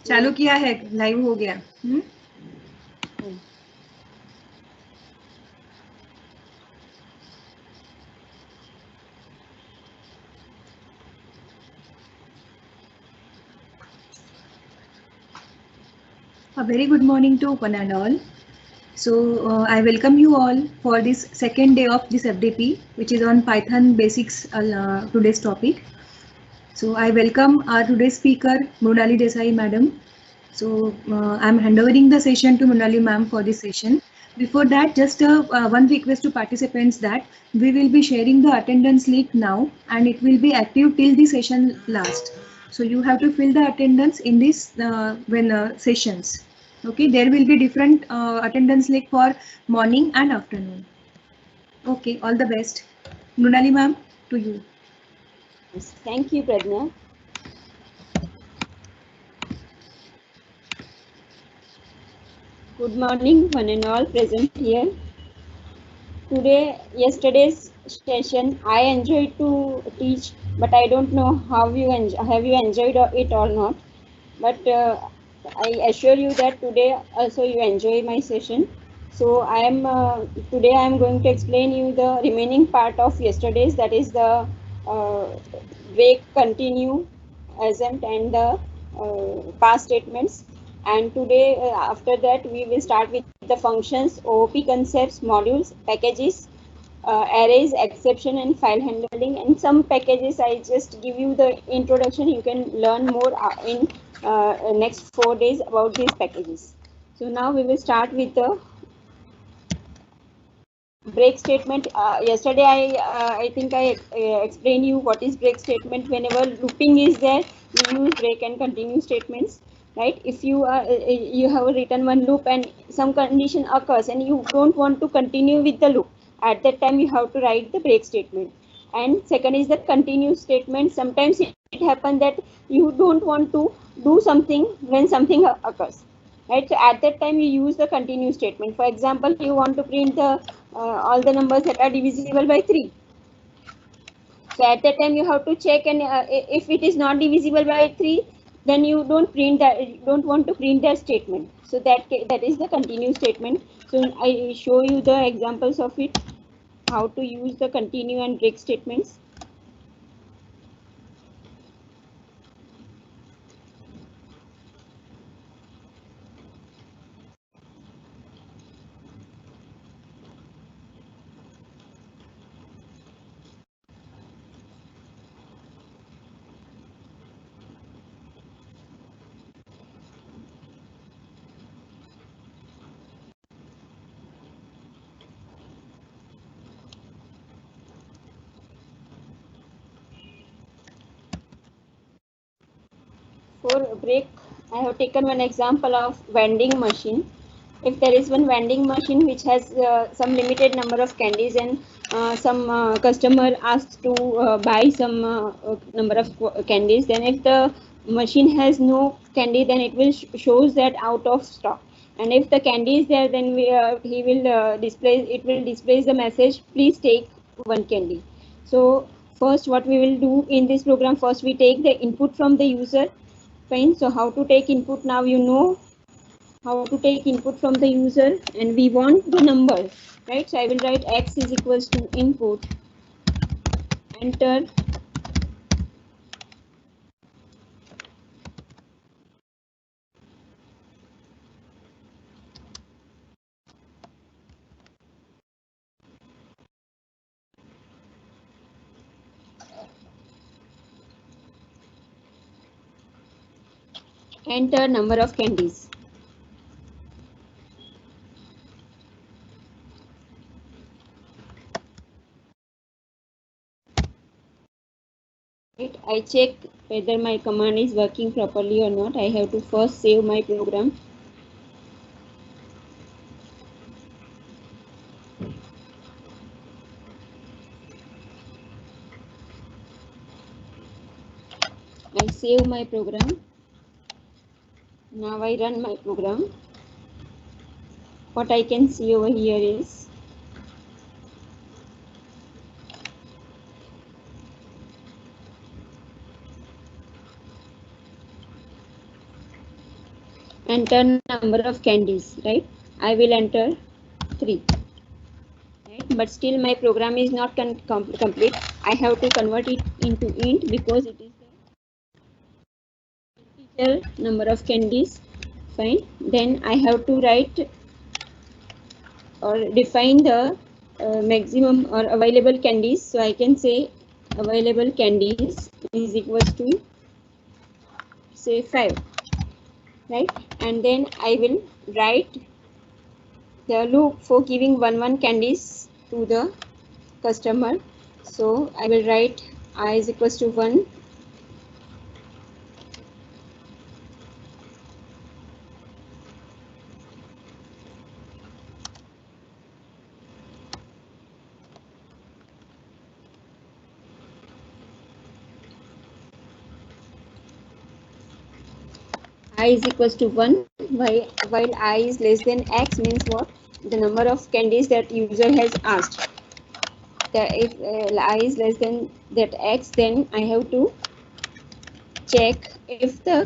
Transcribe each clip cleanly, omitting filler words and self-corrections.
चालू किया है, लाइव हो गया। A very good morning to one and all. So I welcome you all for this second day of this FDP, which is on Python basics, today's topic. So I welcome our today's speaker, Mrunali Desai madam. So I'm handovering the session to Mrunali ma'am for this session. Before that, just one request to participants that we will be sharing the attendance link now, and it will be active till the session last. So you have to fill the attendance in this when sessions. Okay, there will be different attendance link for morning and afternoon. Okay, all the best. Mrunali ma'am, to you. Yes, thank you, Pradna. Good morning, one and all present here. Yesterday's session, I enjoyed to teach, but I don't know how have you enjoyed it or not. But I assure you that today also you enjoy my session. So today I am going to explain you the remaining part of yesterday's, that is the uh, break, continue, assumed, and the past statements. And today, after that, we will start with the functions, OOP concepts, modules, packages, arrays, exception, and file handling. And some packages I just give you the introduction. You can learn more in next 4 days about these packages. So now we will start with the break statement. Yesterday I think I explained you what is break statement. Whenever looping is there, we use break and continue statements, right? If you have written one loop and some condition occurs and you don't want to continue with the loop, at that time you have to write the break statement. And second is the continue statement. Sometimes it happens that you don't want to do something when something occurs, right? So at that time you use the continue statement. For example, you want to print the all the numbers that are divisible by 3. So at that time you have to check, and if it is not divisible by 3, then you don't want to print that statement. So that is the continue statement. So I show you the examples of it, how to use the continue and break statements. For break, I have taken one example of vending machine. If there is one vending machine which has some limited number of candies, and some customer asks to buy some number of candies, then if the machine has no candy, then it will shows that out of stock. And if the candy is there, then he will display the message, please take one candy. So first what we will do in this program, first we take the input from the user. Fine. So how to take input? Now you know how to take input from the user, and we want the number, right? So I will write x is equals to input, enter, enter number of candies. Right. I check whether my command is working properly or not. I have to first save my program. I save my program. Now I run my program. What I can see over here is enter number of candies, right? I will enter 3, right? But still my program is not complete. I have to convert it into int because it is the integer number of candies. Fine. Then I have to write or define the maximum or available candies. So I can say available candies is equals to say 5, right? And then I will write the loop for giving one candies to the customer. So I will write I is equals to 1, I is equals to 1, while I is less than x means what? The number of candies that user has asked. That if I is less than that x, then I have to check if the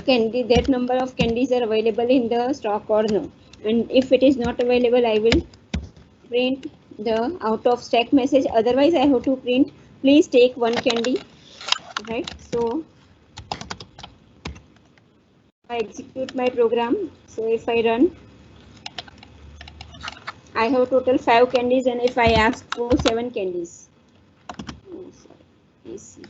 that number of candies are available in the stock or no. And if it is not available, I will print the out of stack message. Otherwise, I have to print please take 1 candy, right? So I execute my program. So if I run, I have total 5 candies, and if I ask for 7 candies, oh, sorry, AC.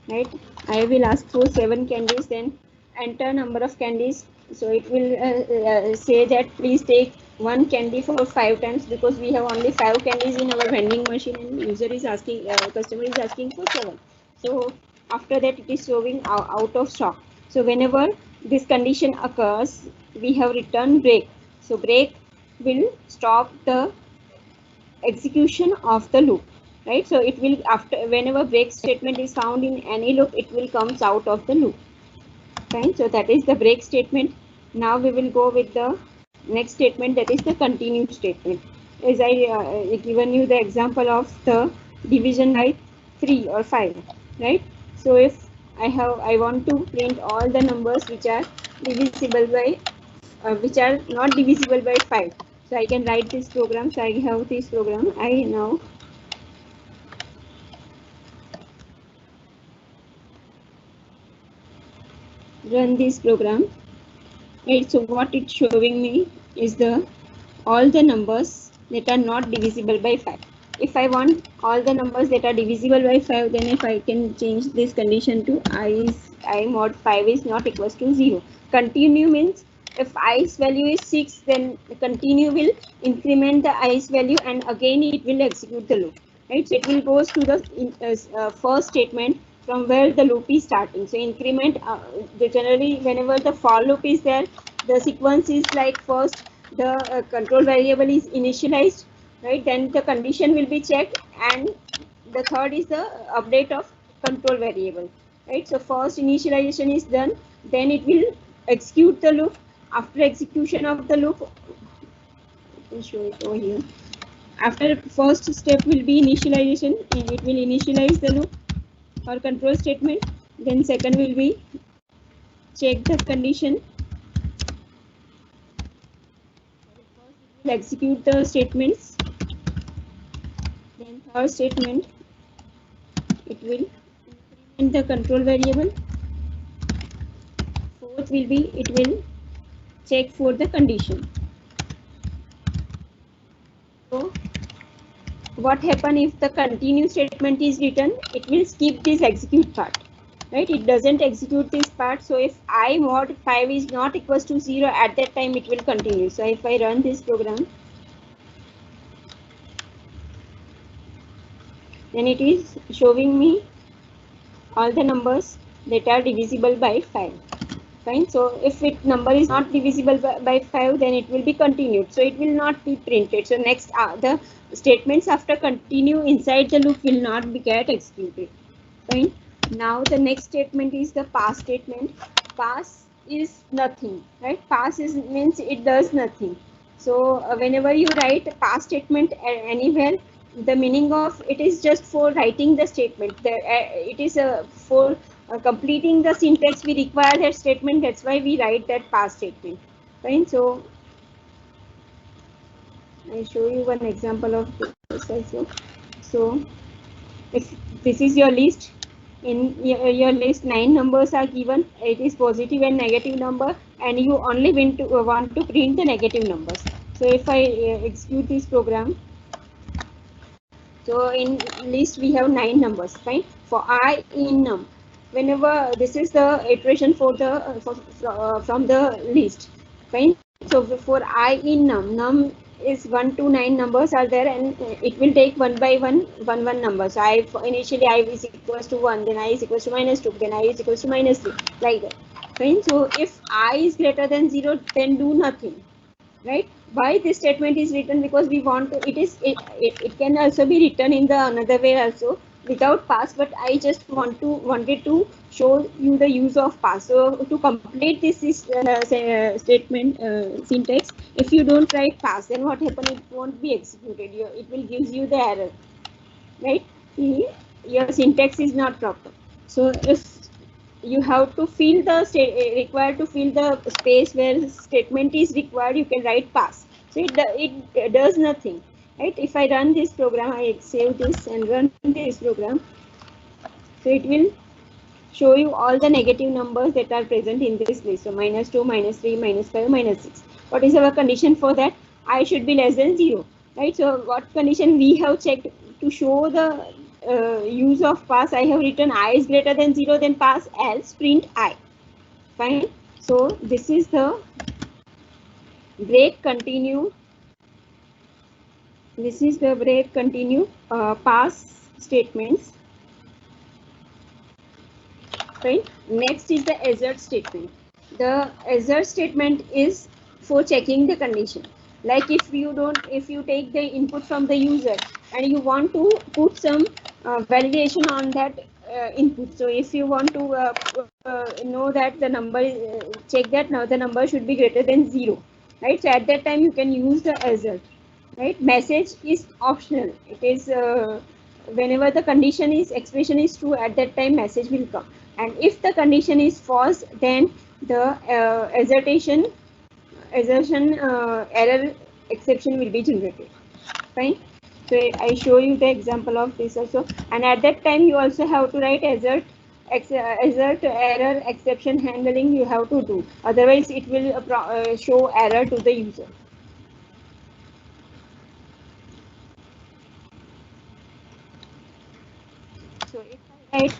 Right, I will ask for 7 candies, then enter number of candies. So it will say that please take 1 candy for 5 times, because we have only 5 candies in our vending machine and user is asking, customer is asking for 7. So after that it is showing out of stock. So whenever this condition occurs, we have return break. So break will stop the execution of the loop, right? So it will, after whenever break statement is found in any loop, it will comes out of the loop, right? So that is the break statement. Now we will go with the next statement, that is the continue statement. As I given you the example of the division by 3 or 5, right? So if I want to print all the numbers which are divisible by which are not divisible by 5. So I can write this program. So I have this program. I now run this program. Right. So what it's showing me is the all the numbers that are not divisible by 5. If I want all the numbers that are divisible by 5, then if I can change this condition to I mod 5 is not equals to 0. Continue means if i's value is 6, then the continue will increment the i's value and again it will execute the loop. Right, so it will goes to the first statement from where the loop is starting. So increment, generally whenever the for loop is there, the sequence is like first the control variable is initialized, right? Then the condition will be checked, and the third is the update of control variable, right? So first initialization is done, then it will execute the loop. After execution of the loop, I will show it over here. After first step will be initialization, it will initialize the loop or control statement. Then second will be check the condition, will execute the statements. Then third statement, it will increment the control variable. Fourth will be, it will check for the condition. So what happen if the continue statement is written? It will skip this execute part, right? It doesn't execute this part. So if I mod 5 is not equals to 0, at that time it will continue. So if I run this program, then it is showing me all the numbers that are divisible by 5. Fine. So if it number is not divisible by 5, then it will be continued. So it will not be printed. So next the statements after continue inside the loop will not be get executed. Fine. Now the next statement is the pass statement. Pass is nothing, right? Pass is means it does nothing. So whenever you write a pass statement anywhere, the meaning of it is just for writing the statement. It is for completing the syntax we require that statement. That's why we write that pass statement. Fine. So I show you one example of this also. So if this is your list, in your list 9 numbers are given. It is positive and negative number, and you only want to print the negative numbers. So if I execute this program, so in list we have 9 numbers, fine. For I in num, whenever this is the iteration for the from the list, fine. So for I in num is 1 to 9 numbers are there, and it will take one by one number. So I initially I is equals to 1, then I is equals to -2, then I is equals to -3, like that, fine. So if I is greater than 0, then do nothing, right? Why this statement is written? Because we want to, it can also be written in the another way also without pass, but I just wanted to show you the use of pass. So to complete this statement syntax, if you don't write pass, then what happen? It won't be executed. It will gives you the error, right? Your syntax is not proper. So if you have to fill the required to fill the space where statement is required, you can write pass. So it does nothing, right? If I run this program, I save this and run this program, so it will show you all the negative numbers that are present in this list. So -2, -3, -5, -6. What is our condition for that? I should be less than 0, right? So what condition we have checked to show the use of pass? I have written I is greater than 0, then pass, else print I. Fine. So this is the break continue. This is the break continue pass statements. Right. Next is the assert statement. The assert statement is for checking the condition. Like if you take the input from the user and you want to put some validation on that input. So if you want to know that the number check that now the number should be greater than 0, right? So at that time you can use the assert, right? Message is optional. It is whenever the condition is expression is true, at that time message will come, and if the condition is false, then the assertion error exception will be generated. Fine. So I show you the example of this also, and at that time you also have to write assert error exception handling you have to do, otherwise it will show error to the user. So if I write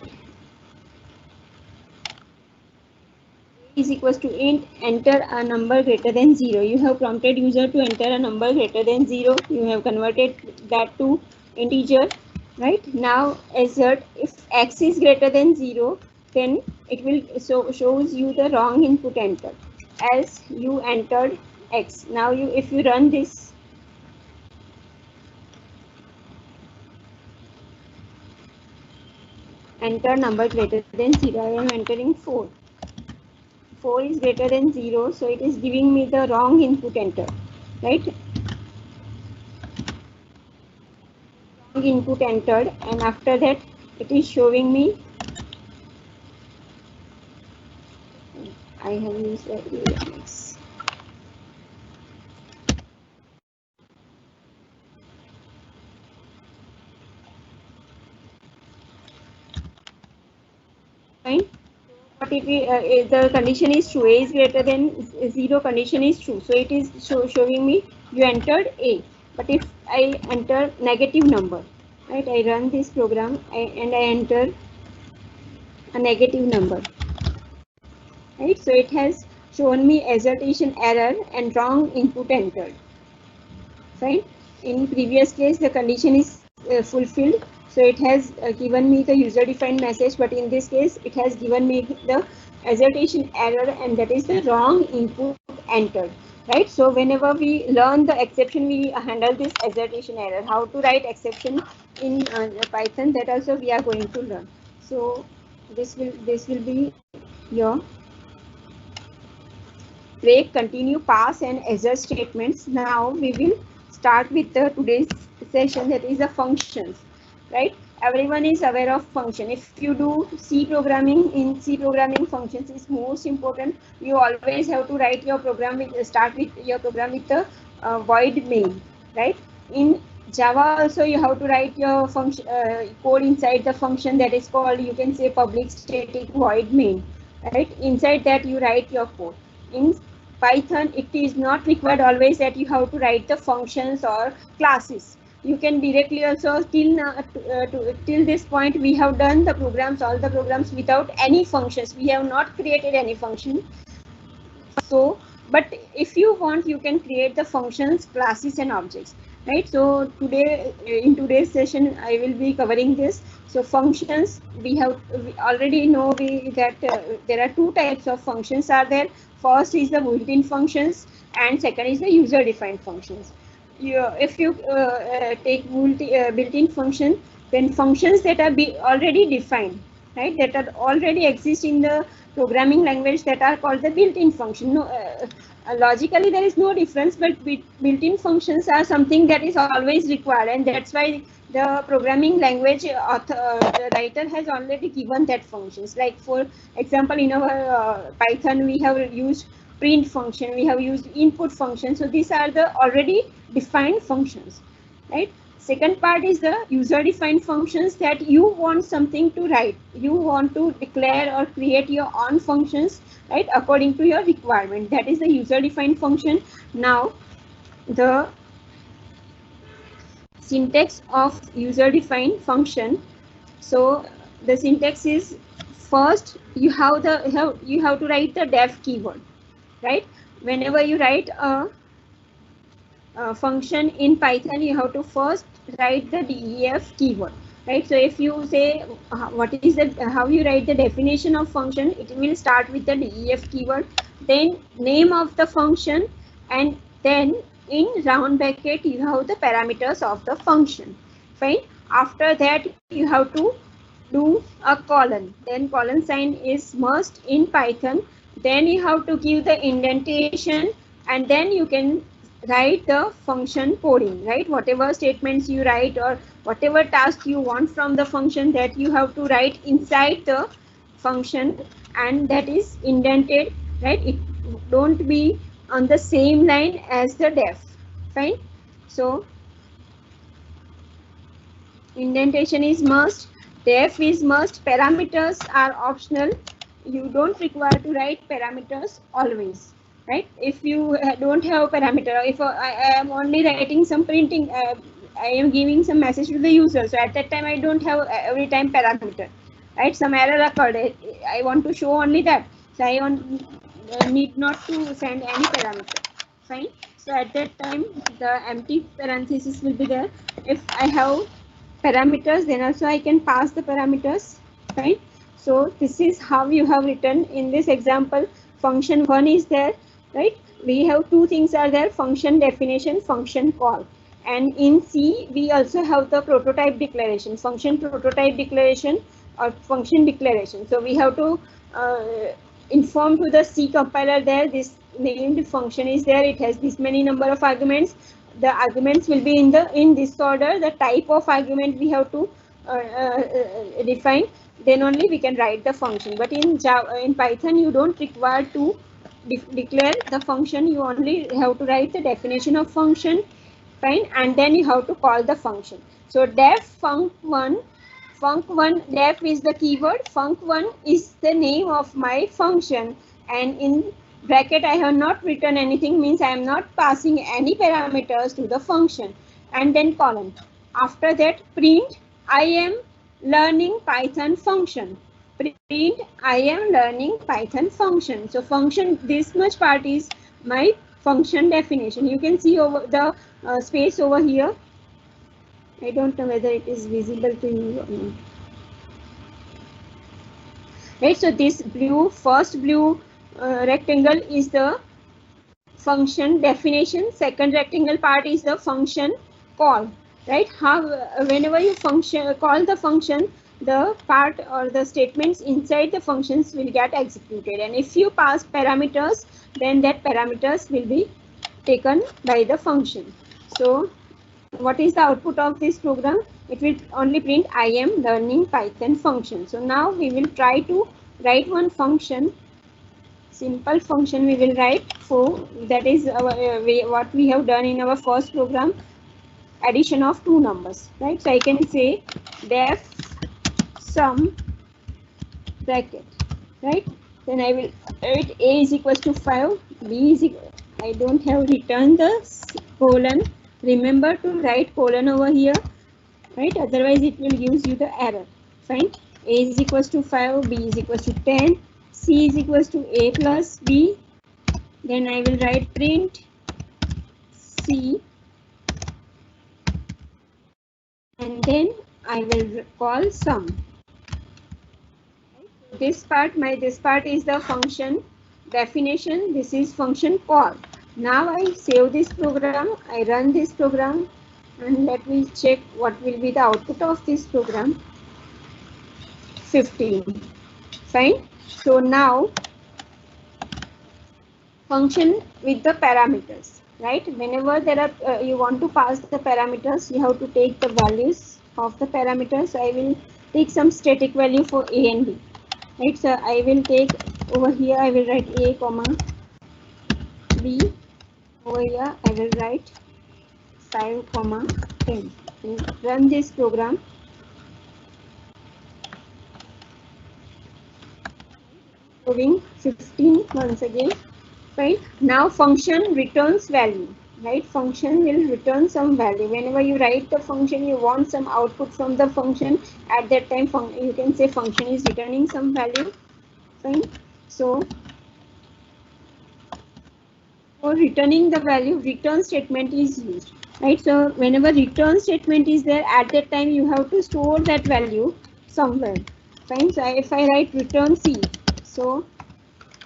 is equals to int, enter a number greater than 0. You have prompted user to enter a number greater than 0. You have converted that to integer, right? Now assert if x is greater than 0, then it will shows you the wrong input entered, as you entered x. Now if you run this, enter number greater than 0. I am entering 4. 4 is greater than 0, so it is giving me the wrong input entered, right? Wrong input entered, and after that it is showing me, I have used AMX. Fine. But if the condition is true, a is greater than 0 condition is true, so it is showing me you entered a. But if I enter negative number, right? I run this program and I enter a negative number, right? So it has shown me assertion error and wrong input entered. Fine. In previous case, the condition is fulfilled, so it has given me the user defined message, but in this case it has given me the assertion error, and that is the wrong input entered, right? So whenever we learn the exception, we handle this assertion error. How to write exception in Python, that also we are going to learn. So this will be your break, continue, pass and assert statements. Now we will start with the today's session, that is the functions, right? Everyone is aware of function. If you do C programming, in C programming, functions is most important. You always have to write your program with, start with your program with the void main, right? In Java also you have to write your function code inside the function that is called, you can say, public static void main, right? Inside that you write your code. In Python, it is not required always that you have to write the functions or classes. You can directly also, till now, till this point we have done the programs, all the programs without any functions. We have not created any function. So, but if you want, you can create the functions, classes and objects, right? So today, in today's session, I will be covering this. So functions, we already know that there are two types of functions are there. First is the built-in functions and second is the user-defined functions. If you take built-in function, then functions that are already defined, right, that are already exist in the programming language, that are called the built-in function. No, logically there is no difference, but built-in functions are something that is always required, and that's why the programming language the writer has already given that functions. Like for example, in our Python, we have used print function, we have used input function. So these are the already defined functions, right? Second part is the user defined functions, that you want something to write, you want to declare or create your own functions, right, according to your requirement. That is the user defined function. Now the syntax of user defined function. So the syntax is, first you have to write the def keyword, right? Whenever you write a function in Python, you have to first write the def keyword, right? So if you say what is the how you write the definition of function, it will start with the def keyword, then name of the function, and then in round bracket you have the parameters of the function. Fine. After that you have to do a colon, then colon sign is must in Python. Then you have to give the indentation, and then you can write the function coding, right? Whatever statements you write or whatever task you want from the function, that you have to write inside the function, and that is indented, right? It don't be on the same line as the def. Fine. So indentation is must, def is must, parameters are optional. You don't require to write parameters always, right? If you don't have parameter, if I am only writing some printing, I am giving some message to the user, so at that time I don't have every time parameter, right? Some error occurred, I want to show only that, so I need not to send any parameter. Fine. So at that time the empty parenthesis will be there. If I have parameters, then also I can pass the parameters, right? So this is how you have written in this example. Function 1 is there, right? We have two things are there, function definition, function call. And in C we also have the prototype declaration, function prototype declaration or function declaration. So we have to inform to the C compiler there, this named function is there, it has this many number of arguments. The arguments will be in this order. The type of argument we have to define, then only we can write the function. But in Java, in Python, you don't require to declare the function, you only have to write the definition of function. Fine. And then you have to call the function. So def func1, def is the keyword, func1 is the name of my function, and in bracket I have not written anything, means I am not passing any parameters to the function, and then colon. After that print I am learning Python function, print I am learning Python function. So function, this much part is my function definition. You can see over the space over here. I don't know whether it is visible to you or not. Right, so this blue, first blue rectangle is the function definition, second rectangle part is the function call, right? How whenever you call the function, the part or the statements inside the functions will get executed, and if you pass parameters, then that parameters will be taken by the function. So what is the output of this program? It will only print I am learning Python function. So now we will try to write one function, simple function we will write for, that is our, what we have done in our first program, addition of two numbers, right? So I can say def sum bracket, right? Then I will write a is equals to 5, b is equal, I don't have written the colon. Remember to write colon over here, right? Otherwise it will give you the error. Fine. A is equals to 5, b is equals to 10, c is equals to a plus b. Then I will write print c, and then I will call sum. This part is the function definition. This is function call. Now I save this program, I run this program, and let me check what will be the output of this program. 15. Fine. So now function with the parameters, right? Whenever there are you want to pass the parameters, you have to take the values of the parameters. I will take some static value for a and b, right? So I will take over here, I will write a comma b. Over here I will write 5 comma 10 and run this program. Moving 15 once again. Right now function returns value, right? Function will return some value. Whenever you write the function, you want some output from the function. At that time you can say function is returning some value. Fine. So for returning the value, return statement is used, right? So whenever return statement is there, at that time you have to store that value somewhere. Fine. So if I write return c, so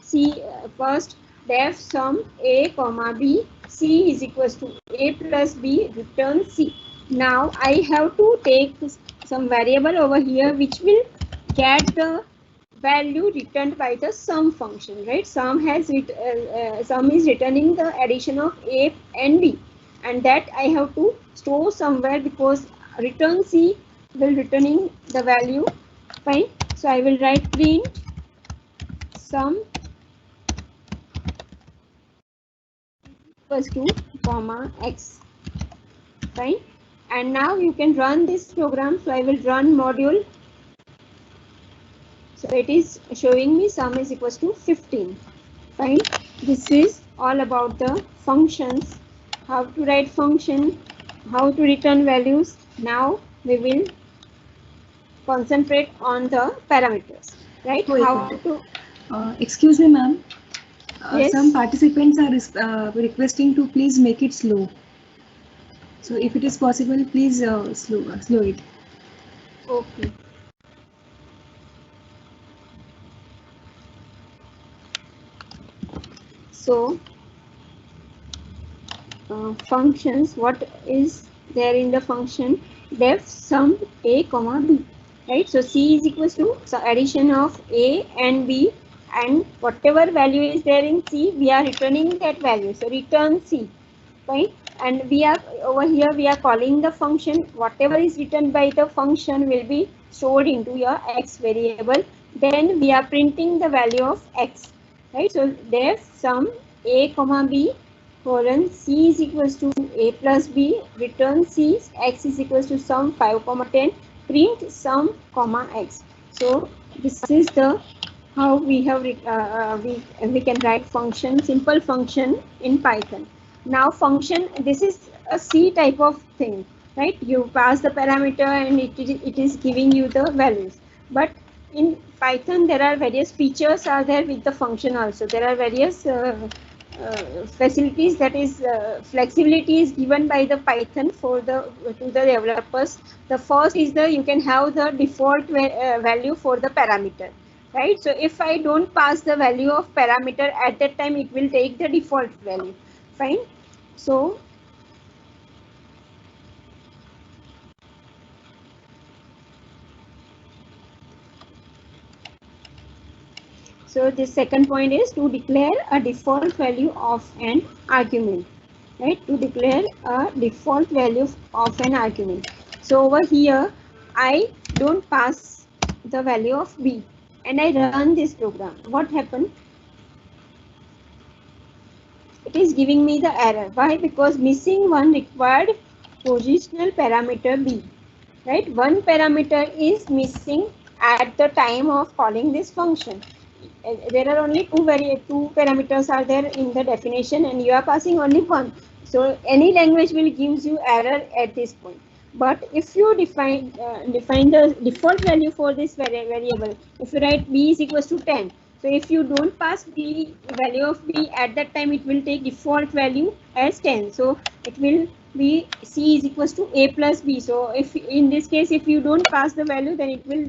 c first def sum a comma b, c is equals to a plus b, return c. Now I have to take some variable over here which will get the value returned by the sum function, right? Sum is returning the addition of a and b, and that I have to store somewhere because return c will returning the value. Fine. So I will write print sum equals to comma x. Fine. And now you can run this program. So I will run module. So it is showing me sum is equals to 15. Fine. This is all about the functions, how to write function, how to return values. Now we will concentrate on the parameters, right? How to excuse me, ma'am. Yes. Some participants are requesting to please make it slow. So if it is possible, please slow it. Okay. So functions, what is there in the function? Def sum a comma b, right? So c is equals to addition of a and b, and whatever value is there in c, we are returning that value. So return c, right? And we are over here, we are calling the function. Whatever is written by the function will be stored into your x variable. Then we are printing the value of x, right? So def sum a comma b colon c is equals to a plus b, return c, x is equals to sum 5 comma 10, print sum comma x. So this is the how we have we can write function, simple function in Python. Now function, this is a C type of thing, right? You pass the parameter and it is giving you the values. But in Python there are various features are there with the function also. There are various facilities, that is flexibility is given by the Python for to the developers. The first is you can have the default value for the parameter, right? So if I don't pass the value of parameter, at that time it will take the default value. Fine. So the second point is to declare a default value of an argument, right, to declare a default value of an argument. So over here I don't pass the value of b and I run this program. What happened? It is giving me the error. Why? Because missing one required positional parameter b, right? One parameter is missing at the time of calling this function. There are only two parameters are there in the definition and you are passing only one. So any language will gives you error at this point. But if you define the default value for this variable, if you write b is equals to 10, so if you don't pass the value of b at that time, it will take default value as 10. So it will be c is equals to a plus b. So if in this case, if you don't pass the value, then it will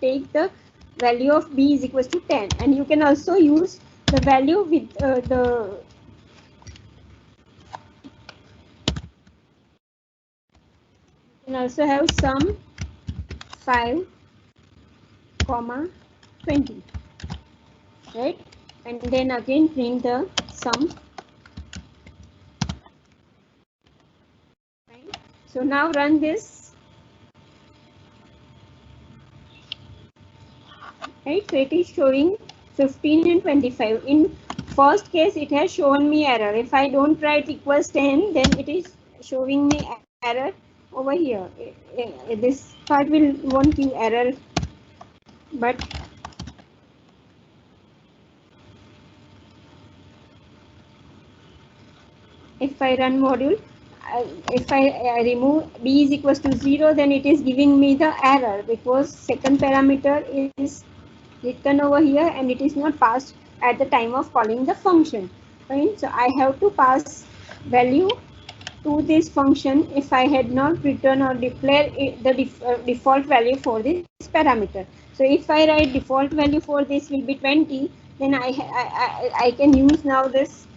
take the value of b is equals to 10. And you can also use the value with you can also have sum 5 comma 20, right? And then again print the sum. Right? So now run this. Right? So it is showing 15 and 25. In first case, it has shown me error. If I don't write equals 10, then it is showing me error over here. This part won't give error, but if I run module, if I remove b is equals to 0, then it is giving me the error because second parameter is written over here and it is not passed at the time of calling the function. Right? So I have to pass value to this function if I had not written or declared the default value for this parameter. So if I write default value for this will be 20, then I can use now this.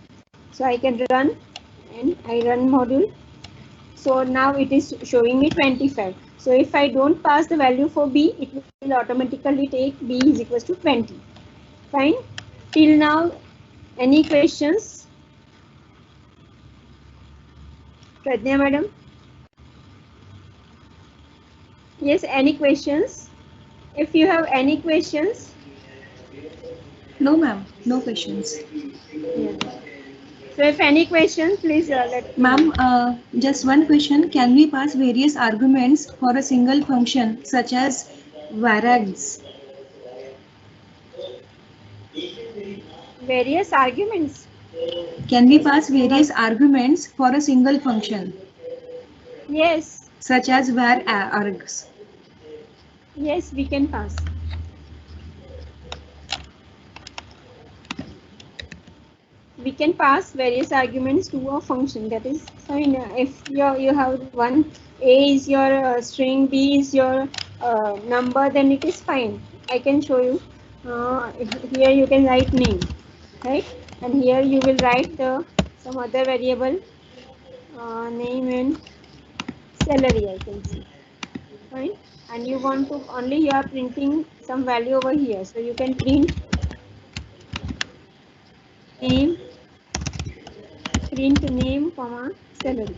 So I can run and I run module. So now it is showing me 25. So if I don't pass the value for b, it will automatically take b is equals to 20. Fine. Till now, any questions? Pradnya madam? Yes, any questions? If you have any questions? No, ma'am. No questions. Yeah. So if any questions, please let me know. Ma'am, just one question. Can we pass various arguments for a single function such as variables? Various arguments. Can we pass various arguments for a single function Yes. such as var args? Yes, we can pass. We can pass various arguments to a function. That is fine. If you have one, a is your string, b is your number, then it is fine. I can show you. Here you can write name, right? And here you will write some other variable, name and salary. I can see, fine. And you want to only you are printing some value over here, so you can print name. Print name, comma salary.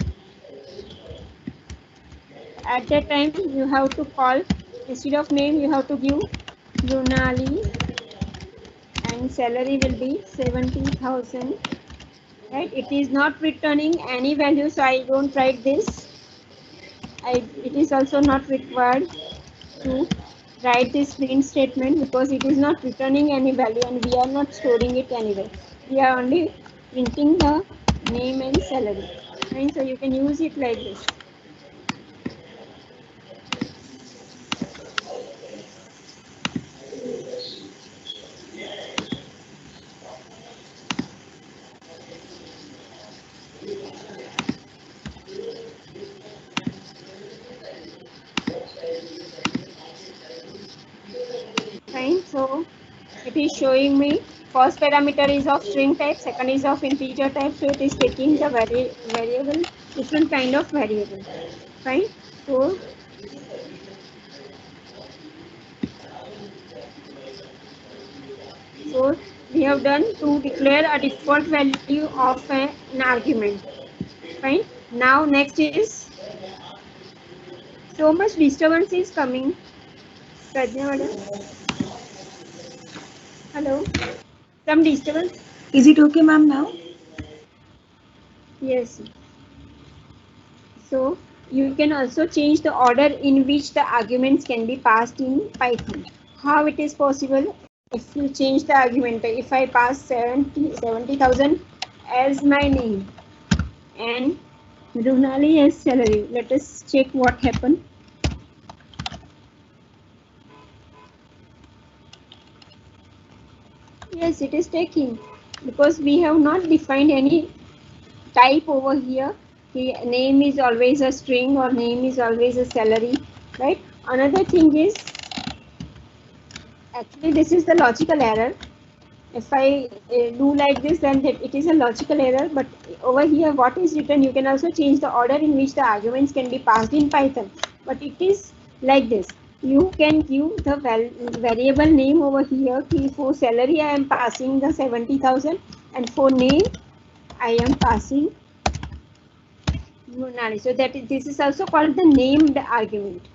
At that time, you have to call, instead of name, you have to give Brunali, and salary will be 70,000. Right? It is not returning any value, so I don't write this. It is also not required to write this print statement because it is not returning any value and we are not storing it anywhere. We are only printing the name and salary. And so you can use it like this. Fine. So it is showing me first parameter is of string type, second is of integer type. So it is taking the variable, different kind of variable. Fine. So we have done to declare a default value of an argument. Fine. Now next is, so much disturbance is coming. Prajna madam. Hello. Some disturbance. Is it okay, ma'am, now? Yes. So you can also change the order in which the arguments can be passed in Python. How it is possible? If you change the argument, if I pass 70,000 as my name and Runali as salary, let us check what happened. Yes, it is taking, because we have not defined any type over here. The name is always a string or name is always a salary, right? Another thing is, actually this is the logical error. If I do like this, then it is a logical error, but over here what is written, you can also change the order in which the arguments can be passed in Python, but it is like this. You can give the variable name over here. For salary I am passing the 70,000, and for name I am passing Munali. So this is also called the named argument.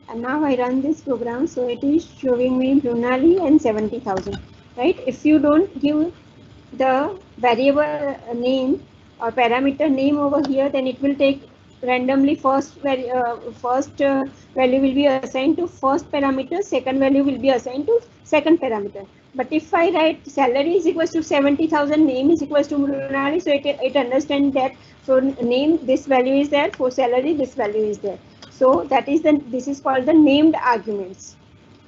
And now I run this program, so it is showing me Brunali and 70,000, right? If you don't give the variable name or parameter name over here, then it will take randomly first value will be assigned to first parameter, second value will be assigned to second parameter. But if I write salary is equals to 70,000, name is equals to Brunali, so it understands that for name this value is there, for salary this value is there. So that is this is called the named arguments,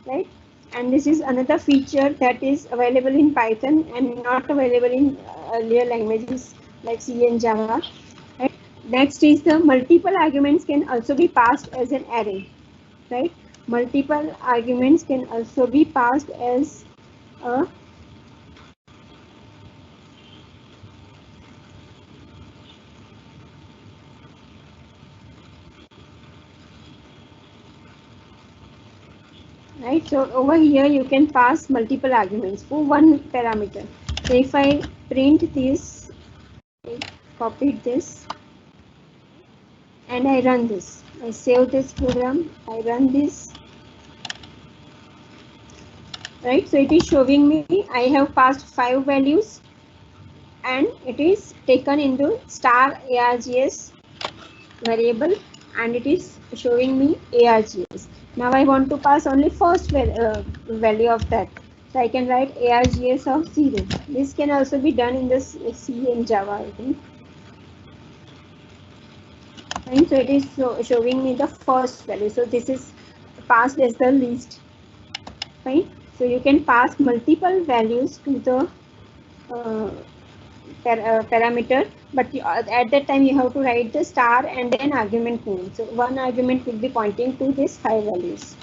right? And this is another feature that is available in Python and not available in earlier languages like C and Java. Right? Next is the multiple arguments can also be passed as an array, right? Multiple arguments can also be passed as a right. So over here you can pass multiple arguments for one parameter. So if I print this, I copied this, and I run this. I save this program, I run this, right? So it is showing me I have passed 5 values and it is taken into star args variable, and it is showing me args. Now I want to pass only first value of that. So I can write args of 0. This can also be done in this C and Java, I think. And so it is showing me the first value. So this is passed as the least. Right? So you can pass multiple values to the parameter, but at that time you have to write the star and then argument name. So one argument will be pointing to these 5 values.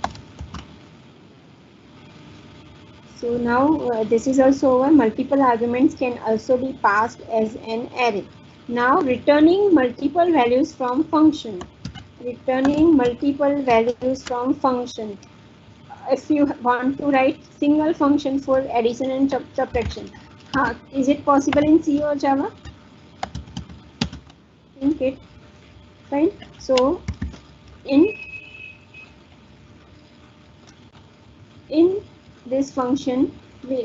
So now this is also over. Multiple arguments can also be passed as an array. Now returning multiple values from function. Returning multiple values from function. If you want to write single function for addition and subtraction, is it possible in C or Java? Think it. Fine. So in this function, we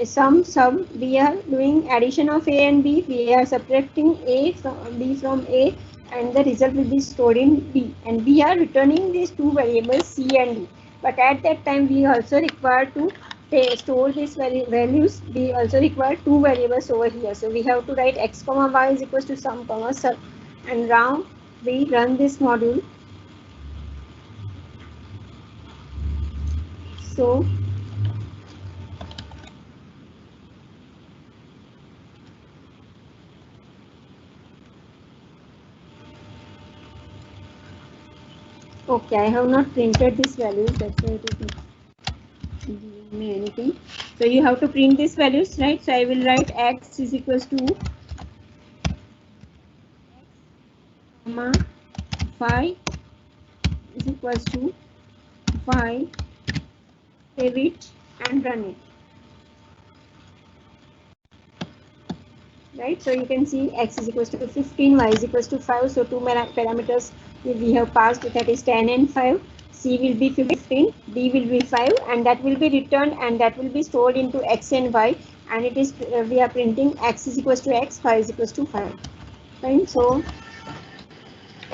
are doing addition of A and B. We are subtracting A from B from A, and the result will be stored in B. And we are returning these two variables C and D. But at that time, we also require to store these values. We also require two variables over here. So we have to write x comma y is equals to sum comma sub. And now we run this module. So okay, I have not printed these values, that's why it is not giving me anything. So you have to print these values, right? So I will write x is equals to comma 5 is equals to 5, save it and run it. right? So you can see x is equals to 15, y is equals to 5. So two parameters we have passed, that is 10 and 5. C will be 15, D will be 5, and that will be returned, and that will be stored into x and y, and it is we are printing x is equals to x, y is equals to 5. Fine. So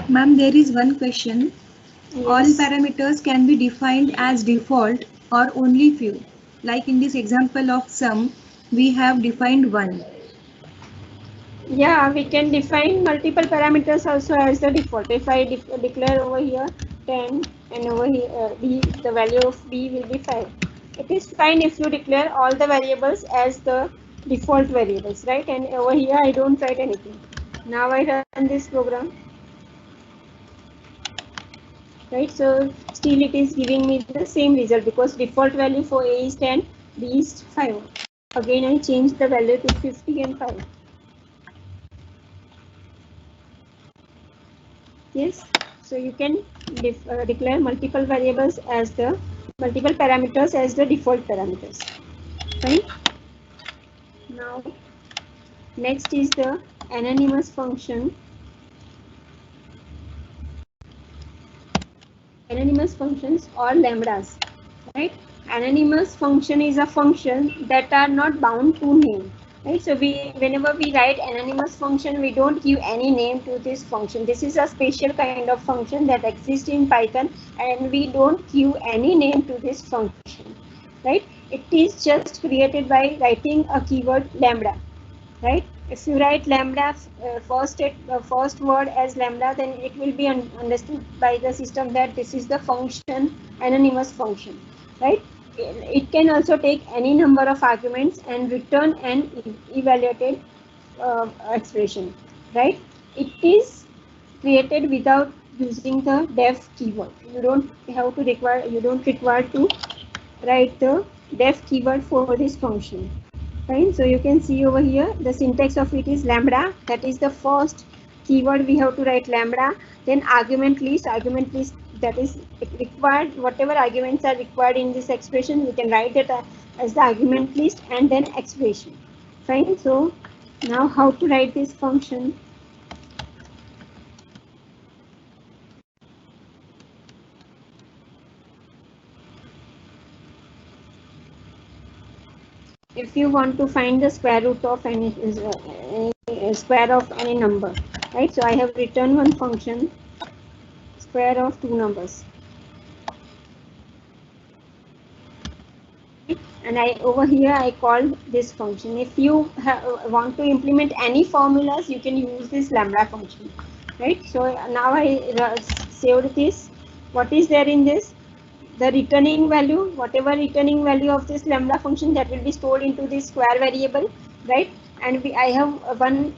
Ma'am, there is one question. All yes. parameters can be defined as default or only few. Like in this example of sum, we have defined one. Yeah, we can define multiple parameters also as the default. If I declare over here 10 and over here the value of b will be 5. It is fine if you declare all the variables as the default variables, right? And over here I don't write anything. Now I run this program, right? So still it is giving me the same result because default value for a is 10, b is 5. Again I change the value to 50 and 5. Yes, so you can declare multiple variables as the multiple parameters as the default parameters. Right? Now, next is the anonymous function. Anonymous functions or lambdas. Right? Anonymous function is a function that are not bound to name. Right? So whenever we write anonymous function, we don't give any name to this function. This is a special kind of function that exists in Python, and we don't give any name to this function. Right? It is just created by writing a keyword lambda. Right? If you write lambda first word as lambda, then it will be understood by the system that this is the function, anonymous function. Right? It can also take any number of arguments and return an evaluated expression. Right? It is created without using the def keyword. You don't require to write the def keyword for this function. Fine. So you can see over here the syntax of it is lambda. That is the first keyword we have to write lambda. Then argument list. Argument list, that is required. Whatever arguments are required in this expression, we can write that as the argument list, and then expression. Fine. So now how to write this function? If you want to find the square root of any square of any number, right? So I have written one function, square of two numbers, and over here I called this function. If you want to implement any formulas, you can use this lambda function, right? So now I saved this. What is there in this? The returning value, whatever returning value of this lambda function, that will be stored into this square variable, right? And I have one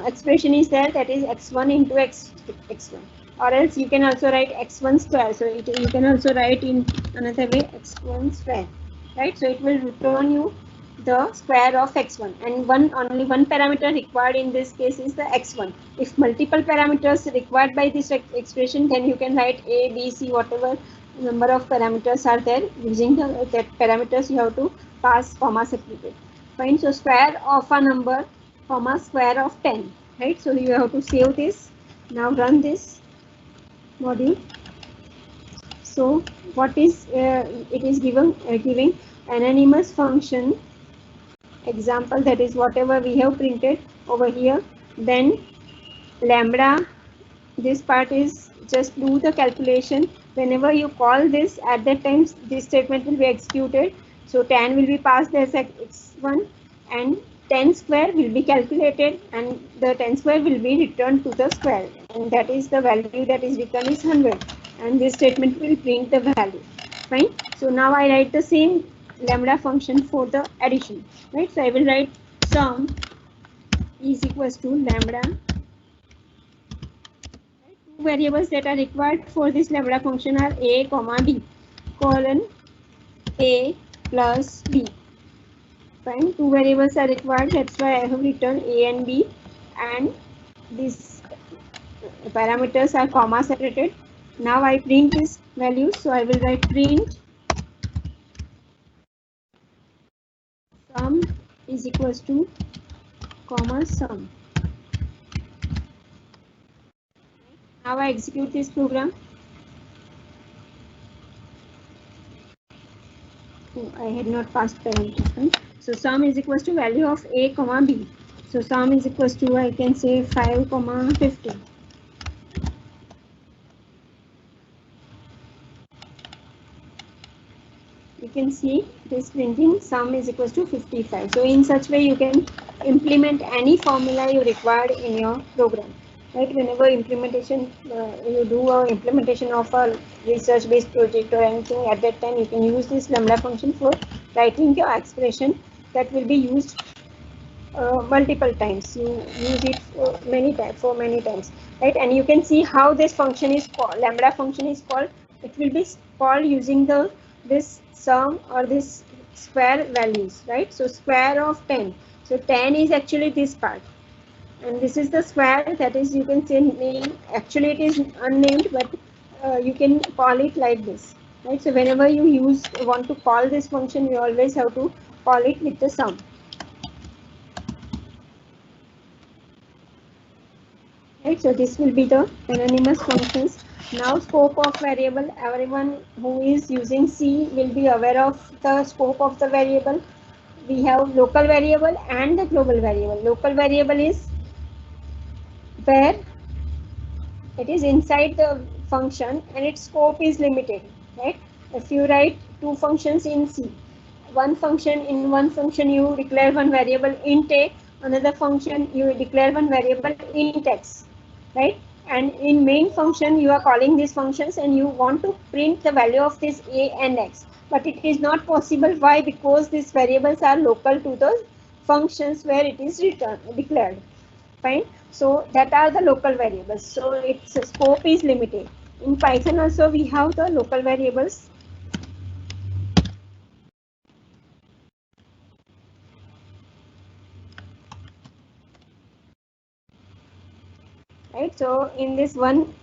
expression is there, that is x1 into x1, or else you can also write x1 square. So you can also write in another way, x1 square, right? So it will return you the square of x1, and only one parameter required in this case is the x1. If multiple parameters required by this expression, then you can write a, b, c, whatever number of parameters are there. Using that parameters, you have to pass comma separated. Fine. So square of a number, comma square of 10, right? So you have to save this. Now run this module. So what is it is giving anonymous function example, that is whatever we have printed over here. Then lambda, this part is just do the calculation. Whenever you call this, at that time this statement will be executed. So 10 will be passed as x1, and 10 square will be calculated, and the 10 square will be returned to the square, and that is the value that is returned is 100, and this statement will print the value. Fine. So now I write the same lambda function for the addition, right? So I will write sum is equals to lambda. Two variables that are required for this lambda function are a comma b, colon a plus b. Fine. Two variables are required, that's why I have written a and b, and these parameters are comma separated. Now I print this value, so I will write print sum is equals to comma sum. Now I execute this program. Oh, I had not passed parenthesis. So sum is equals to value of a comma b. So sum is equals to, I can say 5 comma 50. You can see this printing sum is equals to 55. So in such way you can implement any formula you required in your program. Right? Whenever implementation you do a implementation of a research based project or anything, at that time you can use this lambda function for writing your expression that will be used multiple times. You use it for many times, right? And you can see how this function is called. Lambda function is called. It will be called using this sum or this square values, right? So square of 10. So 10 is actually this part, and this is the square, that is, you can say name. Actually it is unnamed, but you can call it like this, right? So whenever you want to call this function, you always have to call it with the sum. Right, so this will be the anonymous functions. Now scope of variable, everyone who is using C will be aware of the scope of the variable. We have local variable and the global variable. Local variable is where it is inside the function and its scope is limited, right? If you write two functions in C, one function you declare one variable int a, another function you declare one variable int x, right? And in main function you are calling these functions and you want to print the value of this a and x, but it is not possible. Why? Because these variables are local to the functions where it is declared. Fine. So that are the local variables. So its scope is limited. In Python also we have the local variables. Right. So in this one,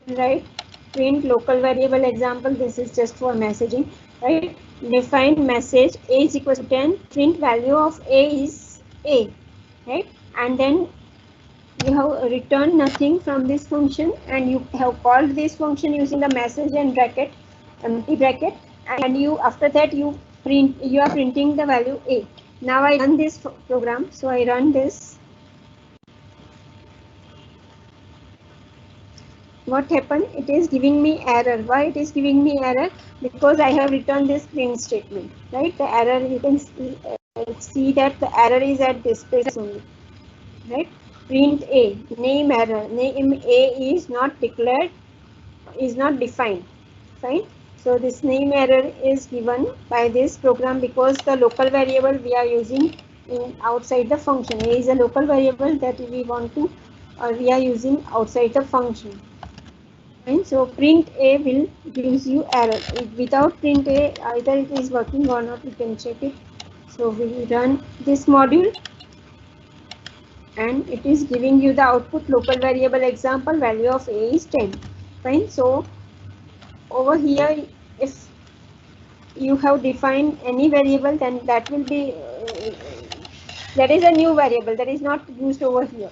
right, print local variable example. This is just for messaging, right? Define message a is equal to 10, print value of a is a, right? And then you have returned nothing from this function, and you have called this function using the message and bracket, empty bracket, and you after that you are printing the value a. Now I run this program. So I run this. What happened? It is giving me error. Why it is giving me error? Because I have returned this print statement, right? The error, you can see that the error is at this place only, right? Print a, name error, name a is not declared, is not defined. Fine. So this name error is given by this program because the local variable we are using in outside the function. A is a local variable that we want to, we are using outside the function. Fine. So print a will gives you error. Without print a, either it is working or not, you can check it. So we run this module and it is giving you the output local variable example, value of a is 10. Fine. So over here, if you have defined any variable, then that will be that is a new variable that is not used over here.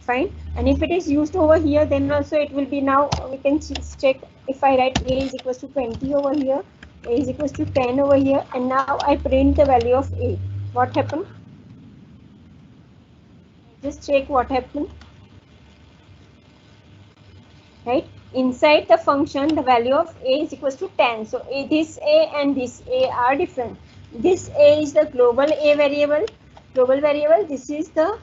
Fine. And if it is used over here, then also it will be, now we can check. If I write a is equals to 20 over here, a is equals to 10 over here, and now I print the value of a, what happened? Just check what happened. Right, inside the function the value of a is equals to 10. So this a and this a are different. This a is the global a variable, this is the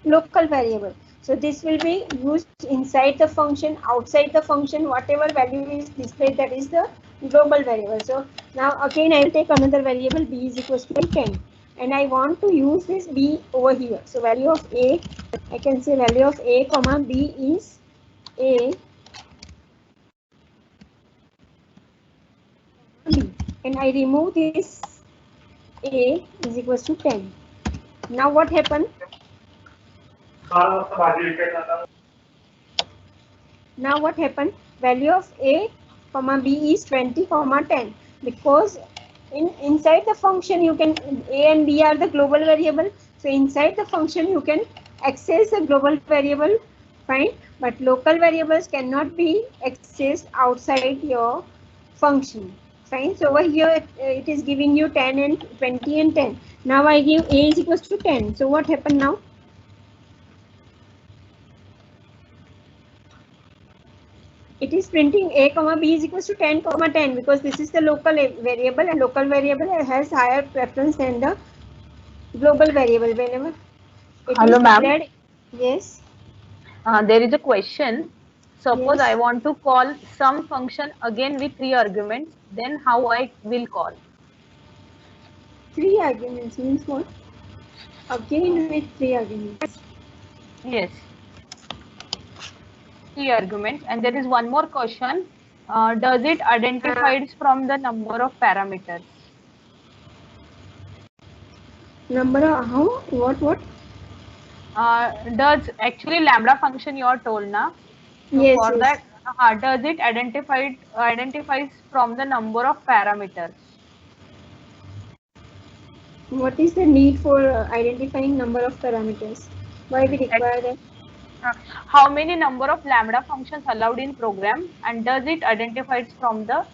local variable. So this will be used inside the function, outside the function whatever value is displayed, that is the global variable. So now again I will take another variable b is equals to 10, and I want to use this b over here. So value of a, I can say value of a comma b is a, and I remove this a is equals to 10. Now what happened? Now what happened? Value of a comma b is 20 comma 10, because inside the function you can, a and b are the global variable, so inside the function you can access the global variable, fine, but local variables cannot be accessed outside your function, fine. So over here it is giving you 10 and 20 and 10. Now I give a is equals to 10. So what happened now? It is printing a comma b is equals to 10 comma 10, because this is the local variable, and local variable has higher preference than the global variable. Whenever it Hello, is ma'am. declared, yes. There is a question. Suppose Yes. I want to call some function again with 3 arguments, then how I will call? 3 arguments means what? Again with 3 arguments. Yes. 3 arguments. And there is one more question. Does it identify from the number of parameters? Number of how? What? Does actually lambda function you are told now? So Yes, for yes. that, does it identifies from the number of parameters? What is the need for identifying number of parameters? Why we require that? How many number of lambda functions allowed in program, and does it identifies from the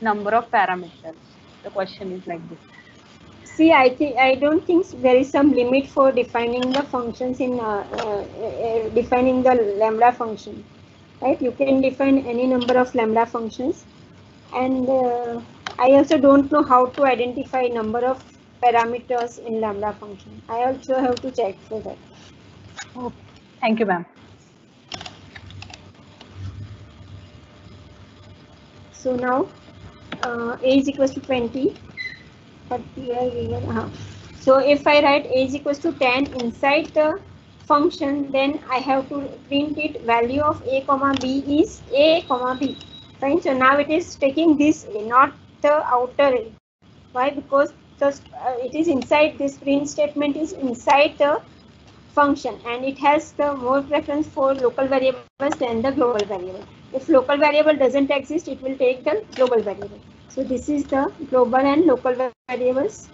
number of parameters? The question is like this. See, I don't think there is some limit for defining the functions in defining the lambda function, right? You can define any number of lambda functions, and I also don't know how to identify number of parameters in lambda function. I also have to check for that. Okay. Thank you, ma'am. So now a is equals to 20. But here we are, so if I write a is equals to 10 inside the function, then I have to print it value of a comma b is a comma b, fine. So now it is taking this a, not the outer a. Why? Because it is inside, this print statement is inside the function, and it has the more preference for local variables than the global variable. If local variable doesn't exist, it will take the global variable. So this is the global and local variables.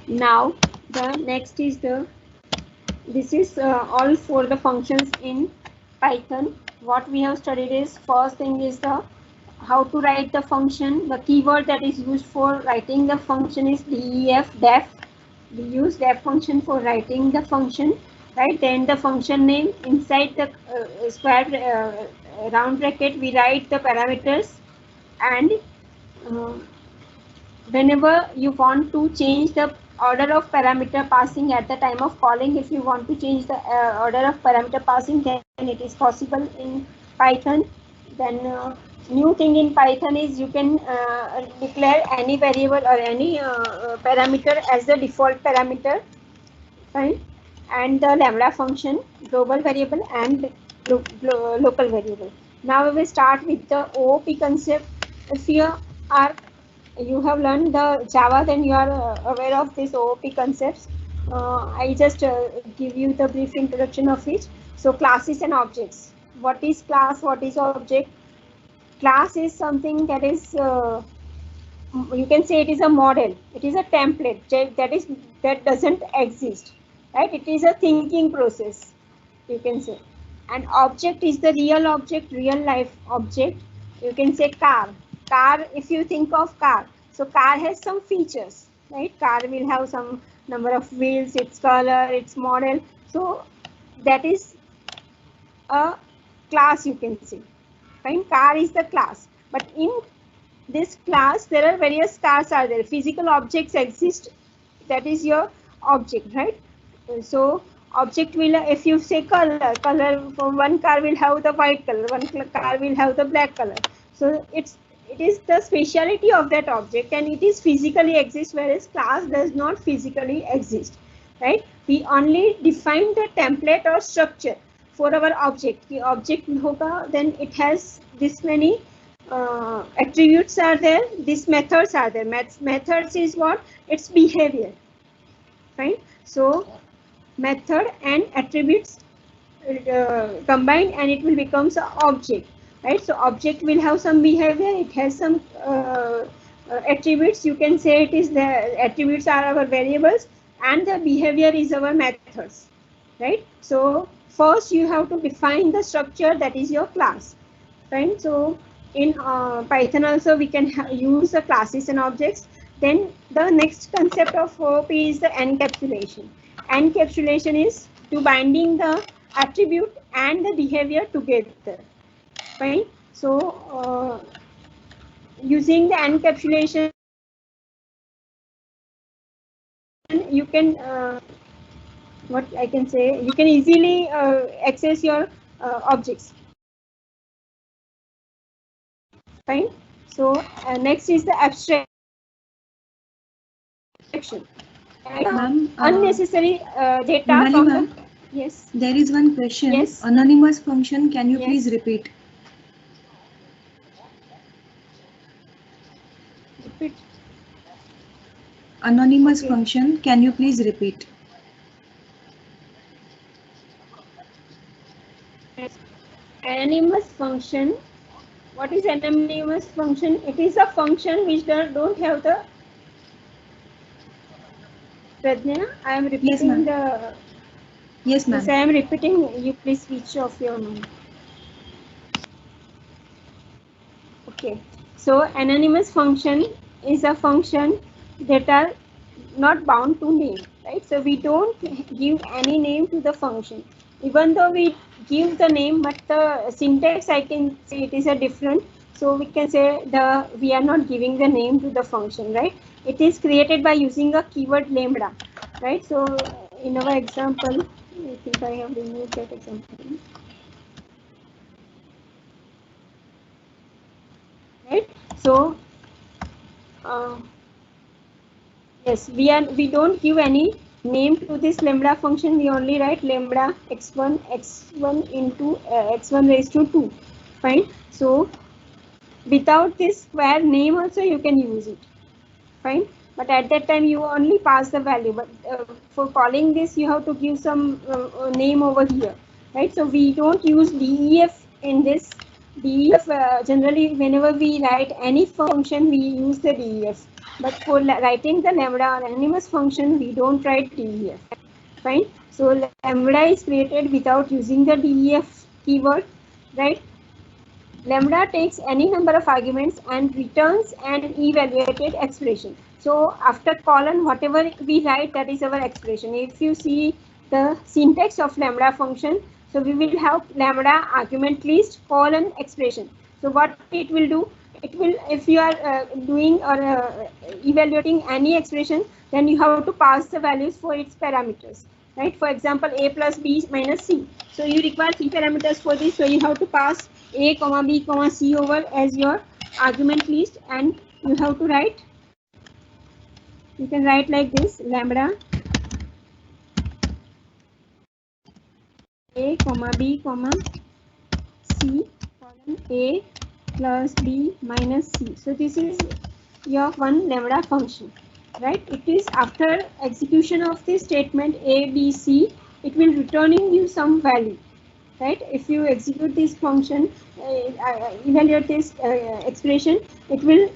Now the next is this is all for the functions in Python. What we have studied is, first thing is the how to write the function. The keyword that is used for writing the function is def. We use def function for writing the function, right? Then the function name, inside the square round bracket we write the parameters, and whenever you want to change the order of parameter passing at the time of calling, if you want to change the order of parameter passing, then it is possible in Python. Then new thing in Python is you can declare any variable or any parameter as the default parameter, fine, and the lambda function, global variable and local variable. Now we will start with the OOP concept. If you have learned the Java, then you are aware of this OOP concepts. I just give you the brief introduction of it. So classes and objects. What is class? What is object? Class is something that is, you can say it is a model. It is a template that doesn't exist, right? It is a thinking process, you can say. And object is the real object, real life object. You can say car. Car, if you think of car, so car has some features, right? Car will have some number of wheels, its color, its model. So that is a class, you can say. Fine, car is the class. But in this class, there are various cars are there. Physical objects exist. That is your object, right? So object will, if you say color from one car will have the white color, one car will have the black color. So it is the speciality of that object, and it is physically exists, whereas class does not physically exist, right? We only define the template or structure for our object. The object hoga, then it has this many attributes are there, these methods are there. Methods is what? Its behavior. Fine. So method and attributes combined, and it will become an object, right? So object will have some behavior, it has some attributes. You can say it is the attributes are our variables and the behavior is our methods, right? So first you have to define the structure, that is your class, right? So in Python also we can use the classes and objects. Then the next concept of OOP is the encapsulation. Encapsulation is to binding the attribute and the behavior together, right? So using the encapsulation you can what I can say, you can easily access your objects. Fine. So next is the abstraction. Ma'am, Unnecessary data Monali from ma'am, the. Yes. there is one question. Yes. Anonymous function, can you Yes. please repeat? Repeat. Anonymous Okay. function, can you please repeat? Anonymous function. What is anonymous function? It is a function which don't have the. Pradnya, I am repeating ma'am. the. Yes, Yes, I ma'am. am repeating. You please switch off your mic. Okay. So anonymous function is a function that are not bound to name, right? So we don't give any name to the function, even though we give the name, but the syntax I can say it is a different. So we can say we are not giving the name to the function, right? It is created by using a keyword lambda, right? So in our example, I think I have removed that example. Right? So yes, we don't give any name to this lambda function. We only write lambda x1 into x1 raised to 2. Fine. So without this square name also you can use it. Fine. But at that time you only pass the value. But for calling this you have to give some name over here. Right. So we don't use def in this. Def generally whenever we write any function we use the def. But for writing the lambda or anonymous function, we don't write def. Fine. So lambda is created without using the def keyword, right? Lambda takes any number of arguments and returns an evaluated expression. So after colon, whatever we write, that is our expression. If you see the syntax of lambda function, so we will have lambda argument list colon expression. So what it will do, it will, if you are doing or evaluating any expression, then you have to pass the values for its parameters, right? For example, a plus b minus c. So you require 3 parameters for this, so you have to pass a comma b comma c over as your argument list, and you have to write, you can write like this, lambda a comma b comma c colon a plus b minus c. So this is your one lambda function, right? It is after execution of this statement a b c, it will returning you some value, right? If you execute this function, evaluate this expression, it will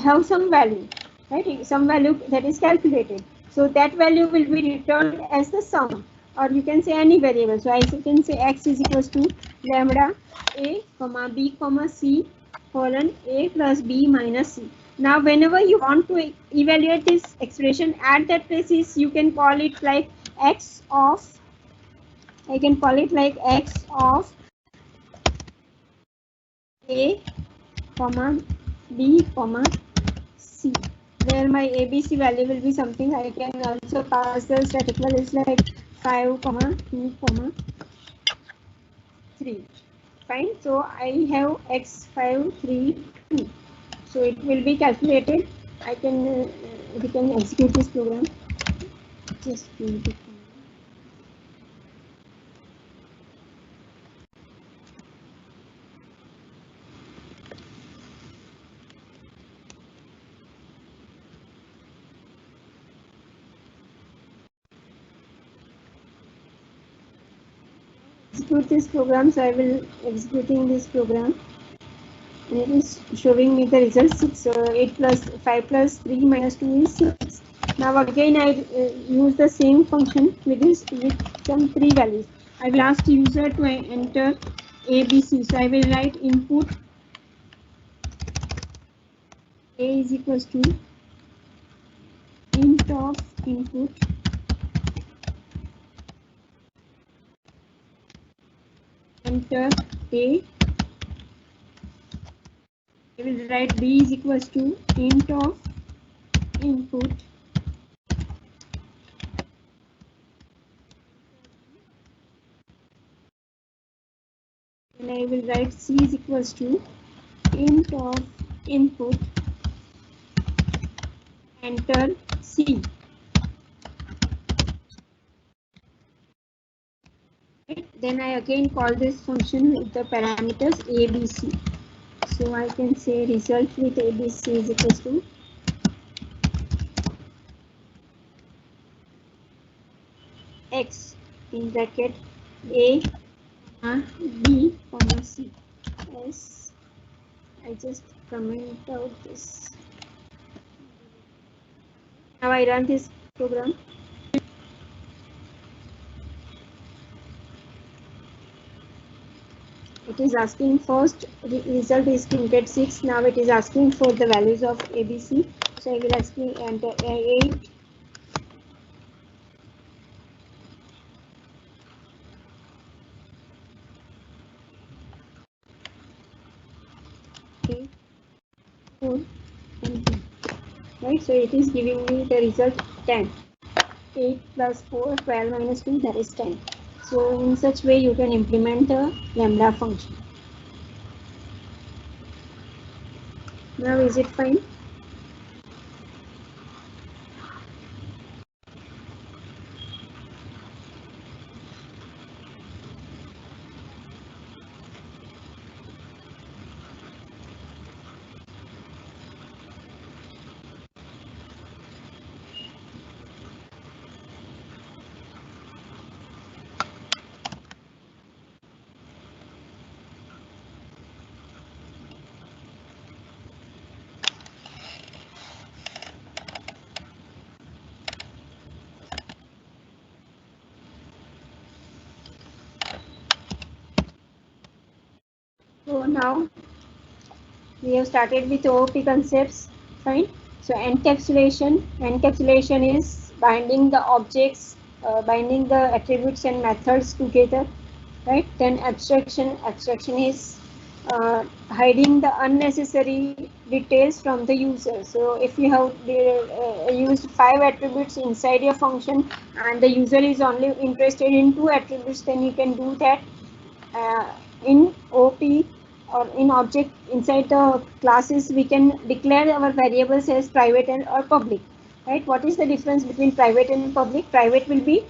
have some value, right? Some value that is calculated. So that value will be returned as the sum, or you can say any variable. So I can say x is equals to lambda a comma b comma c colon a plus b minus c. Now whenever you want to evaluate this expression at that basis, you can call it like x of, I can call it like x of a comma b comma c, where my abc value will be something. I can also pass the static values like 5 comma 2 comma 3. Fine. So I have x 5 3 2. So it will be calculated. I can we can execute this program. Just give it. execute this program. So I will executing this program, and it is showing me the result 6. So 8 plus 5 plus 3 minus 2 is 6. Now again I use the same function with some 3 values. I will ask user to enter ABC. So I will write input A is equals to int of input enter A. I will write B is equals to int of input and I will write C is equals to int of input enter C. Then I again call this function with the parameters ABC. So I can say result with ABC is equals to X in bracket A, B, C. Yes, I just comment out this. Now I run this program. It is asking first result is printed 6. Now it is asking for the values of ABC. So I will ask me enter 8. Okay. 4 and 2. Right. So it is giving me the result 10. 8 plus 4, 12 minus 2, that is 10. So in such way you can implement the lambda function. Now is it fine? So now we have started with OOP concepts, fine. So encapsulation is binding the objects, binding the attributes and methods together, right? Then abstraction is hiding the unnecessary details from the user. So if you have used 5 attributes inside your function and the user is only interested in 2 attributes, then you can do that in OP or in object inside the classes. We can declare our variables as private and or public, right? What is the difference between private and public? Private will be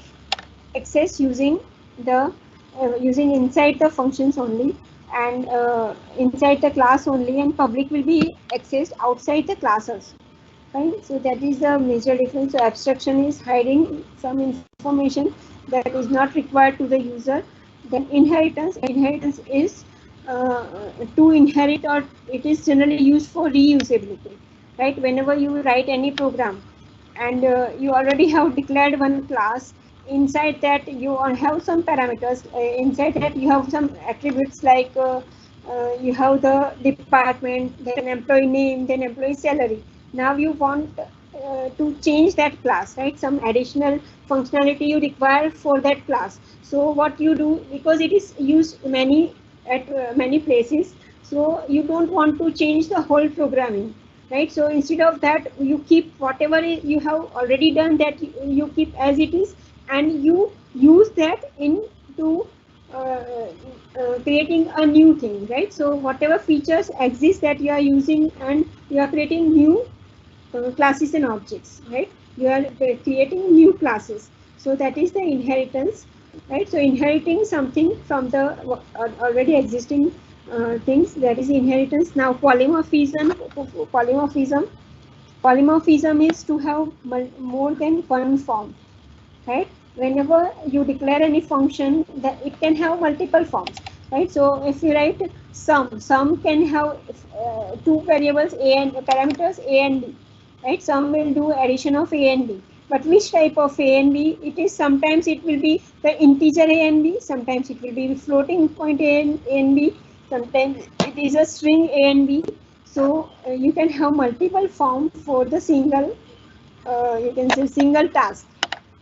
accessed using the using inside the functions only and inside the class only, and public will be accessed outside the classes, right? So that is the major difference. So abstraction is hiding some information that is not required to the user. Then inheritance is to inherit, or it is generally used for reusability, right? Whenever you write any program and you already have declared one class, inside that you have some parameters, inside that you have some attributes like you have the department, then employee name, then employee salary. Now you want to change that class, right? Some additional functionality you require for that class. So what you do, because it is used at many places, so you don't want to change the whole programming, right? So instead of that, you keep whatever you have already done, that you keep as it is, and you use that into creating a new thing, right? So whatever features exist that you are using, and you are creating new classes and objects, right? You are creating new classes. So that is the inheritance, right? So inheriting something from the already existing things, that is inheritance. Now polymorphism is to have more than one form, right? whenever you declare any function, that it can have multiple forms, right? So if you write sum can have two variables a and parameters a and b, right? Some will do addition of a and b, but which type of a and b it is? Sometimes it will be the integer a and b, sometimes it will be floating point a and b, sometimes it is a string a and b. So you can have multiple form for the single, you can say single task,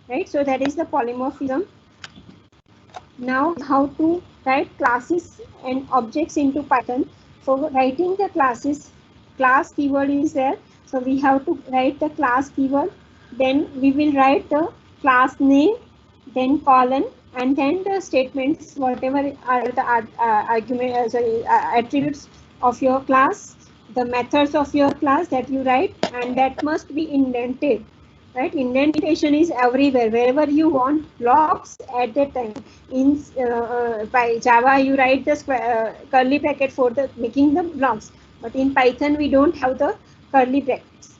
right? So that is the polymorphism. Now how to write classes and objects into Python. For writing the classes, class keyword is there. So we have to write the class keyword. Then we will write the class name, then colon, and then the statements, whatever are the attributes of your class, the methods of your class that you write, and that must be indented. Right, indentation is everywhere, wherever you want blocks at that time. In by Java, you write the curly bracket for the making the blocks, but in Python we don't have the curly brackets.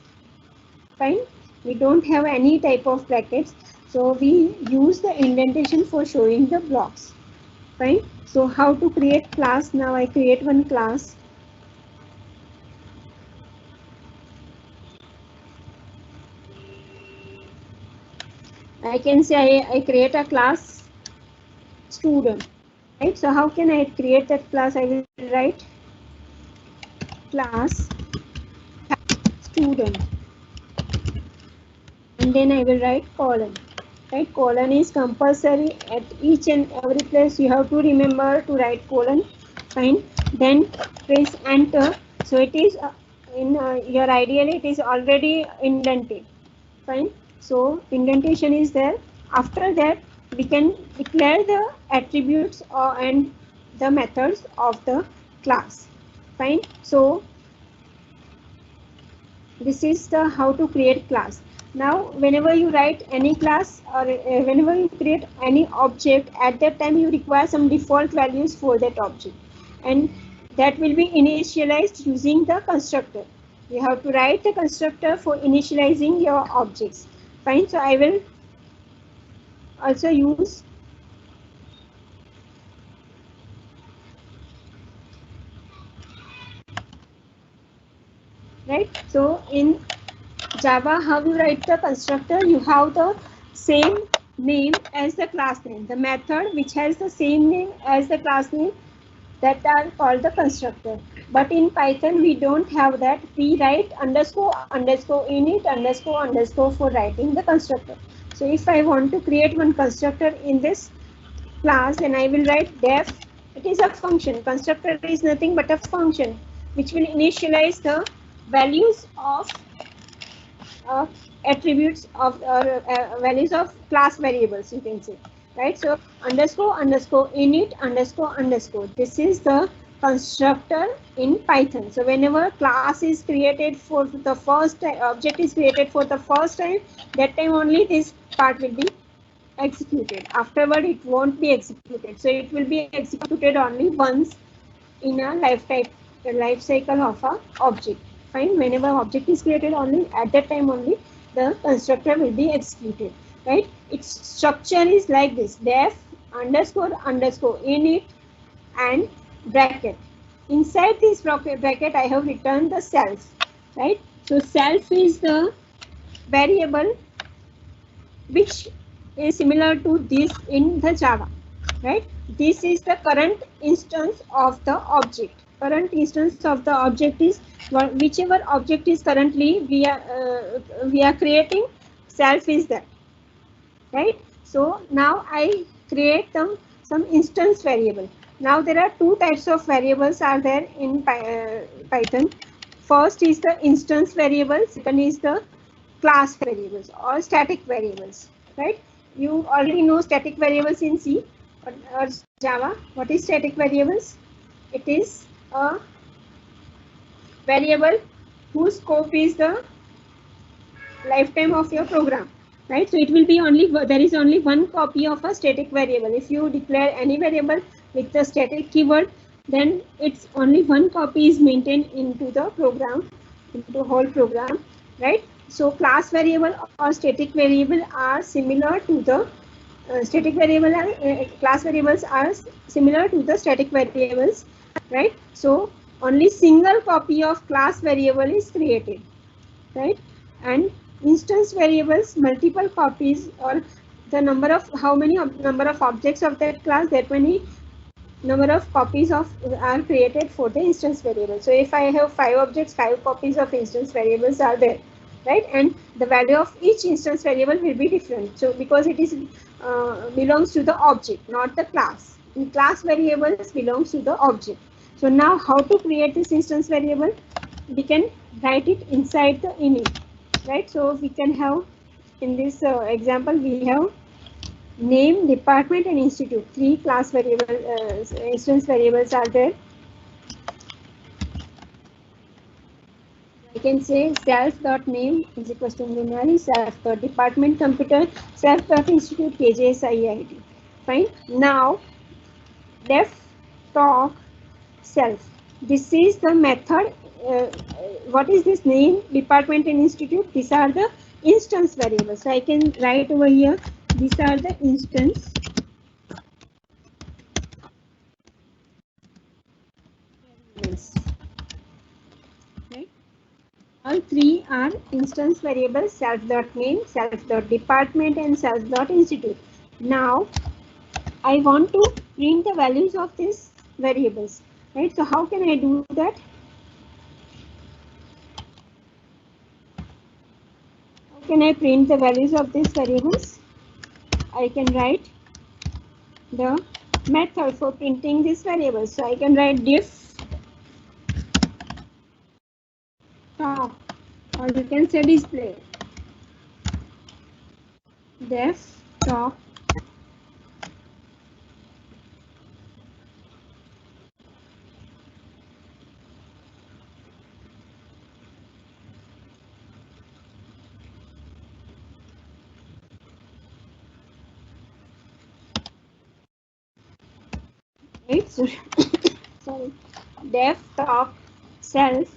Fine, we don't have any type of brackets, so we use the indentation for showing the blocks. Fine. So how to create class? Now I create one class. I can say I create a class student, right? So how can I create that class? I will write class student, and then I will write colon, right? Colon is compulsory at each and every place. You have to remember to write colon. Fine. Then press enter. So it is in your ideally it is already indented. Fine. So indentation is there. After that, we can declare the attributes and the methods of the class. Fine. So this is the how to create class. Now whenever you write any class or whenever you create any object, at that time you require some default values for that object, and that will be initialized using the constructor. You have to write the constructor for initializing your objects. Fine. So I will also use right. So in Java, how you write the constructor? You have the same name as the class name. The method which has the same name as the class name, that are called the constructor. But in Python, we don't have that. We write underscore underscore init underscore underscore for writing the constructor. So if I want to create one constructor in this class, then I will write def. It is a function. Constructor is nothing but a function which will initialize the values of attributes of values of class variables, you can say, right? So underscore underscore init underscore underscore, this is the constructor in Python. So whenever class is created for the first time, object is created for the first time, that time only this part will be executed. Afterward it won't be executed. So it will be executed only once in a life cycle of a object. Fine. Whenever object is created, only at that time only the constructor will be executed, right? Its structure is like this: def underscore underscore init and bracket. Inside this bracket I have written the self, right? So self is the variable which is similar to this in the Java, right? This is the current instance of the object. Current instance of the object is whichever object is currently we are creating, self is that, right? So now I create some instance variable. Now there are two types of variables are there in Python. First is the instance variables, second is the class variables or static variables, right? You already know static variables in C or Java. What is static variables? It is a variable whose scope is the lifetime of your program, right? So it will be only, there is only one copy of a static variable. If you declare any variable with the static keyword, then it's only one copy is maintained into the program, into the whole program, right? So class variable or static variable are similar to the static variable are, class variables are similar to the static variables, right? So only single copy of class variable is created, right? And instance variables, multiple copies, or the number of number of objects of that class, that many number of copies of are created for the instance variable. So if I have 5 objects, 5 copies of instance variables are there, right? And the value of each instance variable will be different. So because it is belongs to the object, not the class. In class variables belongs to the object. So now how to create this instance variable? We can write it inside the init, right? So we can have, in this example, we have name, department, and institute. 3 class variable instance variables are there. I can say self.name is equals to Mrinali, self.department computer, self.institute KJS IIT. Fine. Now def talk self. This is the method. What is this name, department, and institute? These are the instance variables. So I can write over here. These are the instance variables. Right? All 3 are instance variables: self.name, self.department, and self.institute. Now I want to print the values of these variables, right? So how can I do that? How can I print the values of these variables? I can write the method for printing these variables. So I can write diff top, or you can say display. Def top right? So sorry, def top self.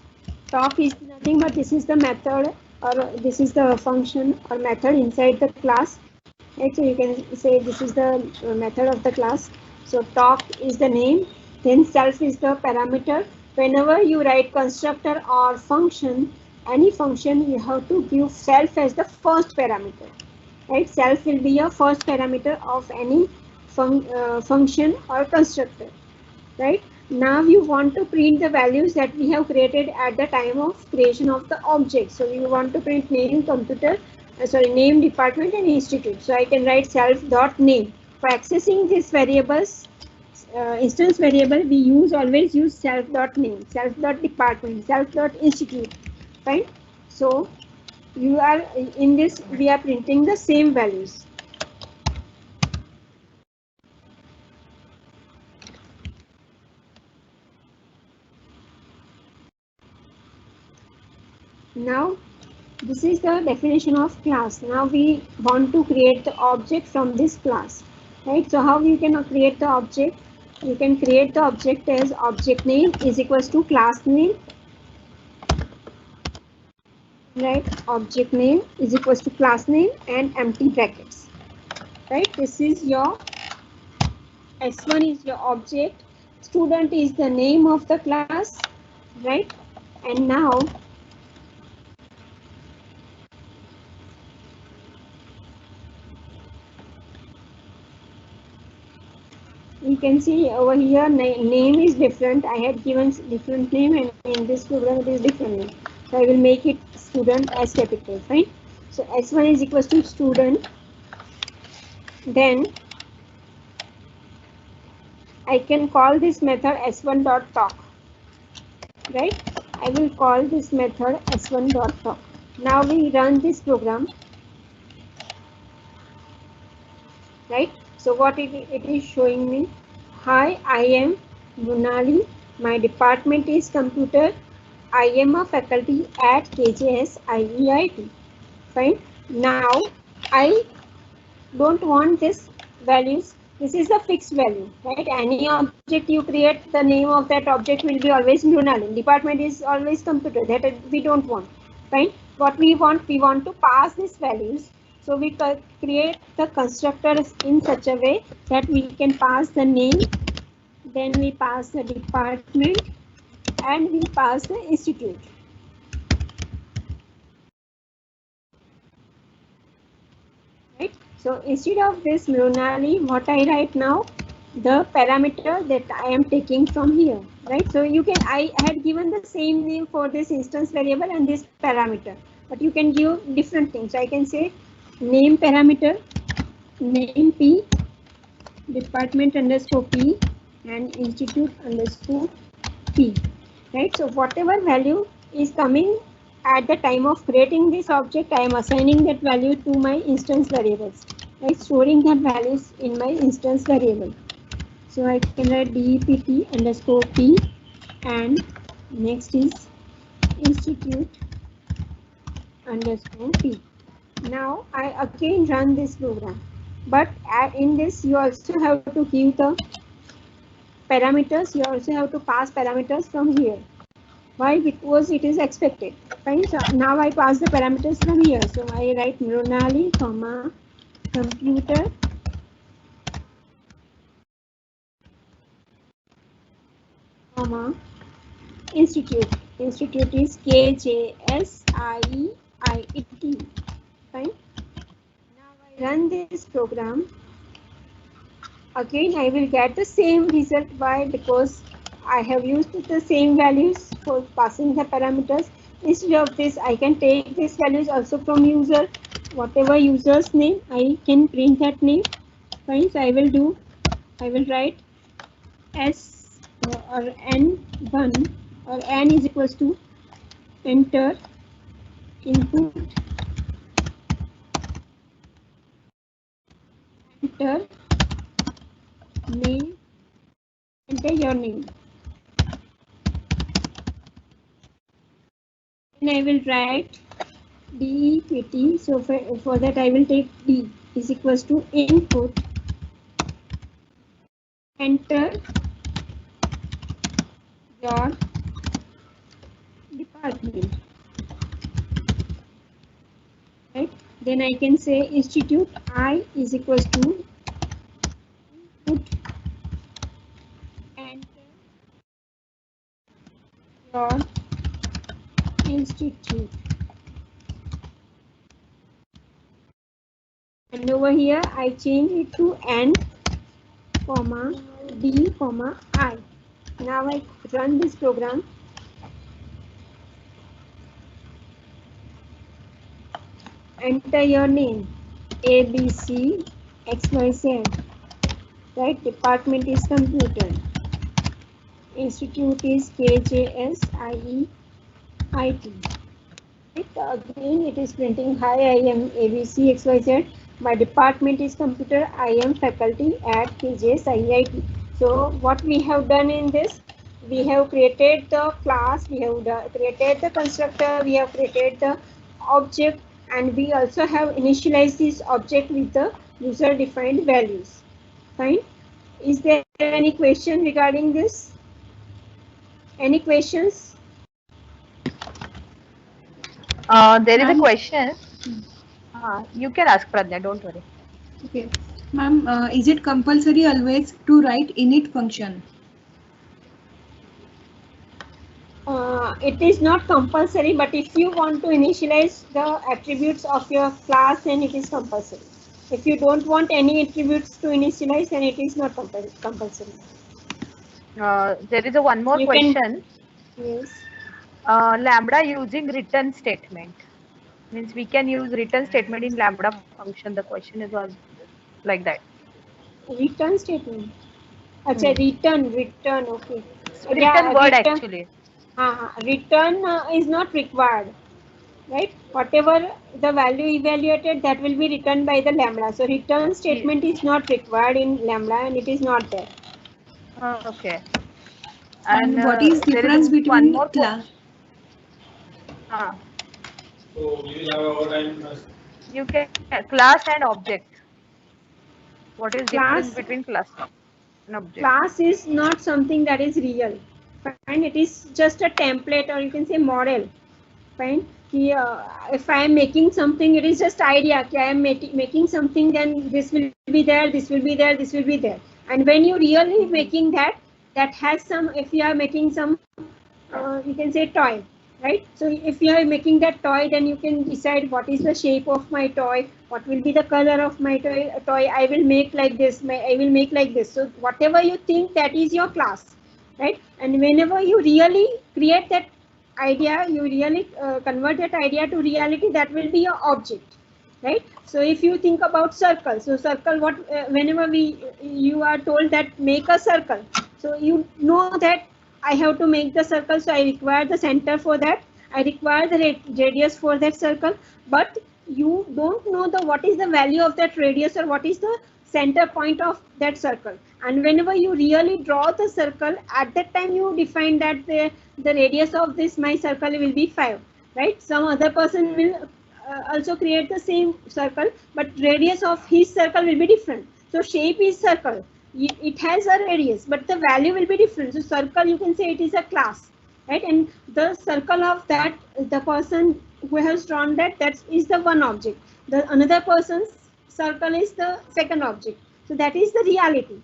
Top is nothing but this is the method, or this is the function or method inside the class, right? So you can say this is the method of the class. So top is the name, then self is the parameter. Whenever you write constructor or function, any function, you have to give self as the first parameter, right? Self will be your first parameter of any function or constructor, right? Now you want to print the values that we have created at the time of creation of the object. So you want to print name, computer, name, department, and institute. So I can write self.name. For accessing these variables, instance variable, we always use self.name, self.department, self.institute, right? So you are in this, we are printing the same values. Now this is the definition of class. Now we want to create the object from this class, right? So how you can create the object? You can create the object as object name is equals to class name, right? Object name is equals to class name and empty brackets, right? This is your S1 is your object, student is the name of the class, right? And now you can see over here name is different. I had given different name, and in this program it is different name. So I will make it student as capital, right? So S1 is equals to student. Then I can call this method s1.talk, right? I will call this method s1.talk. Now we run this program, right? So what it is showing me, hi, I am Munali, my department is computer, I am a faculty at KJS IEIT. Fine. Now I don't want this values. This is the fixed value, right? Any object you create, the name of that object will be always Munali. Department is always computer. That we don't want. Fine. What we want to pass these values. So we create the constructor in such a way that we can pass the name, then we pass the department, and we pass the institute. Right? So instead of this Mronali, what I write now, the parameter that I am taking from here, right? So you can, I had given the same name for this instance variable and this parameter, but you can give different things. So I can say name parameter, name P, department underscore P, and institute underscore P, right? So whatever value is coming at the time of creating this object, I am assigning that value to my instance variables, right? Storing that values in my instance variable. So I can write dept underscore P, and next is institute underscore P. Now I again run this program, but in this you also have to give the parameters. You also have to pass parameters from here. Why? Because it is expected. Fine. So now I pass the parameters from here. So I write Mronali, comma, computer, comma, institute. Institute is KJSIEIT. Fine. Now I run this program. Again, I will get the same result. Why? Because I have used the same values for passing the parameters. Instead of this, I can take these values also from user. Whatever user's name, I can print that name. Fine. So I will write S or N1 or N is equals to enter input, enter name, enter your name. And I will write DEPT. So for that I will take D is equals to input, enter your department. Right? Then I can say institute I is equals to input, enter your institute. And over here I change it to N, comma, D, comma, I. Now I run this program. Enter your name, ABC XYZ. Right? Department is computer. Institute is KJSIEIT. Right? Again, it is printing, hi, I am ABC XYZ. My department is computer. I am faculty at KJSIEIT. So what we have done in this, we have created the class, we have created the constructor, we have created the object, and we also have initialized this object with the user defined values. Fine. Is there any question regarding this? Any questions? There is a question. You can ask, Pradnya, don't worry. Okay. Ma'am, is it compulsory always to write init function? It is not compulsory, but if you want to initialize the attributes of your class, then it is compulsory. If you don't want any attributes to initialize, then it is not compulsory. There is a one more question. Yes. Lambda using return statement. Means we can use return statement in Lambda function. The question is like that. Return statement. Acha, return, okay. Return word actually. Return is not required, right? Whatever the value evaluated, that will be returned by the Lambda. So return statement is not required in Lambda, and it is not there. Okay. And what is difference between class? So we will have our time. You can class and object. What is difference between class and object? Class is not something that is real, and it is just a template, or you can say model. Fine. If I am making something, it is just idea. I am making something, then this will be there, this will be there, this will be there. And when you really making that, that has some. If you are making some, you can say toy, right? So if you are making that toy, then you can decide what is the shape of my toy, what will be the color of my toy. I will make like this. I will make like this. So whatever you think, that is your class, right? And whenever you really create that idea, you really convert that idea to reality, that will be your object, right? So if you think about circle, so circle, what whenever you are told that make a circle, so you know that I have to make the circle, so I require the center for that, I require the radius for that circle, but you don't know the what is the value of that radius or what is the center point of that circle. And whenever you really draw the circle, at that time you define that the radius of this my circle will be 5, right? Some other person will also create the same circle, but radius of his circle will be different. So shape is circle, it has a radius, but the value will be different. So circle, you can say it is a class, right? And the circle of that, the person who has drawn that, that is the one object. The another person's circle is the second object. So that is the reality,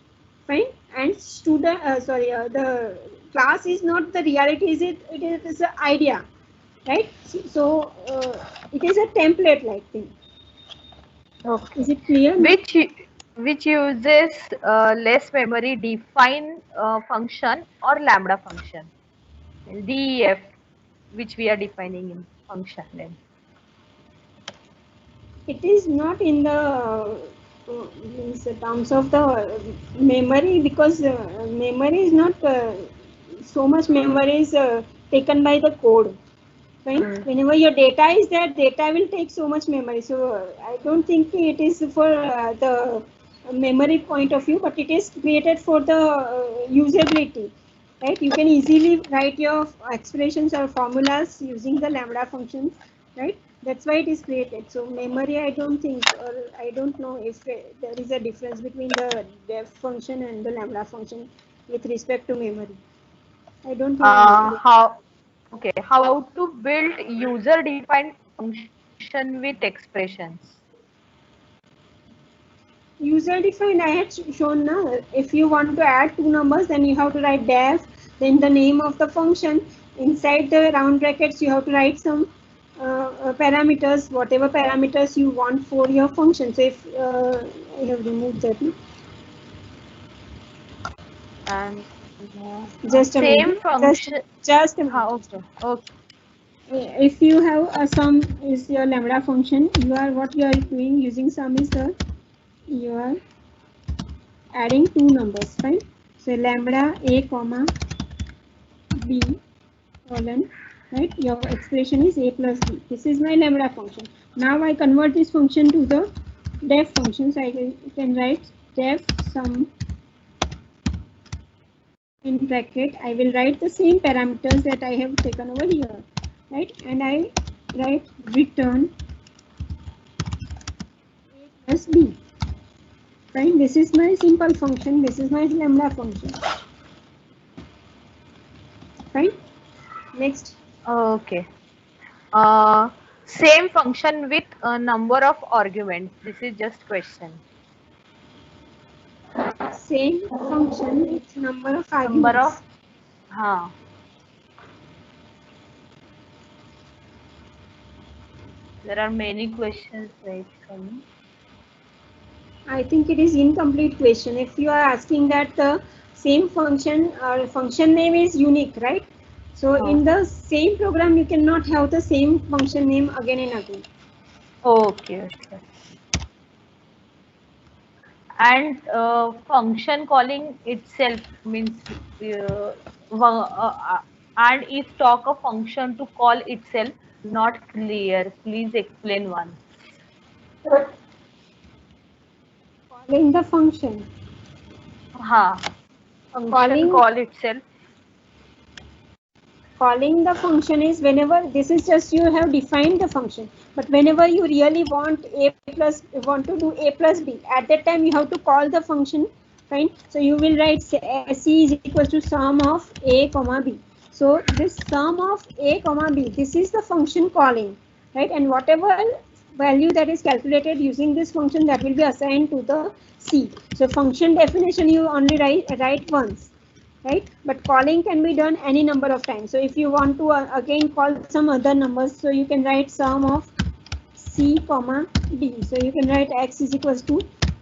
fine. And student, the class is not the reality. It is an idea, right? So it is a template like thing. Okay. Is it clear? Which uses less memory, define function or lambda function? DEF, which we are defining in function then. It is not in the means terms of the memory, because memory is not so much memory is taken by the code. Right? Whenever your data is there, data will take so much memory. So I don't think it is for the memory point of view, but it is created for the usability. Right? You can easily write your expressions or formulas using the lambda functions. Right? That's why it is created. So memory, I don't think, or I don't know if there is a difference between the def function and the lambda function with respect to memory. I don't think. How to build user defined function with expressions? User defined, I had shown now. If you want to add two numbers, then you have to write def, then the name of the function. Inside the round brackets, you have to write some parameters, whatever parameters you want for your function. So if I have removed that. And just a same minute. function. Just a minute. Okay. If you have a sum is your lambda function, what you are doing using sum is you are adding two numbers, fine. So lambda a comma b colon, right? Your expression is a plus b. This is my lambda function. Now I convert this function to the def function. So I can write def sum in bracket. I will write the same parameters that I have taken over here, right? And I write return a plus b. Fine. This is my simple function. This is my lambda function. Fine. Next. Okay. Same function with a number of arguments. This is just question. Same function with number of arguments. There are many questions right coming. I think it is incomplete question. If you are asking that the same function or function name is unique, right? So in the same program, you cannot have the same function name again and again. Okay. And function calling itself means and is talk a function to call itself not clear. Please explain one. Calling the function. Function call itself. Calling the function is whenever this is just you have defined the function, but whenever you really want to do a plus b, at that time you have to call the function, fine. So you will write c is equal to sum of a comma b. So this sum of a comma b, this is the function calling, right? And whatever value that is calculated using this function, that will be assigned to the C. So function definition you only write once, right? But calling can be done any number of times. So if you want to again call some other numbers, so you can write sum of C comma D. So you can write x is equals to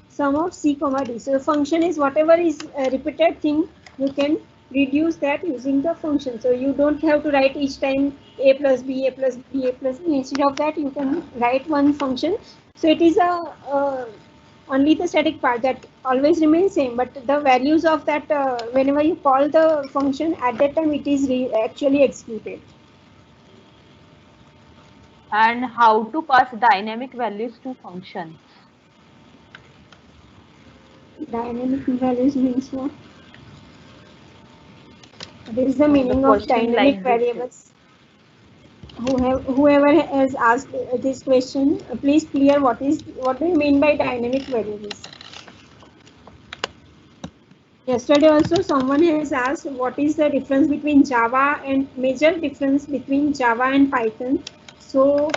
sum of C comma D. So the function is whatever is a repeated thing, you can reduce that using the function. So you don't have to write each time a plus b, a plus b, a plus b. Instead of that, you can write one function. So it is only the static part that always remains same, but the values of that whenever you call the function, at that time it is actually executed. And how to pass dynamic values to functions? Dynamic values means what? What is the The meaning of question dynamic like this. variables? Whoever has asked this question, please clear what do you mean by dynamic variables? Yesterday also someone has asked what is the difference between Java and major difference between Java and Python. So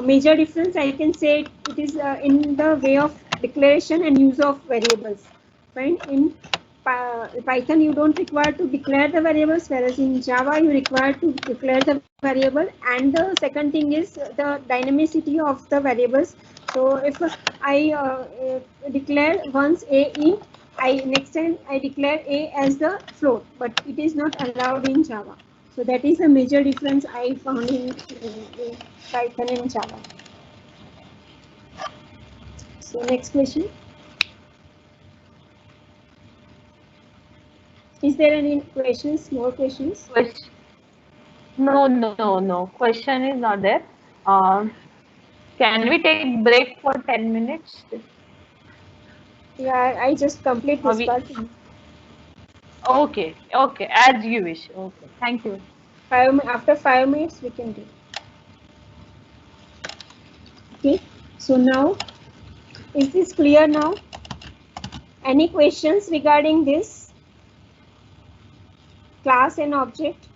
major difference I can say it is in the way of declaration and use of variables. Right? In Python you don't require to declare the variables, whereas in Java you require to declare the variable. And the second thing is the dynamicity of the variables. So if I declare once a next time I declare a as the float, but it is not allowed in Java. So that is a major difference I found in Python and Java. So next question. Is there any questions? More questions? No. Question is not there. Can we take break for 10 minutes? Yeah, I just complete Or this part. okay, as you wish. Okay, thank you. After 5 minutes we can do. Okay. So now, is this clear now? Any questions regarding this class and object?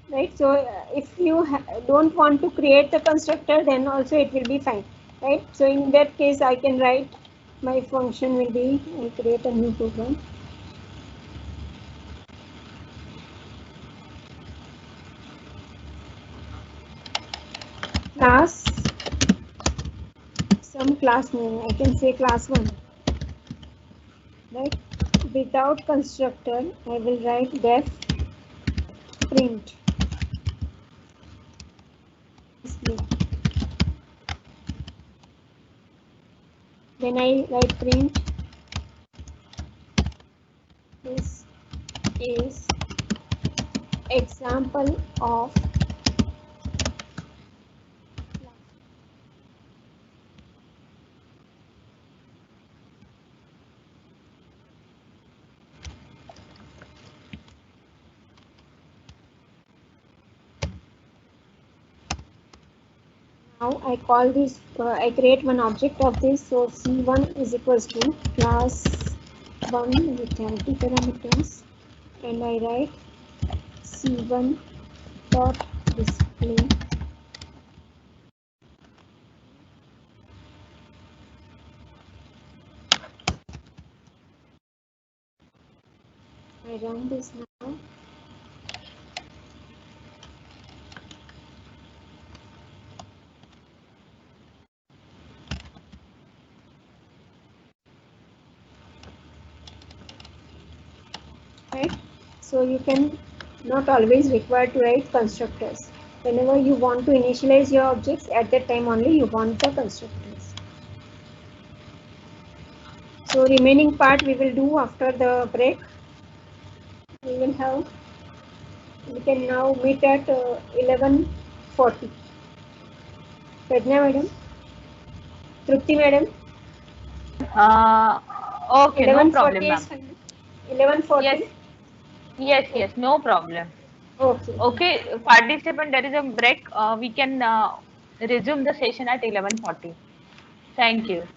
Right, so if you don't want to create the constructor, then also it will be fine, right? So in that case I can write my function will be, I create a new program. Class, some class name, I can say class 1, right? Without constructor I will write def print display. Then I write print this is example of now I call this, I create one object of this. So C1 is equals to class 1 with empty parameters, and I write C1 dot display I run this now. Right, so you can not always require to write constructors. Whenever you want to initialize your objects, at that time only you want the constructors. So remaining part we will do after the break. We will have, we can now meet at 11:40. Pradnya madam, Trupti madam. Okay, no problem, 11:40 ma'am. is fine. 11:40. Yes, no problem. Okay. Okay, participant, there is a break. We can resume the session at 11:40. Thank you.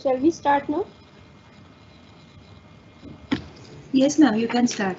Shall we start now? Yes, ma'am, you can start.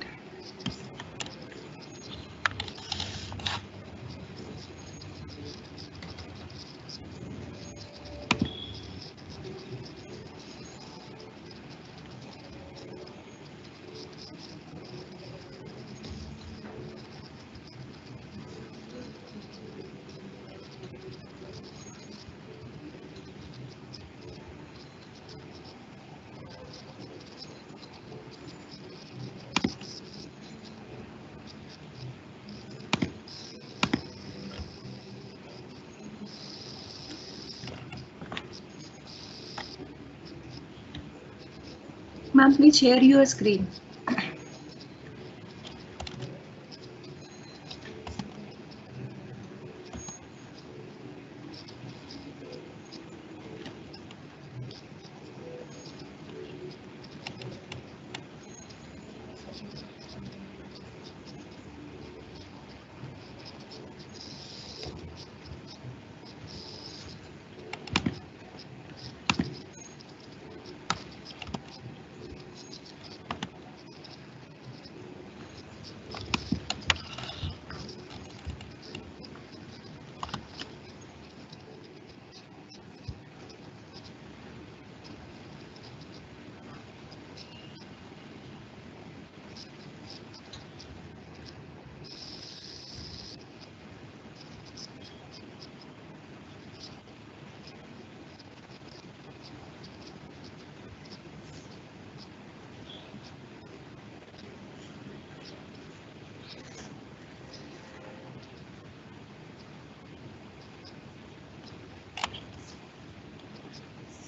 Ma'am, please share your screen.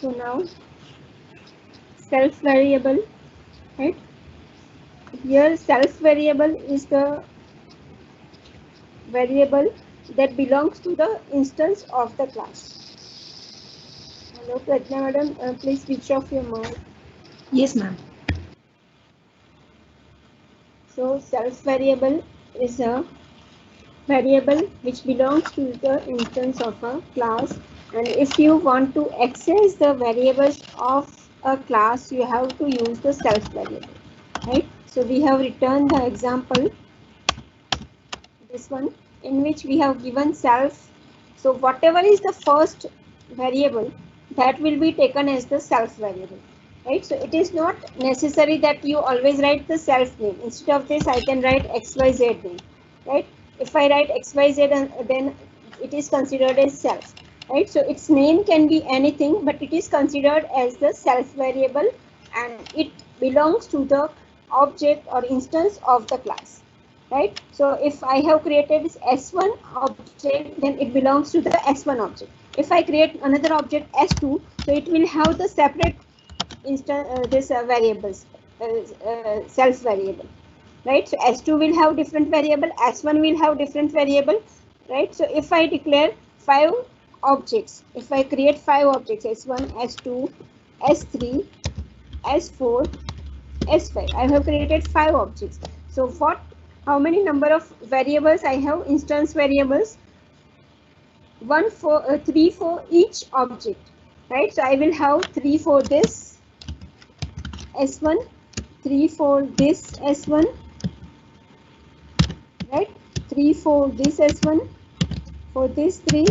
So now self variable, right? Here self variable is the variable that belongs to the instance of the class. Hello, Pratna madam, please switch off your mic. Yes, ma'am. So self variable is a variable which belongs to the instance of a class, and if you want to access the variables of a class, you have to use the self variable, right? So we have written the example, this one, in which we have given self. So whatever is the first variable, that will be taken as the self variable, right? So it is not necessary that you always write the self name. Instead of this, I can write xyz name, right? If I write xyz, then it is considered as self, right? So its name can be anything, but it is considered as the self variable, and it belongs to the object or instance of the class, right? So if I have created this s1 object, then it belongs to the s1 object. If I create another object s2, so it will have the separate instance variables, self variable, right? So s2 will have different variable, s1 will have different variable, right? So if I declare 5 objects, if I create 5 objects, s1, s2, s3, s4, s5, I have created 5 objects. So what, how many number of variables I have? Instance variables 3 for each object, right? So I will have 3 for this s1, 3 for this s1, right? 3 for this s1, for this 3,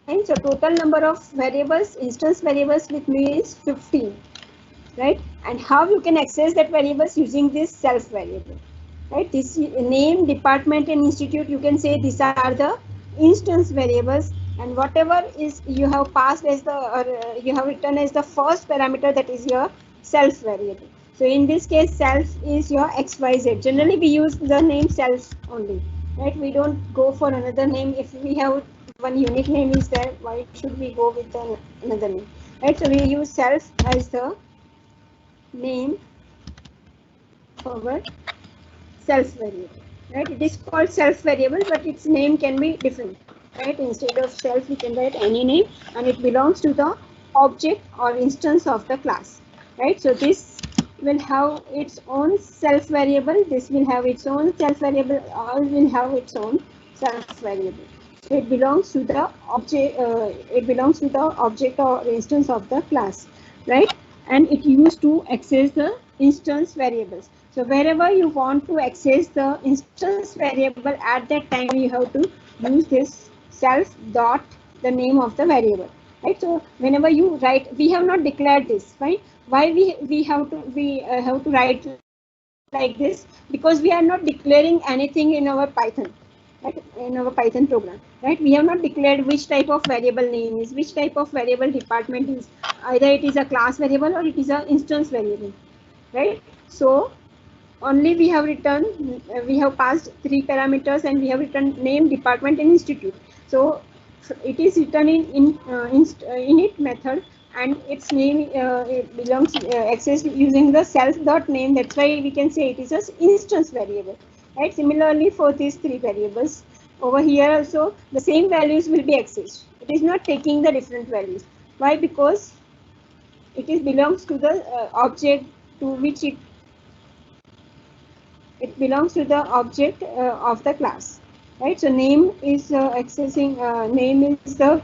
and so total number of variables, instance variables with me is 15, right? And how you can access that variables? Using this self variable, right? This name, department and institute, you can say these are the instance variables, and whatever is you have passed as the, or you have written as the first parameter, that is your self variable. So in this case, self is your xyz. Generally we use the name self only, right? We don't go for another name. If we have one unique name is there, why should we go with another name, right? So we use self as the name for self variable, right? It is called self variable, but its name can be different, right? Instead of self, we can write any name, and it belongs to the object or instance of the class, right? So this will have its own self variable, this will have its own self variable, all will have its own self variable. So it belongs to the object. It belongs to the object or instance of the class, right? And it used to access the instance variables. So wherever you want to access the instance variable, at that time you have to use this self dot the name of the variable, right? So whenever you write, we have not declared this, right? Why we have to write like this? Because we are not declaring anything in our Python, right? In our Python program, right? We have not declared which type of variable name is, which type of variable department is. Either it is a class variable or it is an instance variable, right? So only we have written, we have passed 3 parameters and we have written name, department and institute. So it is written in init method, and its name it belongs accessed using the self dot name. That's why we can say it is an instance variable, right? Similarly for these 3 variables over here also the same values will be accessed. It is not taking the different values. Why? Because it is belongs to the object to which it belongs to the object of the class, right? So name is accessing, name is the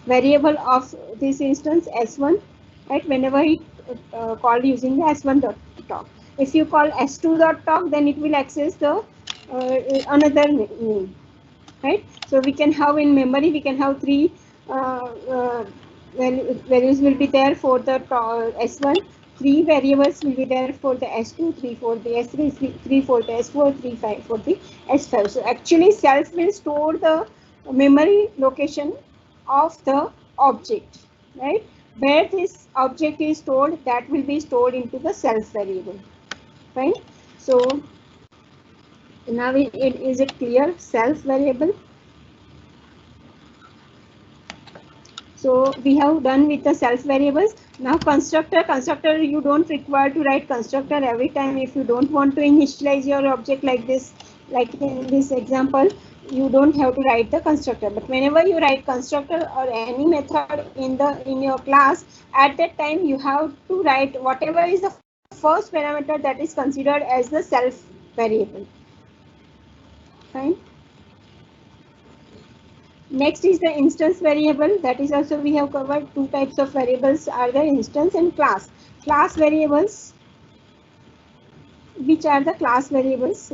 variable of this instance s1, right? Whenever it called using the s1 dot talk. If you call s2 dot talk, then it will access the another name, right? So we can have in memory, we can have 3 values will be there for the s1, 3 variables will be there for the s2, 3 for the s3, 3 for the s4, 3 5 for the s5. So actually self will store the memory location of the object, right? Where this object is stored, that will be stored into the self variable, right? So now is it clear? Self variable. So we have done with the self variables. Now constructor, you don't require to write constructor every time. If you don't want to initialize your object like this, like in this example, you don't have to write the constructor. But whenever you write constructor or any method in your class, at that time you have to write whatever is the first parameter that is considered as the self variable. Fine. Next is the instance variable. That is also we have covered 2 types of variables are the instance and class. Class variables, which are the class variables?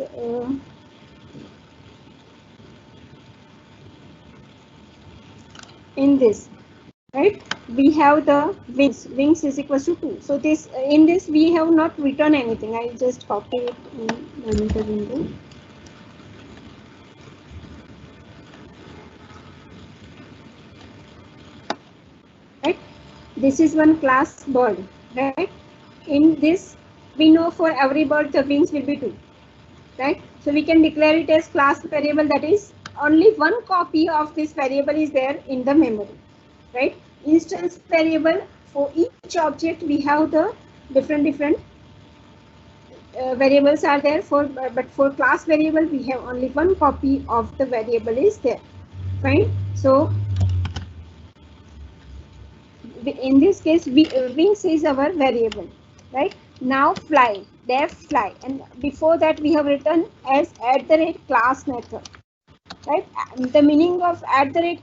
In this, right? We have the wings. Wings is equals to 2. So this in this we have not written anything. I just copy it in another window. Right, this is one class bird, right? In this we know for every bird the wings will be 2, right? So we can declare it as class variable, that is only one copy of this variable is there in the memory, right? Instance variable, for each object we have the different variables are there, for but for class variable we have only one copy of the variable is there, right? So in this case wings is our variable, right? Now fly, def fly, and before that we have written as @class method, right? And the meaning of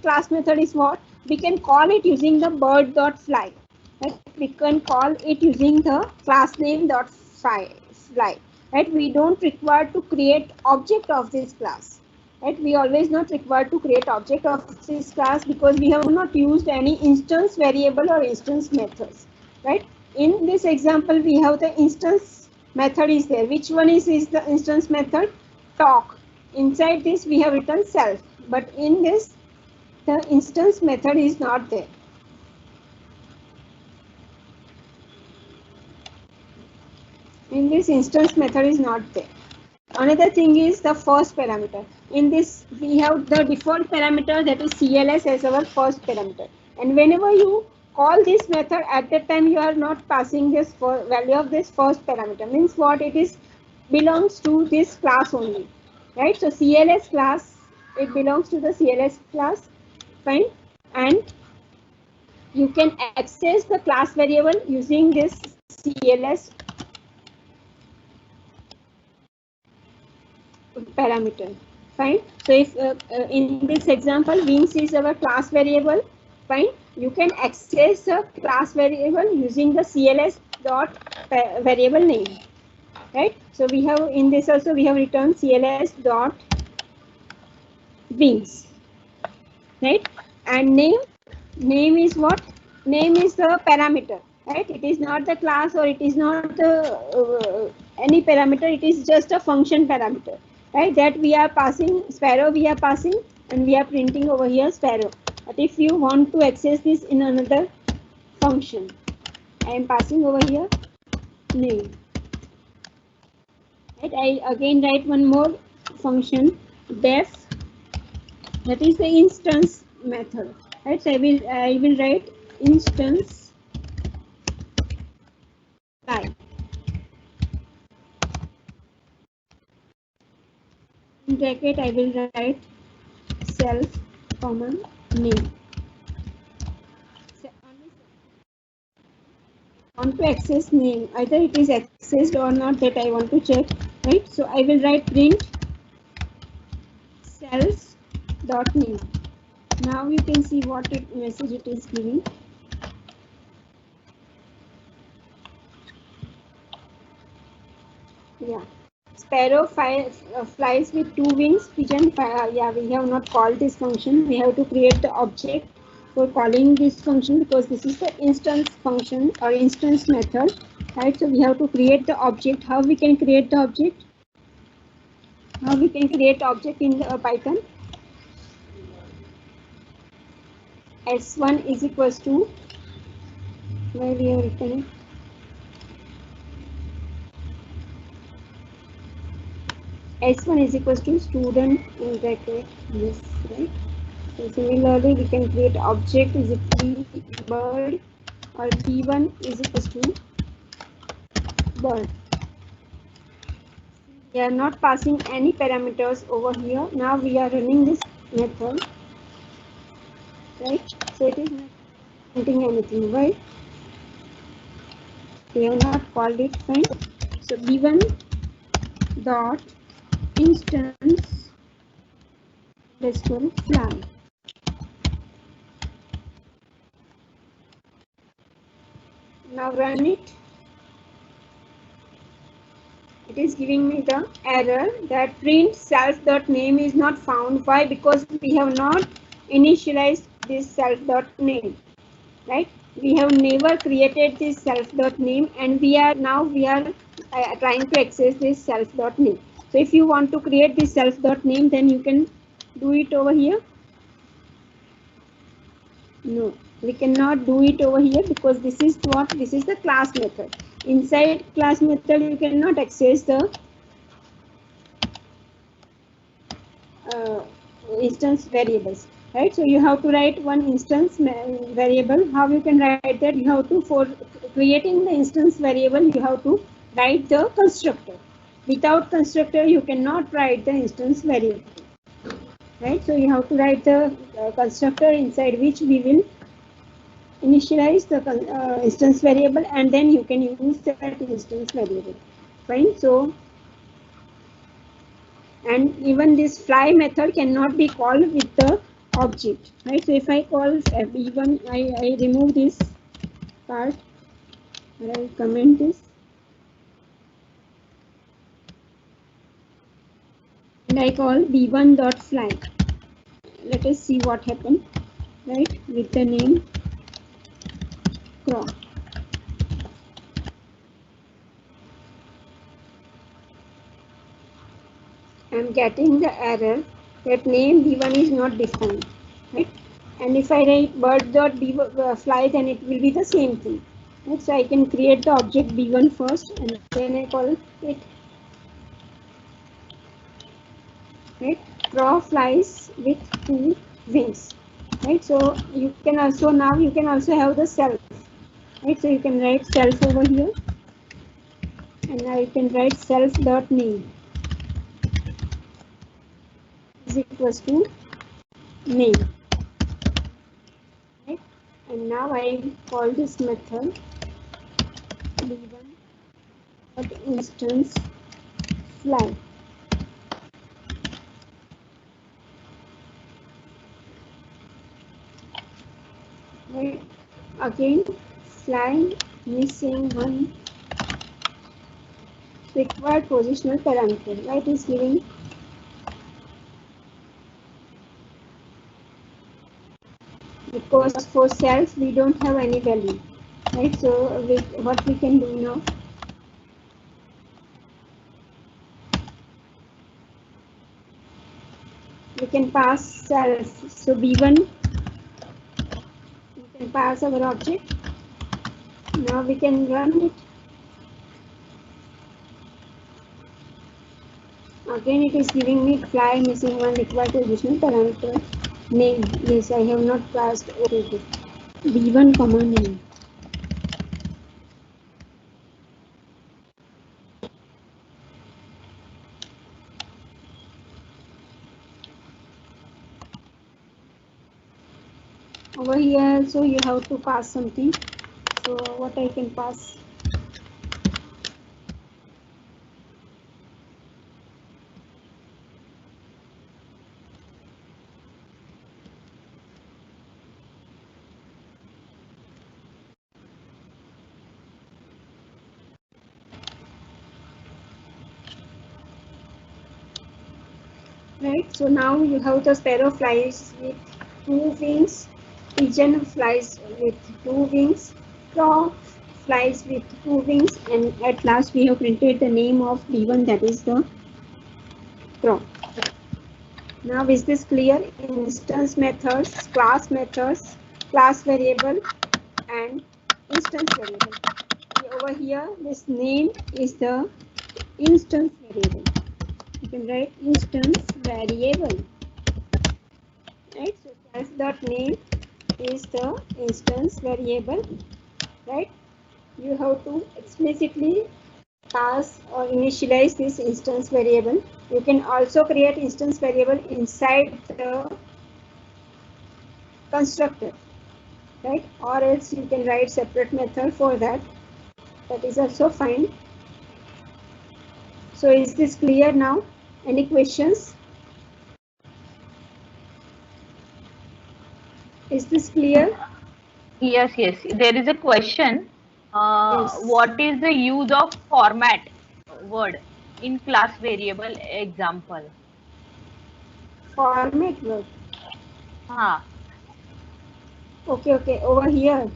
@class method is what? We can call it using the bird dot fly, right? We can call it using the class name dot fly, right? We don't require to create object of this class, right? We always not required to create object of this class because we have not used any instance variable or instance methods, right? In this example we have the instance method is there. Which one is the instance method? Talk. Inside this we have written self, but in this the instance method is not there. In this instance method is not there. Another thing is the first parameter. In this we have the default parameter, that is CLS, as our first parameter, and whenever you call this method, at that time you are not passing this value of this first parameter. Means what? It is belongs to this class only, right? So CLS class, it belongs to the CLS class, fine, and you can access the class variable using this CLS parameter, Fine. So if in this example, wings is our class variable. Fine. You can access a class variable using the CLS dot variable name. Right. So we have in this also we have returned CLS dot wings. Right. And name is what? Name is the parameter. Right. It is not the class or it is not the any parameter. It is just a function parameter. Right, that we are passing sparrow, we are passing, and we are printing over here sparrow. But if you want to access this in another function, I am passing over here name. Right, I again write one more function def, that is the instance method. Right, so I will write instance fly. In bracket I will write self comma name. Want to access name, either it is accessed or not, that I want to check. Right, so I will write print cells dot name. Now you can see what message it is giving. Yeah, sparrow flies with two wings. Pigeon yeah, we have not called this function. We have to create the object for calling this function, because this is the instance function or instance method. Right, so we have to create the object. How we can create the object? How we can create object in the Python? S1 is equals to, where we have written it, S1 is equals to student in bracket this, right? So similarly, we can create object is equal to bird, or P1 is equals to bird. We are not passing any parameters over here. Now we are running this method, right? So it is not printing anything, right? We have not called it, fine. So B1 dot instance underscore fly. Now run it. It is giving me the error that print self.name is not found. Why? Because we have not initialized this self.name, right? We have never created this self.name, and we are trying to access this self.name. So if you want to create this self.name, then you can do it over here. No, we cannot do it over here, because this is what? This is the class method. Inside class method, you cannot access the instance variables, right? So you have to write one instance variable. How you can write that? You have to, for creating the instance variable, you have to write the constructor. Without constructor, you cannot write the instance variable, right? So you have to write the constructor inside which we will initialize the instance variable, and then you can use that instance variable. Fine. So, and even this fly method cannot be called with the object, right? So if I call even I remove this part, I comment this, and I call b1.fly. Let us see what happened, right? With the name crow. I am getting the error that name b1 is not defined, right? And if I write bird.fly, then it will be the same thing, right? So I can create the object b1 first, and then I call it, right? Crow flies with two wings, right? So you can also, now you can also have the self, right? So you can write self over here, and now you can write self.name is equals to name, right? And now I call this method b1 instance fly. right? Again, fly missing one required positional parameter, right? Is giving because for self we don't have any value, right? So what we can do now, we can pass self. So b1 we can pass our object. Now we can run it. Again it is giving me fly missing one required positional parameter name. Yes, I have not passed. Okay, b1 comma name. Over here also you have to pass something. So what I can pass? Right, so now you have the sparrow flies with two wings, pigeon flies with two wings, crow flies with two wings, and at last we have printed the name of b1, that is the crow. Now is this clear? Instance methods, class variable, and instance variable. Over here this name is the instance variable. You can write instance variable. Right, so self.name is the instance variable, right? You have to explicitly pass or initialize this instance variable. You can also create instance variable inside the constructor, right? Or else you can write separate method for that. That is also fine. So is this clear now? Any questions? Is this clear? Yes, yes. There is a question. Yes. What is the use of format word in class variable example? Format word. Ah, Okay. Over here.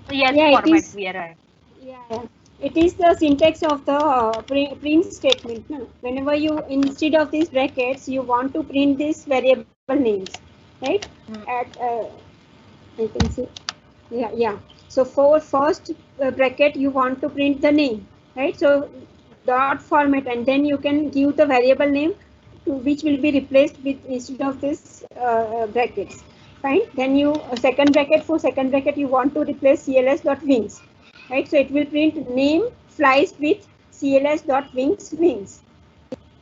yes, Yeah, it format. is. We are right. Yeah. It is the syntax of the print statement. No? Whenever you, instead of these brackets, you want to print these variable names, right? At I can say, yeah. So for first bracket, you want to print the name, right? So dot format, and then you can give the variable name to which will be replaced with instead of this brackets. Fine. Then you second bracket, for second bracket you want to replace cls dot wings, right? So it will print name flies with cls dot wings,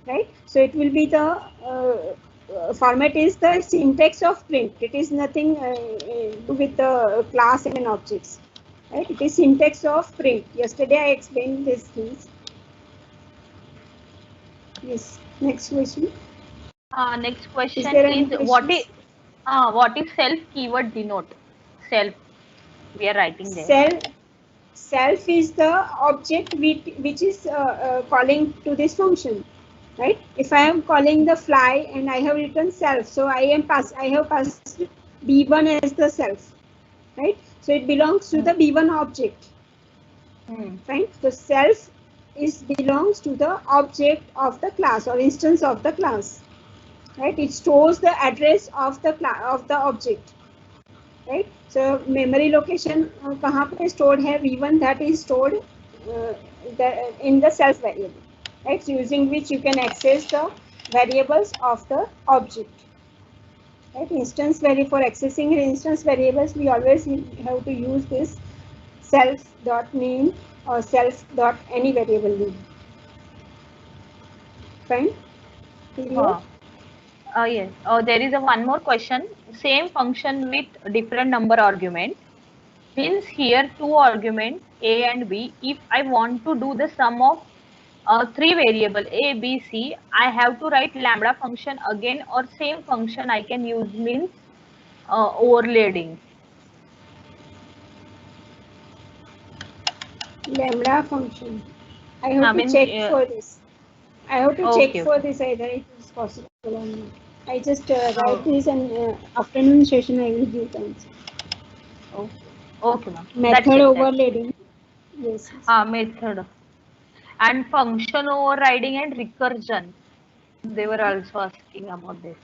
right? So it will be the format is the syntax of print. It is nothing do with the class and objects, right? It is syntax of print. Yesterday I explained these things. Yes. Next question. Next Is question there any is questions? what is self keyword denote? Self. We are writing there. Self is the object which is calling to this function, right? If I am calling the fly and I have written self, so I have passed b1 as the self, right? So it belongs to the b1 object, right? So self is belongs to the object of the class or instance of the class, right? It stores the address of the object, right? So memory location कहाँ पे stored है v1, that is stored in the self variable, right? So using which you can access the variables of the object, right? Instance variable, for accessing instance variables we always have to use this self dot name or self dot any variable name. Fine. Clear? Yes. There is a one more question. Same function with different number argument. Means here two arguments A and B. If I want to do the sum of three variable A, B, C, I have to write lambda function again, or same function I can use means overloading. Lambda function. I have to means check for this. I have to check okay, for okay. this either it is possible or not. I just write Oh, this and afternoon session I will give the answer. okay, okay, ma'am. That's Method it. That's it. overloading. Yes. Yes. Method and function overriding and recursion. They were also asking about this.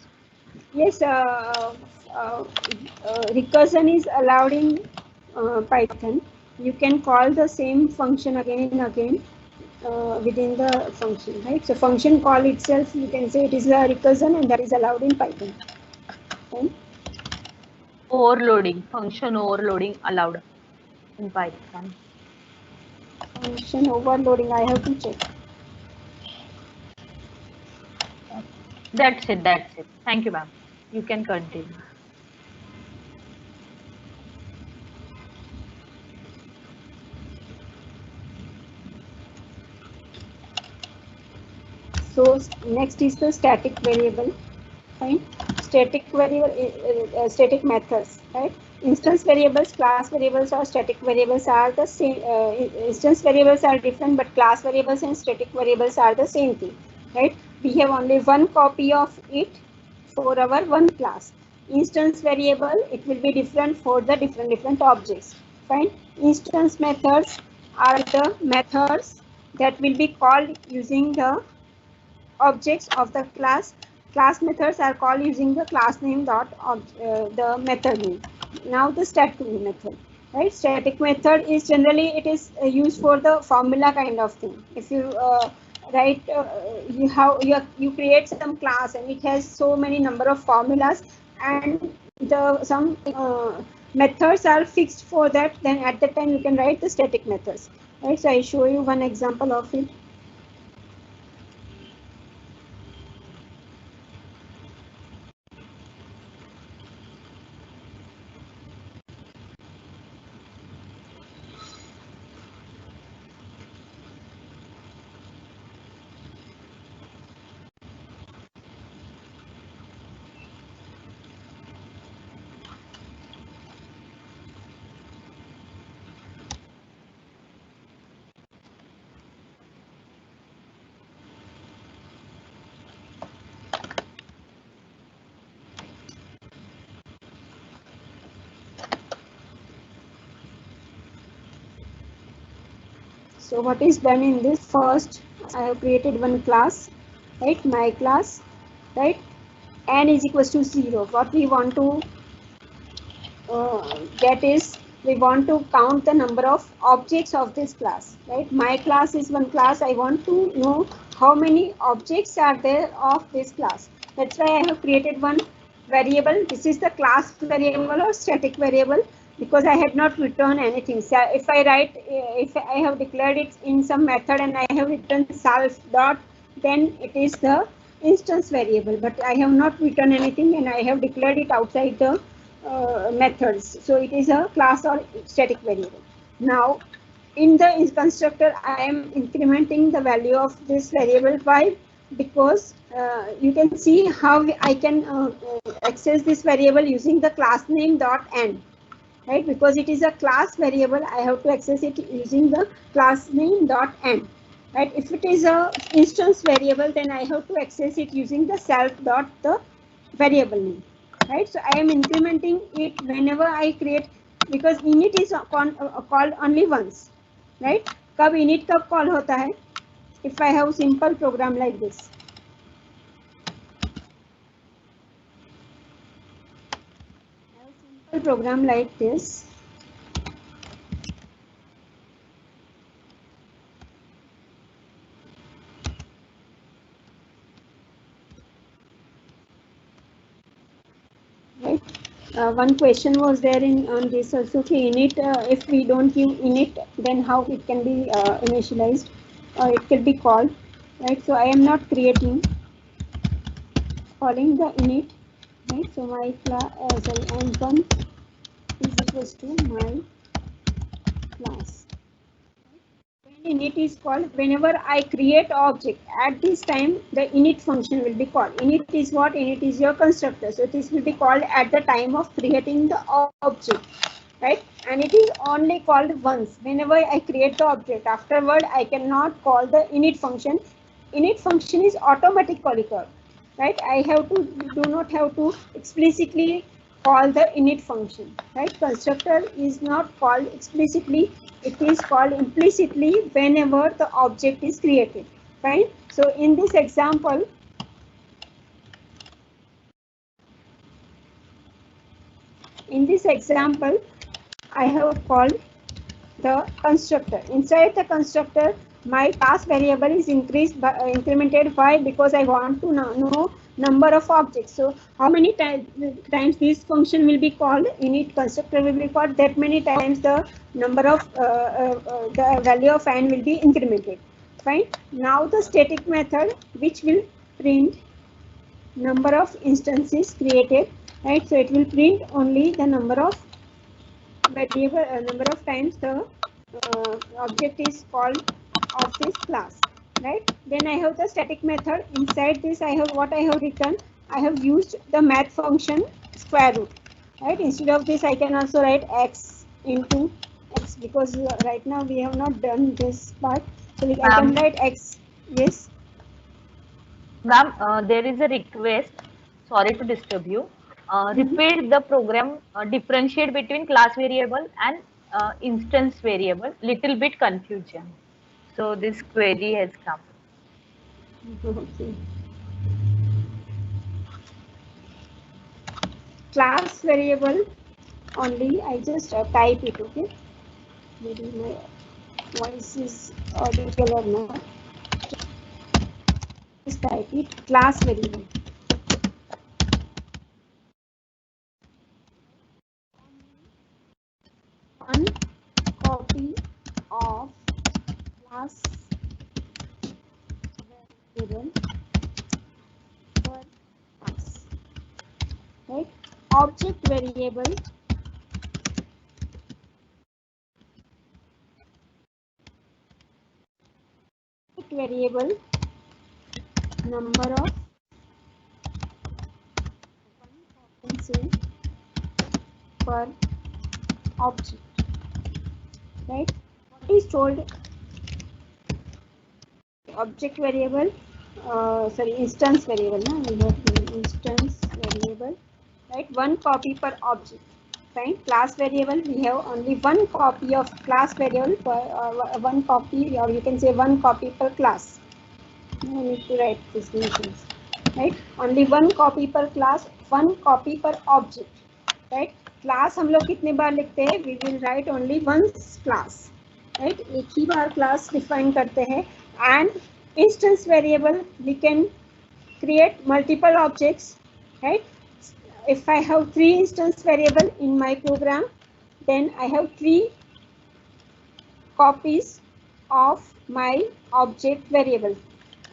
Yes, recursion is allowed in Python. You can call the same function again and again within the function, right? So function call itself, you can say it is a recursion and that is allowed in Python. Right? Overloading, function overloading allowed in Python. Function overloading, I have to check. That's it. That's it. Thank you, ma'am. You can continue. So next is the static variable. Fine. Static variable, static methods, right? Instance variables, class variables, or static variables are the same. Instance variables are different, but class variables and static variables are the same thing, right? We have only one copy of it for our one class. Instance variable, it will be different for the different objects. Fine. Instance methods are the methods that will be called using the objects of the class. Class methods are called using the class name dot the method name. Now the static method, right? Static method is generally it is used for the formula kind of thing. If you write you create some class and it has so many number of formulas and the some methods are fixed for that, then at that time you can write the static methods, right? So I show you one example of it. So what is done in this? First, I have created one class, right? My class, right? N is equals to 0. What we want to get is we want to count the number of objects of this class, right? My class is one class. I want to know how many objects are there of this class. That's why I have created one variable. This is the class variable or static variable because I had not written anything. So if I write, if I have declared it in some method and I have written self dot, then it is the instance variable. But I have not written anything and I have declared it outside the methods. So it is a class or static variable. Now in the constructor, I am incrementing the value of this variable by because you can see how I can access this variable using the class name dot n, right? Because it is a class variable, I have to access it using the class name dot n, right? If it is a instance variable, then I have to access it using the self dot the variable name, right? So I am incrementing it whenever I create because init is called only once, right? कब init कब call होता है? If I have simple program like this. I have simple program like this. Right. One question was there in on this also. Okay, init. If we don't give init, then how it can be initialized? It can be called, right? So I am not creating, calling the init, right? So my class, sorry, m1 is equals to my class. When init is called, whenever I create object, at this time the init function will be called. Init is what? Init is your constructor. So this will be called at the time of creating the object. right? And it is only called once whenever I create the object. Afterward, I cannot call the init function. Init function is automatic call, right? I have to do not have to explicitly call the init function, right? Constructor is not called explicitly, it is called implicitly whenever the object is created, fine. So in this example, I have called the constructor. Inside the constructor, my class variable is incremented. Why? Because I want to know number of objects. So how many times this function will be called, init constructor will be called, that many times the number of the value of n will be incremented. Fine. Now the static method, which will print number of instances created, right? So it will print only the number of variable, number of times the object is called of this class, right? Then I have the static method. Inside this, I have what I have written. I have used the math function square root, right? Instead of this, I can also write x into x, because right now we have not done this part. So I can write x. Yes. Ma'am, there is a request. Sorry to disturb you. Repeat the program. Differentiate between class variable and instance variable. Little bit confusion. So this query has come. Okay. Class variable only. I just type it. Okay. Maybe my voice is audible or not. Just type it. Class variable. One copy of class variable per class, right? Object variable number of per object, right? What is told? Object variable, sorry, instance variable, no? We have instance variable, right? One copy per object, right? Class variable, we have only one copy of class variable per one copy, or you can say one copy per class. I need to write these things, right? Only one copy per class, one copy per object, right? Class हम लोग कितने बार लिखते हैं? We will write only once class, right? एक ही बार class define करते हैं. And instance variable, we can create multiple objects, right? If I have 3 instance variable in my program, then I have 3 copies of my object variable.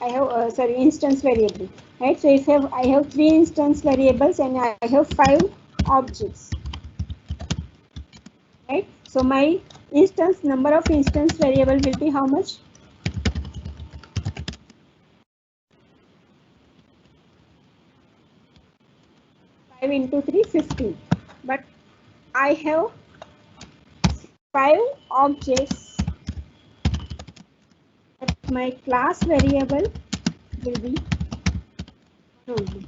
I have sorry, instance variable, right? So if I have 3 instance variables and I have 5 objects, right? So my instance number of instance variable will be how much? 5 into 3, 15. But I have 5 objects. But my class variable will be only,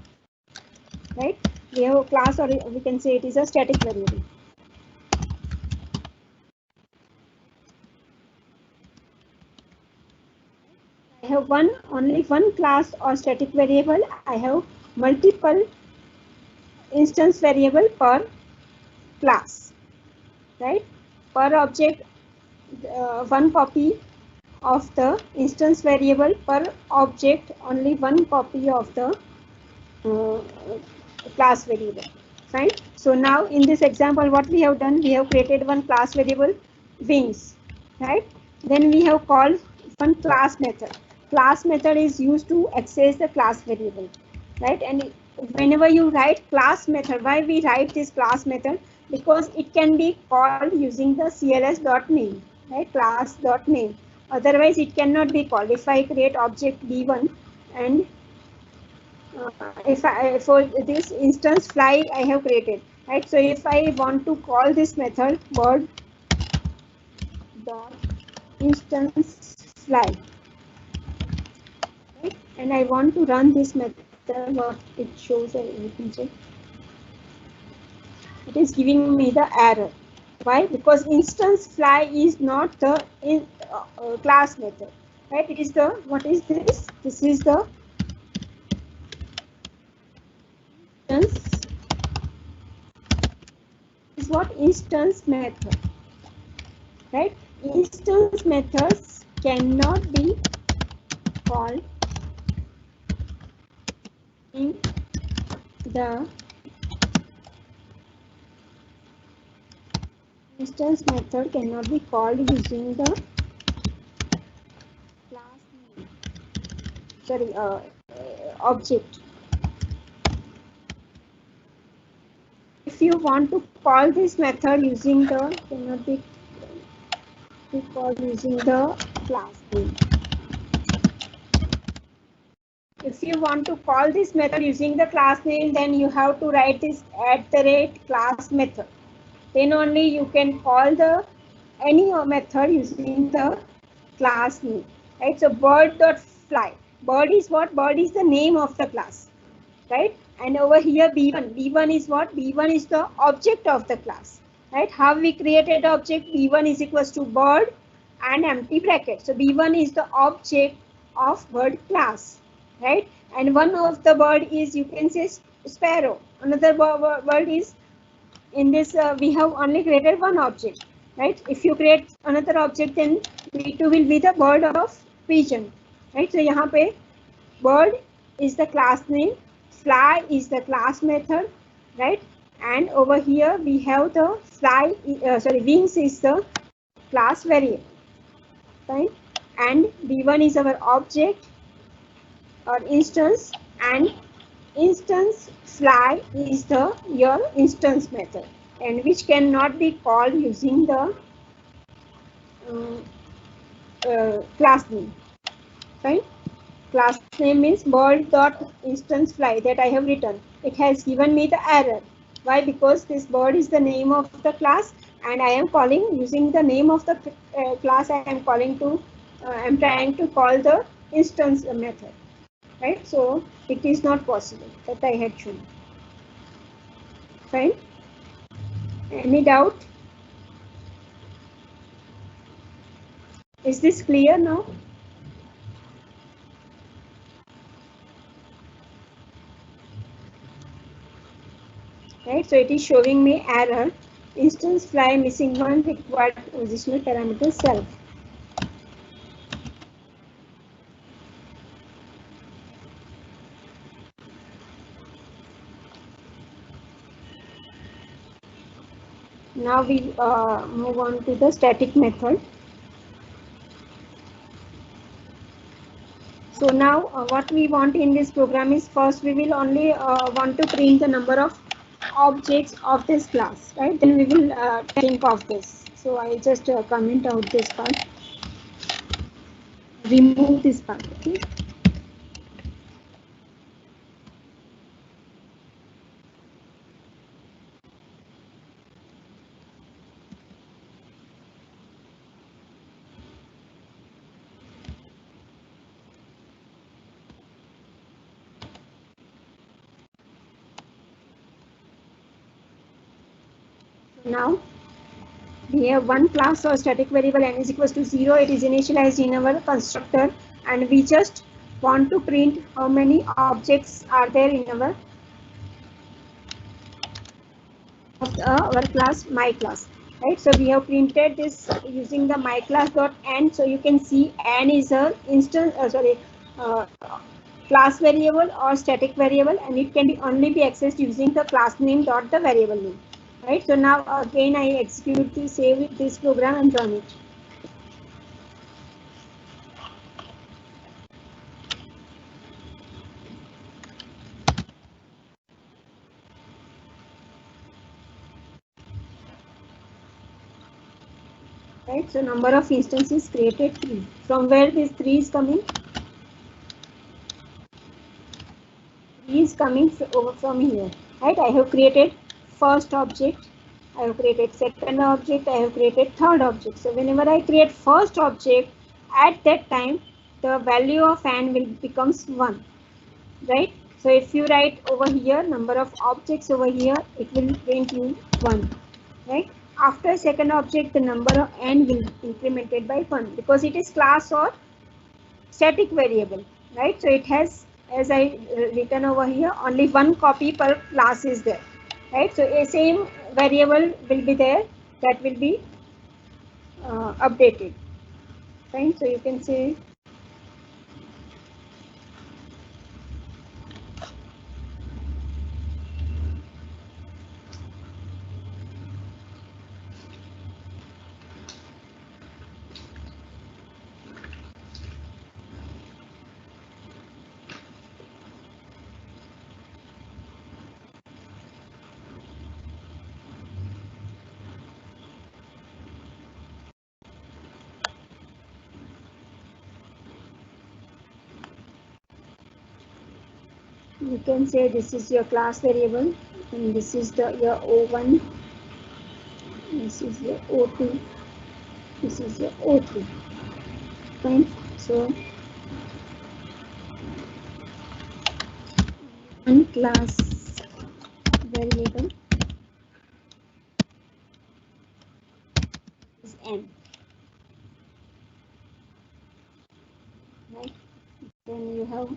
right? We have a class, or we can say it is a static variable. I have only one class or static variable. I have multiple instance variable per class, right? Per object, one copy of the instance variable, per object only one copy of the class variable, right? So now in this example, what we have done, we have created one class variable wings, right? Then we have called one class method. Class method is used to access the class variable, right? And whenever you write class method, why we write this class method? Because it can be called using the cls.name, right? Class.name. Otherwise it cannot be called. If I create object b1 and if I, for this instance fly I have created, right? So if I want to call this method bird dot instance fly, right? And I want to run this method, what it shows, you can check. It is giving me the error. Why? Because instance fly is not the class method, right? It is the, what is this? This is the instance, is what instance method, right? Instance methods cannot be called in the instance method cannot be called using the class name, sorry, object. If you want to call this method using the, cannot be called using the class name. If you want to call this method using the class name, then you have to write this @class method. Then only you can call the any method using the class name, right? So bird.fly, bird is what? Bird is the name of the class, right? And over here b1 is what? B1 is the object of the class, right? How we created object? B1 is equals to bird and empty bracket. So b1 is the object of bird class, right? And one of the bird is, you can say, sparrow. Another bird is, in this we have only created one object, right? If you create another object, then b2 will be the bird of pigeon, right? So यहाँ पे bird is the class name, fly is the class method, right? And over here we have the fly, wings is the class variable, right? And b1 is our object or instance, and instance fly is the your instance method, and which cannot be called using the class name, right? Class name means bird dot instance fly that I have written. It has given me the error. Why? Because this bird is the name of the class, and I am calling using the name of the class. I am calling to, I am trying to call the instance method, right? So it is not possible that I had shown. Fine. Any doubt? Is this clear now? Right, so it is showing me error. Instance fly missing one required positional parameter self. Now we move on to the static method. So now what we want in this program is, first we will only want to print the number of objects of this class, right? Then we will think of this. So I just comment out this part, remove this part, okay? Now we have one class or static variable n is equals to 0. It is initialized in our constructor, and we just want to print how many objects are there in our class my class, right? So we have printed this using the my class dot n. So you can see n is a instance class variable or static variable, and it can be only be accessed using the class name dot the variable name. Right, so now again I execute the save this program and run it. Right, so number of instances created 3. From where this 3 is coming? 3 is coming over from here. Right, I have created first object, I have created second object, I have created third object. So whenever I create first object, at that time the value of n will becomes 1, right? So if you write over here number of objects over here, it will print you 1, right? After second object, the number of n will incremented by 1 because it is class or static variable, right? So it has, as I written over here, only one copy per class is there, right? So a same variable will be there that will be updated, right? So you can say this is your class variable and this is the your O1, this is your O2, this is your O3, fine. So one class variable is n, right? Then you have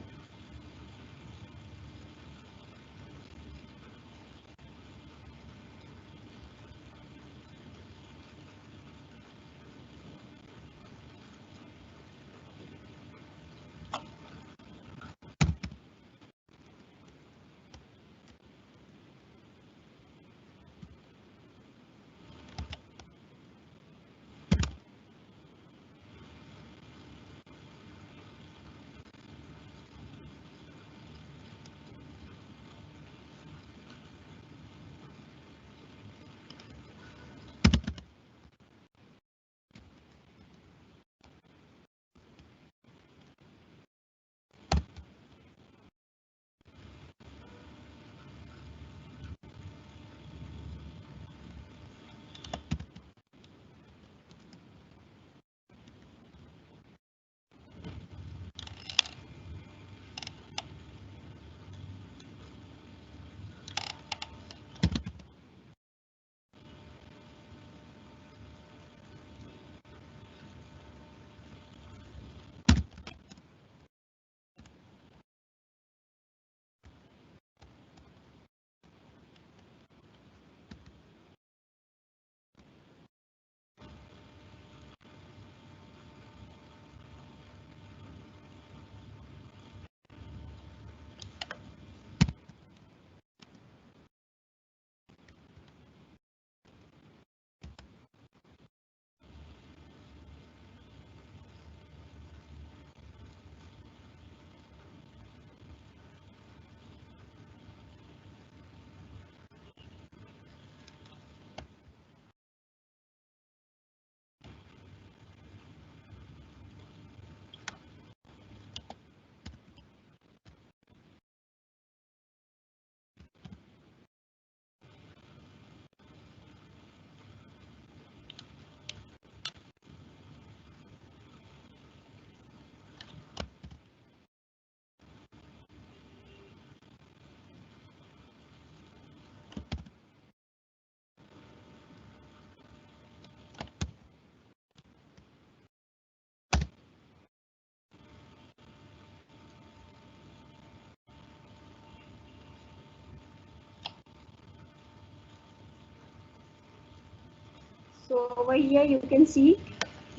so over here you can see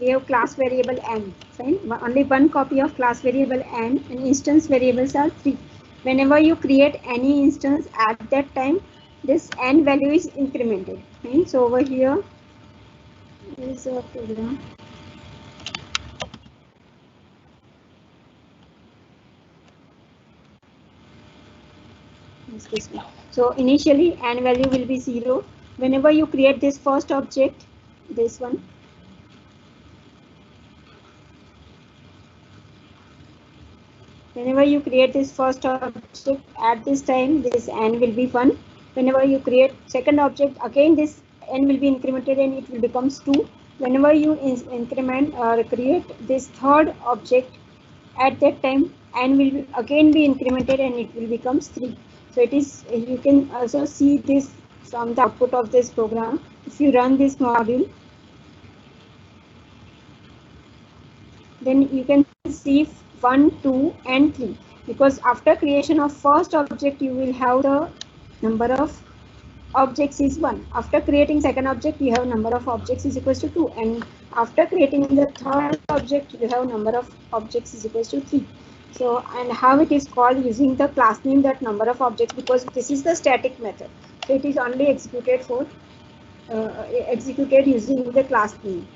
we have class variable n, right? Only one copy of class variable n and instance variables are 3. Whenever you create any instance at that time, this n value is incremented, right? So over here is a program. This one. So initially n value will be 0. Whenever you create this first object, this one, whenever you create this first object at this time, this n will be 1, Whenever you create second object, again this n will be incremented and it will becomes 2. Whenever you increment or create this third object, at that time n will again be incremented and it will becomes 3. So it is, you can also see this from the output of this program. If you run this module, then you can see 1, 2 and 3, because after creation of first object you will have the number of objects is 1. After creating second object you have number of objects is equals to 2, and after creating the third object you have number of objects is equals to 3. So, and how it is called, using the class name that number of objects, because this is the static method, so it is only executed for executed using the class name,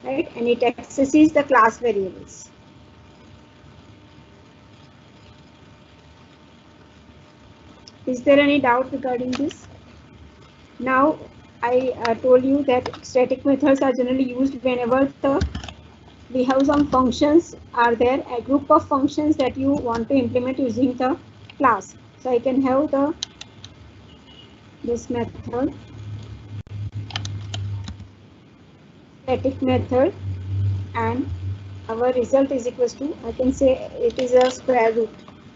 right, and it accesses the class variables. Is there any doubt regarding this? Now I told you that static methods are generally used whenever we have some functions are there, a group of functions that you want to implement using the class. So I can have this method, static method, and our result is equals to, I can say it is a square root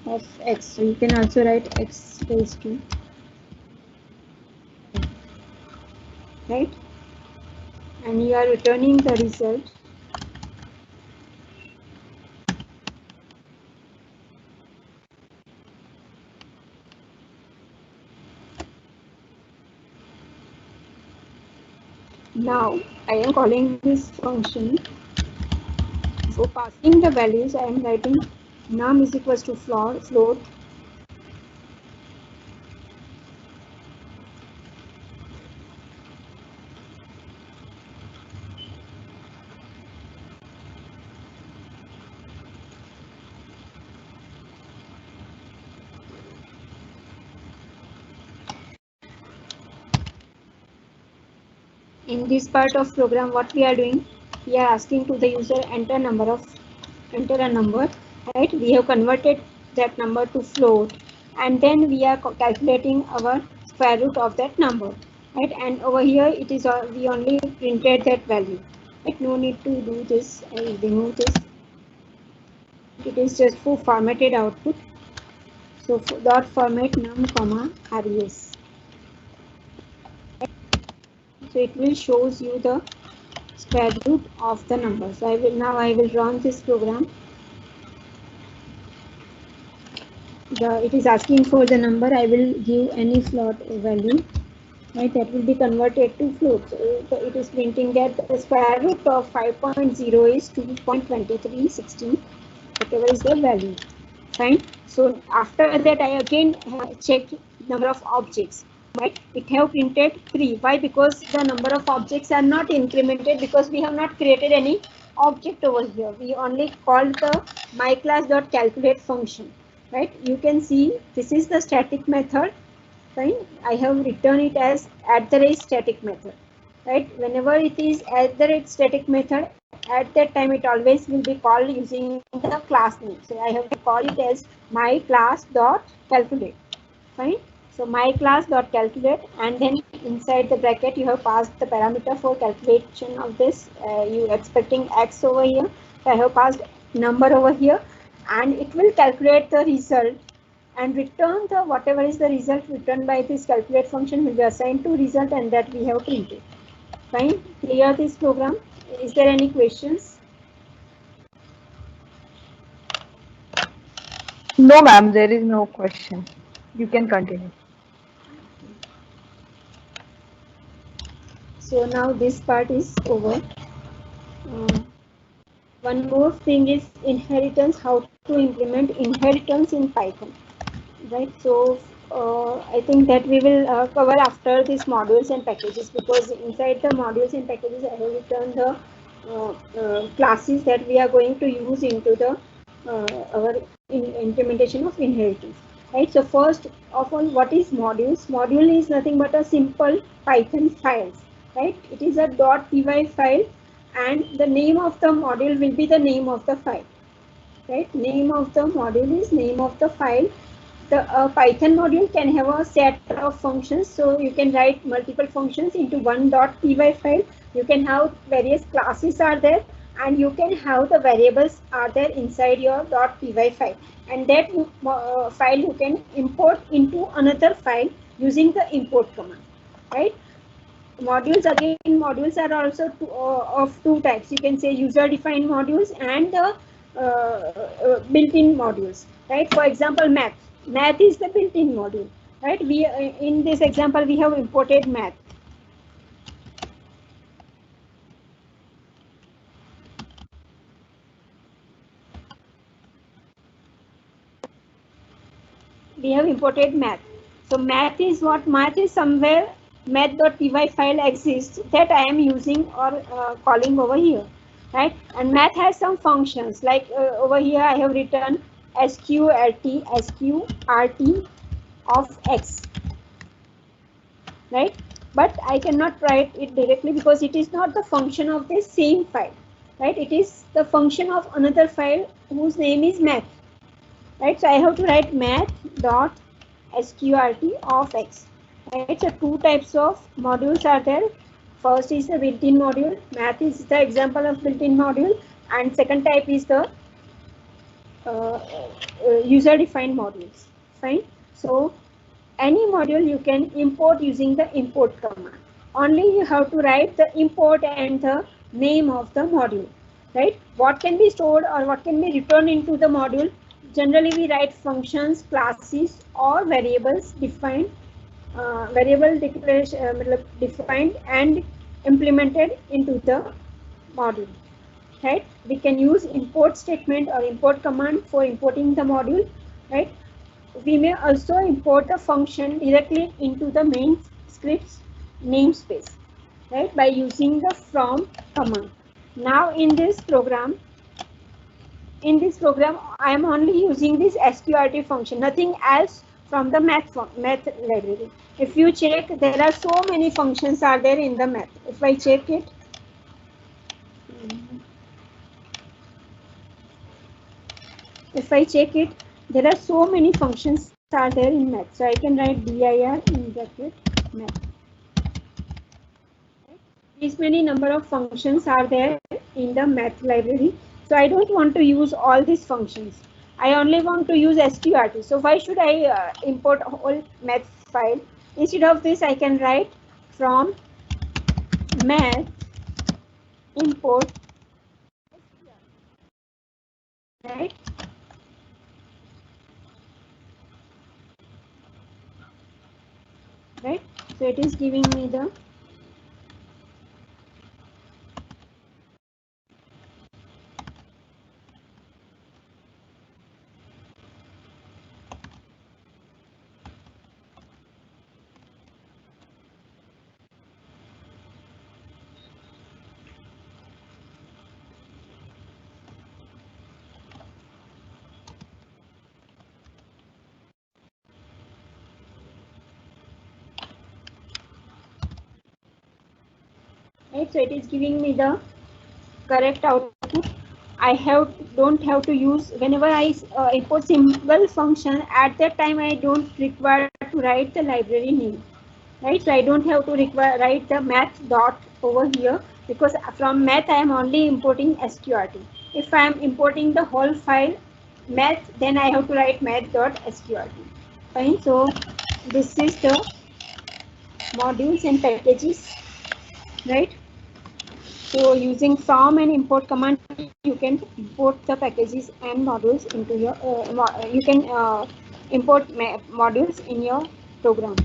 of x. So you can also write x raised to, right, and you are returning the result. Now I am calling this function. For passing the values, I am writing num is equals to float in this part of program. What we are doing, we are asking to the user enter a number, right? We have converted that number to float, and then we are calculating our square root of that number, right? And over here it is we only printed that value, right? No need to do this. I will remove this. It is just for formatted output. So dot format num comma res. So it will shows you the square root of the number. So I will run this program. It is asking for the number. I will give any float value, right? That will be converted to float. So it is printing that the square root of 5.0 is 2.2316, whatever is the value. Fine. So after that, I again check number of objects. Right, it have printed 3. Why? Because the number of objects are not incremented, because we have not created any object over here. We only called the myClass.calculate function, right? You can see this is the static method. Fine, I have written it as @static method, right? Whenever it is @static method, at that time it always will be called using the class name. So I have to call it as myClass.calculate. Fine. So myClass.calculate, and then inside the bracket you have passed the parameter for calculation of this. You expecting x over here. So I have passed number over here, and it will calculate the result and return the whatever is the result returned by this calculate function will be assigned to result, and that we have printed. Fine. Clear this program? Is there any questions? No, ma'am, there is no question. You can continue. So now this part is over. One more thing is inheritance, how to implement inheritance in Python, right? So I think that we will cover after these modules and packages, because inside the modules and packages I have written the classes that we are going to use into the our implementation of inheritance, right? So first of all, what is modules? Module is nothing but a simple Python files, right? It is a .py file, and the name of the module will be the name of the file, right? Name of the module is name of the file, the Python module can have a set of functions, so you can write multiple functions into one .py file. You can have various classes are there, and you can have the variables are there inside your .py file, and that file you can import into another file using the import command, right? Modules, again, modules are also of two types. You can say user defined modules and built-in modules, right? For example, math is the built-in module, right? We in this example we have imported math. We have imported math. So math is what? Math is somewhere math.py file exists that I am using or calling over here, right? And math has some functions, like over here I have written sqrt of x, right? But I cannot write it directly because it is not the function of the same file, right? It is the function of another file whose name is math, right? So I have to write math.sqrt of x, right? So two types of modules are there. First is the built-in module. Math is the example of built-in module, and second type is the user-defined modules. Fine. So any module you can import using the import command. Only you have to write the import and the name of the module, right? What can be stored or what can be returned into the module? Generally, we write functions, classes, or variables defined, variable declaration defined and implemented into the module, right? We can use import statement or import command for importing the module, right? We may also import the function directly into the main script's namespace, right, by using the from command. Now in this program, I am only using this sqrt function, nothing else from the math library. If you check, there are so many functions are there in the math. If I check it, there are so many functions are there in math. So I can write dir in bracket math. These many number of functions are there in the math library. So I don't want to use all these functions. I only want to use sqrt. So why should I import a whole math file? Instead of this, I can write from math import, right? Right. So it is giving me the right. So it is giving me the correct output. I don't have to use, whenever I import single function, at that time I don't require to write the library name, right? So I don't have to write the math dot over here, because from math I am only importing sqrt. If I am importing the whole file math, then I have to write math.sqrt. Fine. So this is the modules and packages, right? So using from and import command, you can import the packages and modules into your, you can import modules in your program,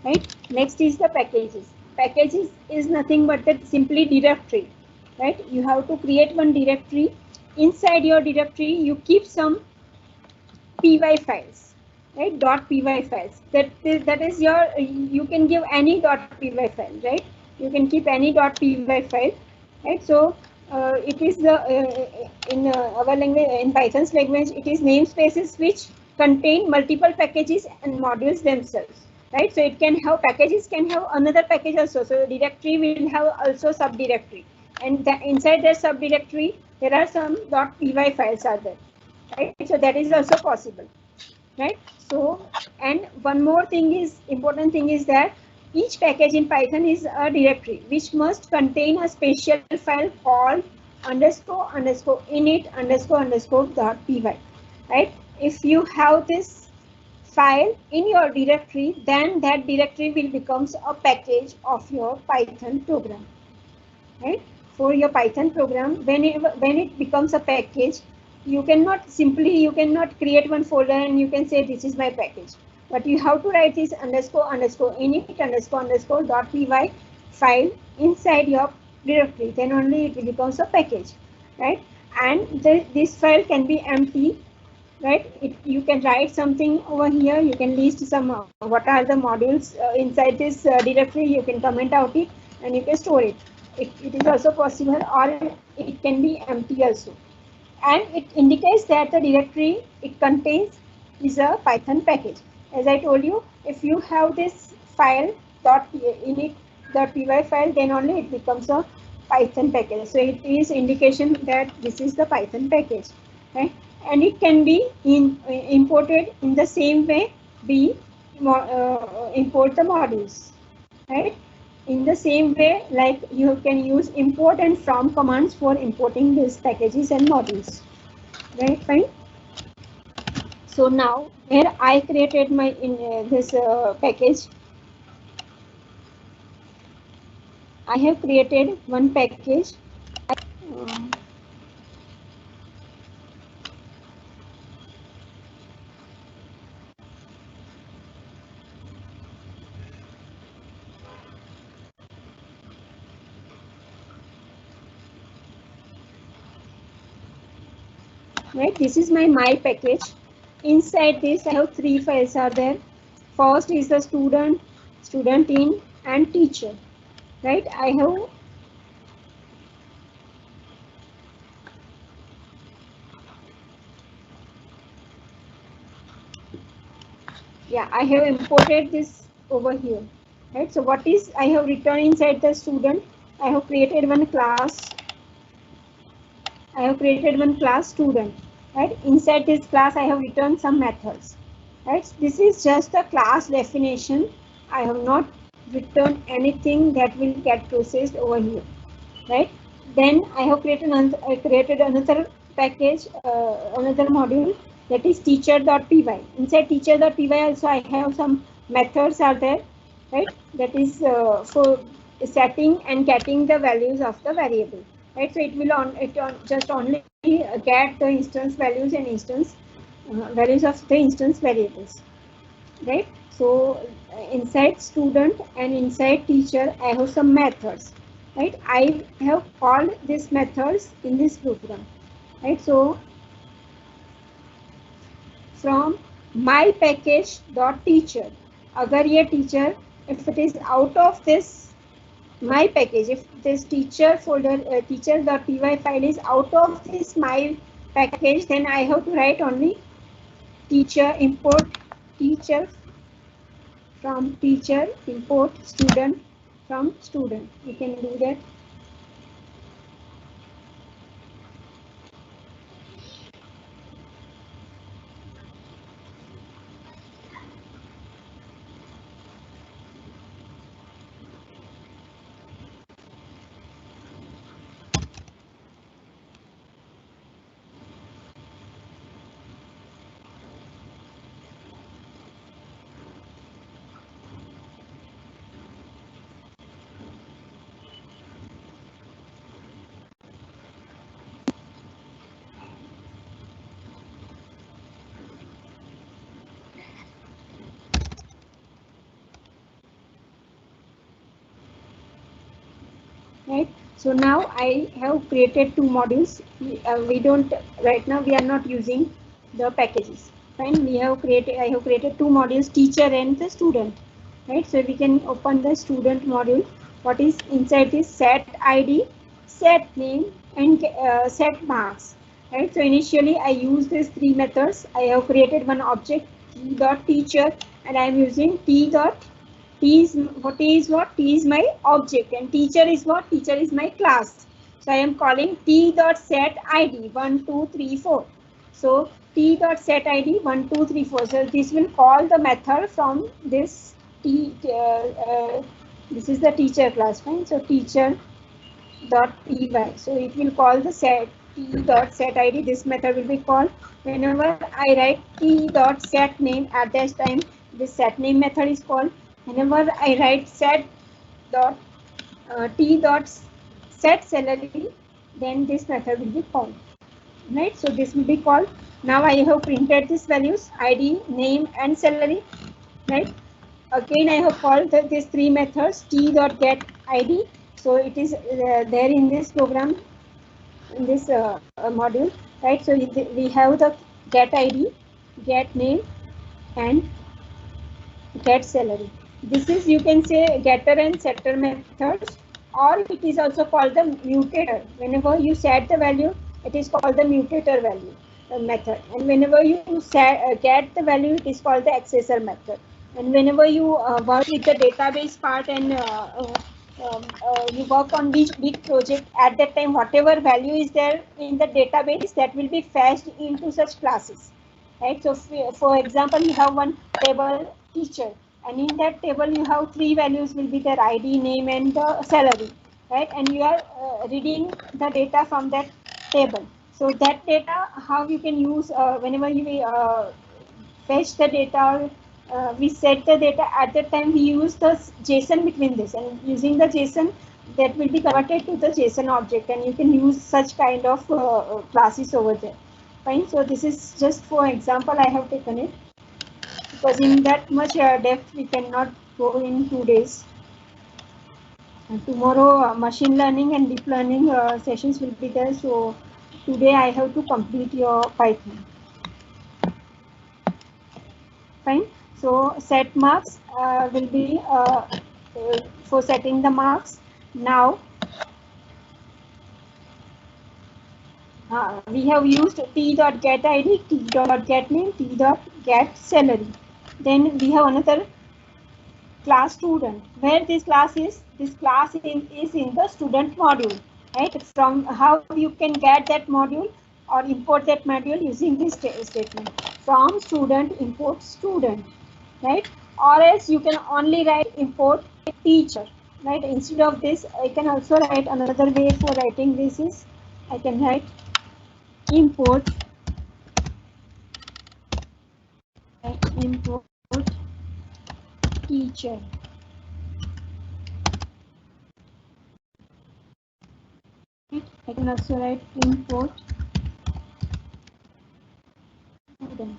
right? Next is the packages. Packages is nothing but that simply directory, right? You have to create one directory. Inside your directory, you keep some py files, right? .py files. That is your, you can give any .py file, right? You can keep any .py file. Right, so it is the in our language, in Python's language, it is namespaces which contain multiple packages and modules themselves. Right, so it can have, packages can have another package also. So directory will have also subdirectory, and inside that subdirectory there are some .py files are there. Right, so that is also possible. right? So, and one more thing is, important thing is that each package in Python is a directory which must contain a special file called underscore underscore init underscore underscore dot py, right? If you have this file in your directory, then that directory will becomes a package of your Python program, right? For your Python program, when it becomes a package, you cannot create one folder and you can say this is my package, but you have to write this underscore underscore init underscore underscore dot py file inside your directory, then only it becomes a package, right? And this file can be empty, right? You can write something over here, you can list some what are the modules inside this directory, you can comment out it and you can store it. It is also possible, or it can be empty also, and it indicates that the directory it contains is a Python package. As I told you, if you have this file init.py file, then only it becomes a Python package. So it is indication that this is the Python package, right? And it can be imported in the same way we import the modules, right? In the same way, like you can use import and from commands for importing these packages and modules, right? Fine. So now here I created my this package. I have created one package. Um, right, this is my package. Inside this I have three files are there. First is the student, student in, and teacher, right? I have I have imported this over here, right? So what is I have written inside the student? I have created one class. I have created one class student, right? Inside this class I have written some methods, right? This is just a class definition. I have not written anything that will get processed over here, right? Then I have created another package, another module, that is teacher.py. Inside teacher.py also I have some methods are there, right? That is for setting and getting the values of the variable, right? So it will just only get the instance values and instance values of the instance variables, right? So inside student and inside teacher I have some methods, right? I have called these methods in this program, right? So from my package dot teacher, agar ye teacher, if it is out of this my package, if this teacher folder teacher.py file is out of this my package, then I have to write only teacher, import teacher from teacher, import student from student. We can do that. Right. So now I have created two modules. We don't right now. We are not using the packages. Fine. I have created two modules, teacher and the student. Right. So we can open the student module. What is inside this? Set ID, set name, and set marks. Right. So initially I use these three methods. I have created one object t.teacher, and I am using t.teacher. T is my object, and teacher is what? Teacher is my class. So I am calling t.set id 1 2 3 4. So t dot set id 1 2 3 4. So this will call the method from this t. This is the teacher class, right? So teacher dot py. So it will call the set t dot set id. This method will be called whenever I write t dot set name. At that time, this set name method is called. Whenever I write set dot t dot set salary, then this method will be called. Right. So this will be called. Now I have printed these values id, name, and salary. Right. Again, I have called these three methods t dot get id. So it is there in this program, in this module, right? So we have the get id, get name, and get salary. This is, you can say, getter and setter methods, or it is also called the mutator. Whenever you set the value, it is called the mutator value method, and whenever you get the value, it is called the accessor method. And whenever you work with the database part and you work on big project, at that time whatever value is there in the database, that will be fetched into such classes, right? So for example, you have one table teacher, and in that table you have three values will be their id, name, and the salary, right? And you are reading the data from that table. So that data, how you can use whenever you fetch the data, we set the data, at that time we use the JSON between this, and using the JSON, that will be converted to the JSON object, and you can use such kind of classes over there. Fine. So this is just for example I have taken it, because in that much depth we cannot go in 2 days. And tomorrow machine learning and deep learning sessions will be there. So today I have to complete your Python. Fine. So set marks will be for setting the marks. Now we have used t dot get id, t dot get name, t dot get salary. Then we have another class student. Where this class is in the student module, right? From how you can get that module or import that module using this statement. From student import student, right? Or else you can only write import teacher, right? Instead of this, I can also write another way for writing this is, I can write import teacher. I can also write import student.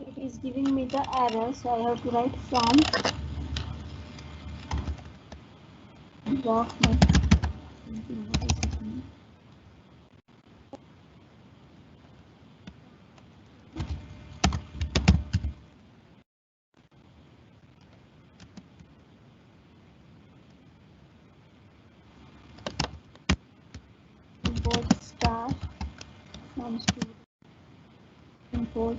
It is giving me the error, so I have to write from block import star from student import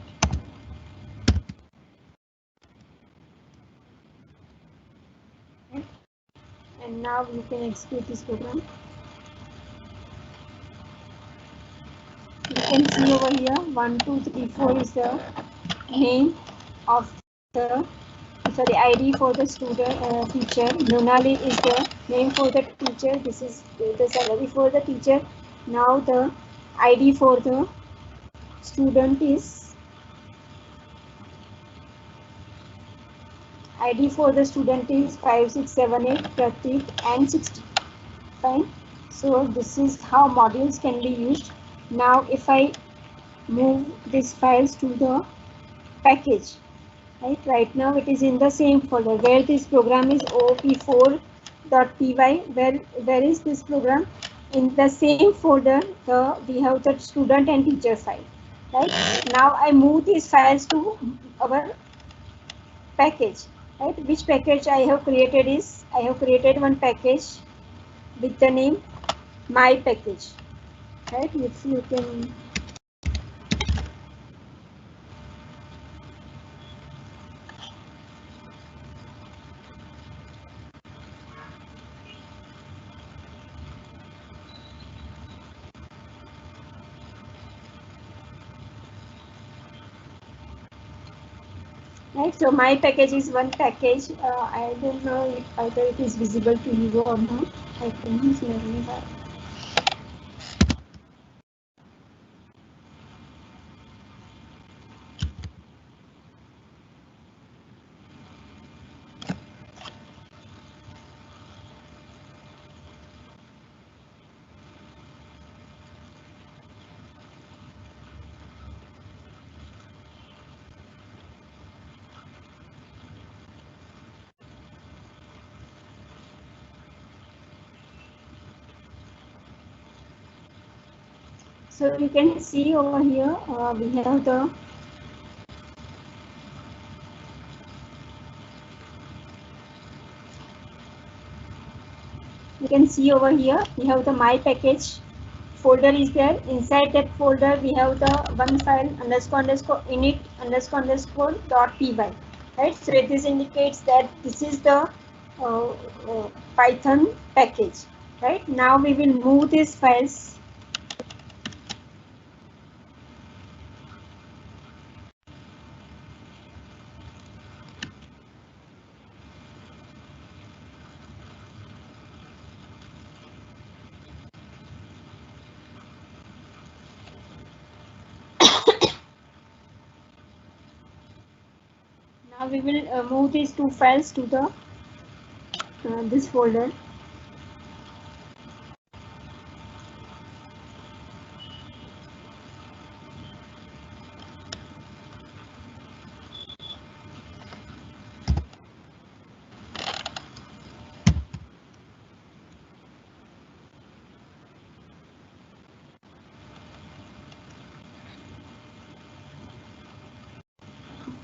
and now you can execute this program. You can see over here 1 2 3 4 is the name of the ID for the student teacher. Nunali is the name for the teacher. This is the salary for the teacher. Now the ID for the student is ID for the student is 5678 Pratik and 60. Fine. So this is how modules can be used. Now if I move these files to the package, right now it is in the same folder where this program is op4.py. Where is this program? In the same folder we have the student and teacher file. Right now I move these files to our package. Right, which package I have created is I have created one package with the name my package. Right, if you can right, so my package is one package. I don't know if either it is visible to you or not. I can share that. So you can see over here we have the we have the my package folder is there. Inside that folder we have the one file _init_dot_py. Right, so this indicates that this is the Python package. Right, now we will move these files. Now we will move these two files to the this folder.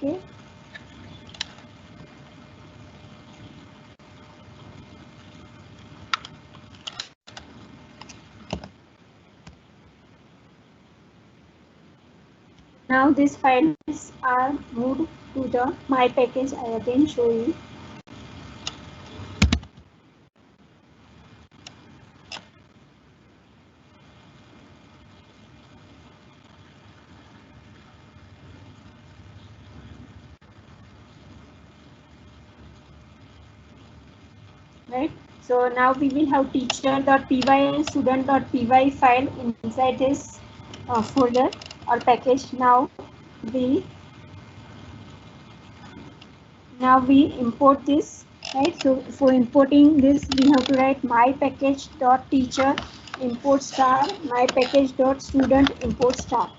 Okay. Now these files are moved to the my package. I again show you. Right. So now we will have teacher.py and student.py file inside this folder or package. Now we import this. Right. So for importing this, we have to write my package.teacher import star my package.student import star.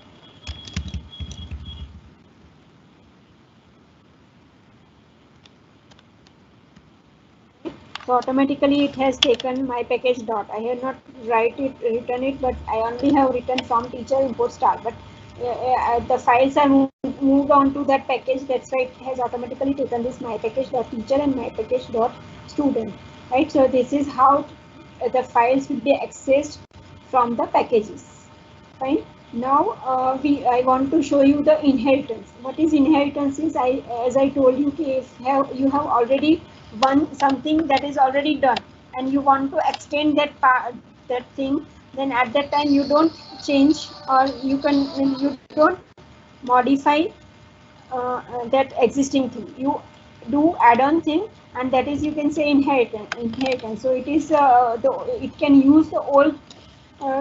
So automatically it has taken my package dot. I have not written it, but I only have written from teacher import star. But the files are moved on to that package. That's why it has automatically taken this my package dot teacher and my package dot student. Right. So this is how the files will be accessed from the packages. Fine. Now I want to show you the inheritance. What is inheritance? Is as I told you, if you have already something that is already done and you want to extend that thing, then at that time you don't change or you don't modify that existing thing. You do add-on thing, and that is, you can say, inheritance. So it is it can use the old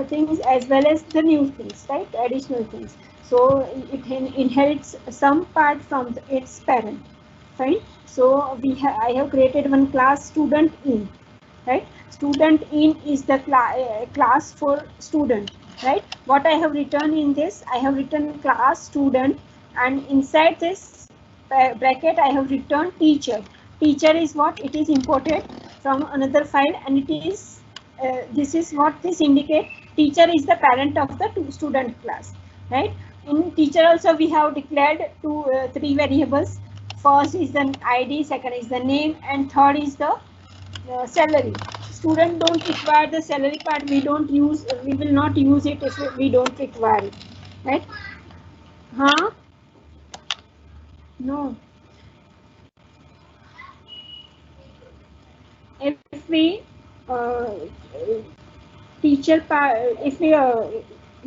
things as well as the new things, right? Additional things. So it inherits some part from its parent, fine. So I have created one class student in, right? Student in is the class for student, right? What I have written in this, I have written class student, and inside this bracket I have written teacher. Teacher is what? It is imported from another file, and it is this is what this indicate. Teacher is the parent of the student class, right? In teacher also we have declared three variables. First is the id, second is the name, and third is the salary. Student don't require the salary part. We don't use, we will not use it if we don't require it, right? Huh? No. If we uh, teacher part, if we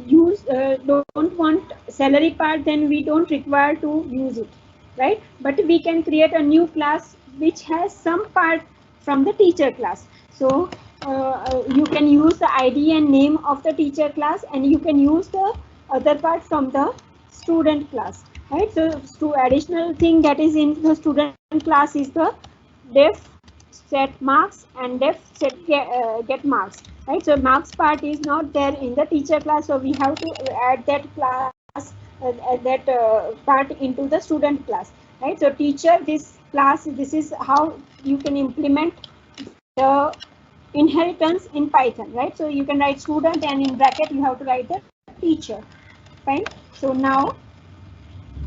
use don't want salary part, then we don't require to use it, right? But we can create a new class which has some part from the teacher class. So you can use the id and name of the teacher class, and you can use the other part from the student class, right? So to additional thing that is in the student class is the def set marks and def set get marks, right? So marks part is not there in the teacher class, so we have to add that class that part into the student class, right? So teacher, this class, this is how you can implement the inheritance in Python, right? So you can write student, and in bracket you have to write the teacher, fine. So now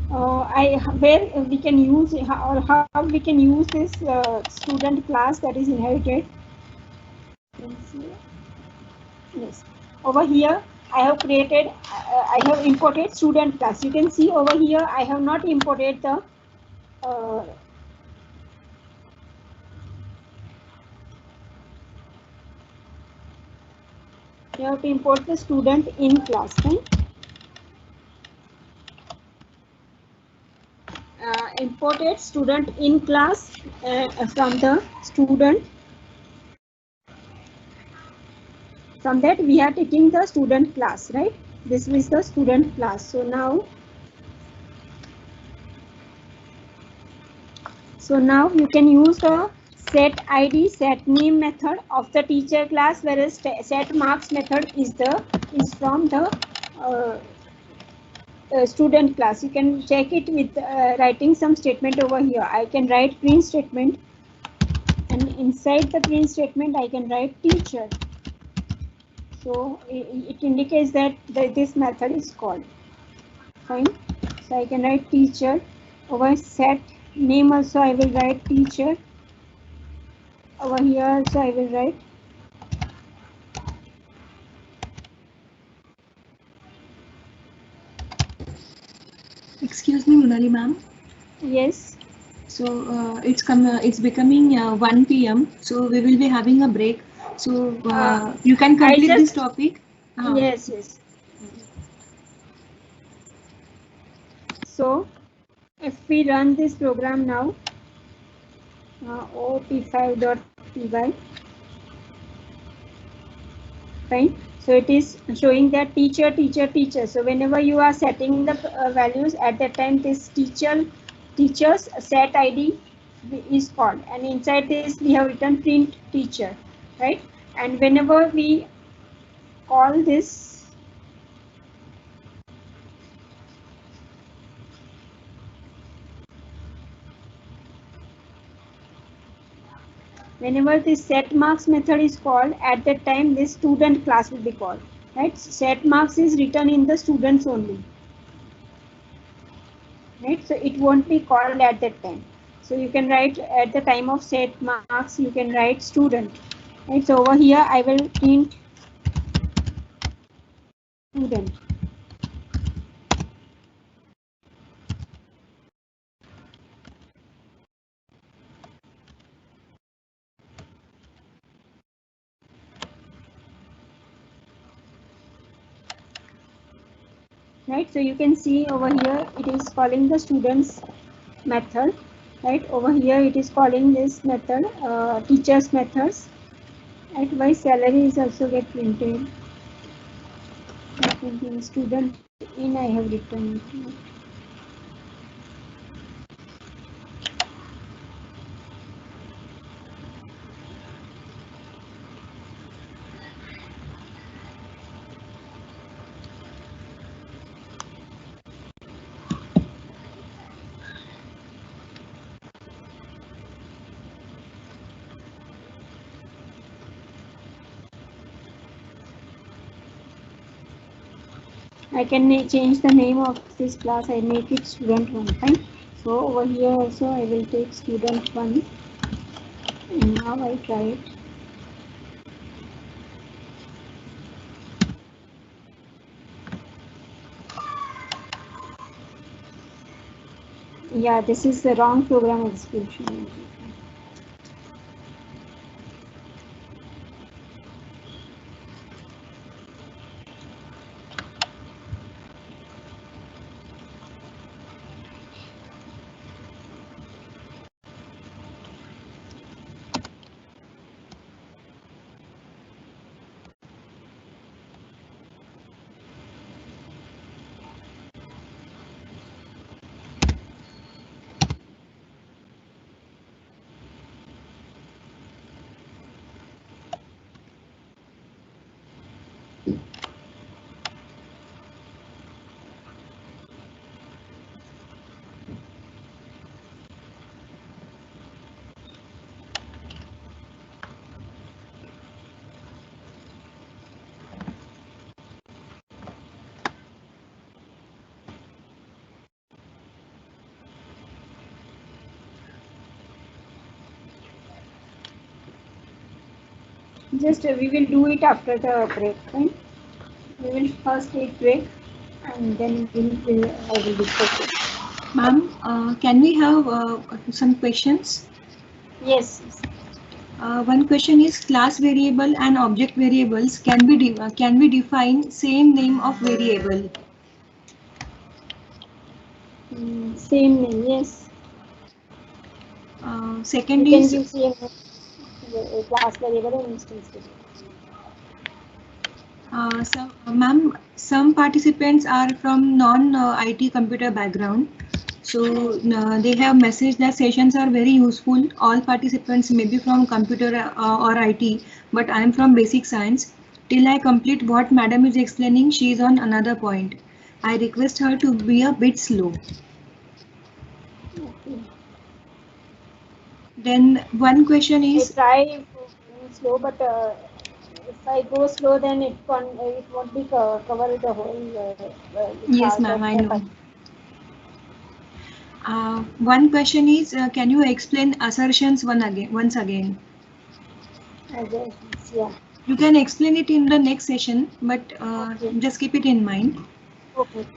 where we can use, or how we can use this student class that is inherited. Yes, over here I have created, I have imported student class. You can see over here I have not imported the you have to import the student in class, right? Imported student in class from the student. From that we are taking the student class, right? This is the student class. So now you can use the set id, set name method of the teacher class, whereas set marks method is from the student class. You can check it with writing some statement over here. I can write print statement, and inside the print statement I can write teacher. So it indicates that this method is called, fine. So I can write teacher. Over set name also I will write teacher. Over here also I will write Excuse me, Munali ma'am. yes. So it's becoming 1 p.m. So we will be having a break. So you can complete this topic. Yes, yes. So if we run this program now, op5.py, fine. So it is showing that teacher, teacher, teacher. So whenever you are setting the values, at that time this teachers set id is called, and inside this we have written print teacher, right? And whenever we call this, whenever this set marks method is called, at that time this student class will be called, right? Set marks is written in the students only, right? So it won't be called at that time. So you can write at the time of set marks, you can write student, right? So over here I will print student. right? So you can see over here it is calling the students method, right? Over here it is calling this method teachers methods, right? Why salary is also get printed. Printing student in I have written. I can change the name of this class. I make it student 1, fine. So over here also I will take student 1, and now I try it. Yeah, this is the wrong program execution. Just we will do it after the break, fine. We will first take break and then I will discuss it. Ma'am, can we have some questions? Yes. One question is class variable and object variables can we define same name of variable? Same name, yes. Second You can is give same class variable and instance variable. ma'am, some participants are from non-IT computer background. So they have messaged that sessions are very useful. All participants may be from computer or IT, but I am from basic science. Till I complete what madam is explaining, she is on another point. I request her to be a bit slow. Okay. Then one question I is, try going slow, but if I go slow, then it won't be cover the whole yes part ma'am, of I the know. One question is, can you explain assertions once again? yeah. You can explain it in the next session, but Okay. just keep it in mind. Okay.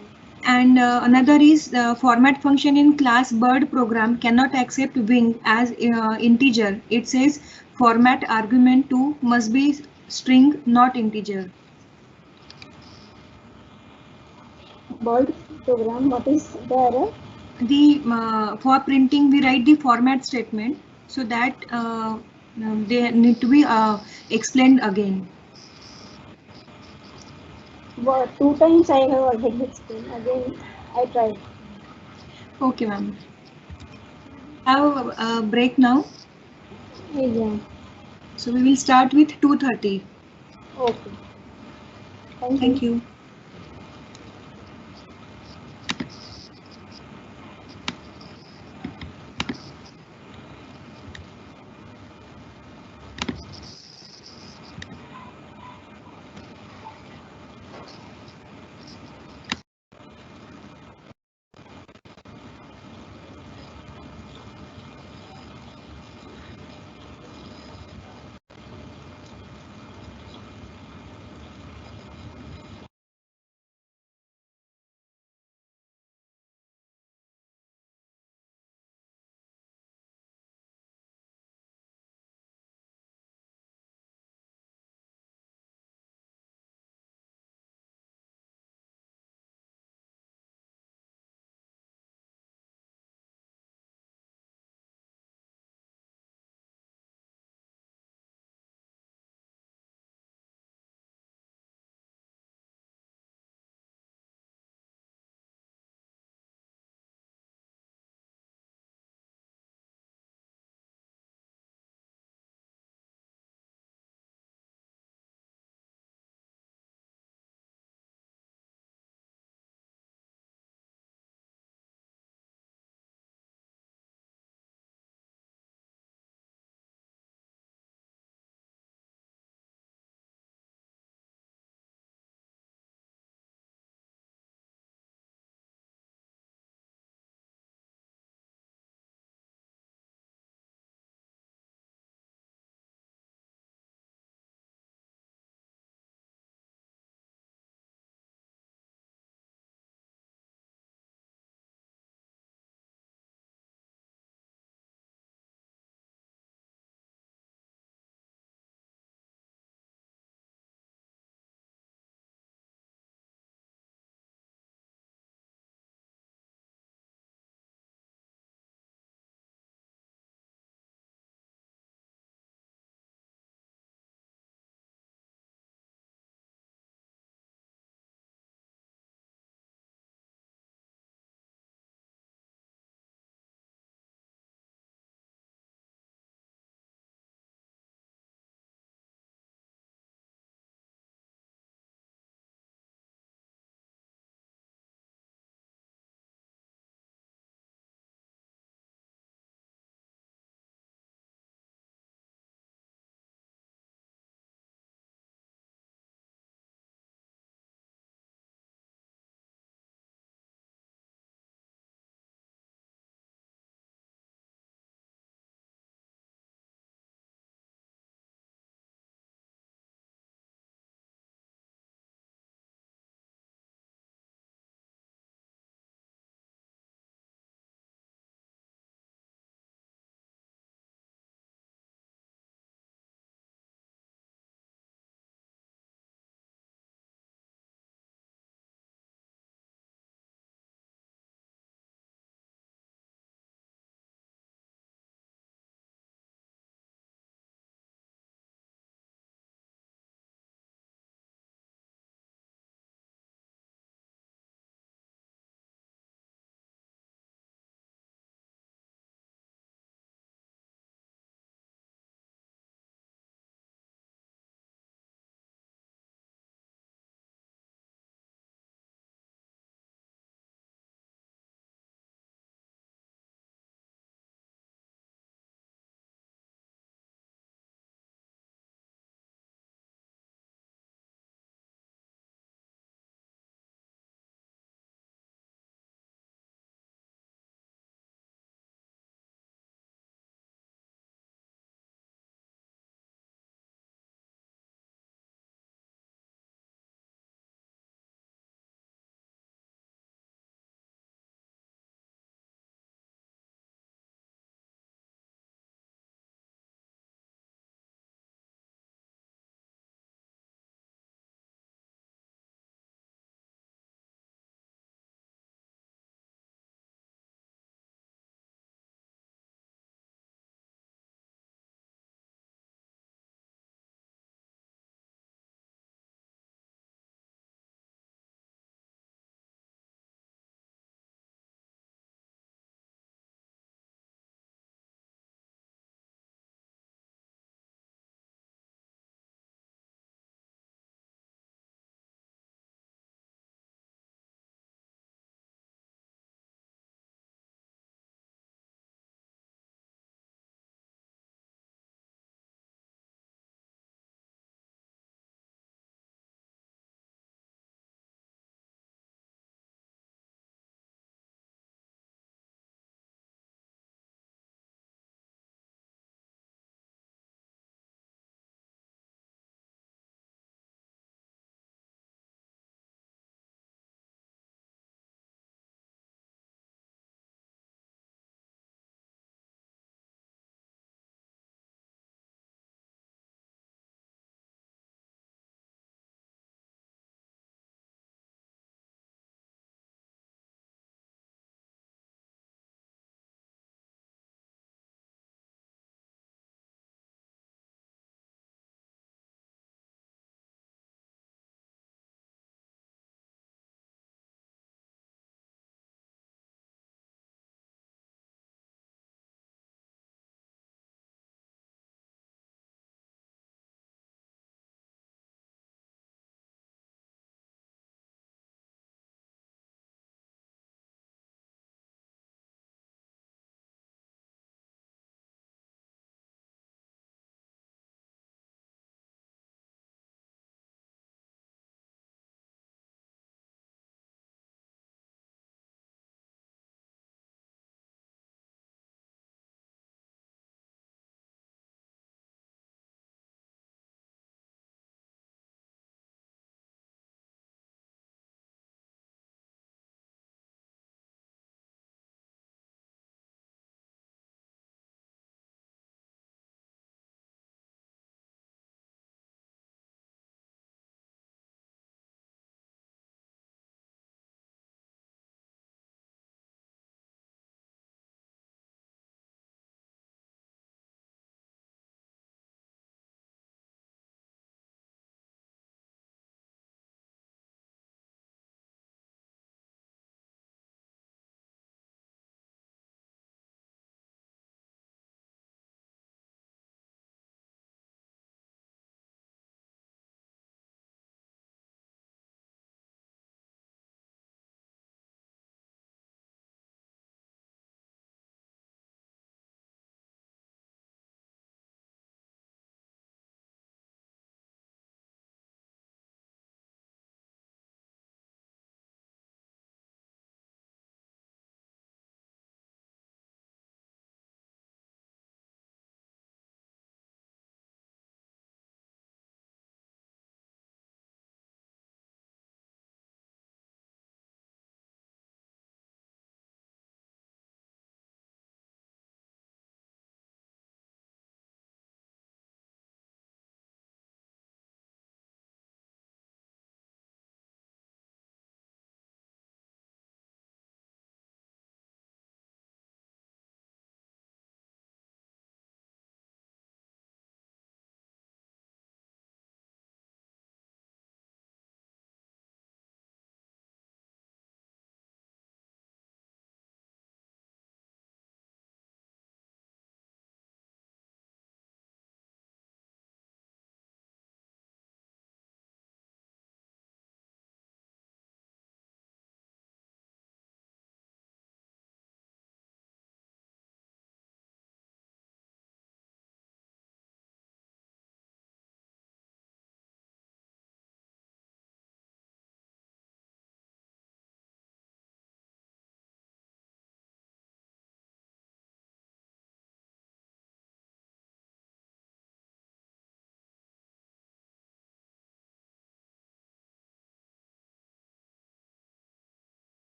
And another is the format function in class bird program cannot accept wing as integer. It says format argument 2 must be string, not integer. Bold program. What is the error? The for printing we write the format statement, so that they need to be explained again. Well, 2 times I have already explained. Again, I tried. Okay, ma'am. Have a break now. Yeah. So we will start with 2:30. Okay. Thank Thank you. you.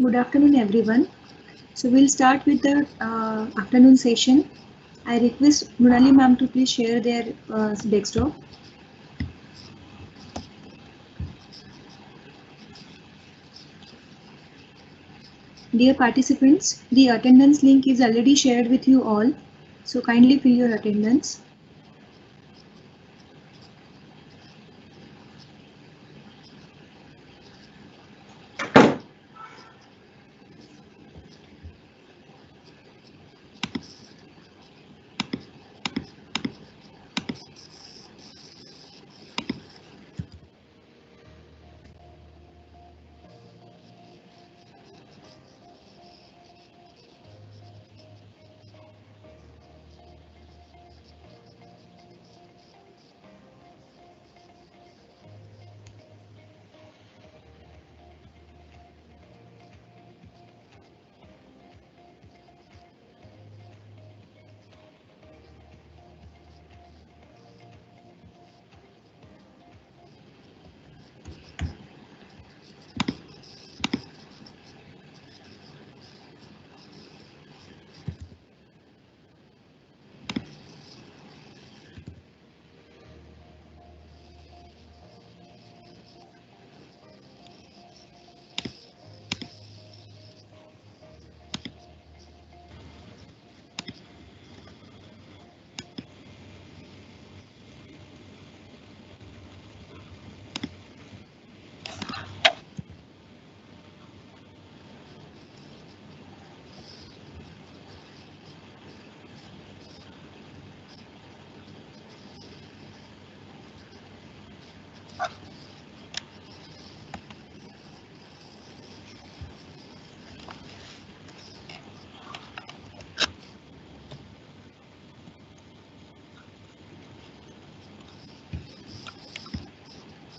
Good afternoon, everyone. So we'll start with the afternoon session. I request Mrunali ma'am to please share their desktop. Dear participants, the attendance link is already shared with you all. So kindly fill your attendance.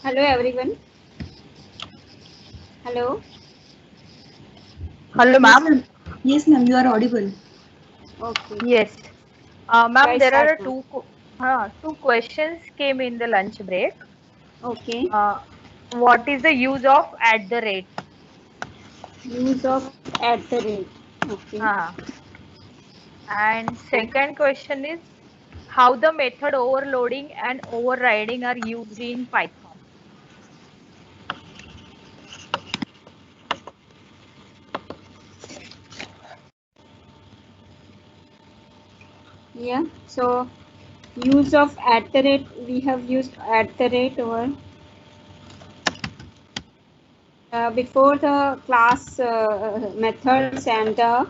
Hello, everyone. Hello. Hello, Yes, ma'am. ma'am. Yes, ma'am. You are audible. Okay. Yes. So Ma'am, I there start are now. two questions came in the lunch break. Okay. Uh, what is the use of at the rate? Use of at the rate. Okay. Uh, and second question is how the method overloading and overriding are used in Python. Yeah. So use of at the rate, we have used at the rate over before the class methods and the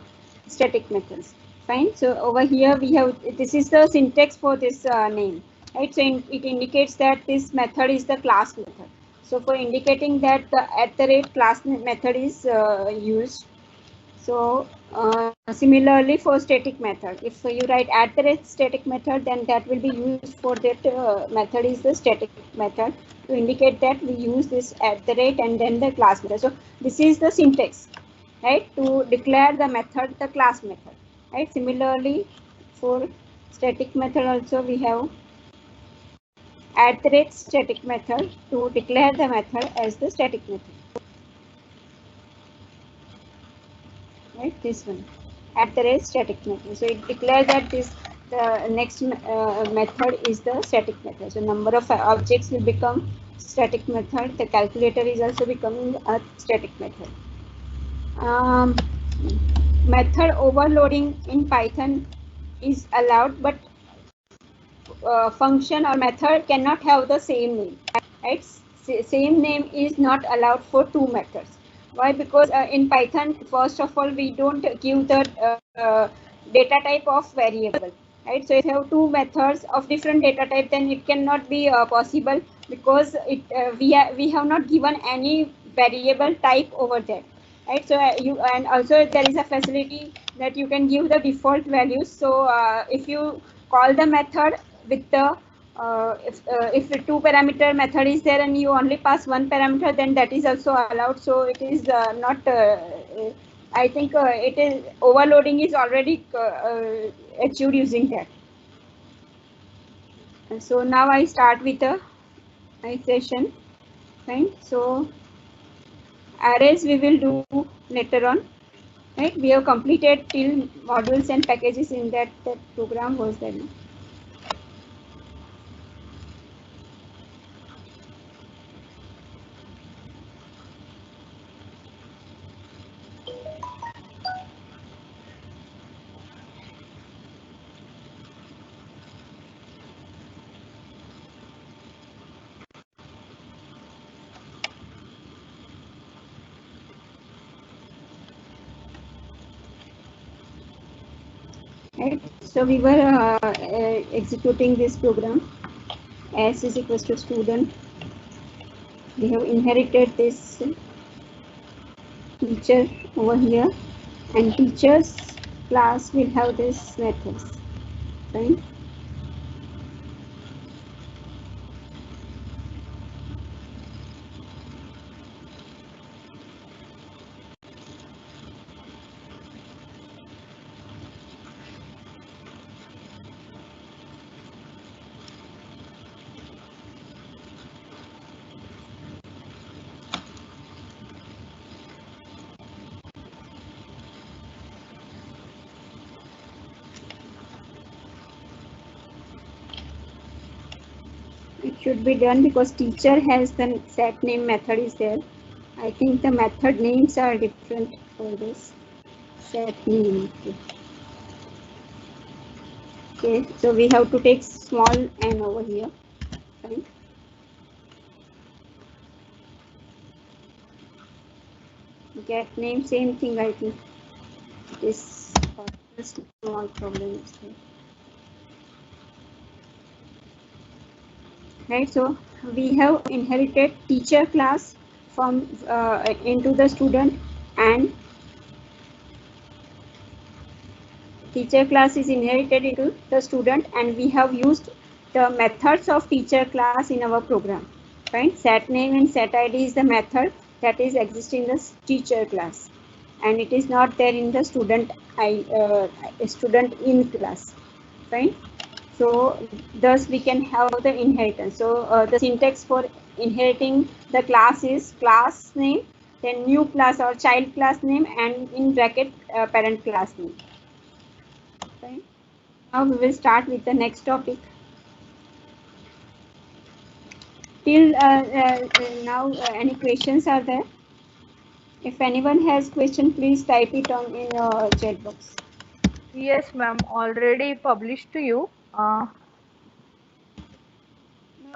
static methods. Fine. So over here we have, this is the syntax for this name, right? So it indicates that this method is the class method. So for indicating that the at the rate class method is used. So similarly for static method, if you write at the rate static method, then that will be used for that method is the static method to indicate that we use this at the rate and then the class method. So this is the syntax, right, to declare the method, the class method, right. Similarly for static method also we have at the rate static method to declare the method as the static method. Right, this one at the rate static method. So it declares that this the next method is the static method. So number of objects will become static method. The calculator is also becoming a static method. Um, Method overloading in Python is allowed, but function or method cannot have the same name. Right? Same name is not allowed for two methods. Why? Because in Python, first of all, we don't give the data type of variable. Right? So if you have two methods of different data type, then it cannot be possible because we have not given any variable type over there. Right? So you, and also there is a facility that you can give the default values. So if you call the method with the if the two parameter method is there and you only pass one parameter, then that is also allowed. So it is not I think it is overloading is already achieved using that. And so now I start with a session, right? So arrays we will do later on, right? We have completed till modules and packages in that program was there. Right. So we were executing this program. S is equals to student. We have inherited this teacher over here, and teachers class will have this methods, right? It should be done because teacher has the set name method is there. I think the method names are different for this set name. Okay, so we have to take small n over here, right? Get name, same thing, I think. This small problem is there. Right, so we have inherited teacher class from into the student, and teacher class is inherited into the student, and we have used the methods of teacher class in our program, right? Set name and set id is the method that is existing in the teacher class, and it is not there in the student student in class, right? So thus we can have the inheritance. So the syntax for inheriting the class is class name, then new class or child class name, and in bracket parent class name. Okay. Now we will start with the next topic. Till now, any questions are there? If anyone has question, please type it on in your chat box. Yes, ma'am. Already published to you.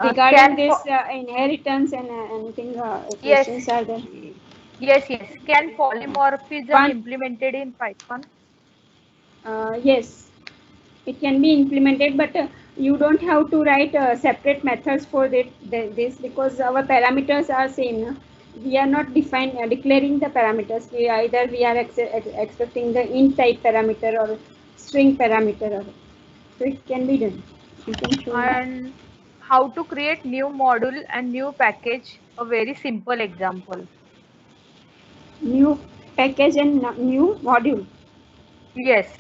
Regarding this inheritance and anything, Yes. questions are there? Yes. Can polymorphism One. implemented in Python? Yes, it can be implemented, but you don't have to write separate methods for this because our parameters are same. No? We are not declaring the parameters. We are expecting the int type parameter or string parameter, so it can be done. You can show me. And how to create new module and new package? A very simple example. New package and new module. Yes.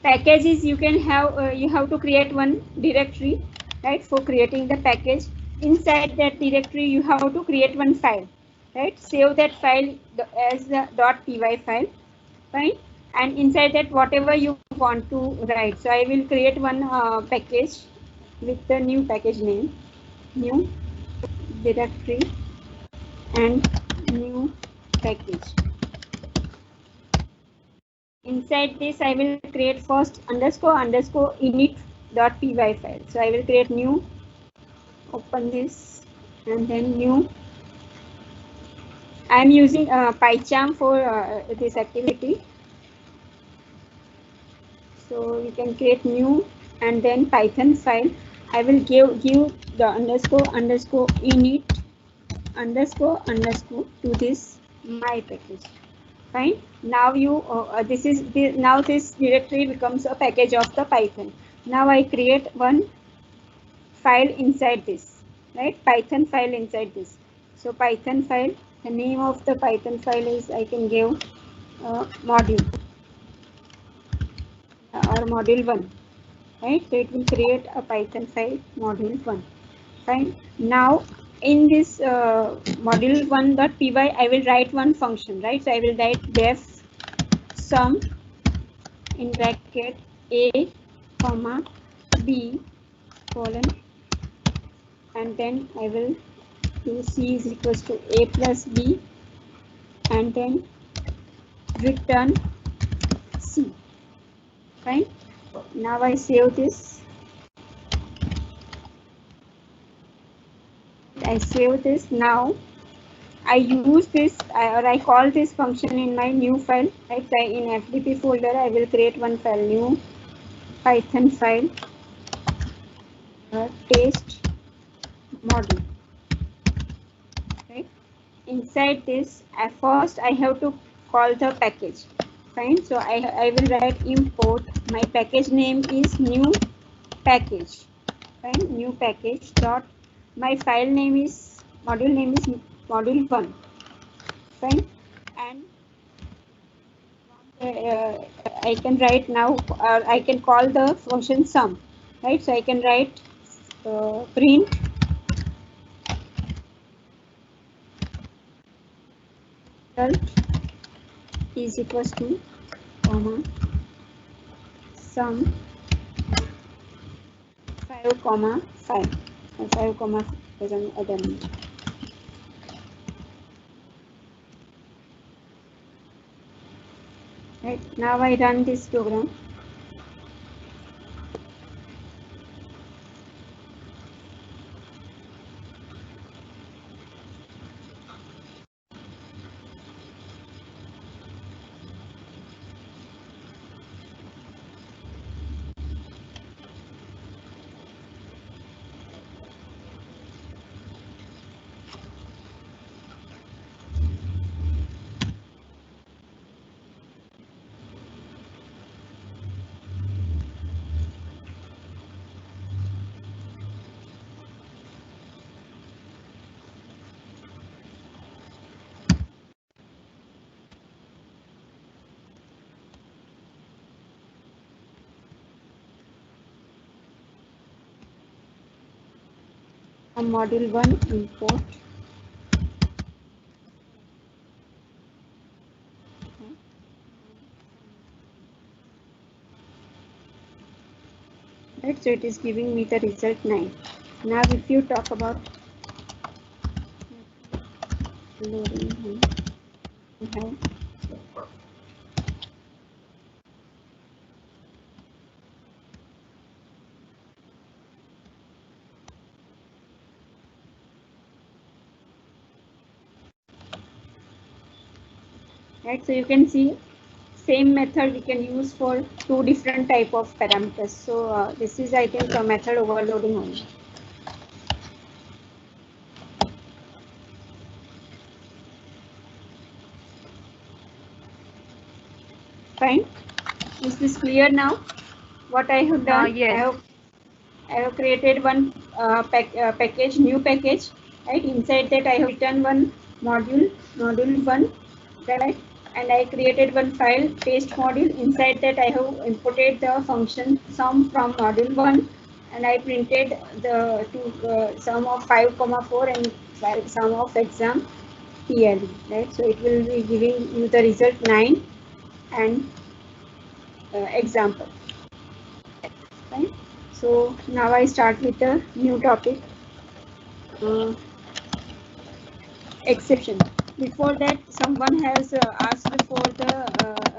Packages you can have you have to create one directory, right? For creating the package, inside that directory you have to create one file, right? Save that file as the .py file, right? And inside that whatever you want to write. So I will create one package with the new package name, new directory and new package. Inside this, I will create first __ init.py file. So I will create new, open this, and then new. I am using PyCharm for this activity. So you can create new and then Python file. I will give the __ init __ to this my package. Fine. Now you now this directory becomes a package of the Python. Now I create one file inside this, right? Python file inside this. So Python file, the name of the Python file is, I can give module or module 1, right? So it will create a Python file module 1. Fine. Now in this module 1.py, I will write one function, right? So I will write def sum in bracket a comma b colon, and then I will do c is equals to a plus b, and then return c. Fine. Now I save this. I save this. Now I use this, or I call this function in my new file. Right? So in FDP folder, I will create one file, new Python file, test module. Right? Inside this, at first I have to call the package. Fine. So I will write import. My package name is new package. Fine. New package dot. My file name is, module name is module 1. Fine. And I can write now, or I can call the function sum. Right. So I can write print result is equals to comma sum 5 comma 5, 5 comma is an other name. Right, now I run this program. Module 1 import. Right, so it is giving me the result 9. Now if you talk about loading, right, so you can see same method we can use for 2 different type of parameters. So this is, I think, a method overloading only. Fine. Is this clear now? What I have done? Yes. I have created one package, new package. Right. Inside that I have written one module 1. Right. And I created one file, test module. Inside that I have imported the function sum from module 1, and I printed the sum of 5 comma 4 and sum of exam clearly. Right. So it will be giving you the result 9 and example. Right. So now I start with the new topic, exception. Before that, someone has asked for the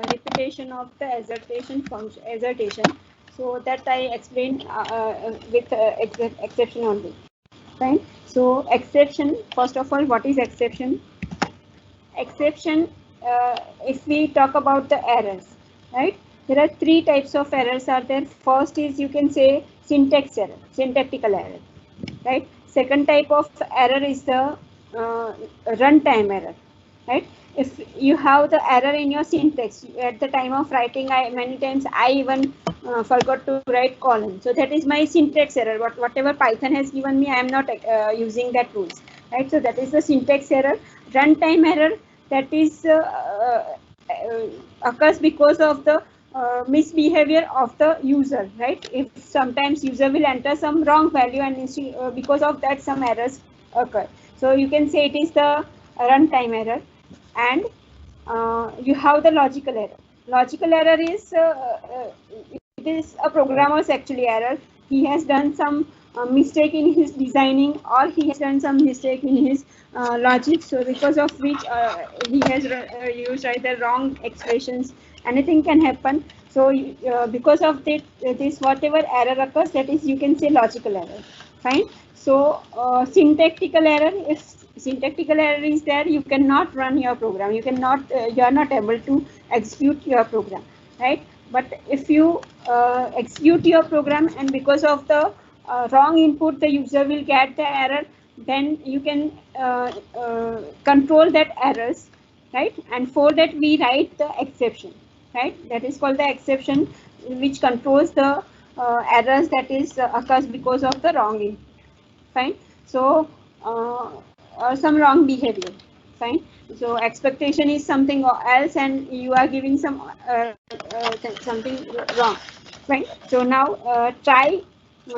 repetition of the assertion function, so that I explained with exception only. Right. So exception, first of all, what is exception? Exception, if we talk about the errors, right? There are 3 types of errors are there. First is, you can say, syntax error, syntactical error, right? Second type of error is the runtime error, right? If you have the error in your syntax at the time of writing, many times I even forgot to write colon, so that is my syntax error. Whatever Python has given me, I am not using that rules, right? So that is the syntax error. Runtime error, that is occurs because of the misbehavior of the user, right? If sometimes user will enter some wrong value, and because of that some errors occur. So you can say it is the runtime error, and you have the logical error. Logical error is it is a programmer's actually error. He has done some mistake in his designing, or he has done some mistake in his logic. So because of which he has used either wrong expressions. Anything can happen. So because of that, this whatever error occurs, that is you can say logical error. Fine. So syntactical error, if syntactical error is there, you cannot run your program. You cannot, you are not able to execute your program, right? But if you execute your program and because of the wrong input, the user will get the error, then you can control that errors, right? And for that we write the exception, right? That is called the exception, which controls the errors that is occurs because of the wrong input. Fine. So or some wrong behavior. Fine. So expectation is something else, and you are giving some something wrong. Fine. So now try.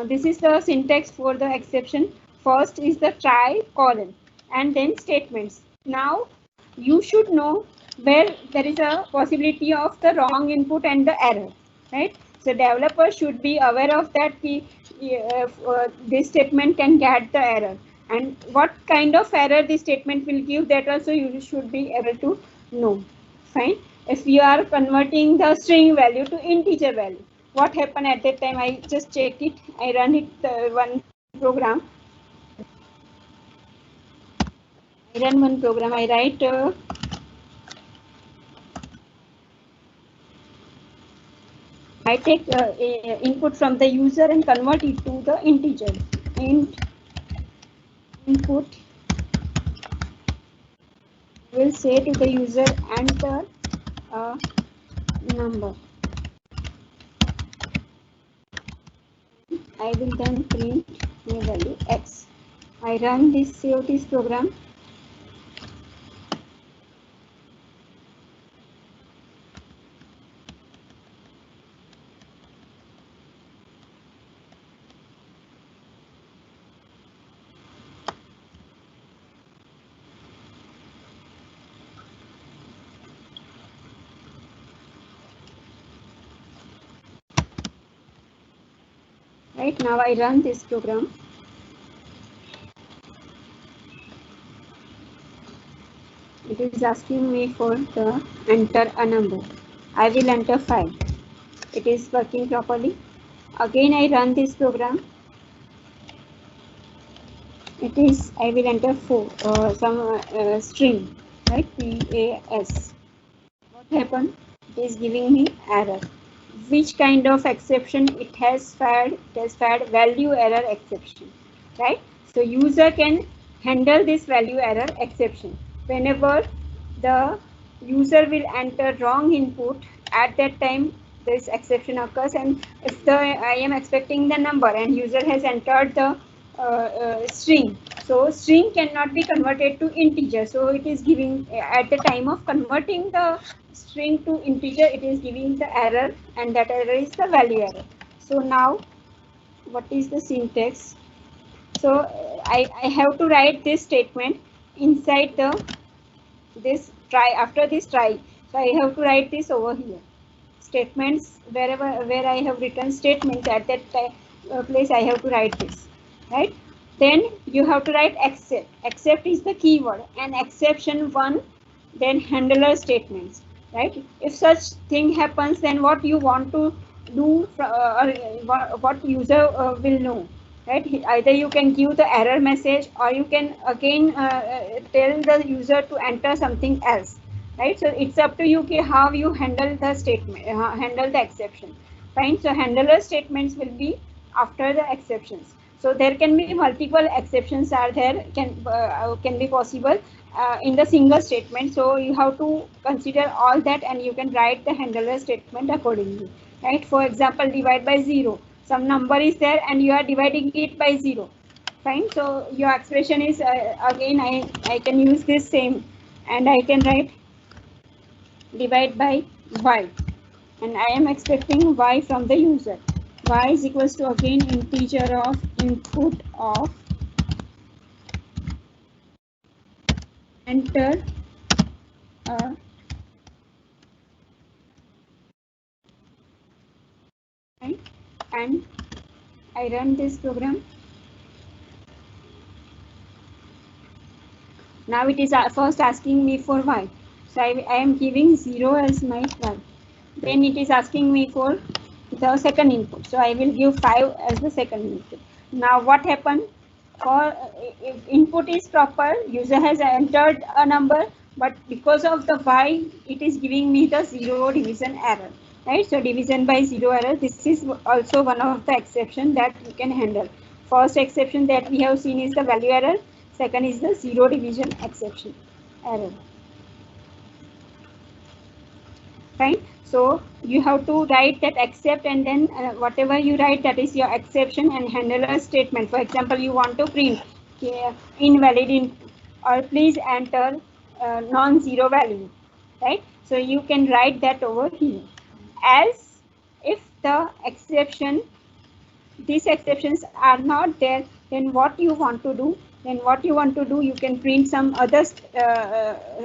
This is the syntax for the exception. First is the try colon and then statements. Now you should know where there is a possibility of the wrong input and the error, right? So developer should be aware of that. This statement can get the error, and what kind of error this statement will give, that also you should be able to know. Fine. If you are converting the string value to integer value, what happened at that time? I just check it. I run it one program. I run one program. I write I take input from the user and convert it to the integer. Input will say to the user enter a number. I will then print a value x. I run this save this program. Right now I run this program. It is asking me for the enter a number. I will enter 5. It is working properly. Again I run this program. It is, I will enter 4, some string, right? PAS. What happened? It is giving me error. Which kind of exception it has fired? It has fired value error exception, right? So user can handle this value error exception. Whenever the user will enter wrong input, at that time this exception occurs. And if I am expecting the number and user has entered the string, so string cannot be converted to integer. So it is giving, at the time of converting the string to integer, it is giving the error, and that error is the value error. So now what is the syntax? So I have to write this statement inside this try. After this try, so I have to write this over here. Statements, where I have written statements, at that place I have to write this, right? Then you have to write except. Except is the keyword, and exception 1, then handler statements, right? If such thing happens, then what you want to do, what user will know, right? Either you can give the error message, or you can again tell the user to enter something else, right? So it's up to you how you handle the statement, handle the exception. Fine. So handler statements will be after the exceptions. So there can be multiple exceptions are there, can be possible in the single statement. So you have to consider all that, and you can write the handler statement accordingly, right? For example, divide by 0. Some number is there and you are dividing it by 0. Fine. So your expression is again I can use this same, and I can write divide by y, and I am expecting y from the user. Y is equals to again integer of input of enter a and I run this program. Now it is first asking me for y. So I am giving 0 as my y. Then it is asking me for the second input. So I will give 5 as the second input. Now what happened? For if input is proper, user has entered a number, but because of the y, it is giving me the 0 division error. Right? So division by 0 error. This is also one of the exception that you can handle. First exception that we have seen is the value error. Second is the 0 division exception error. Fine. So you have to write that except, and then whatever you write, that is your exception, and handle a statement. For example, you want to print invalid input, or please enter non-zero value, right? So you can write that over here. As if the exception, these exceptions are not there, then what you want to do? You can print some other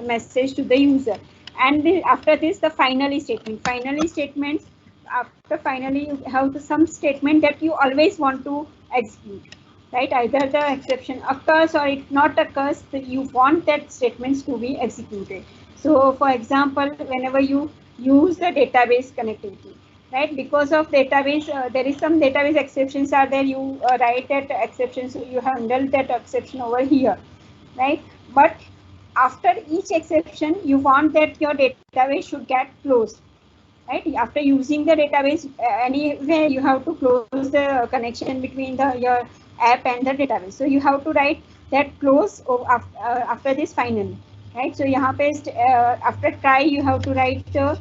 message to the user. And after this, the finally statement. Finally statements, after finally you have some statement that you always want to execute, right? Either the exception occurs or it not occurs, you want that statements to be executed. So for example, whenever you use the database connectivity, right, because of database, there is some database exceptions are there, you write that exception, so you handle that exception over here, right? But after each exception, you want that your database should get closed, right? After using the database, anyway, you have to close the connection between your app and the database. So you have to write that close after this finally, right? So after try, you have to write the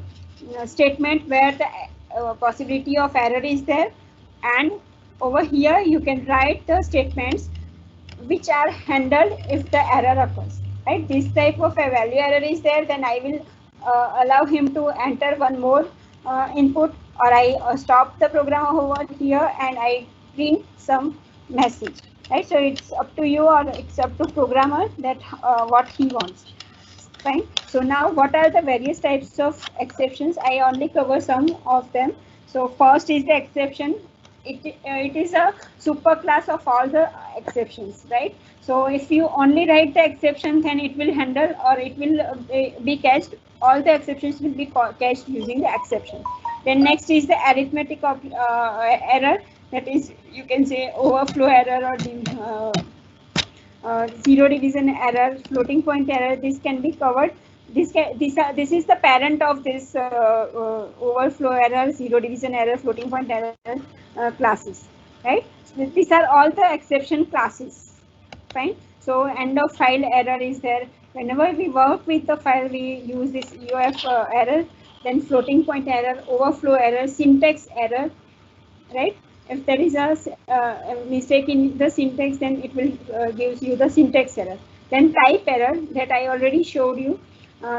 statement where the possibility of error is there, and over here you can write the statements which are handled if the error occurs, right? This type of a value error is there, then I will allow him to enter one more input, or I stop the program over here and I print some message, right? So it's up to you, or it's up to programmer that what he wants. Fine. So now what are the various types of exceptions? I only cover some of them. So first is the exception. It is a super class of all the exceptions, right? So if you only write the exception, then it will handle, or it will be cached. All the exceptions will be cached using the exception. Then next is the arithmetic error. That is, you can say overflow error, or zero division error, floating point error. This can be covered. This is the parent of this overflow error, zero division error, floating point error classes, right? So these are all the exception classes. Fine. So end of file error is there. Whenever we work with the file, we use this UF error, then floating point error, overflow error, syntax error, right? If there is a mistake in the syntax, then it will gives you the syntax error. Then type error, that I already showed you.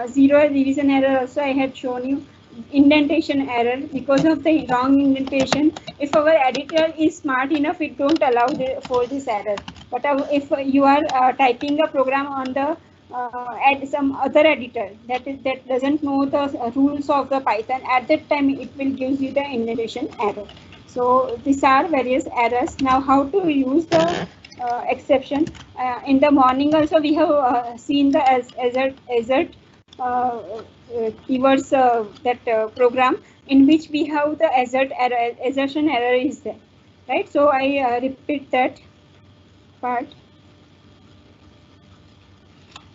Zero division error also I had shown you. Indentation error, because of the wrong indentation. If our editor is smart enough, it don't allow for this error. But if you are typing a program on the at some other editor that doesn't know the rules of the Python, at that time it will give you the indentation error. So these are various errors. Now how to use the exception? In the morning also we have seen the assert keywords, that program in which we have the assertion error is there, right? So I repeat that part.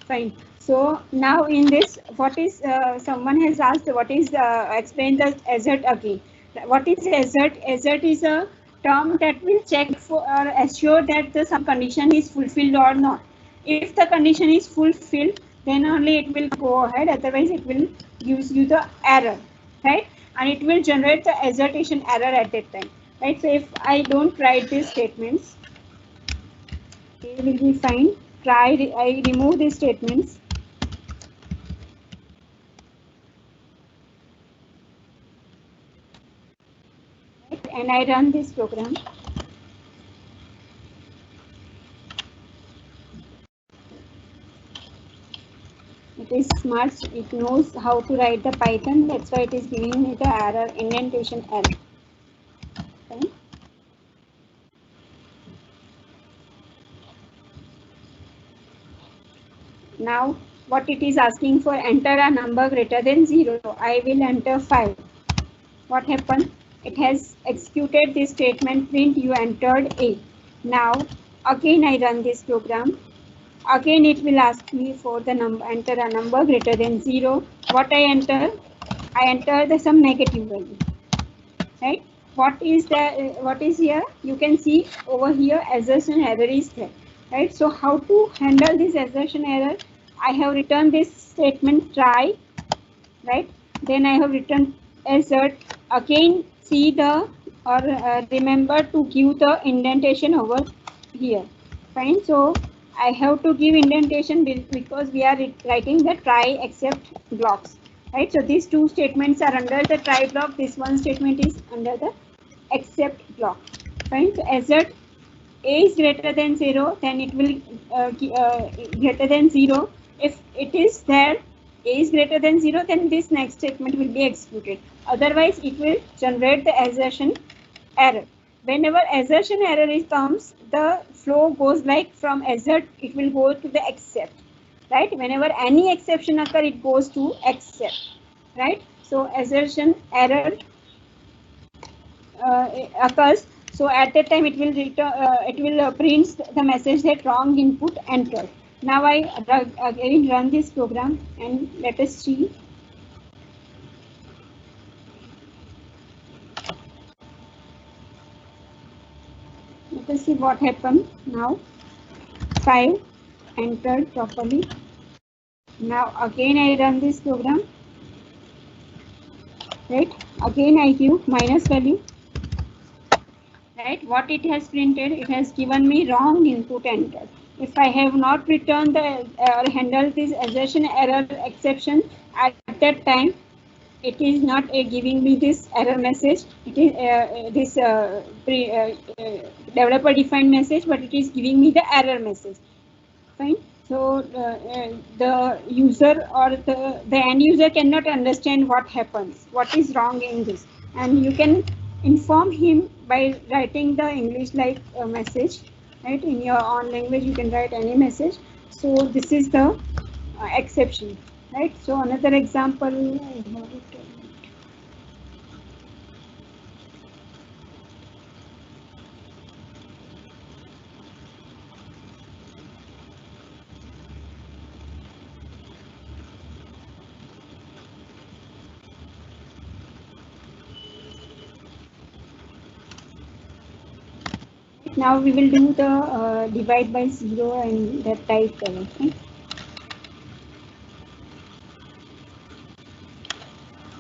Fine. So now in this, what is someone has asked, what is explain the assert again. What is assert? Assert is a term that will check for or assure that some condition is fulfilled or not. If the condition is fulfilled, then only it will go ahead. Otherwise, it will gives you the error, right? And it will generate the assertion error at that time, right? So if I don't write these statements, it will be fine. I remove these statements. And I run this program. It is smart. It knows how to write the Python. That's why it is giving me the error, indentation error. Okay. Now, what it is asking for, enter a number greater than 0. I will enter 5. What happened? It has executed this statement, print you entered A. Now, again I run this program. Again it will ask me for the number, enter a number greater than 0. What I enter? I enter some negative value. Right? What is here? You can see over here assertion error is there. Right? So how to handle this assertion error? I have written this statement try. Right? Then I have written assert. Again see the or remember to give the indentation over here. Fine. So I have to give indentation because we are writing the try except blocks. Right. So these two statements are under the try block. This one statement is under the except block. Fine. So assert a is greater than 0, then it will greater than 0. If it is there, a is greater than 0, then this next statement will be executed. Otherwise, it will generate the assertion error. Whenever assertion error comes, the flow goes like from assert, it will go to the except. Right? Whenever any exception occur, it goes to except. Right? So assertion error occurs. So at that time it will return, print the message that wrong input entered. Now I again run this program and let us see. Let us see what happened now. 5 entered properly. Now again I run this program. Right? Again I give minus value. Right? What it has printed, it has given me wrong input entered. If I have not returned the or handled this assertion error exception at that time, it is not giving me this error message. It is this developer defined message, but it is giving me the error message. Fine. So the user or the end user cannot understand what happens, what is wrong in this, and you can inform him by writing the English like message. Right, in your own language you can write any message. So this is the exception. Right. So another example. Now we will do the divide by 0 and the type level. Okay?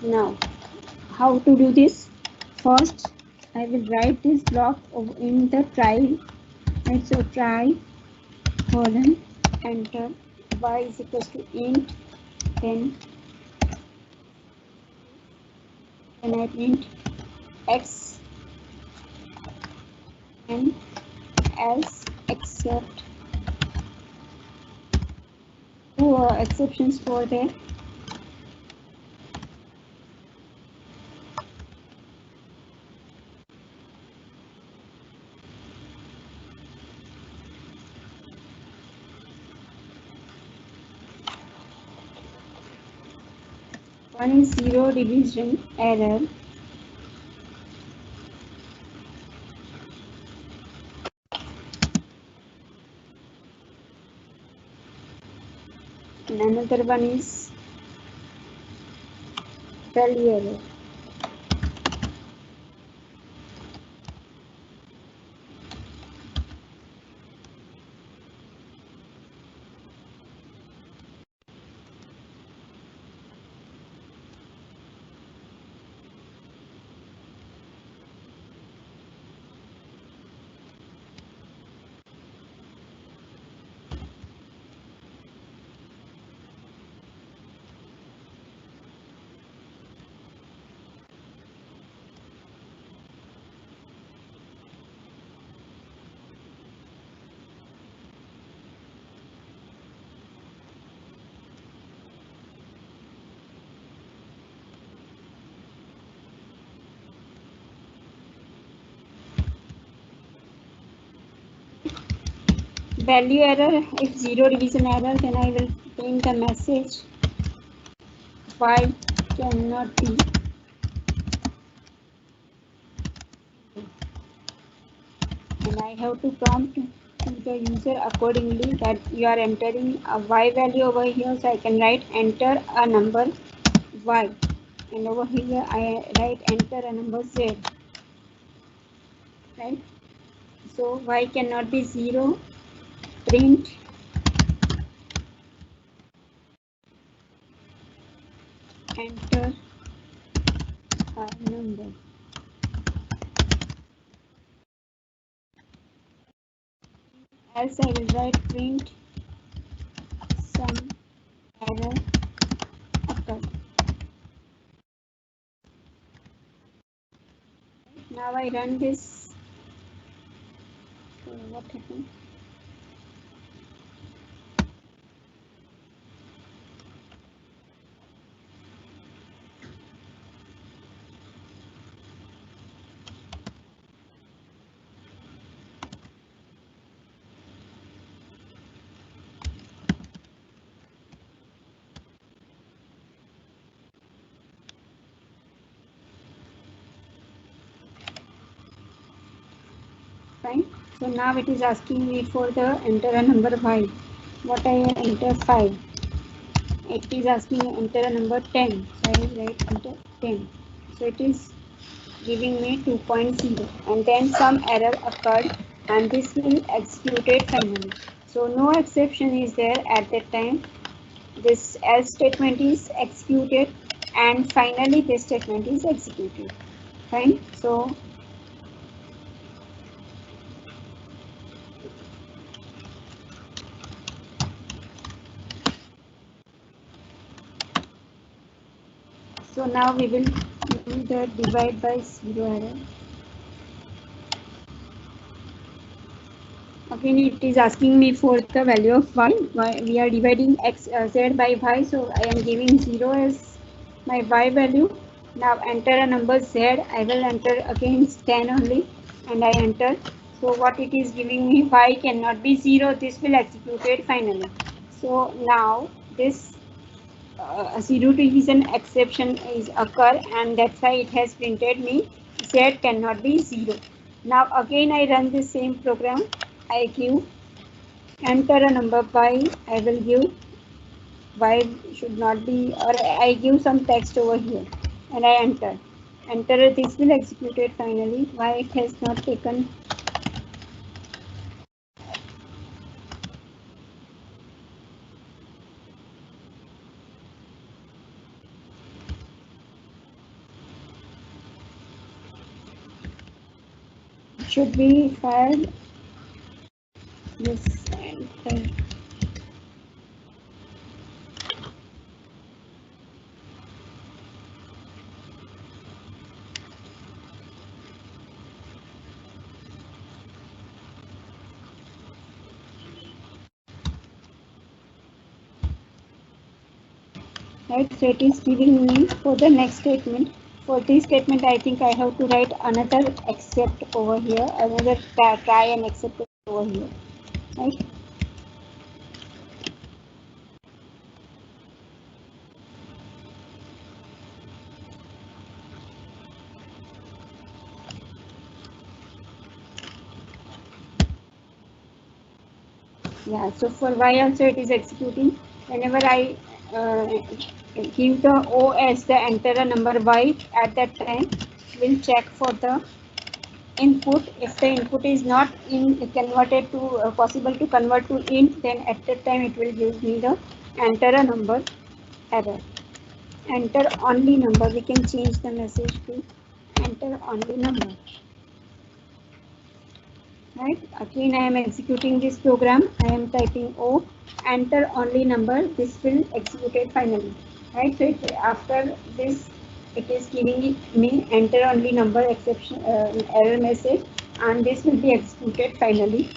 Now, how to do this? First, I will write this block in the try. Right? So try colon enter y is equals to int, then I print x and else except two exceptions for there. One is zero division error. And another one is value error. value error, if zero division error, then I will print the message y cannot be and I have to prompt to the user accordingly that you are entering a y value over here, so I can write enter a number y, and over here I write enter a number z, right? So y cannot be 0, print enter a number. Else I will write print some error occurred. Now I run this. So what happened? Fine. So now it is asking me for the enter a number y. What I enter 5. It is asking me enter a number 10. So I will write enter 10. So it is giving me 2.0, and then some error occurred, and this will execute it finally. So no exception is there at that time. This else statement is executed, and finally this statement is executed. Fine. So now we will do the divide by 0 error. Again, it is asking me for the value of y. We are dividing z by y, so I am giving 0 as my y value. Now enter a number z. I will enter again 10 only, and I enter. So what it is giving me, y cannot be 0. This will execute it finally. So now this zero division exception is occur, and that's why it has printed me z cannot be 0. Now again I run the same program. I give enter a number y. I will give y should not be, or I give some text over here, and I enter. Enter, this will execute it finally. Why it has not taken? Should be filed. Yes, enter. Right, so it is giving me for the next statement. For this statement, I think I have to write another except over here, another try and except over here, right? Yeah, so for y also it is executing. Whenever I give the O as the enter a number y, at that time we'll check for the input. If the input is not converted to possible to convert to int, then at that time it will give me the enter a number error. Enter only number. We can change the message to enter only number. Right, again I am executing this program. I am typing O, enter only number. This will execute it finally. Right, so after this it is giving me enter only number exception error message, and this will be executed finally.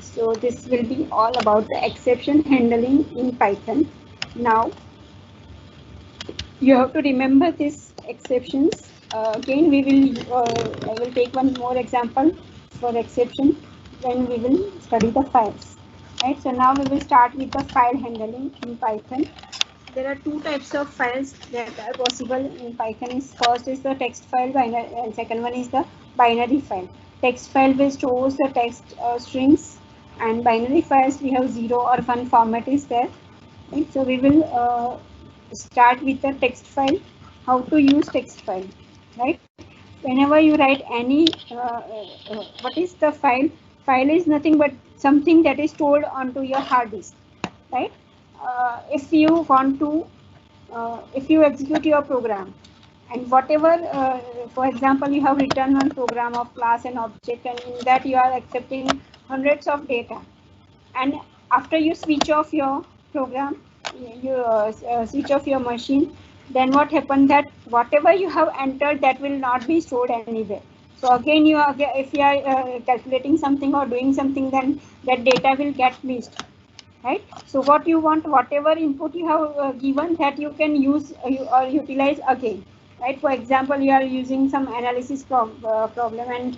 So this will be all about the exception handling in Python. Now you have to remember these exceptions. Again we will I will take one more example for exception when we will study the files. Right. So now we will start with the file handling in Python. There are two types of files that are possible in Python. First is the text file, binary, and second one is the binary file. Text file will stores the text strings, and binary files we have 0 or 1 format is there. Right? So we will start with the text file. How to use text file, right? Whenever you write any, what is the file? File is nothing but something that is stored onto your hard disk, right? If you want to, if you execute your program, and whatever, for example, you have written one program of class and object, and in that you are accepting hundreds of data, and after you switch off your program, you switch off your machine, then what happened that whatever you have entered, that will not be stored anywhere. So again, you are, if you are calculating something or doing something, then that data will get missed, right? So what you want, whatever input you have given, that you can use or utilize again, right? For example, you are using some analysis problem, and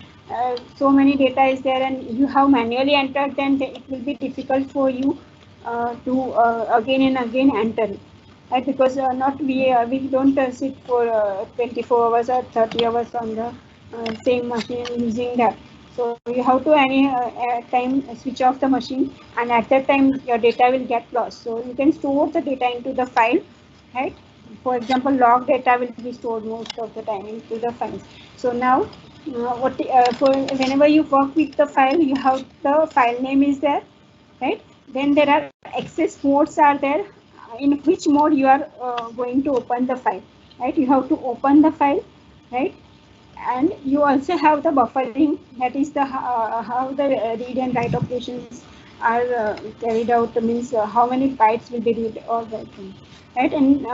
so many data is there, and you have manually entered, then it will be difficult for you to again and again enter it, right? Because not we don't sit for 24 hours or 30 hours on the same machine using that. So you have to any time switch off the machine, and at that time your data will get lost. So you can store the data into the file, right? For example, log data will be stored most of the time into the files. So now, for whenever you work with the file, you have the file name is there, right? Then there are access modes are there, in which mode you are going to open the file, right? You have to open the file, right? And you also have the buffering, that is the how the read and write operations are carried out, means how many bytes will be read or written, right? And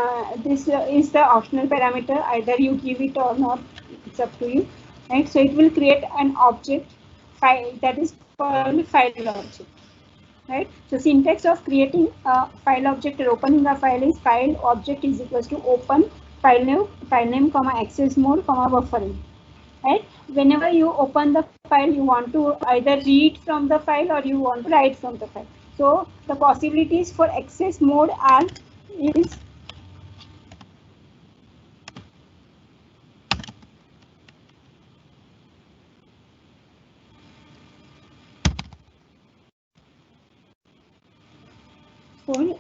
this is the optional parameter, either you give it or not, it's up to you, right? So it will create an object file, that is called file object, right? So syntax of creating a file object or opening a file is file object is equals to open file name comma access mode comma buffering, right? Whenever you open the file, you want to either read from the file or you want to write from the file. So the possibilities for access mode are is for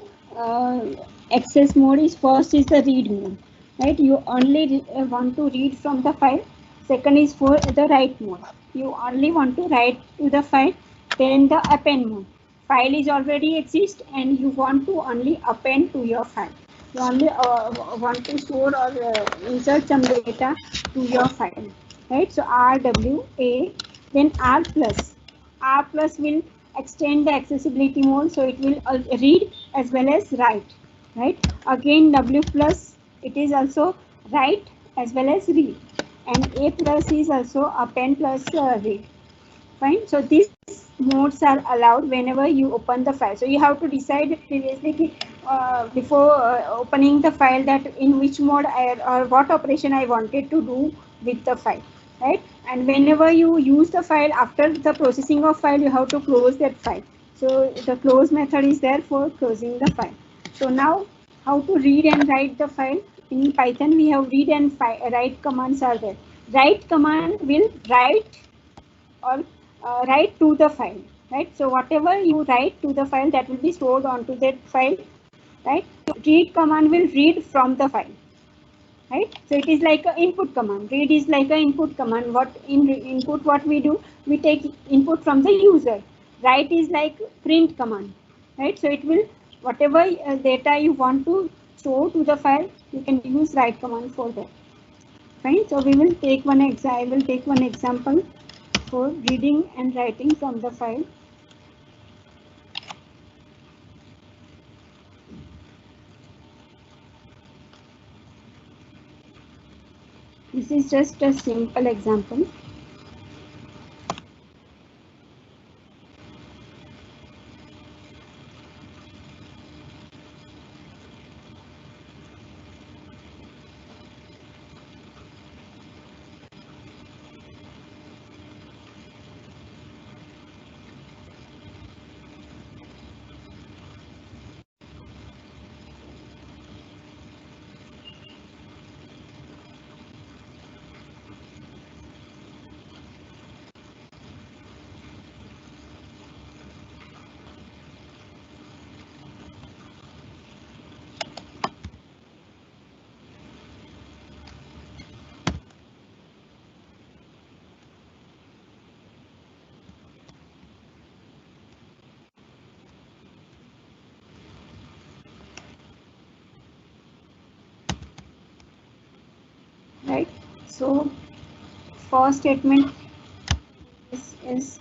access mode is first is the read mode, right? You only want to read from the file. Second is for the write mode, you only want to write to the file. Then the append mode, file is already exist and you want to only append to your file. You only want to store or insert some data to your file, right? So RWA, then R plus will extend the accessibility mode, so it will read as well as write, right? Again, W plus, it is also write as well as read, and A plus is also append plus read. Fine. So these modes are allowed whenever you open the file. So you have to decide previously before opening the file, that in which mode or what operation I wanted to do with the file, right? And whenever you use the file, after the processing of file, you have to close that file. So the close method is there for closing the file. So now, how to read and write the file? In Python, we have read and write commands are there. Write command will write or write to the file, right? So whatever you write to the file, that will be stored onto that file, right? Read command will read from the file, right? So it is like an input command. Read is like an input command. What in input, what we do, we take input from the user. Write is like print command, right? So it will, whatever data you want to store to the file, you can use write command for that. Fine. So we will take one I will take one example for reading and writing from the file. This is just a simple example. right? So first statement is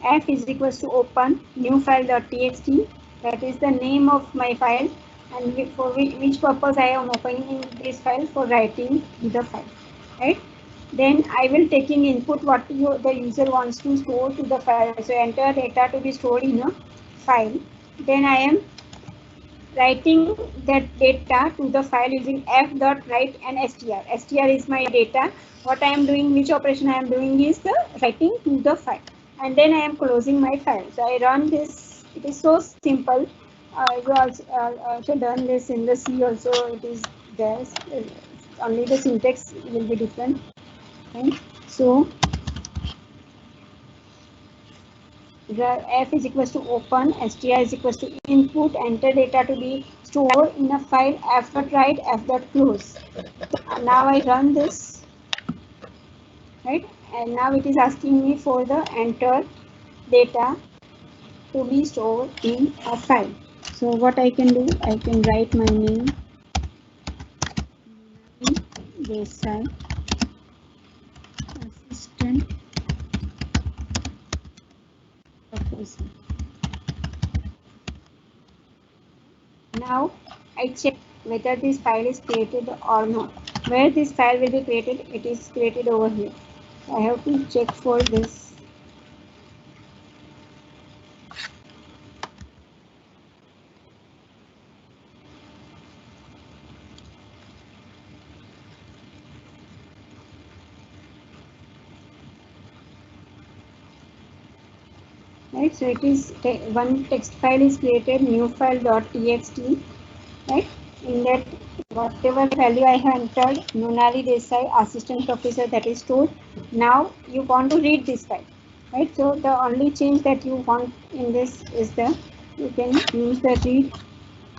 f is equals to open new file.txt. That is the name of my file, and for which purpose I am opening this file, for writing the file, right? Then I will taking input what the user wants to store to the file. So enter data to be stored in a file. Then I am writing that data to the file using f.write and str. Str is my data. What I am doing, which operation I am doing is the writing to the file, and then I am closing my file. So I run this. It is so simple. You also done this in the C also. It is there. Only the syntax will be different. Right? So f is equals to open, str is equals to input, enter data to be stored in a file, f.write, f.close. Now I run this, right? And now it is asking me for the enter data to be stored in a file. So what I can do, I can write my name, Desai, assistant professor. Now I check whether this file is created or not. Where this file will be created, it is created over here. I have to check for this. Right, so it is one text file is created, new file.txt, right? In that, whatever value I have entered, Nunali Desai, assistant professor, that is stored. Now you want to read this file, right? So the only change that you want in this is the, you can use the read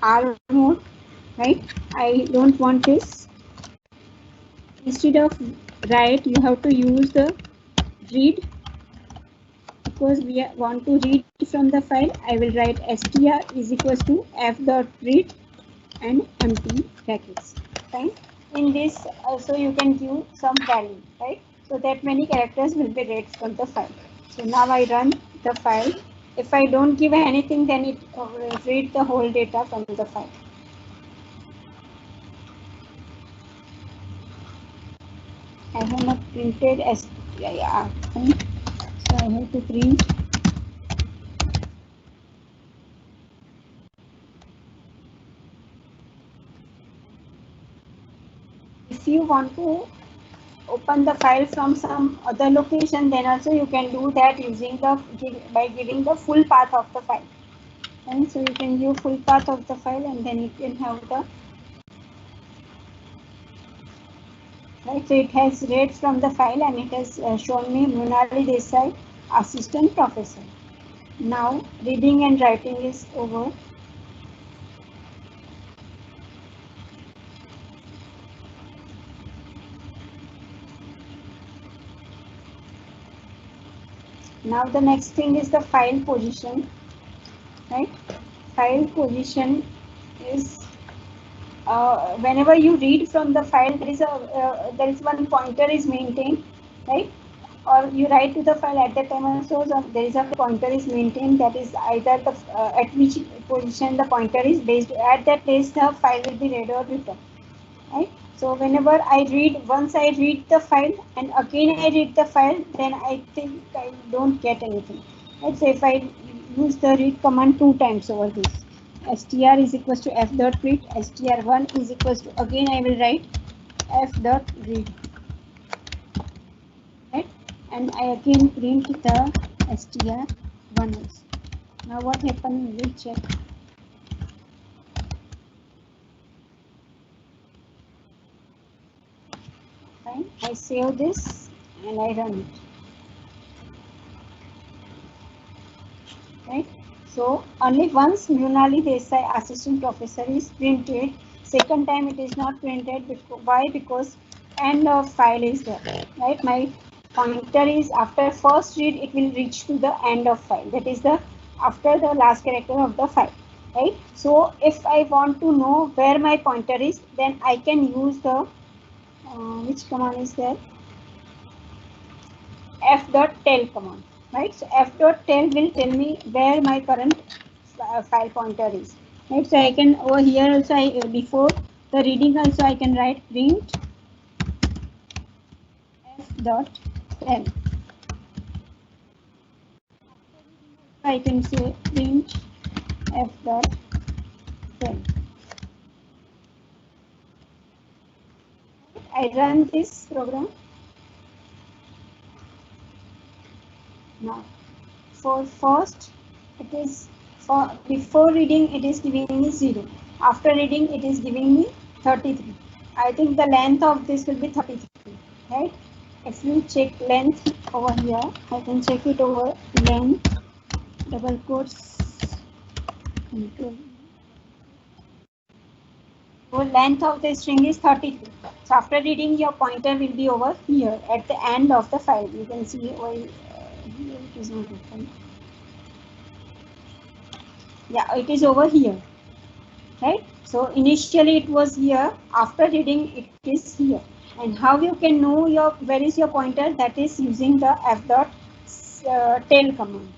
R mode, right? I don't want this. Instead of write, you have to use the read, because we want to read from the file. I will write str is equals to f.read and empty brackets, right? In this also you can give some value, right? So that many characters will be read from the file. So now I run the file. If I don't give anything, then it will read the whole data from the file. I have not printed str, so I have to print. If you want to open the file from some other location, then also you can do that using the by giving the full path of the file. And so you can give full path of the file, and then you can have the, right? So it has read from the file, and it has shown me Mrinali Desai, assistant professor. Now reading and writing is over. Now the next thing is the file position, right? File position is whenever you read from the file, there is one pointer is maintained, right? Or you write to the file at the time also, there is a pointer is maintained, that is either the at which position the pointer is based, at that place the file will be read or written, right? So whenever I read, once I read the file and again I read the file, then I think I don't get anything. Let's say if I use the read command 2 times over this, str is equals to f.read, str1 is equals to, again I will write f.read, right? And I again print the str1 also. Now what happened, we will check. Fine, I save this and I run it. Right? So only once Mrinali Desai, assistant professor, is printed. Second time it is not printed. Why? Because end of file is there. Right? My pointer is after first read, it will reach to the end of file. That is the after the last character of the file. Right? So if I want to know where my pointer is, then I can use the which command is there? F.tel command, right? So F.tel will tell me where my current file pointer is, right? So I can over here also, before the reading also I can write print F.tel. I can say print F.tel. I run this program. Now, for first, it is for before reading it is giving me 0. After reading it is giving me 33. I think the length of this will be 33, right? If you check length over here, I can check it over length, double quotes. So length of the string is 33. So after reading, your pointer will be over here at the end of the file. You can see over here it is not open. Yeah, it is over here, right? So initially it was here. After reading, it is here. And how you can know where is your pointer? That is using the f.tel command,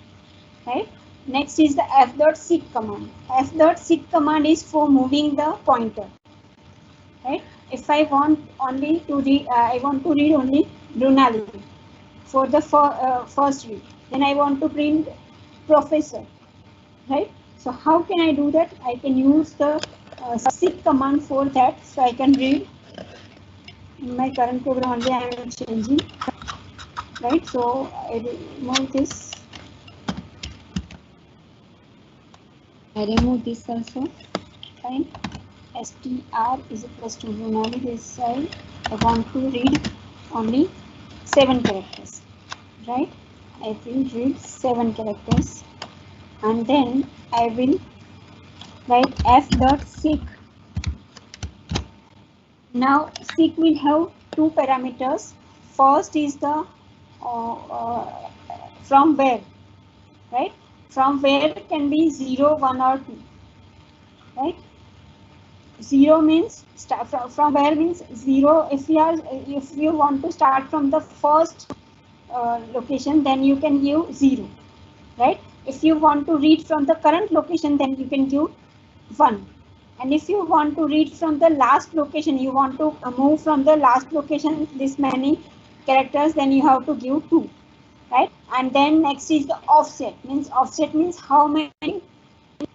right? Next is the f.seek command. F.seek command is for moving the pointer, right? If I want only to read, I want to read only Brunali for the first read. Then I want to print professor, right? So how can I do that? I can use the seek command for that. So I can read in my current program only I am changing, right? So I remove this. I remove this also. Fine. str is equals to Brunali this side. I want to read only 7 characters, right? I will read 7 characters, and then I will write f.seek. Now seek will have two parameters. First is the from where, right? From where can be 0, 1 or 2, right? 0 means start from where means 0. If you want to start from the first location, then you can give 0, right? If you want to read from the current location, then you can give 1. And if you want to read from the last location, you want to move from the last location this many characters, then you have to give 2, right? And then next is the offset. Offset means how many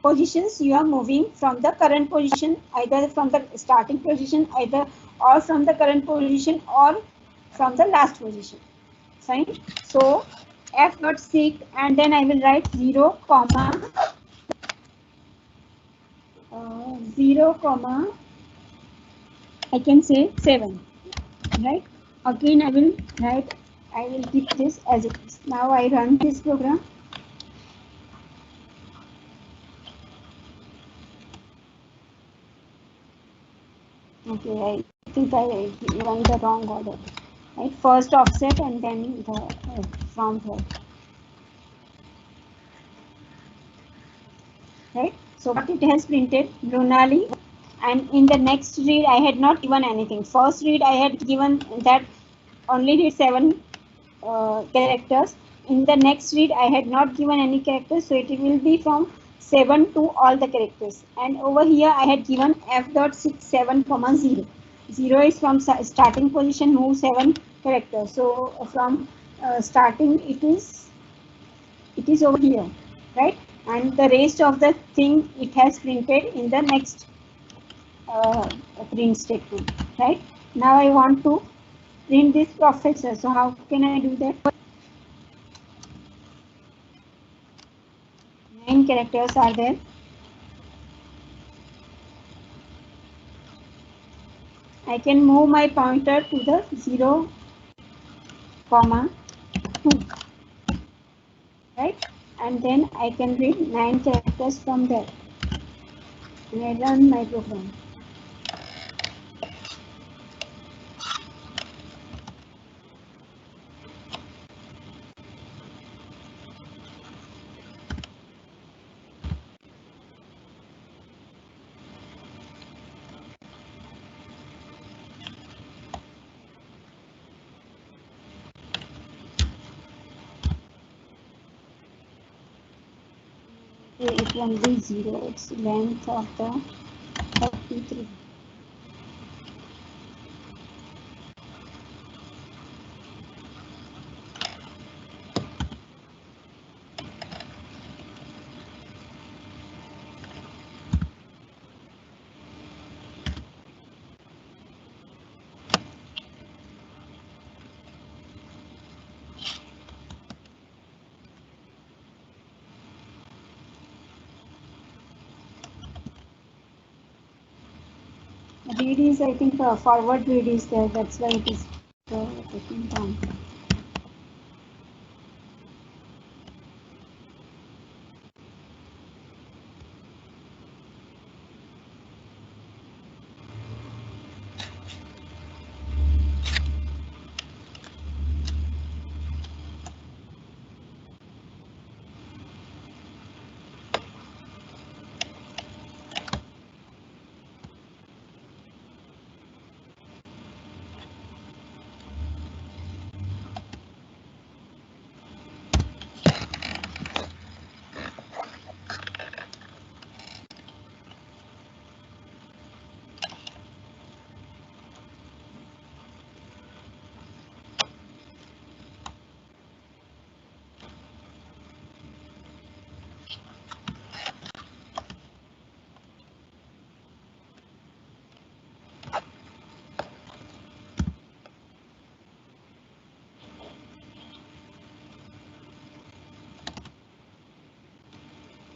positions you are moving from the current position, either from the starting position, either or from the current position or from the last position. Fine. So f.seek, and then I will write 0, 0, I can say 7, right? Again I will keep this as it is. Now I run this program. Okay, I think I run the wrong order, right? First offset and then the from here, right? So what it has printed Brunali, and in the next read I had not given anything. First read I had given that only read 7 characters. In the next read I had not given any characters, so it will be from 7 to all the characters. And over here I had given f.67, 0. 0 is from starting position, move 7 characters. So from starting it is over here, right? And the rest of the thing it has printed in the next print statement, right? Now I want to print this professor. So how can I do that? 9 characters are there. I can move my pointer to the 0, 2, right? And then I can read 9 characters from there. And I run my program. it won't be 0. It's length of the 33. Read is, I think, forward read is there. That's why it is taking time.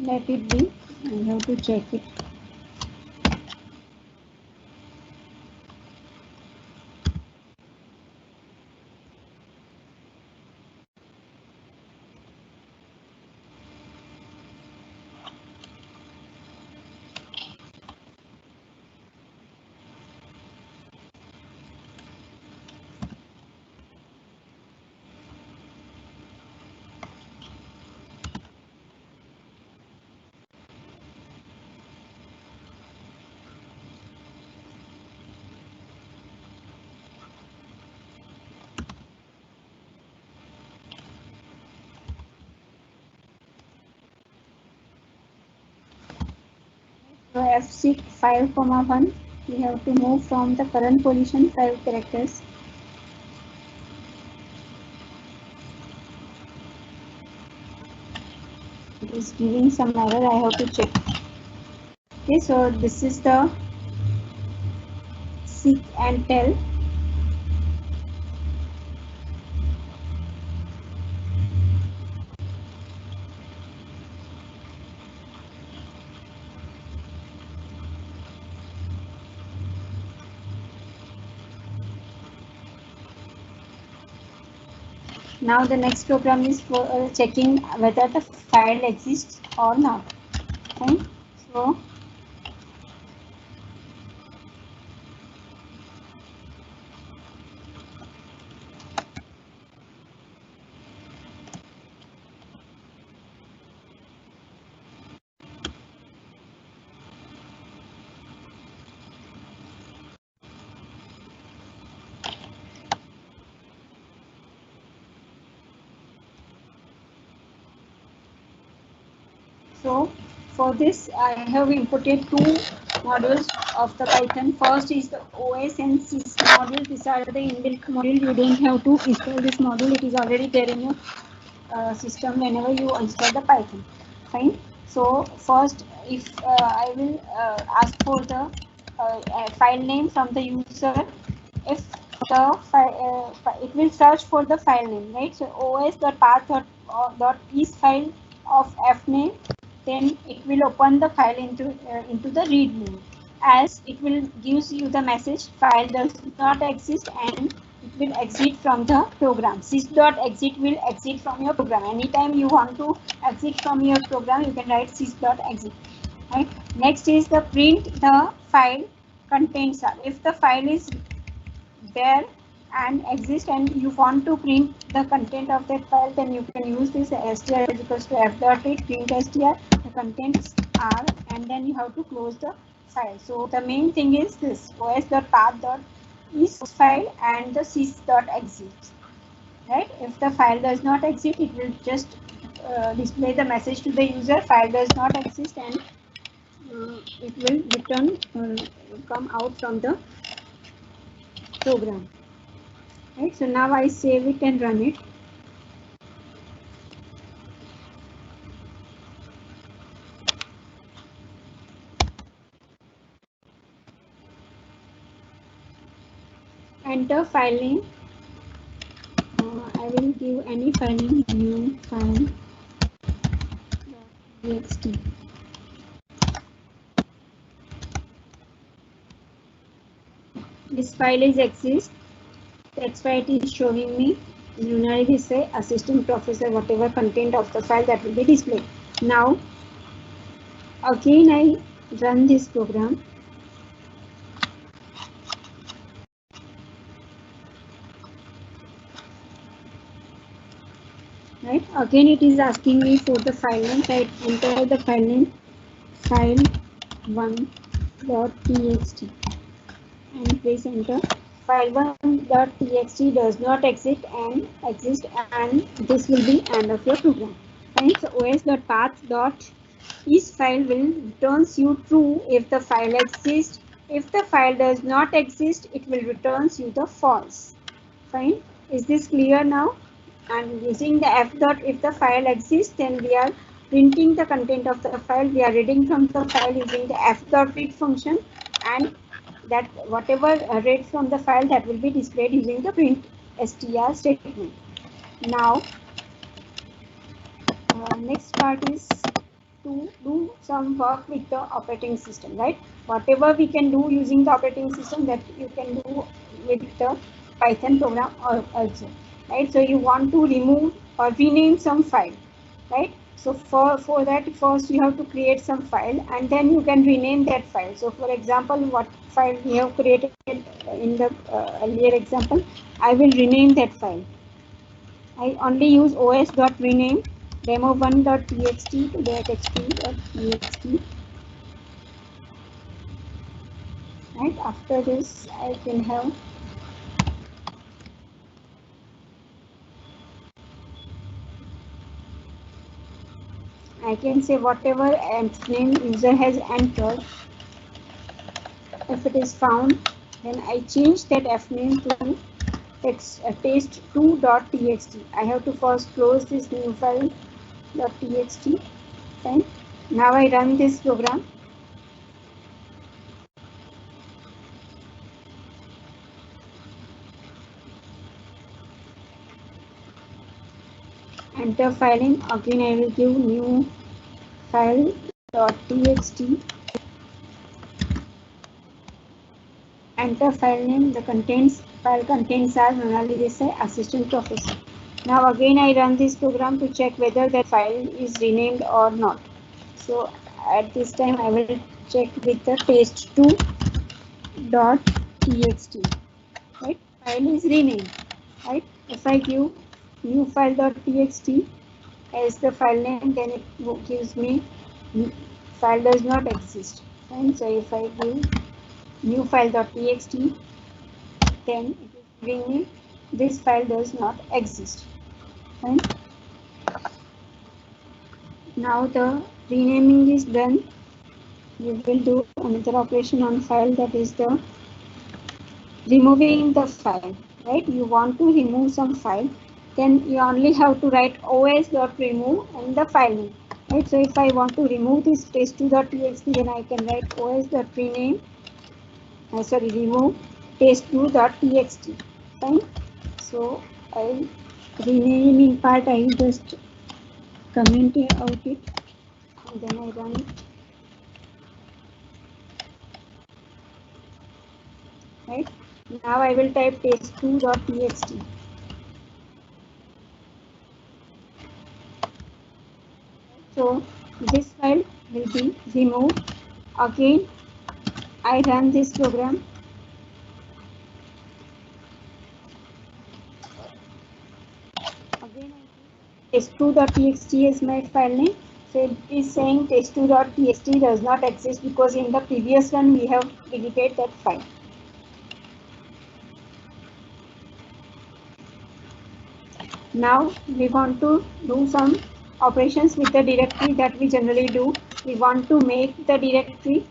Let it be. I have to check it. So F6 5,1, we have to move from the current position 5 characters. It is giving some error, I have to check. Okay, so this is the seek and tell. Now the next program is for checking whether the file exists or not. Okay, so for this, I have imported two modules of the Python. First is the OS and sys module. These are the inbuilt module. You don't have to install this module. It is already there in your system whenever you install the Python. Fine. So first, if I will ask for the file name from the user, if the file, it will search for the file name, right? So os.path.is file of fname, then it will open the file into the read mode, as it will gives you the message file does not exist and it will exit from the program. Sys.exit will exit from your program. Anytime you want to exit from your program, you can write sys.exit. Right. Next is the print the file contents are. If the file is there and exist and you want to print the content of that file, then you can use this str is equals to f.8 print str, the contents are, and then you have to close the file. So the main thing is this os.path.is file and the sys.exit. Right? If the file does not exist, it will just display the message to the user, file does not exist, and it will return come out from the program. Right, so now I save it and run it. Enter file name. I will give any file name, new file txt. This file is exist. That's why it is showing me Lunari will say assistant professor, whatever content of the file that will be displayed. Now again I run this program. Right, again it is asking me for the file name. So I enter the file name file1.txt and press enter. File1.txt does not exist, and this will be end of your program. And so os.path.is file will returns you true if the file exists. If the file does not exist, it will returns you the false. Fine. Is this clear now? And using the f dot, if the file exists, then we are printing the content of the file. We are reading from the file using the f dot read function, and that whatever read from the file, that will be displayed using the print str statement. Now next part is to do some work with the operating system, right? Whatever we can do using the operating system, that you can do with the Python program also, right? So you want to remove or rename some file, right? So for that, first you have to create some file, and then you can rename that file. So for example, what file we have created in the earlier example, I will rename that file. I only use os.rename demo1.txt to txt.txt. Right, after this I can have say whatever name user has entered. If it is found, then I change that f name to test2.txt. I have to first close this new file .txt. Fine. Now I run this program. Enter file name. Again I will give new file .txt. Enter file name. The file contains are Lunari Desai, assistant professor. Now again I run this program to check whether that file is renamed or not. So at this time I will check with the test2.txt. Right, file is renamed. Right, if I give new file.txt as the file name, then it gives me file does not exist. And so if I give new file.txt, then it is giving me this file does not exist. Fine. Now the renaming is done. We will do another operation on file, that is the removing the file. Right, you want to remove some file, then you only have to write os.remove and the file name. Right, so if I want to remove this test2.txt, then I can write os.rename. Remove test2.txt. Fine. So I renaming part I just comment out it, and then I run it. Right. Now I will type test2.txt. So this file will be removed. Again I run this program. Again test2.txt is my file name. So it is saying test2.txt does not exist because in the previous one we have deleted that file. Now we want to do some operations with the directory that we generally do. We want to make the directory,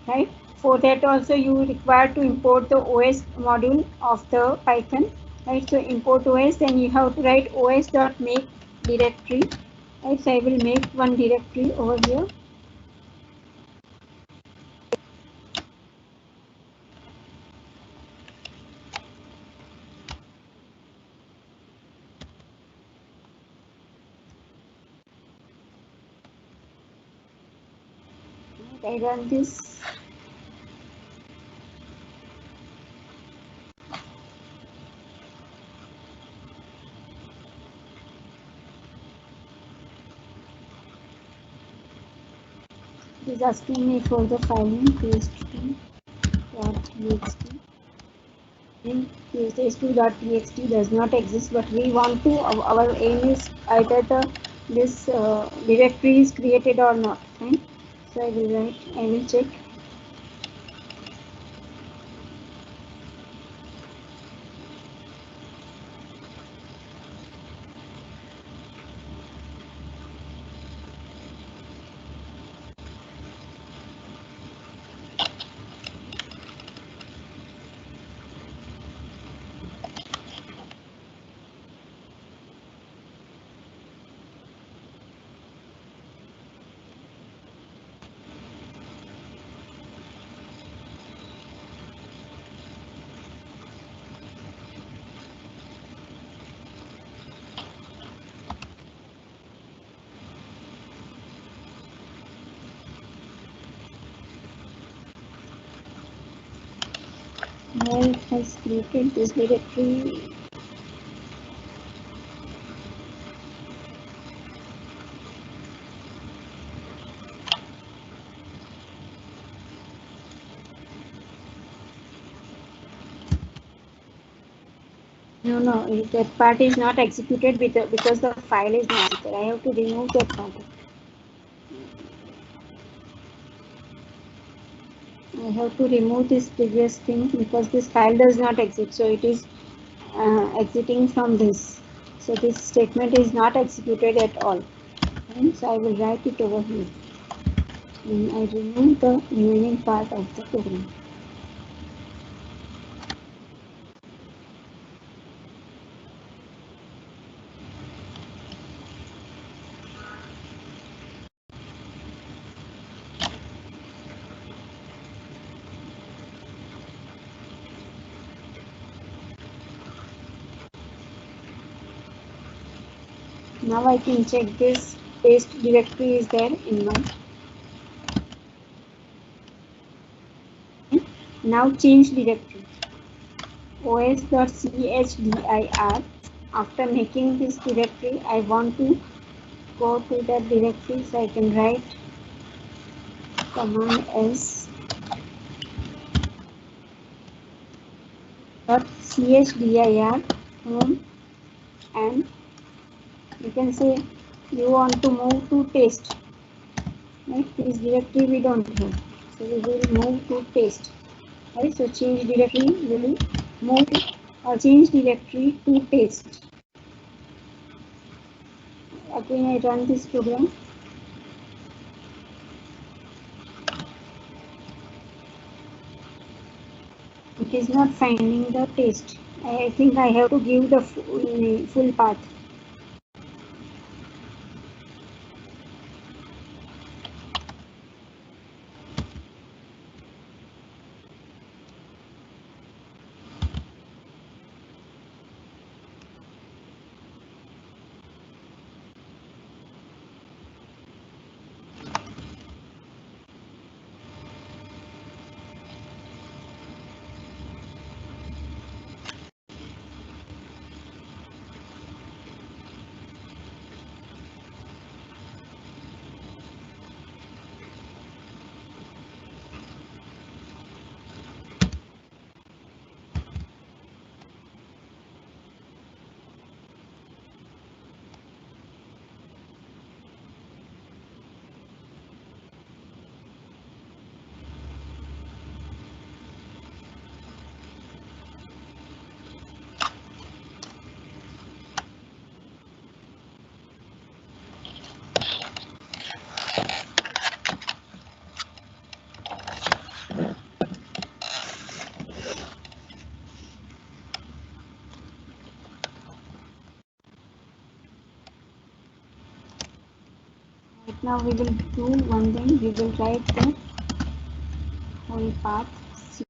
right? For that also you require to import the OS module of the Python, right? So import OS, then you have to write os.make directory, right? So I will make one directory over here. I run this. It is asking me for the file name txt.txt. txt does not exist, but we want to. Our aim is either this directory is created or not. Right? So I will check. Now it has created this directory. No, that part is not executed because the file is not there. I have to remove that part. I have to remove this previous thing because this file does not exist. So it is exiting from this. So this statement is not executed at all. And so I will write it over here. And I remove the remaining part of the program. Now I can check this paste directory is there in my. Now change directory. os.chdr. After making this directory, I want to go to that directory, so I can write command s .chdr home, and you can say you want to move to test. Right? This directory we don't have, so we will move to test. Right? So change directory will move or change directory to test. Again I run this program. It is not finding the test. I think I have to give the full path. Now we will do one thing. We will write the whole path C.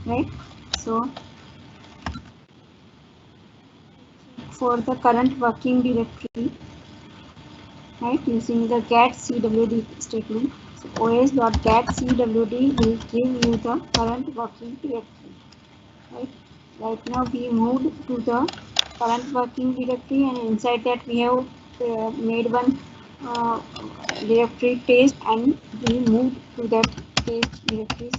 Right. So for the current working directory, right, using the get cwd statement. So os.get cwd will give you the current working directory. Right. Right now we moved to the current working directory, and inside that we have made one directory test, and we moved to that test directory.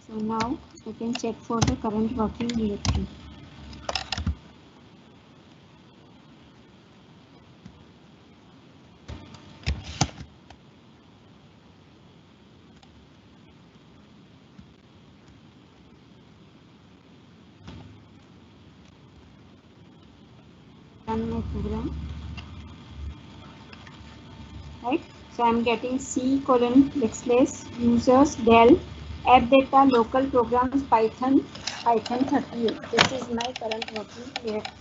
So now I can check for the current working directory. Run my program. Right. So I'm getting C:\users del app data local programs Python 38. This is my current working directory.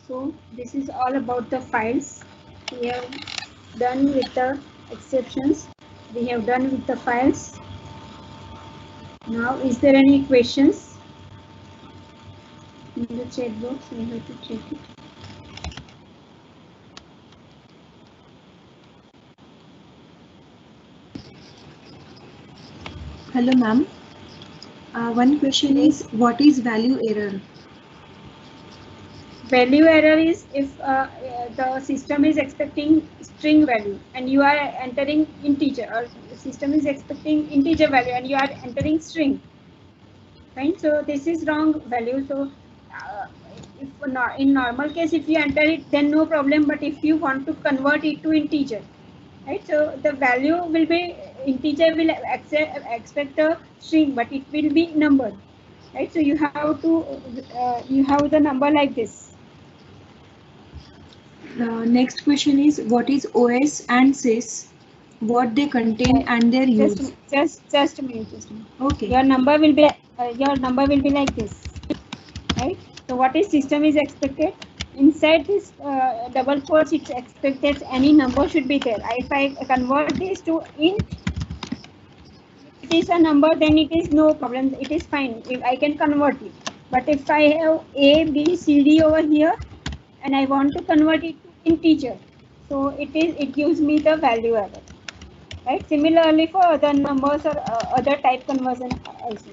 So this is all about the files. We have done with the exceptions. We have done with the files. Now, is there any questions in the chat box? We have to check it. Hello, ma'am. One question is, what is value error? Value error is if the system is expecting string value and you are entering integer, or the system is expecting integer value and you are entering string. Right? So this is wrong value. So if not, in normal case, if you enter it, then no problem. But if you want to convert it to integer, right? So the value will be integer will expect a string, but it will be number, right? So you have to you have the number like this. The next question is, what is OS and sys? What they contain and their use? Just a minute. Okay. Your number will be like this, right? So what is system is expected? Inside this double quotes, it's expected any number should be there. If I convert this to int, it is a number, then it is no problem. It is fine. If I can convert it. But if I have A, B, C, D over here, and I want to convert it to integer, so it gives me the value error. Right. Similarly for other numbers or other type conversion also.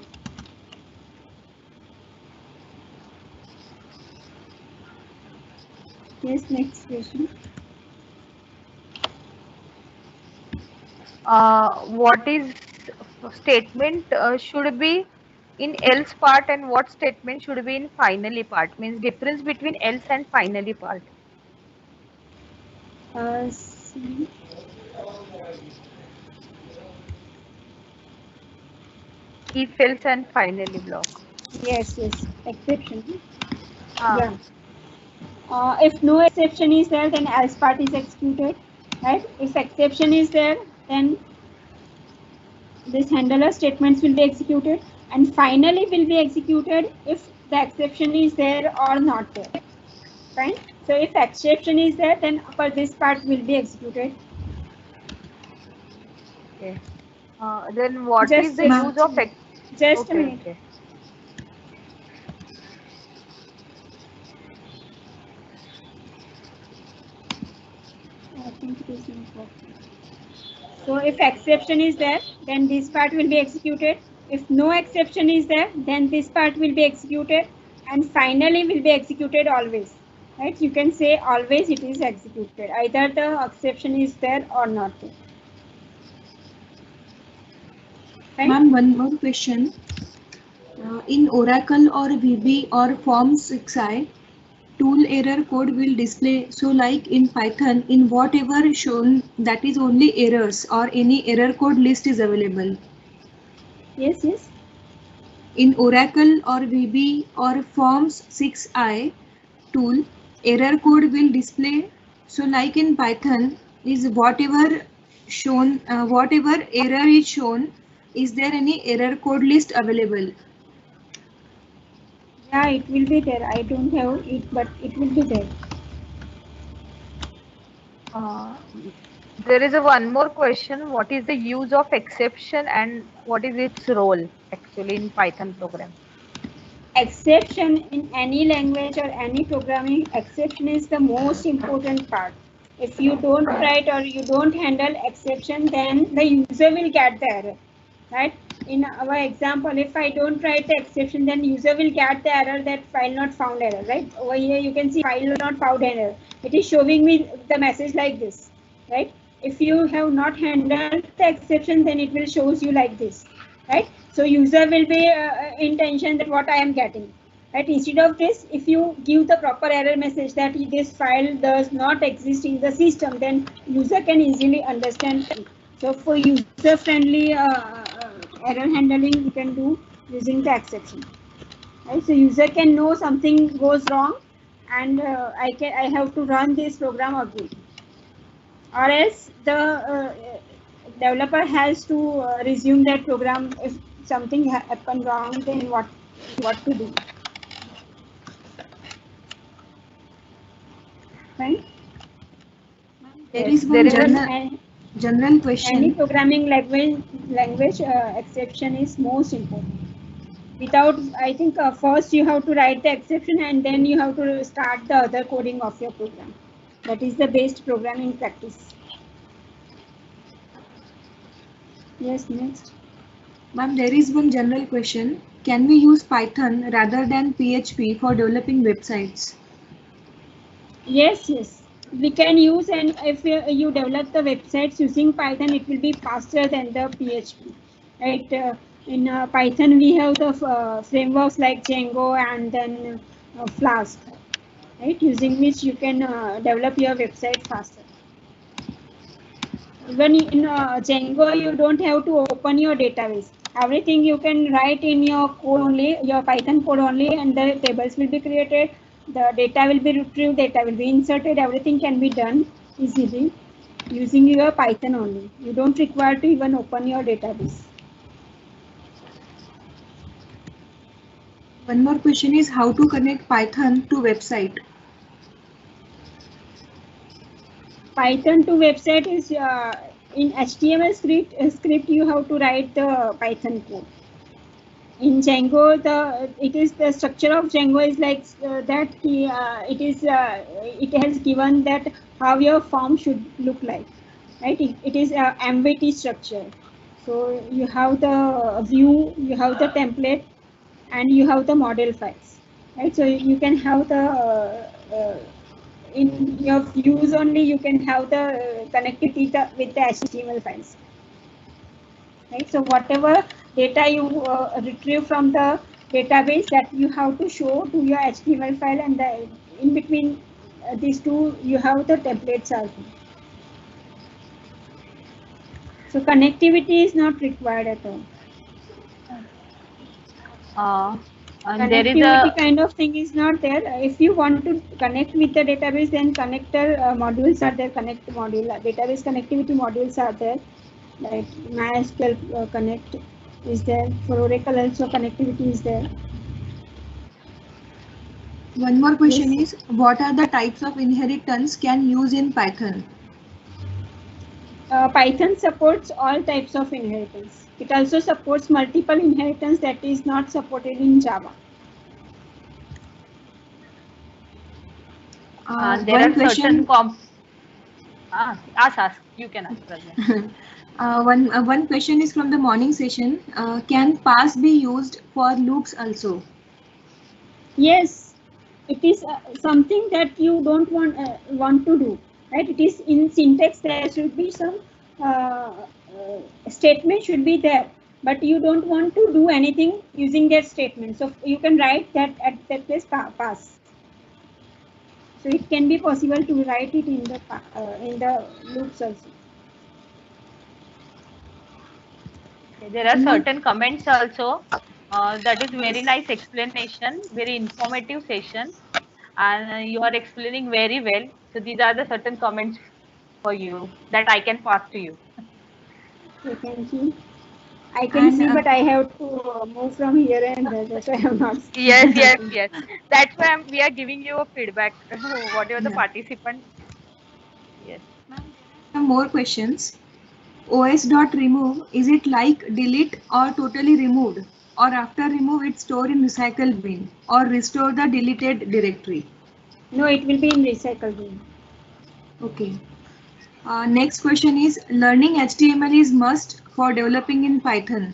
Yes, next question. What is statement should be in else part and what statement should be in finally part? Means difference between else and finally part. See. If else and finally block. Yes, exception. Ah. Yeah. If no exception is there, then else part is executed. Right. If exception is there, then this handler statements will be executed, and finally will be executed if the exception is there or not there. Right. So if exception is there, then for this part will be executed. Okay. Then what Just is the use of just okay, a minute. okay. I think it is important. So if exception is there, then this part will be executed. If no exception is there, then this part will be executed, and finally will be executed always. Right? You can say always it is executed. Either the exception is there or not there. Right? Ma'am, one more question. In Oracle or VB or Form 6i, tool error code will display. So like in Python, in whatever shown, that is only errors or any error code list is available. Yes, yes. In Oracle or VB or Forms 6i tool, error code will display. So like in Python, is whatever shown, whatever error is shown, is there any error code list available? Yeah, it will be there. I don't have it, but it will be there. There is a one more question. What is the use of exception and what is its role actually in Python program? Exception in any language or any programming, exception is the most important part. If you don't write or you don't handle exception, then the user will get the error, right? In our example, if I don't write the exception, then user will get the error that file not found error, right? Over here you can see file not found error. It is showing me the message like this, right? If you have not handled the exception, then it will shows you like this, right? So user will be in tension that what I am getting, right? Instead of this, if you give the proper error message that this file does not exist in the system, then user can easily understand. So for user friendly error handling, you can do using the exception, right? So user can know something goes wrong, and I have to run this program again, or else the developer has to resume that program if something happened wrong. Then what to do, right? There Yes, is there one is an general Any question. programming language exception is most important. Without, I think first you have to write the exception and then you have to start the other coding of your program. That is the best programming practice. Yes, next. Ma'am, there is one general question. Can we use Python rather than PHP for developing websites? Yes, yes. We can use, and if you develop the websites using Python, it will be faster than the PHP. Right? In Python, we have the frameworks like Django and then Flask, right? Using which you can develop your website faster. Even in Django, you don't have to open your database. Everything you can write in your code only, your Python code only, and the tables will be created. The data will be retrieved, data will be inserted. Everything can be done easily using your Python only. You don't require to even open your database. One more question is how to connect Python to website. Python to website is in HTML script you have to write the Python code. In Django, it is the structure of Django is like that. It has given that how your form should look like, right? It is a MVT structure. So you have the view, you have the template, and you have the model files, right? So you can have the in your views only you can have the connectivity with the HTML files. Right, so whatever data you retrieve from the database, that you have to show to your HTML file, and in between these two you have the templates also. So connectivity is not required at all. and there is Connectivity a kind of thing is not there. If you want to connect with the database, then connector modules are there. Connect module, database connectivity modules are there. Like MySQL Connect is there. For Oracle also connectivity is there. One more question Yes. is what are the types of inheritance can use in Python? Python supports all types of inheritance. It also supports multiple inheritance that is not supported in Java. there One are certain question. ask you can ask Pragya. One question is from the morning session. Can pass be used for loops also? Yes, it is something that you don't want to do, right? It is in syntax. There should be some statement should be there. but you don't want to do anything using that statement. So you can write that at that place pass. So it can be possible to write it in the loops also. There are certain comments also. That is very nice explanation, very informative session, and you are explaining very well. So these are the certain comments for you that I can pass to you. Okay, thank you. I can see, but I have to move from here and there. That's why I have not. Yes, yes, yes. That's why we are giving you a feedback. Whatever the Yeah. participant. Yes. Ma'am, there are some more questions. OS.remove, is it like delete or totally removed? Or after remove, it's stored in recycle bin or restore the deleted directory? No, it will be in recycle bin. Okay. Next question is, learning HTML is must for developing in Python.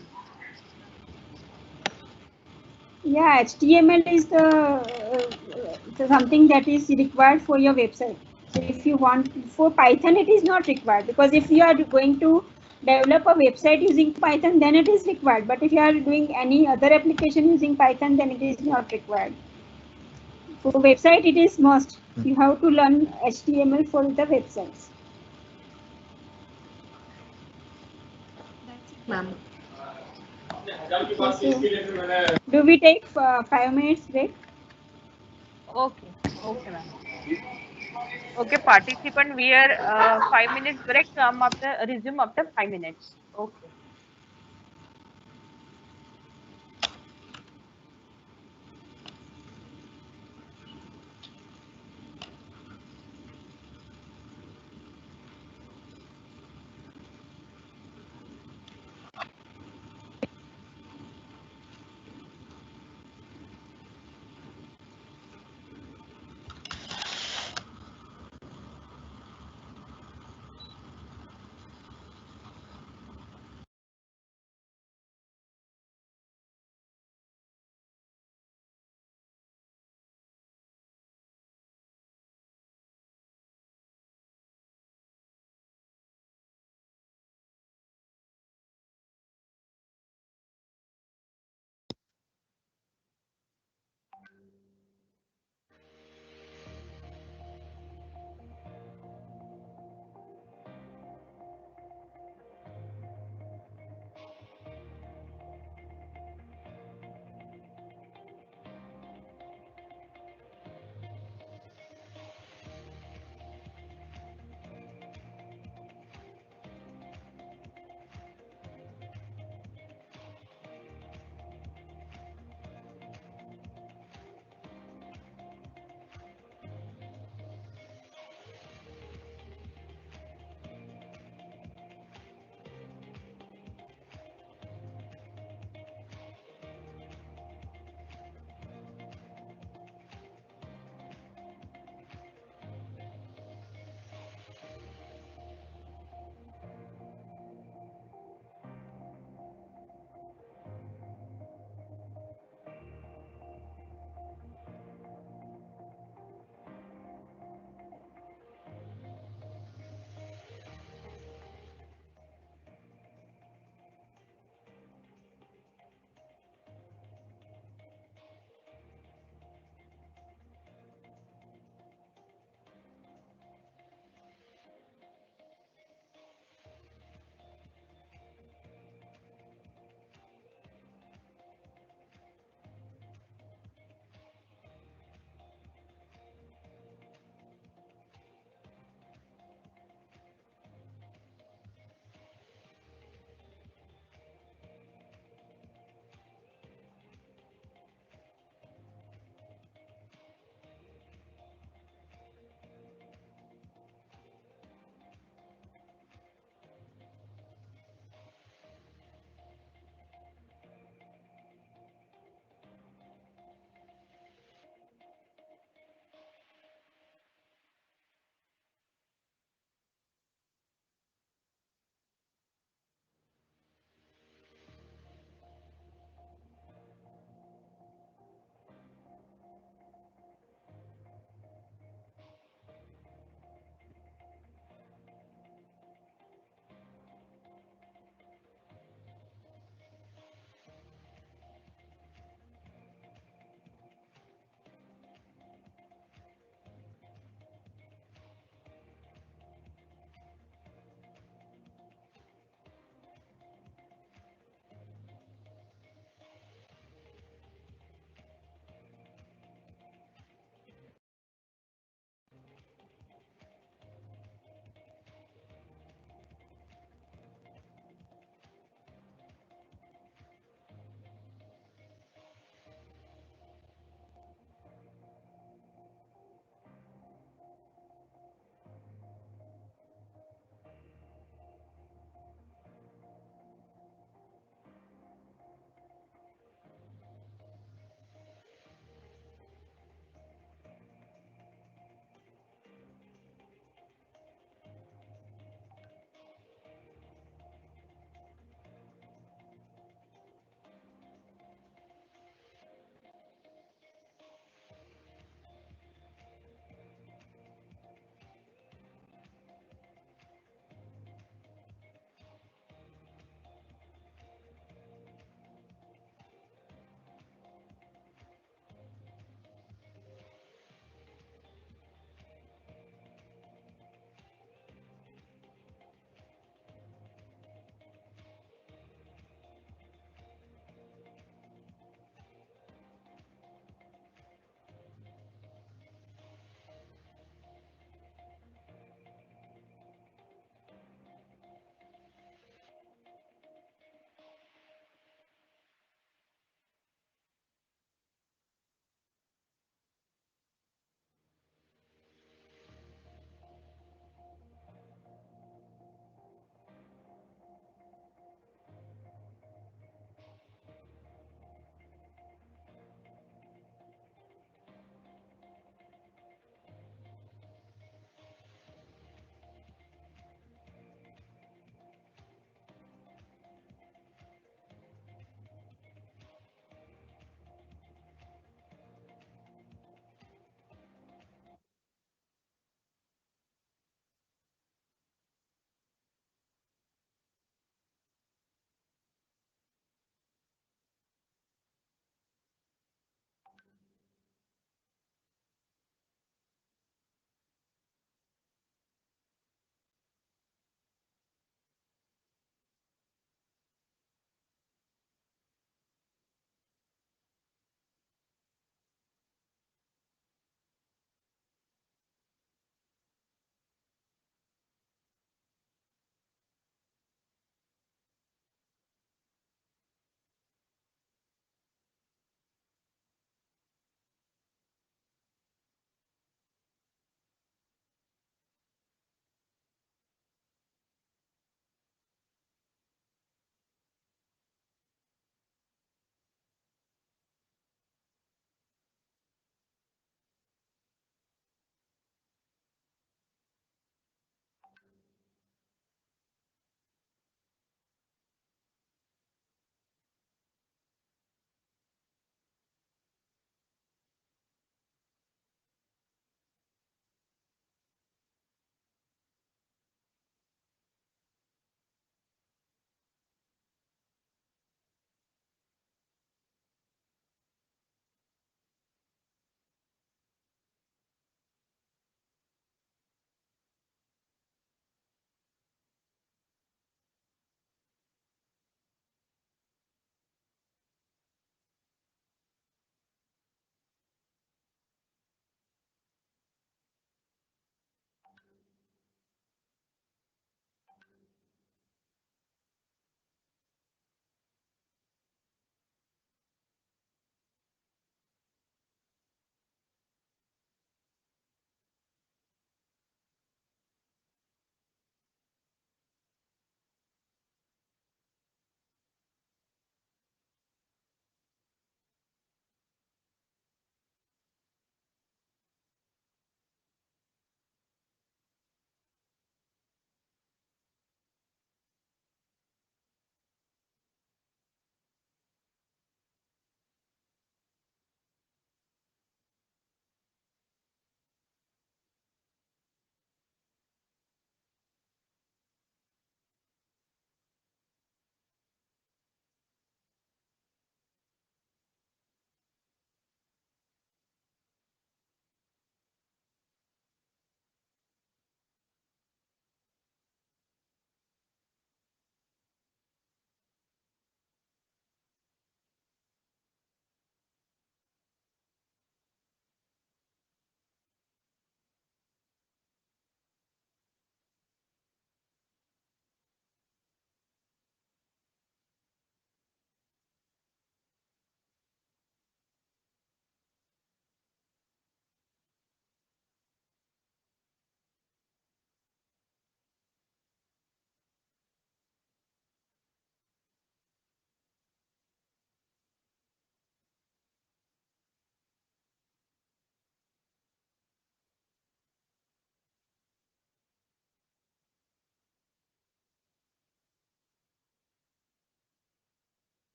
Yeah, HTML is the something that is required for your website. So if you want for Python, it is not required, because if you are going to develop a website using Python, then it is required. But if you are doing any other application using Python, then it is not required. For website, it is must. You have to learn HTML for the websites. That's it, ma'am. Okay, so do we take 5 minutes break? Okay. Okay, ma'am. Okay, participant, we are 5 minutes break. Come after resume after 5 minutes. Okay.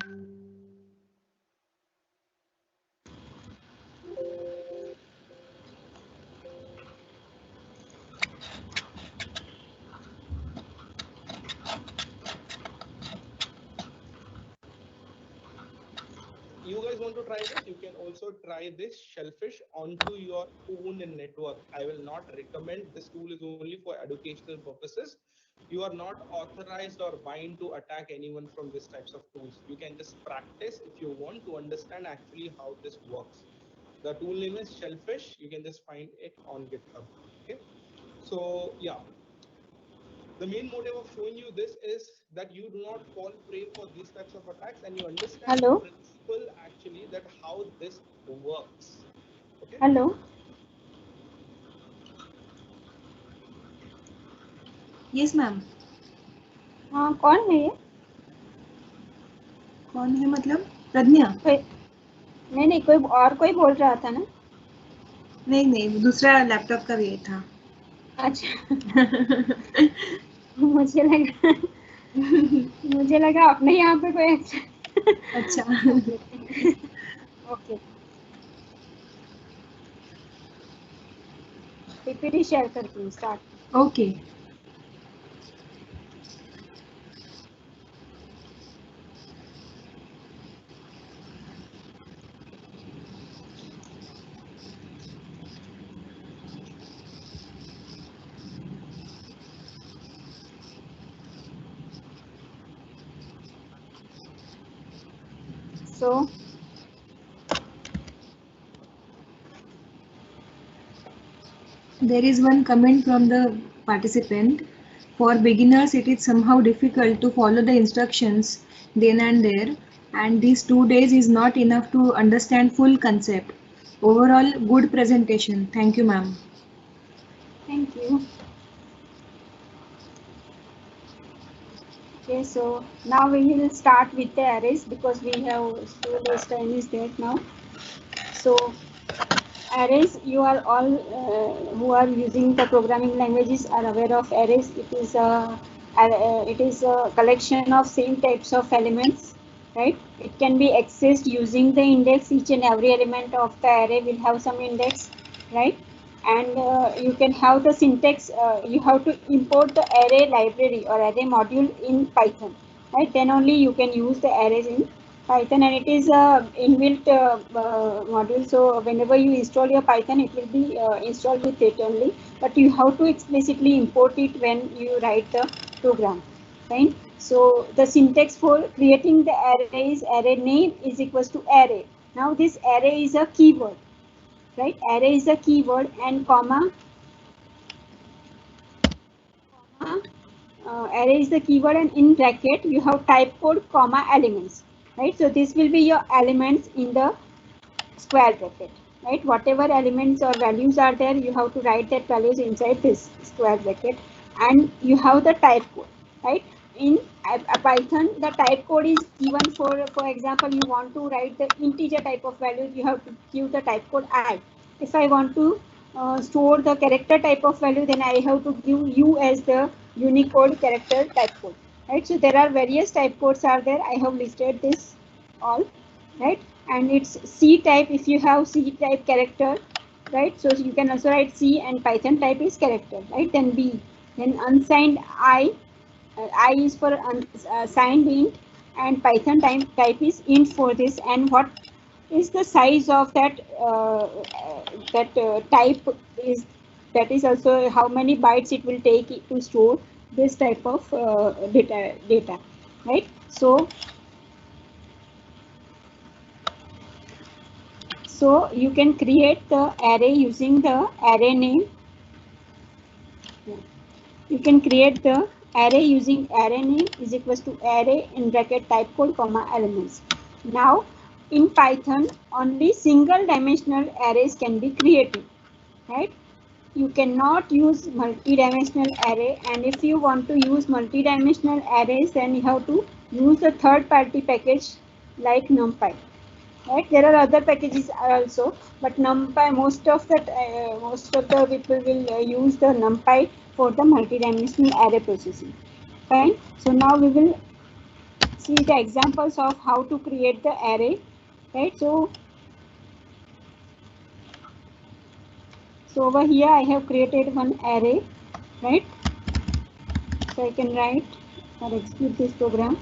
You guys want to try this? You can also try this shellfish onto your own network. I will not recommend. This tool is only for educational purposes. You are not authorized or bound to attack anyone from these types of tools. You can just practice if you want to understand actually how this works. The tool name is shellfish. You can just find it on GitHub. Okay. So yeah, the main motive of showing you this is that you do not fall prey for these types of attacks and you understand the Hello. principle actually that how this works. Okay. Hello. Yes ma'am. हाँ कौन है ये? कौन है मतलब? प्रज्ञा? नहीं कोई और कोई बोल रहा था ना? नहीं दूसरा लैपटॉप का भी था. अच्छा. मुझे लगा अपने यहाँ पे कोई अच्छा. ओके. पीपीटी शेयर करती हूँ. Start. Okay. So there is one comment from the participant. For beginners, it is somehow difficult to follow the instructions then and there, and these 2 days is not enough to understand full concept. Overall, good presentation. Thank you, ma'am. thank you. Okay, so now we will start with the arrays because we have so less time is there now. So arrays, you are all who are using the programming languages are aware of arrays. It is a collection of same types of elements, right? It can be accessed using the index. Each and every element of the array will have some index, right? And you can have the syntax. You have to import the array library or array module in Python, right? Then only you can use the arrays in Python, and it is a inbuilt module. So whenever you install your Python, it will be installed with it only. But you have to explicitly import it when you write the program, right? So the syntax for creating the array is array name is equals to array. Now this array is a keyword, right? Array is a keyword, and comma. Array is the keyword, and in bracket you have type code comma elements, right? So this will be your elements in the square bracket, right? Whatever elements or values are there, you have to write that values inside this square bracket, and you have the type code, right? In a Python, the type code is given for example, you want to write the integer type of value, you have to give the type code I. If I want to store the character type of value, then I have to give U as the Unicode character type code, right? So there are various type codes are there. I have listed this all, right? And it's C type if you have C type character, right? So you can also write C, and Python type is character, right? Then B, then unsigned I. I is for signed int, and Python type is int for this. And what is the size of that type is, that is also how many bytes it will take to store this type of data, right? So you can create the array using the array name. You can create the array using array name is equals to array in bracket type code comma elements. Now in Python, only single dimensional arrays can be created, right? You cannot use multi-dimensional array, and if you want to use multi-dimensional arrays, then you have to use the third-party package like NumPy, right? There are other packages also, but NumPy, most of the people will use the NumPy for the multi-dimensional array processing. Fine. So now we will see the examples of how to create the array, right? So over here I have created one array, right? So I can write or execute this program.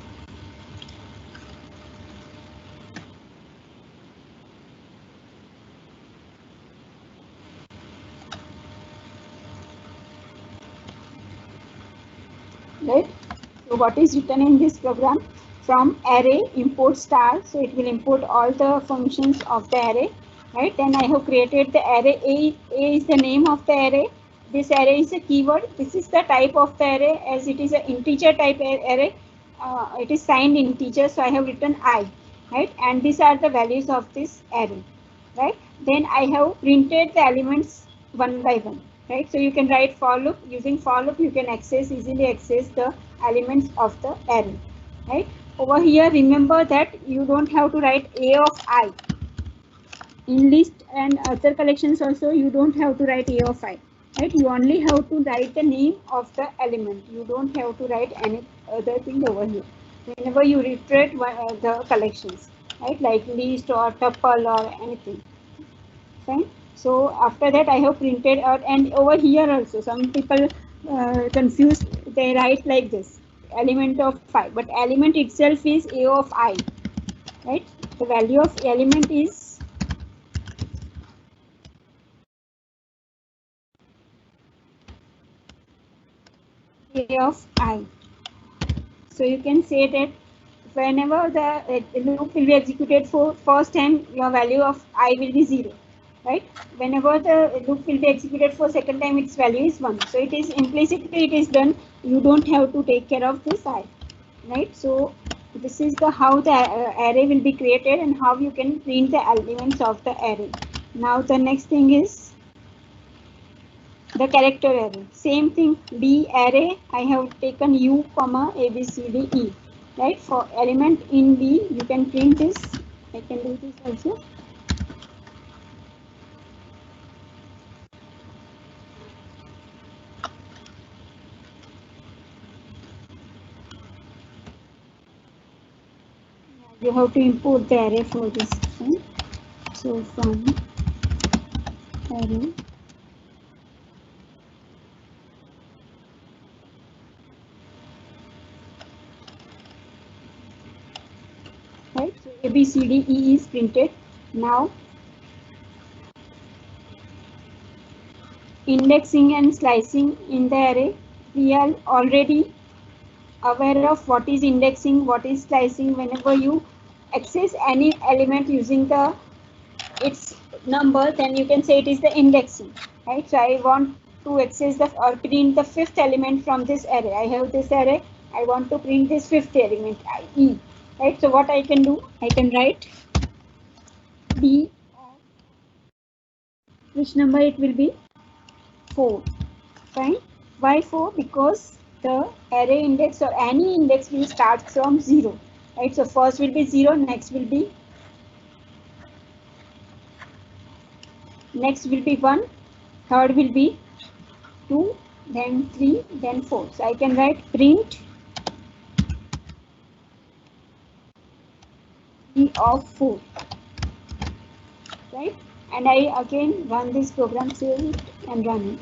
Right? So what is written in this program? From array import star, so it will import all the functions of the array, right? Then I have created the array. A is the name of the array. This array is a keyword. This is the type of the array, as it is an integer type array. It is signed integer, so I have written I, right? And these are the values of this array, right? Then I have printed the elements one by one, right? So you can write for loop. Using for loop, you can easily access the elements of the array, right? Over here, remember that you don't have to write A of I. In list and other collections also, you don't have to write A of I, right? You only have to write the name of the element. You don't have to write any other thing over here. Whenever you reiterate the collections, right? Like list or tuple or anything. Fine. So after that I have printed out, and over here also some people confuse, they write like this, element of 5, but element itself is A of I, right? The value of element is A of I. So you can say that whenever the loop will be executed for first time, your value of I will be 0. Right? Whenever the loop will be executed for second time, its value is 1. So it is implicitly it is done. You don't have to take care of this I, right? So this is the how the array will be created and how you can print the elements of the array. Now the next thing is the character array. Same thing, B array. I have taken U, comma A B C D E. Right? For element in B, you can print this. I can do this also. You have to import the array for this. Right? So from array, right? So A B C D E is printed. Now indexing and slicing in the array. We are already aware of what is indexing, what is slicing. Whenever you access any element using the its number, then you can say it is the indexing, right? So I want to access the or print the fifth element from this array. I have this array. I want to print this fifth element, E, right? So what I can do, I can write B of which number it will be 4, fine. Why 4? Because the array index or any index will start from 0, right? So first will be 0, next will be 1, third will be 2, then 3, then 4. So I can write print E of 4, right? And I again run this program, save it and run it.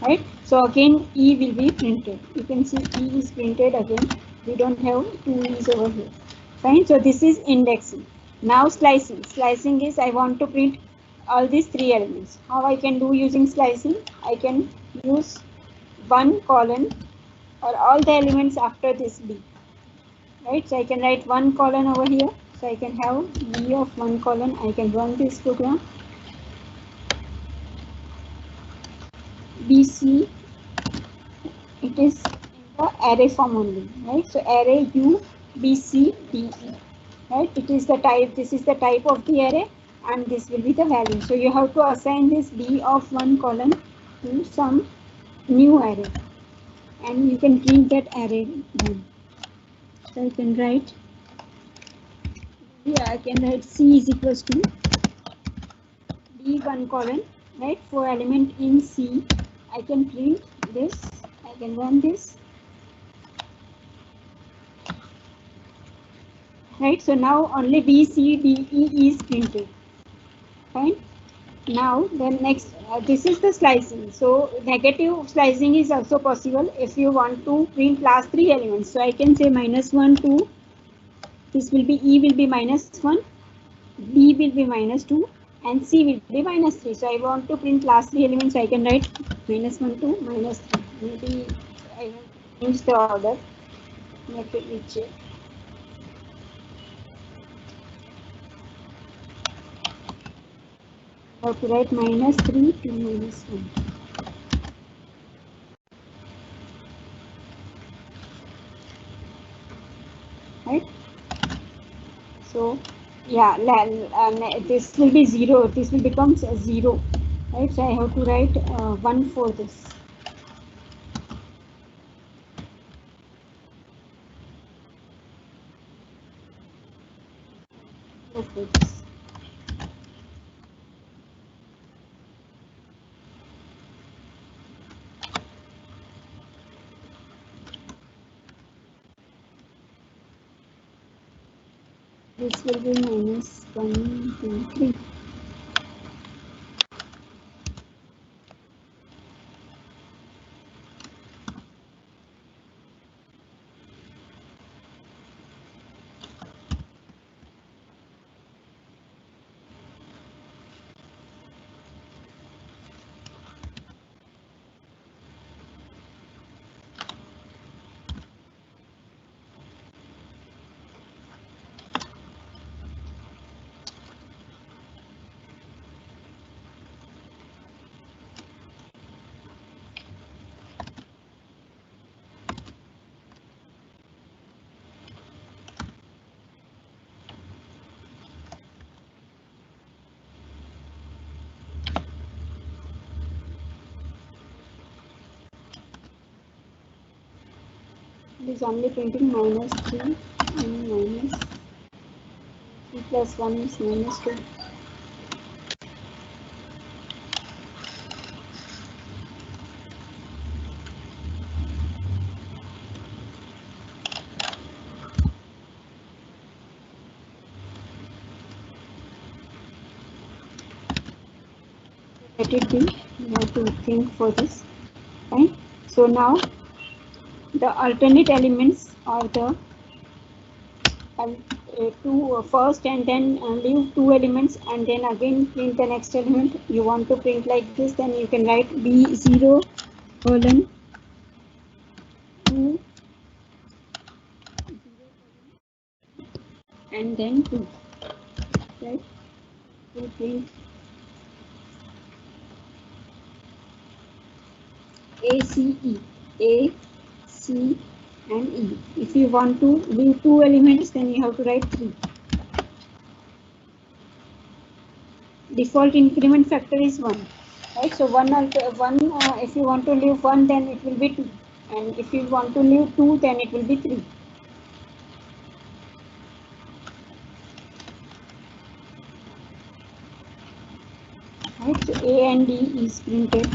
Right? So again E will be printed. You can see E is printed again. We don't have 2 E's over here. Fine. So this is indexing. Now slicing. Slicing is I want to print all these 3 elements. How I can do using slicing? I can use 1 colon or all the elements after this B. Right? So I can write 1 colon over here. So I can have B of 1 colon. I can run this program. BC, it is in the array form only, right? So array U, BC, DE, right? It is the type, this is the type of the array and this will be the value. So you have to assign this B of 1 colon to some new array and you can print that array then. So I can write, I can write C is equals to B 1 colon, right? For element in C, I can print this, I can run this, right? So now only B, C, D, E is printed. Fine. Now the next, this is the slicing. So negative slicing is also possible if you want to print last three elements. So I can say -1, 2. This will be E will be -1, B will be -2, and C will be -3. So I want to print last three elements. So I can write -1, 2, -3. Maybe I want to change the order. Let me check. I have to write -3 to -1. Right? So yeah, this will be 0. This will become 0. Right? So I have to write 1 for this. For this. This will be -1, 2, 3. It is only printing -3 and -3 plus 1 is -2. Let it be. You have to think for this. Right? So now the alternate elements are the two first, and then leave 2 elements, and then again print the next element. You want to print like this, then you can write B0 colon 2 and then 2. Right? You print A, C, E. A, C and E. If you want to leave 2 elements, then you have to write 3. Default increment factor is 1. Right? So if you want to leave 1, then it will be 2. And if you want to leave 2, then it will be 3. Right? So A and D is printed.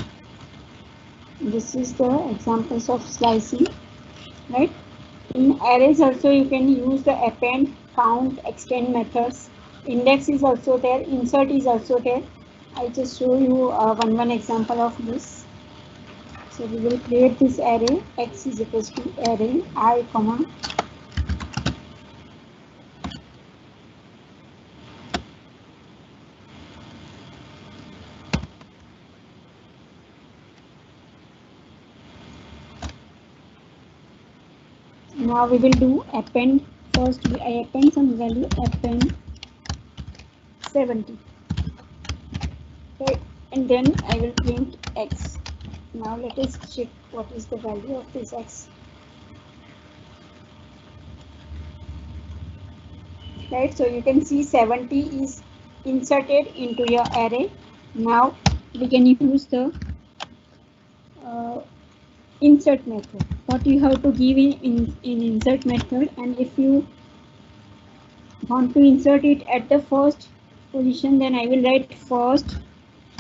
This is the examples of slicing. Right? In arrays also you can use the append, count, extend methods. Index is also there, insert is also there. I just show you one example of this. So we will create this array, x is equals to array I comma now we will do append. First I append some value, append 70. Okay, and then I will print x. Now let us check what is the value of this x. Right, so you can see 70 is inserted into your array. Now we can use the insert method. What you have to give in insert method, and if you want to insert it at the first position, then I will write first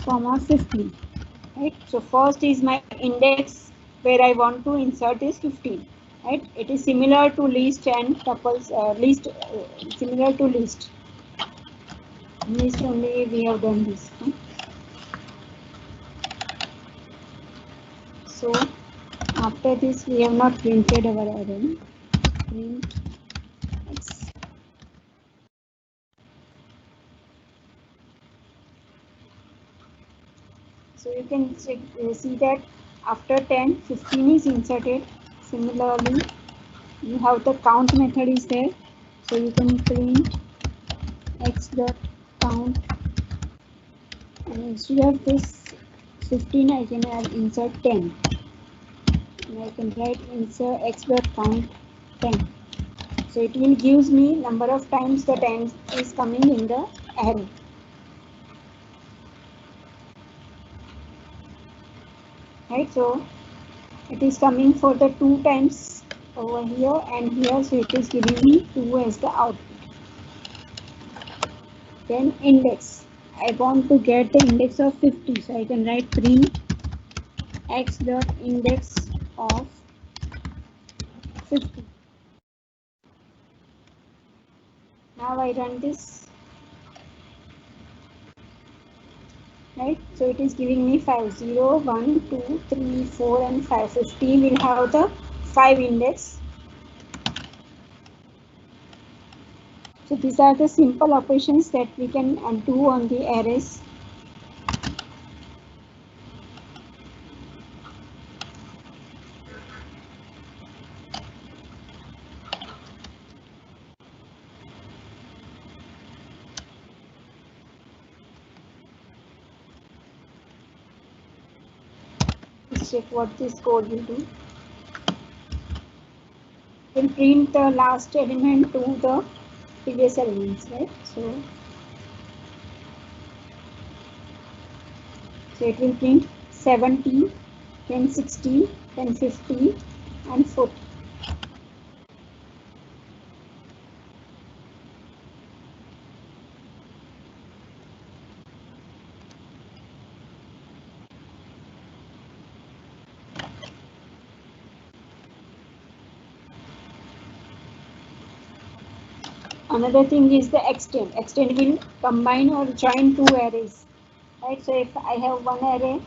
comma 15. Right, so first is my index where I want to insert is 15. right? It is similar to list and tuples, similar to list. List only we have done this. So after this we have not printed our array. Print X. So you can check, see that after 10, 15 is inserted. Similarly, you have the count method is there. So you can print x dot count, and instead of this 15, I can add insert 10. And I can write insert x dot count 10. So it will gives me number of times the 10 is coming in the array. Right, so it is coming for the 2 times over here and here, so it is giving me 2 as the output. Then index, I want to get the index of 50, so I can write print x dot index of 50. Now I run this, right? So it is giving me 5, 0, 1, 2, 3, 4 and 5. 50 will have the 5 index. So these are the simple operations that we can do on the arrays. Let's check what this code will do. Will print the last element to the previous elements, right? So it will print 70, then 60, then 50 and 40. Another thing is the extend. Extend will combine or join 2 arrays, right? So if I have one array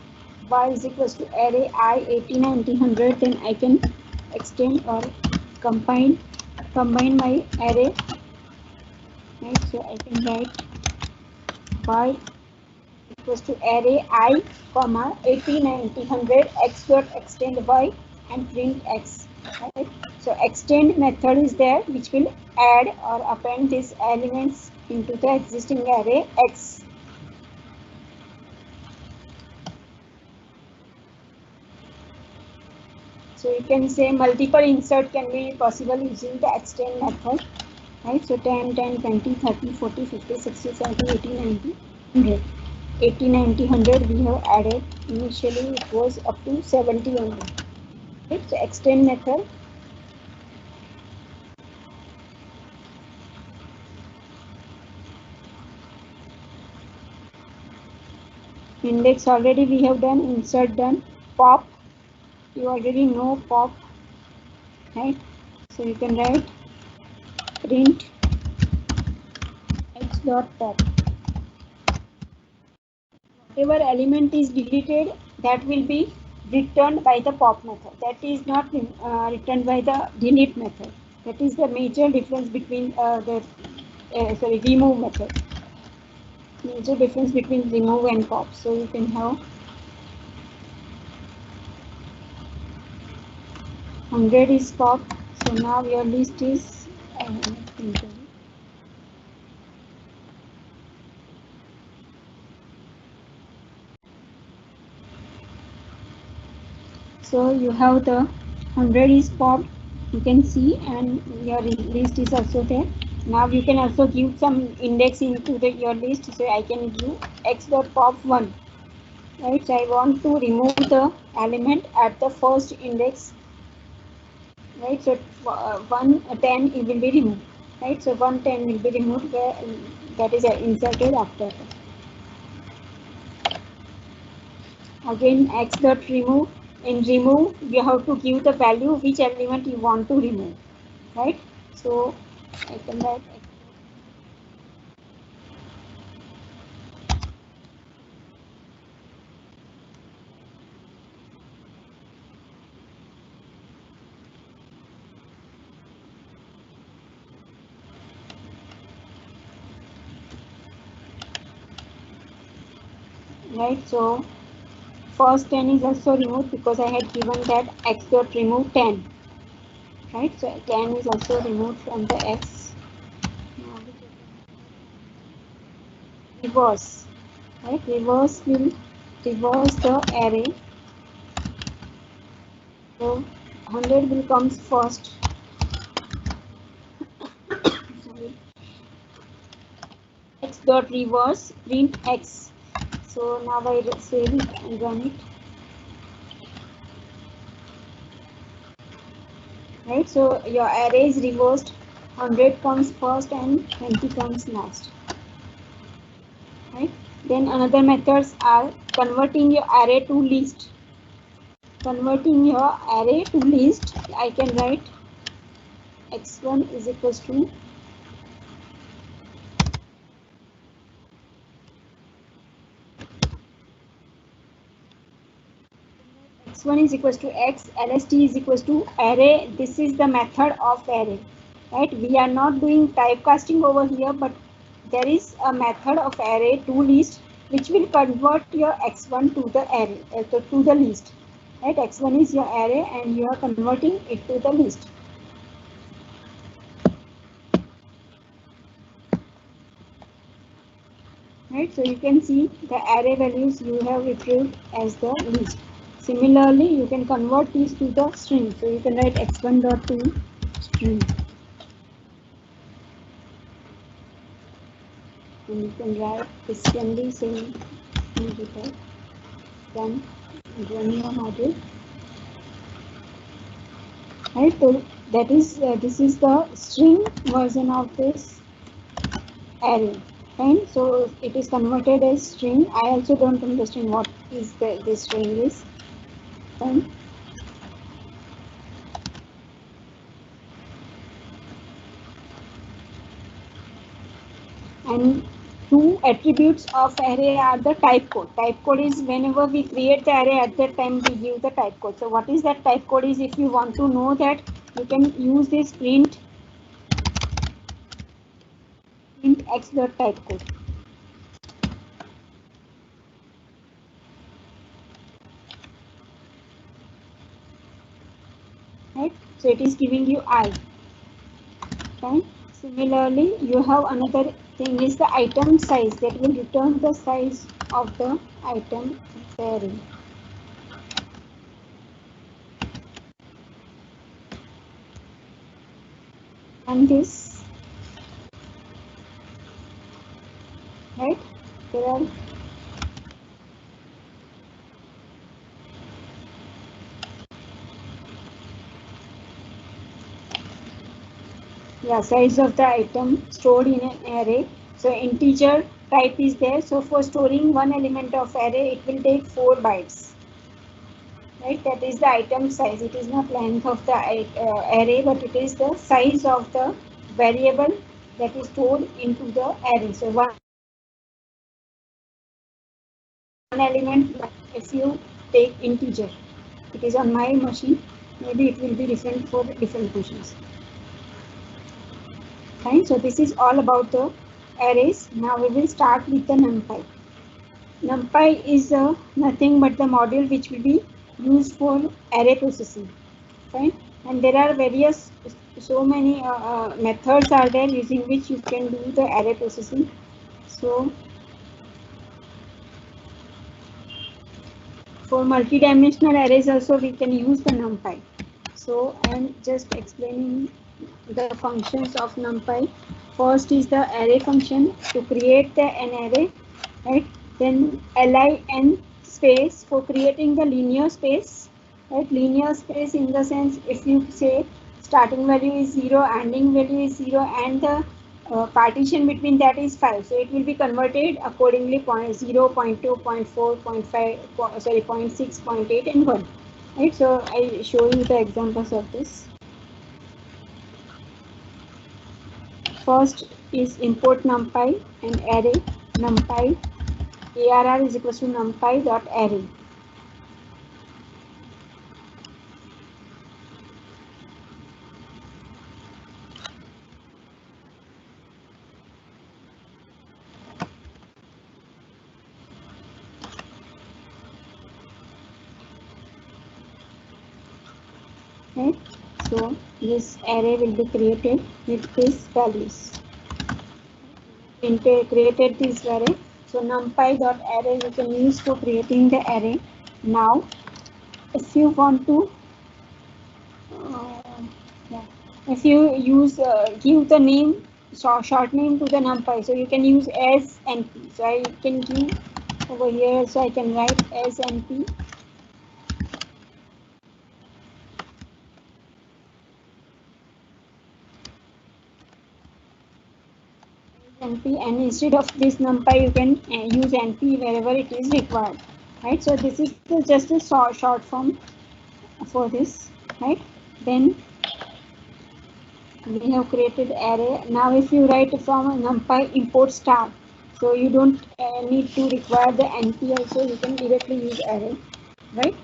y is equals to array I 80, 90, 100, then I can extend or combine my array, right? So I can write y equals to array I comma 80, 90, 100 x dot extend y and print x, right? So extend method is there which will add or append these elements into the existing array x. So you can say multiple insert can be possible using the extend method, right? So 10, 10, 20, 30, 40, 50, 60, 70, 80, 90, 100. 80, 90, 100 we have added. Initially it was up to 70 only. Right? So extend method. Index already we have done, insert done, pop, you already know pop, right? So you can write print x dot pop. Whatever element is deleted, that will be returned by the pop method. That is not returned by the delete method. That is the major difference between remove method. Major difference between remove and pop. So you can have 100 is pop. So now your list is so you have the 100 is popped, you can see, and your list is also there. Now you can also give some index into your list. So I can give x dot pop 1, right? So I want to remove the element at the first index, right? So 110 it will be removed, right? So 110 will be removed, where that is inserted after that. Again x dot remove in remove, you have to give the value which element you want to remove, right? So I can write right. So first 10 is also removed because I had given that x dot remove 10, right? So 10 is also removed from the x. Now we get reverse, right? Reverse will reverse the array. So 100 will comes first. Sorry. X dot reverse print x. So now I save it and run it. Right, so your array is reversed. 100 comes first and 20 comes last. Right. Then another methods are converting your array to list. Converting your array to list, I can write x1 is equals to x1 is equals to x, lst is equals to array. This is the method of array, right? We are not doing typecasting over here, but there is a method of array to list which will convert your x1 to the array, to the list, right? X1 is your array and you are converting it to the list. Right, so you can see the array values you have retrieved as the list. Similarly, you can convert these to the string. So you can write x1 dot to string. And you can write this can be same then run your module. Right, so that is this is the string version of this array. Fine, so it is converted as string. I also don't understand what is this string is. Fine. And two attributes of array are the type code. Type code is whenever we create the array, at that time we give the type code. So what is that type code is, if you want to know that, you can use this print x dot type code. Right, so it is giving you I. Fine. Similarly, you have another thing is the item size, that will return the size of the item array. And this, right, there are size of the item stored in an array. So integer type is there. So for storing one element of array, it will take 4 bytes. Right, that is the item size. It is not length of the array, but it is the size of the variable that is stored into the array. So one element, if you take integer, it is on my machine, maybe it will be different for different machines. Fine, so this is all about the arrays. Now we will start with the NumPy. NumPy is nothing but the module which will be used for array processing. Fine, and there are various, so many methods are there using which you can do the array processing. So for multi-dimensional arrays also we can use the NumPy. So I am just explaining the functions of NumPy. First is the array function to create an array, right? Then lin space for creating the linear space, right? Linear space in the sense, if you say starting value is 0, ending value is 0, and the partition between that is 5, so it will be converted accordingly, 0, 0.2, 0.4, 0.5, sorry, 0.6, 0.8 and 1. Right, so I show you the examples of this. First is import numpy and array numpy arr is equals to numpy dot array. Right, so this array will be created with these values. Created this array, so numpy dot array you can use for creating the array. Now if you want to yeah, if you use give the name short name to the numpy, so you can use as np. So I can give over here, so I can write as np and instead of this numpy you can use np wherever it is required, right? So this is just a short form for this, right? Then we have created array. Now if you write from numpy import star, so you don't need to require the np also, you can directly use array, right?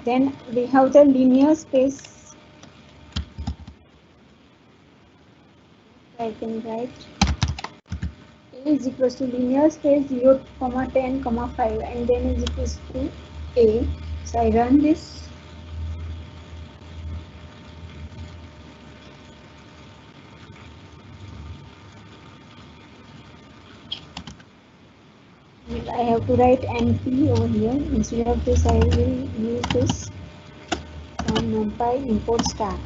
Then we have the linear space. I can write a is equals to linear space 0, 10, 5 and then is equals to a. So I run this. I have to write np over here. Instead of this, I will use this from numpy import star.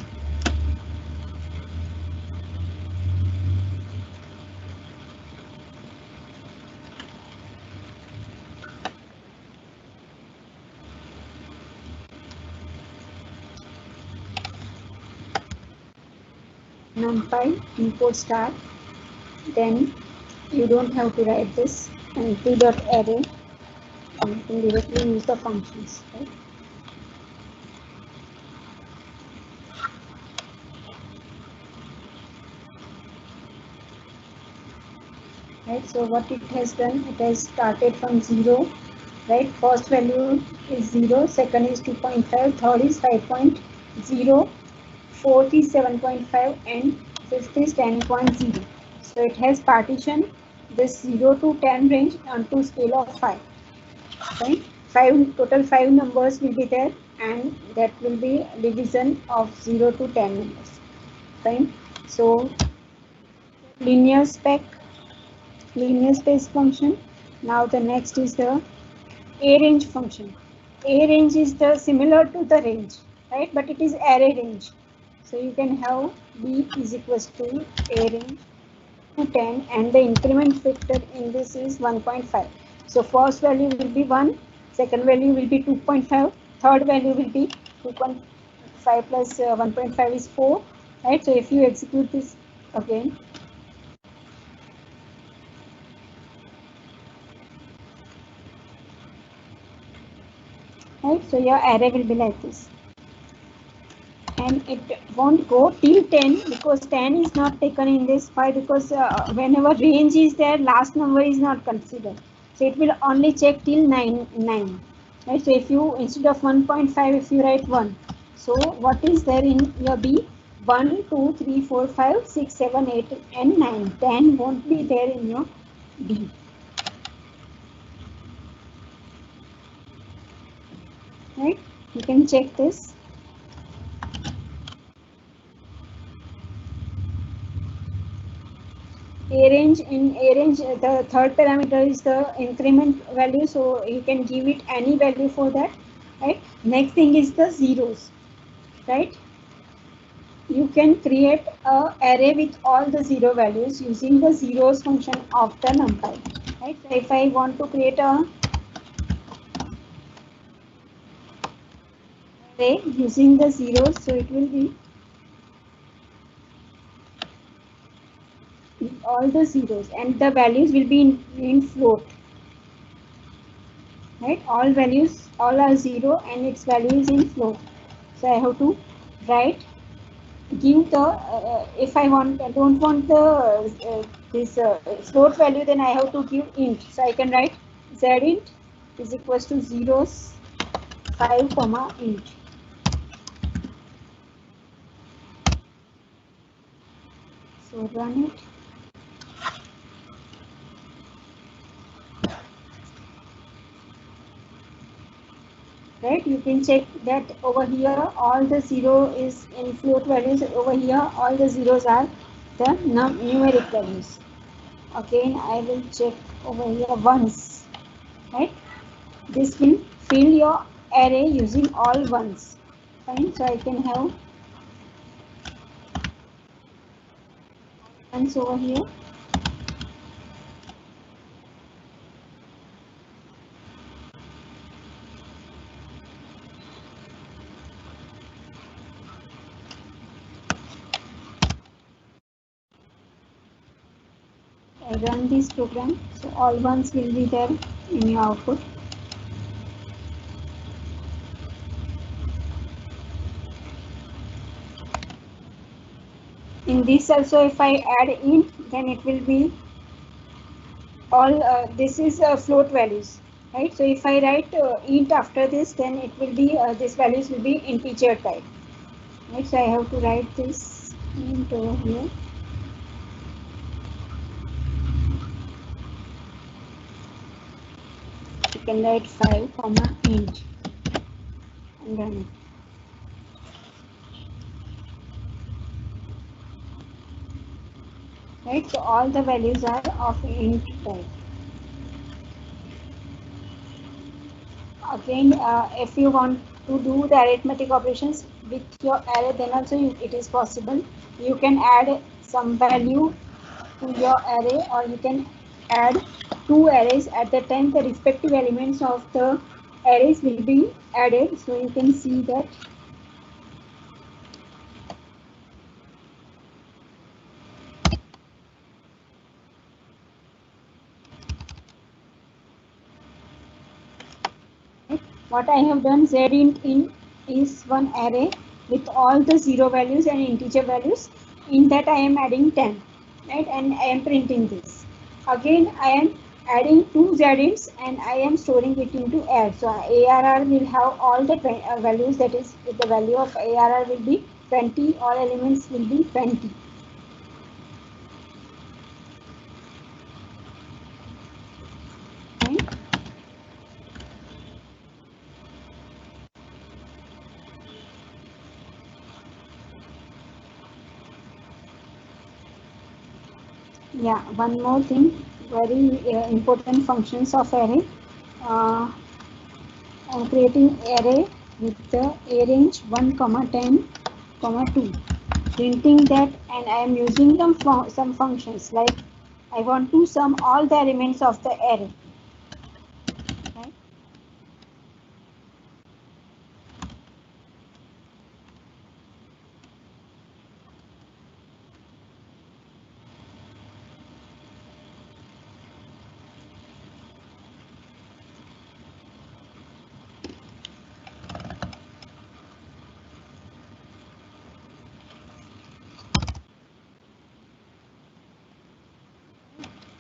Numpy import star. Then you don't have to write this np dot array. And you can directly use the functions, right? Right, so what it has done, it has started from 0, right? First value is 0, second is 2.5, third is 5.0, fourth is 7.5 and fifth is 10.0. So it has partitioned this 0 to 10 range onto scale of 5, right? Total 5 numbers will be there and that will be division of 0 to 10 numbers, right? So linear space function. Now the next is the arange function. Arange is the similar to the range, right? But it is array range. So you can have b is equals to arange to 10 and the increment factor in this is 1.5. So first value will be 1, second value will be 2.5, third value will be 2.5 plus 1.5 is 4, right? So if you execute this again, right? So your array will be like this. And it won't go till 10 because 10 is not taken in this. Why? Because whenever range is there, last number is not considered. So it will only check till 9. Right? So if you, instead of 1.5, if you write 1. So what is there in your B? 1, 2, 3, 4, 5, 6, 7, 8 and 9. 10 won't be there in your B. Right? You can check this. Arange, the third parameter is the increment value, so you can give it any value for that, right? Next thing is the zeros, right? You can create a array with all the 0 values using the zeros function of the numpy, right? So if I want to create a array using the zeros, so it will be all the zeros and the values will be in float. right? All values, all are 0 and its value is in float. So I have to write, give the, if I don't want the this float value, then I have to give int. So I can write zint is equals to 0s 5 comma int. So run it. Right, you can check that over here all the 0 is in float values, over here all the zeros are the numeric values. Again I will check over here once, right? This will fill your array using all ones. Fine, so I can have ones over here. I run this program, so all ones will be there in your output. In this also, if I add int, then it will be all this is float values, right? So if I write int after this, then it will be this values will be integer type, right? So I have to write this int over here. You can write 5 comma int and run it. Right, so all the values are of int type. Again, if you want to do the arithmetic operations with your array, then also it is possible. You can add some value to your array, or you can add two arrays at the time the respective elements of the arrays will be added. So you can see that what I have done, zint in is one array with all the 0 values and integer values. In that I am adding 10, right? And I am printing this. Again I am adding two zints and I am storing it into add. So ARR will have all the values, that is the value of ARR will be 20, all elements will be 20. Right? Yeah, one more thing, very important functions of array. I'm creating array with the a range 1, 10, 2. Printing that, and I am using some functions like I want to sum all the elements of the array. Right?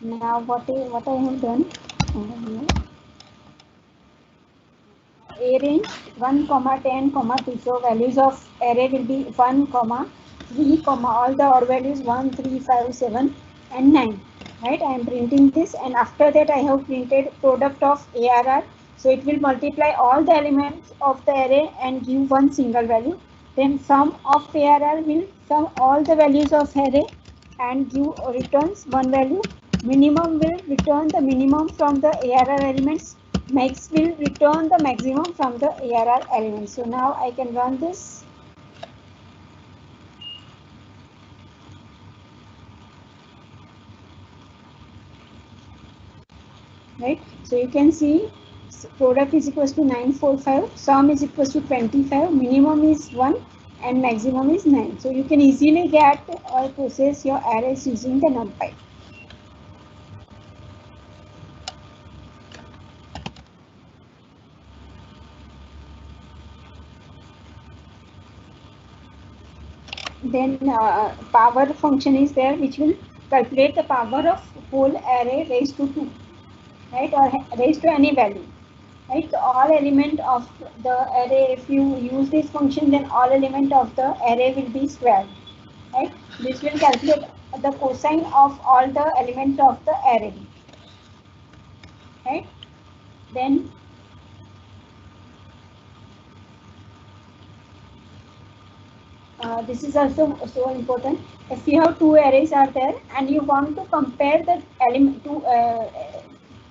Now what I have done here, a range 1, 10, 2. So values of array will be 1, 3, all the odd values 1, 3, 5, 7 and 9. Right, I am printing this, and after that I have printed product of ARR. So it will multiply all the elements of the array and give one single value. Then sum of ARR will sum all the values of array and give returns one value. Minimum will return the minimum from the ARR elements. Max will return the maximum from the ARR elements. So now I can run this. Right, so you can see product is equals to 945, sum is equals to 25, minimum is 1 and maximum is 9. So you can easily get or process your arrays using the NumPy. then power function is there, which will calculate the power of whole array raised to 2, right, or raised to any value, right. So all element of the array, if you use this function, then all element of the array will be squared, right. This will calculate the cosine of all the elements of the array, right. Then this is also so important. If you have two arrays are there and you want to compare the element to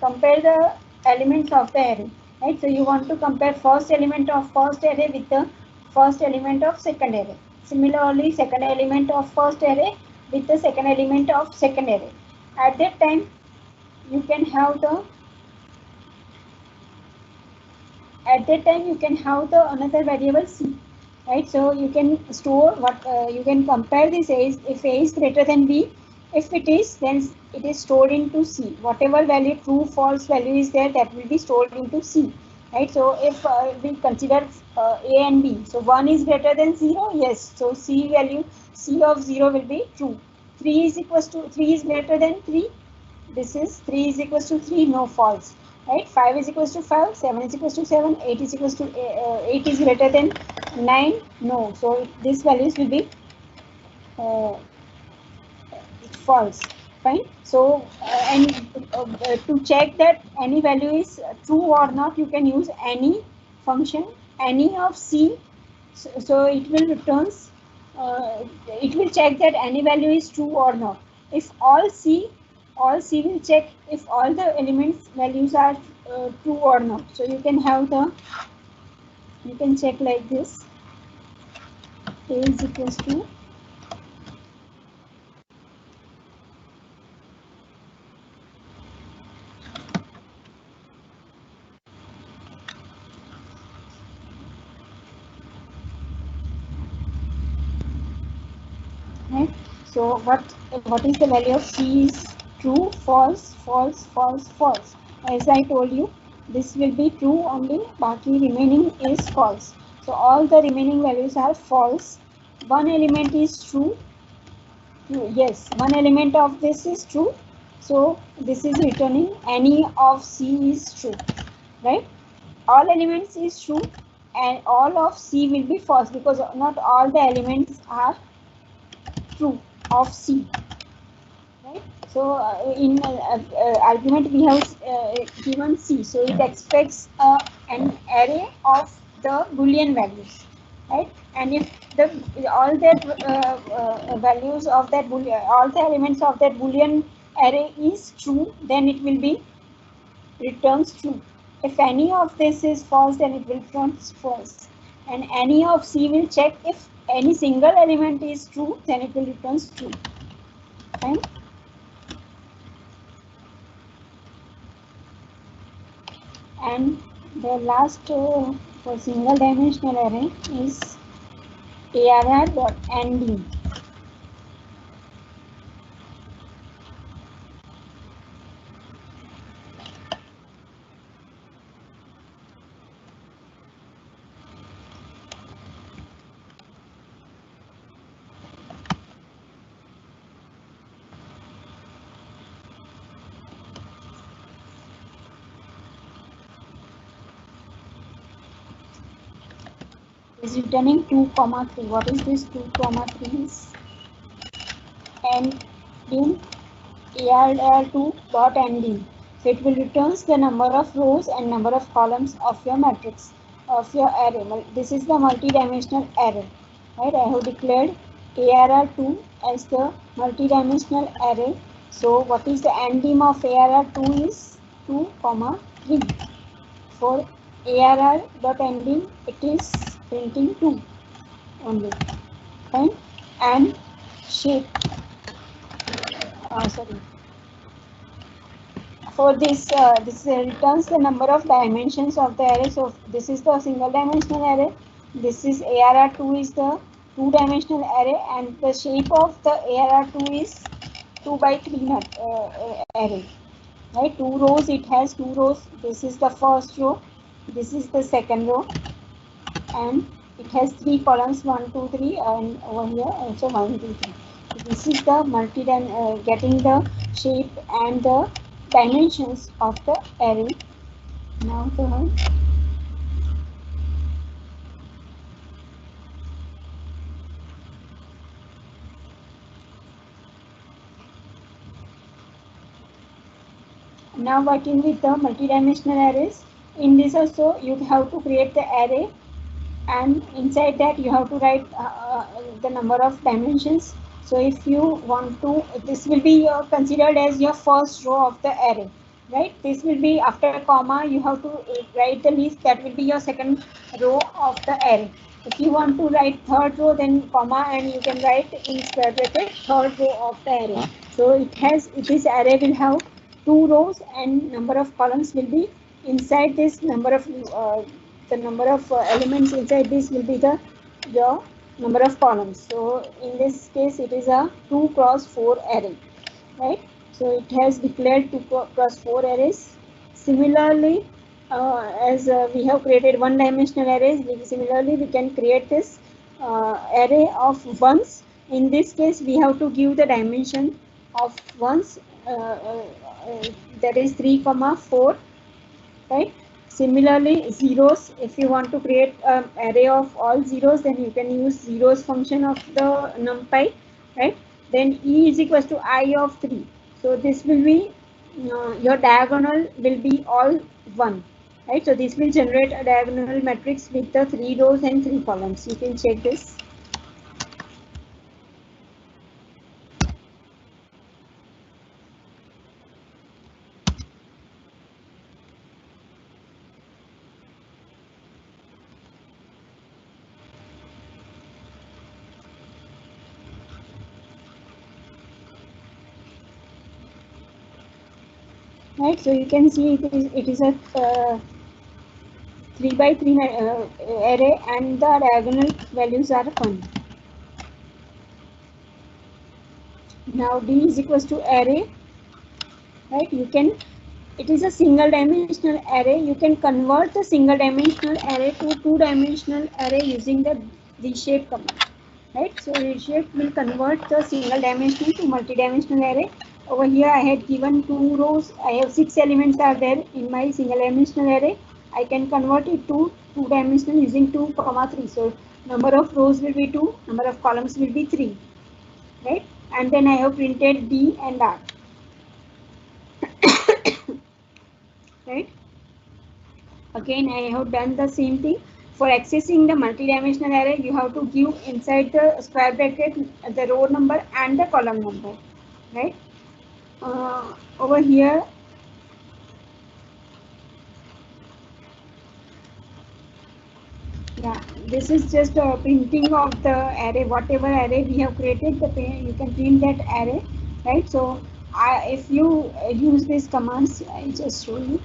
compare the elements of the array, right. So you want to compare first element of first array with the first element of second array. Similarly, second element of first array with the second element of second array. At that time, you can have the another variable c, right. So you can store what you can compare this as if a is greater than b. If it is, then it is stored into c. Whatever value, true, false value is there, that will be stored into c, right. So if we consider a and b, so 1 is greater than 0, yes, so c value, c of 0 will be true. 3 is greater than 3, this is 3 is equals to 3, no, false, right. 5 is equals to 5, 7 is equals to 7, 8 is equals to 8 is greater than 9, no, so these values will be false, fine. So and to check that any value is true or not, you can use any function, any of c. So it will returns it will check that any value is true or not. If all c will check if all the elements values are true or not. So you can check like this: a is equals to right. So what is the value of c is true, false, false, false, false. As I told you, this will be true only, baki remaining is false. So all the remaining values are false. One element is true. Yes, one element of this is true. So this is returning any of c is true, right? All elements is true and all of c will be false, because not all the elements are true of c, right. So in argument we have given c, so it expects an array of the boolean values, right. And if all that values of that boolean, all the elements of that boolean array is true, then it will be returns true. If any of this is false, then it will return false. And any of c will check if any single element is true, then it will return true. Fine. And the last for single dimensional array is arr.ending. Is returning 2, 3. What is this 2, 3 is? And in arr2.ending. So it will returns the number of rows and number of columns of your matrix, of your array. This is the multi-dimensional array, right? I have declared arr2 as the multi-dimensional array. So what is the ending of arr2 is 2, 3. For arr.ending, it is printing 2 only, fine. And shape, for this this returns the number of dimensions of the array. So this is the single dimensional array, this is arr2 is the 2-dimensional array, and the shape of the arr2 is 2 by 3 array, right. 2 rows, it has 2 rows. This is the first row, this is the second row, and it has 3 columns, 1, 2, 3, and over here also 1, 2, 3. So this is the getting the shape and the dimensions of the array. Now the now working with the multidimensional arrays. In this also you have to create the array, and inside that you have to write the number of dimensions. So if you want to, this will be considered as your first row of the array, right? This will be after a comma, you have to write the list, that will be your second row of the array. If you want to write third row, then comma, and you can write in square bracket third row of the array. So this array will have 2 rows, and number of columns will be inside this number of the number of elements inside this will be the number of columns. So in this case it is a 2 cross 4 array, right? So it has declared 2 cross 4 arrays. Similarly, as we have created one dimensional arrays, similarly we can create this array of ones. In this case we have to give the dimension of ones, that is 3 comma 4, right? Similarly, zeros, if you want to create an array of all zeros, then you can use zeros function of the numpy, right? Then e is equals to I of 3. So this will be your diagonal will be all 1, right? So this will generate a diagonal matrix with the 3 rows and 3 columns. You can check this. Right, so you can see it is a 3 by 3 array, and the diagonal values are 1. Now d is equals to array, right? You can, it is a single dimensional array. You can convert the single dimensional array to 2-dimensional array using the reshape command, right? So reshape will convert the single dimensional to multi-dimensional array. Over here I had given 2 rows. I have 6 elements are there in my single dimensional array. I can convert it to 2-dimensional using 2 comma 3. So number of rows will be 2, number of columns will be 3, right? And then I have printed D and R, right? Again I have done the same thing. For accessing the multi-dimensional array, you have to give inside the square bracket the row number and the column number, right? Over here yeah, this is just a printing of the array. Whatever array we have created, you can print that array, right? So if you use these commands, I just show you.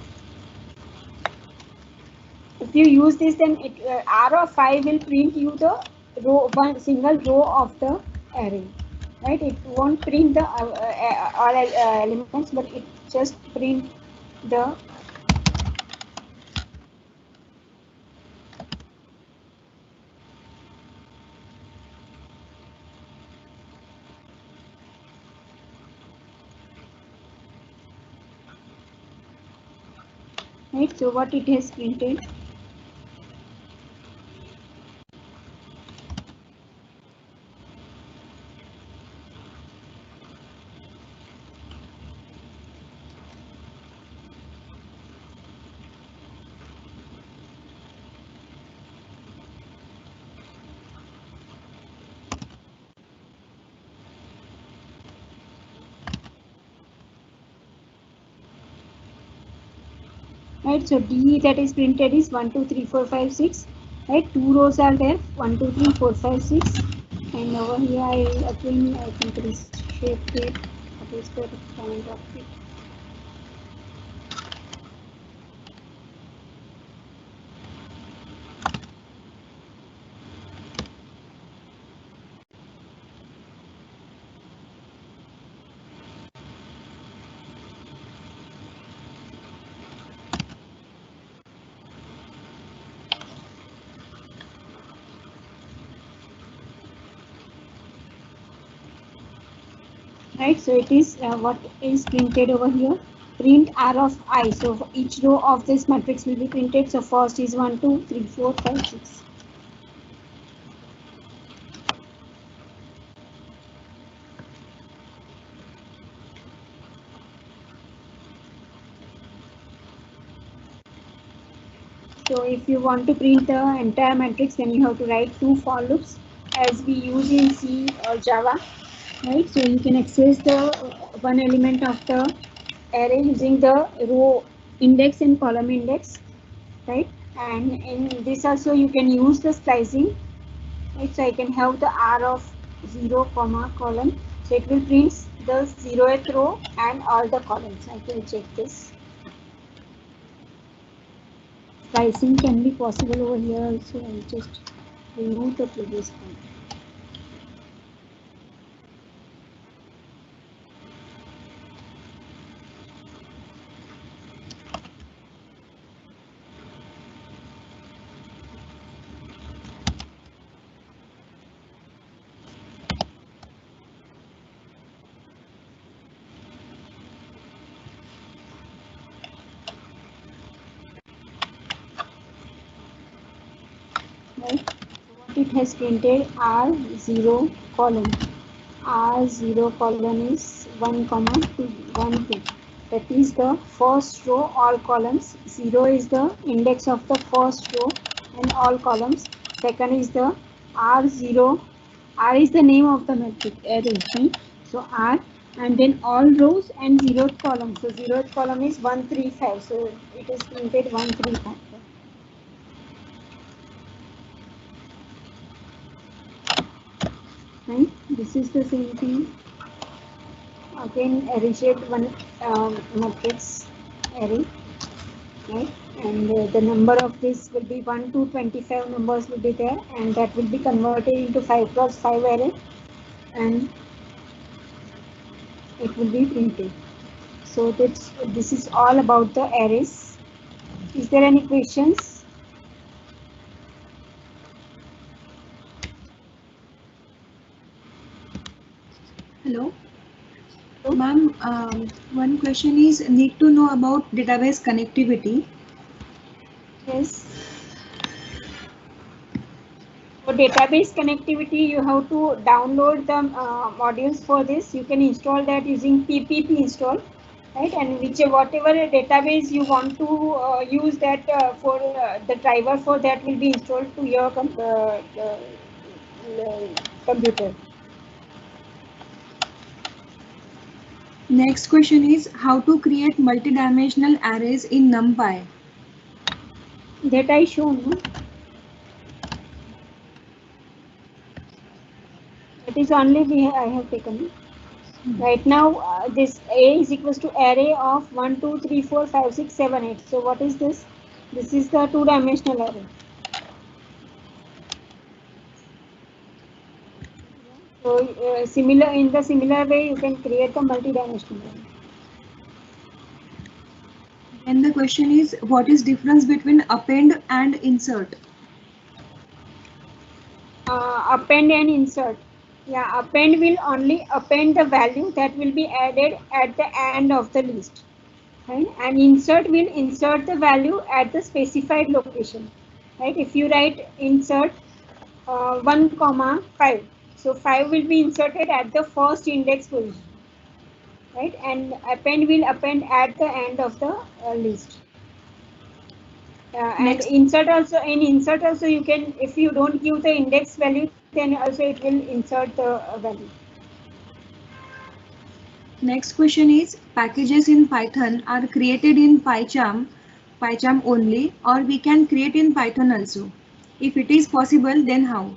If you use this, then it R of 5 will print you the row, one single row of the array, right? It won't print the all elements, but it just print the right. So what it has printed. Right, so D that is printed is 1, 2, 3, 4, 5, 6. Right, 2 rows are there, 1, 2, 3, 4, 5, 6. And over here I again I think reshape it. What is the point of it? right? So it is what is printed over here. Print R of I. So for each row of this matrix will be printed. So first is 1, 2, 3, 4, 5, 6. So if you want to print the entire matrix, then you have to write 2 for loops as we use in C or Java, right? So you can access the one element of the array using the row index and column index, right? And in this also you can use the splicing, right? So I can have the R of 0 comma column. So it will print the 0th row and all the columns. I can check this. Splicing can be possible over here also. I'll just remove the previous one. Right? What it has printed R0 column. R0 column is 1 comma 2 1 2. That is the first row, all columns. 0 is the index of the first row and all columns. Second is the R0. R is the name of the matrix array. Right? So R and then all rows and 0th column. So 0th column is 135. So it is printed 135. Right? This is the same thing. Again, array shaped one matrix array, right? And the number of this will be 1 to 25 numbers will be there, and that will be converted into 5 cross 5 array, and it will be printed. So this is all about the arrays. Is there any questions? Hello. Ma'am, one question is need to know about database connectivity. Yes. For database connectivity, you have to download the modules for this. You can install that using ppp install, right? And whatever database you want to use that for the driver for that will be installed to your computer. Next question is how to create multidimensional arrays in NumPy. That I shown. No? That is only I have taken. Right now, this A is equals to array of 1, 2, 3, 4, 5, 6, 7, 8. So what is this? This is the two-dimensional array. So in the similar way, you can create the multi-dimensional array. And the question is what is difference between append and insert? Append and insert. Yeah, append will only append the value that will be added at the end of the list. Right? And insert will insert the value at the specified location. Right? If you write insert 1 comma 5, so 5 will be inserted at the first index position. Right? And append will append at the end of the list. And insert also, you can, if you don't give the index value, then also it will insert the value. Next question is packages in Python are created in PyCharm only, or we can create in Python also. If it is possible, then how?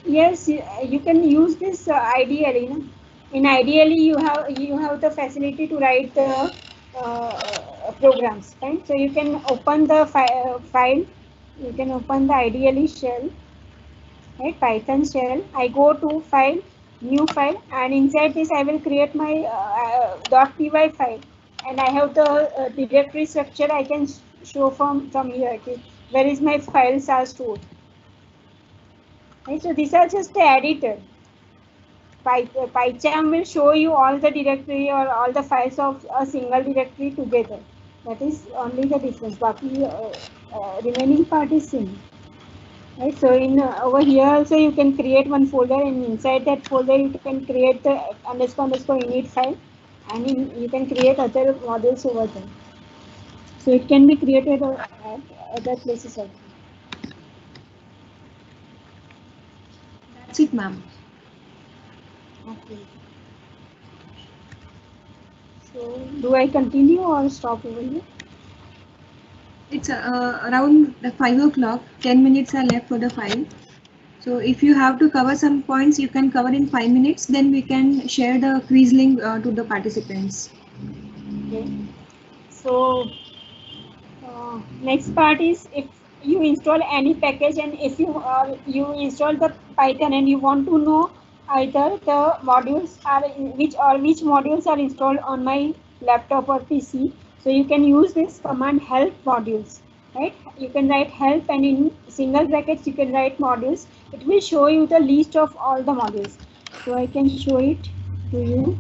Yes, you can use this ideally. No? Ideally, you have the facility to write the programs, right? So you can open the file. You can open the ideally shell, right? Python shell. I go to file, new file, and inside this I will create my .py file, and I have the directory structure. I can show from here. Okay? Where is my files are stored? Right? So these are just the editor. PyCharm will show you all the directory or all the files of a single directory together. That is only the difference. Baki, remaining part is same. Right, so in over here also you can create one folder, and inside that folder you can create the __ init file, and you can create other modules over there. So it can be created at other places also. That's it, ma'am. Okay. So do I continue or stop over here? It's around the 5 o'clock. 10 minutes are left for the file. So if you have to cover some points, you can cover in 5 minutes. Then we can share the quiz link to the participants. Okay. So next part is if you install any package, and if you install the Python and you want to know either the modules are which modules are installed on my laptop or PC, so you can use this command help modules, right? You can write help, and in single brackets you can write modules. It will show you the list of all the modules. So I can show it to you.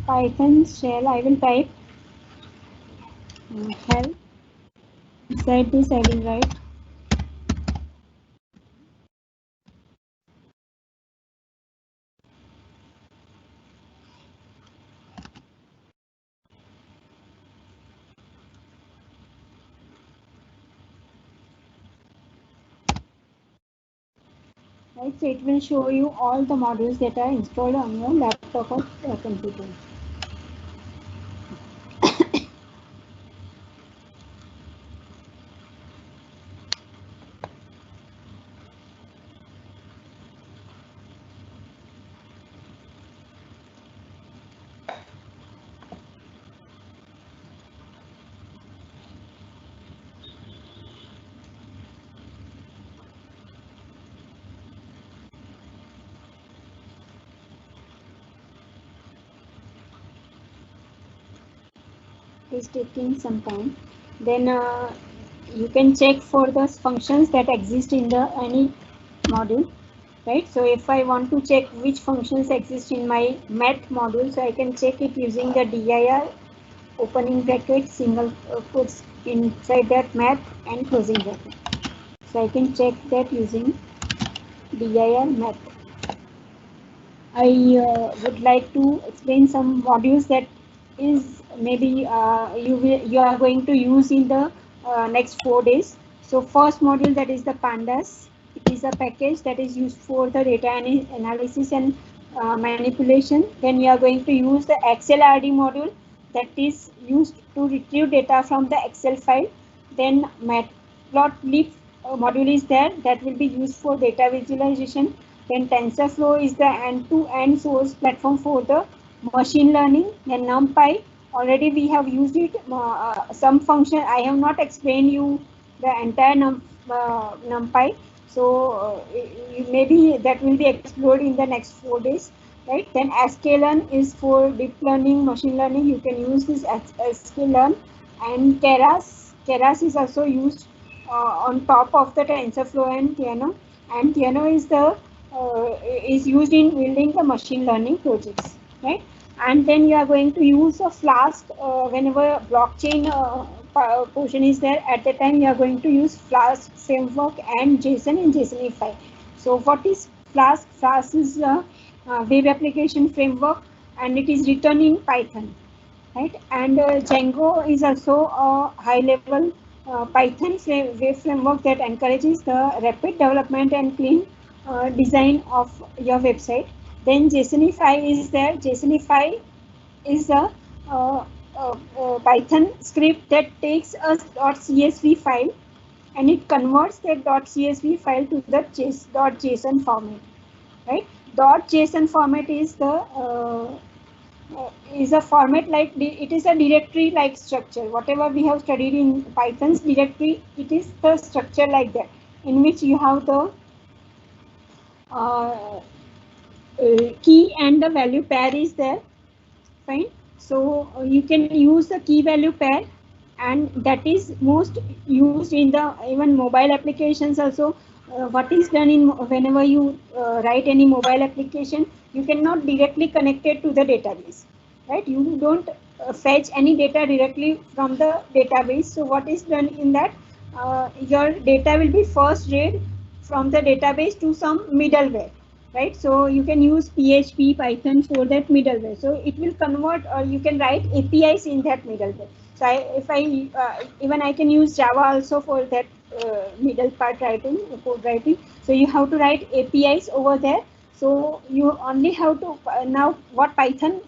Python shell, I will type help. Inside this I will write right, so it will show you all the modules that are installed on your laptop or computer. It's taking some time. Then you can check for the functions that exist in the any module, right? So if I want to check which functions exist in my math module, so I can check it using the dir opening bracket single quotes inside that math and closing bracket. So I can check that using dir math. I would like to explain some modules that is maybe you are going to use in the next 4 days. So first module, that is the pandas. It is a package that is used for the data analysis and manipulation. Then you are going to use the XLRD module that is used to retrieve data from the Excel file. Then matplotlib module is there that will be used for data visualization. Then TensorFlow is the end-to-end source platform for the machine learning. Then NumPy, already we have used it. Some function, I have not explained you the entire NumPy. So maybe that will be explored in the next 4 days, right? Then sklearn is for deep learning, machine learning. You can use this sklearn. And Keras is also used on top of the TensorFlow and Theano. And Theano is used in building the machine learning projects, right? And then you are going to use a Flask whenever blockchain portion is there. At the time you are going to use Flask framework and JSON and JSONify. So what is Flask? Flask is a web application framework, and it is written in Python, right? And Django is also a high-level Python web framework that encourages the rapid development and clean design of your website. Then JSONify is there. JSONify is a Python script that takes a .csv file and it converts that .csv file to the .json format, right? .json format is a format like it is a directory like structure. Whatever we have studied in Python's directory, it is the structure like that, in which you have the key and the value pair is there, fine. So you can use the key value pair, and that is most used in the even mobile applications also. What is done in whenever you write any mobile application, you cannot directly connect it to the database, right? You don't fetch any data directly from the database. So what is done in that? Your data will be first read from the database to some middleware, right? So you can use PHP, Python for that middleware. So it will convert, or you can write APIs in that middleware. So even I can use Java also for that middle part writing, code writing. So you have to write APIs over there. So you only have to now what Python,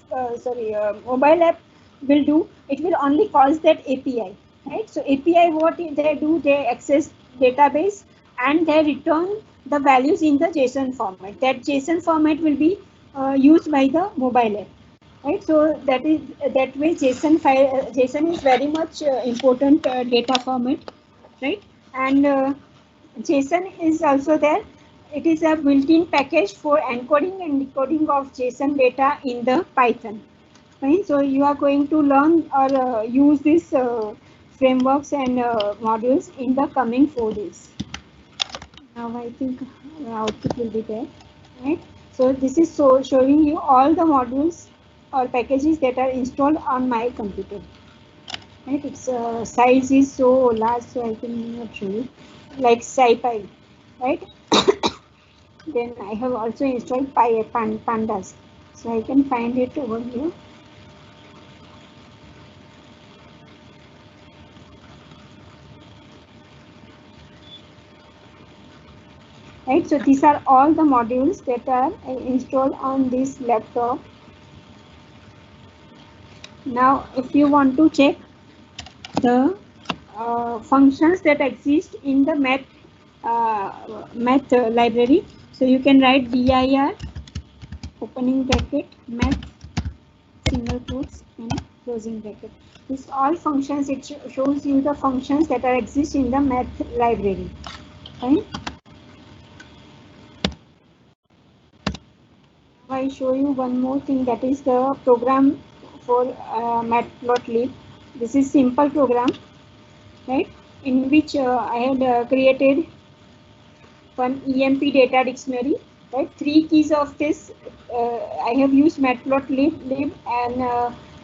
mobile app will do, it will only calls that API, right? So API, what they do, they access database and they return the values in the JSON format. That JSON format will be used by the mobile app, right? So that way JSON file, JSON is very much important data format, right? And JSON is also there. It is a built-in package for encoding and decoding of JSON data in the Python. Right? So you are going to learn or use these frameworks and modules in the coming 4 days. Now I think output will be there, right? So this is showing you all the modules or packages that are installed on my computer. Right? Its size is so large, so I cannot show you. Like SciPy, right? Then I have also installed Pandas, so I can find it over here. Right, so these are all the modules that are installed on this laptop. Now, if you want to check the functions that exist in the math library, so you can write dir opening bracket math single quotes and closing bracket. These all functions, it shows you the functions that are exist in the math library. Right? I show you one more thing, that is the program for matplotlib. This is simple program, right? In which I had created one EMP data dictionary, right? 3 keys of this. I have used matplotlib and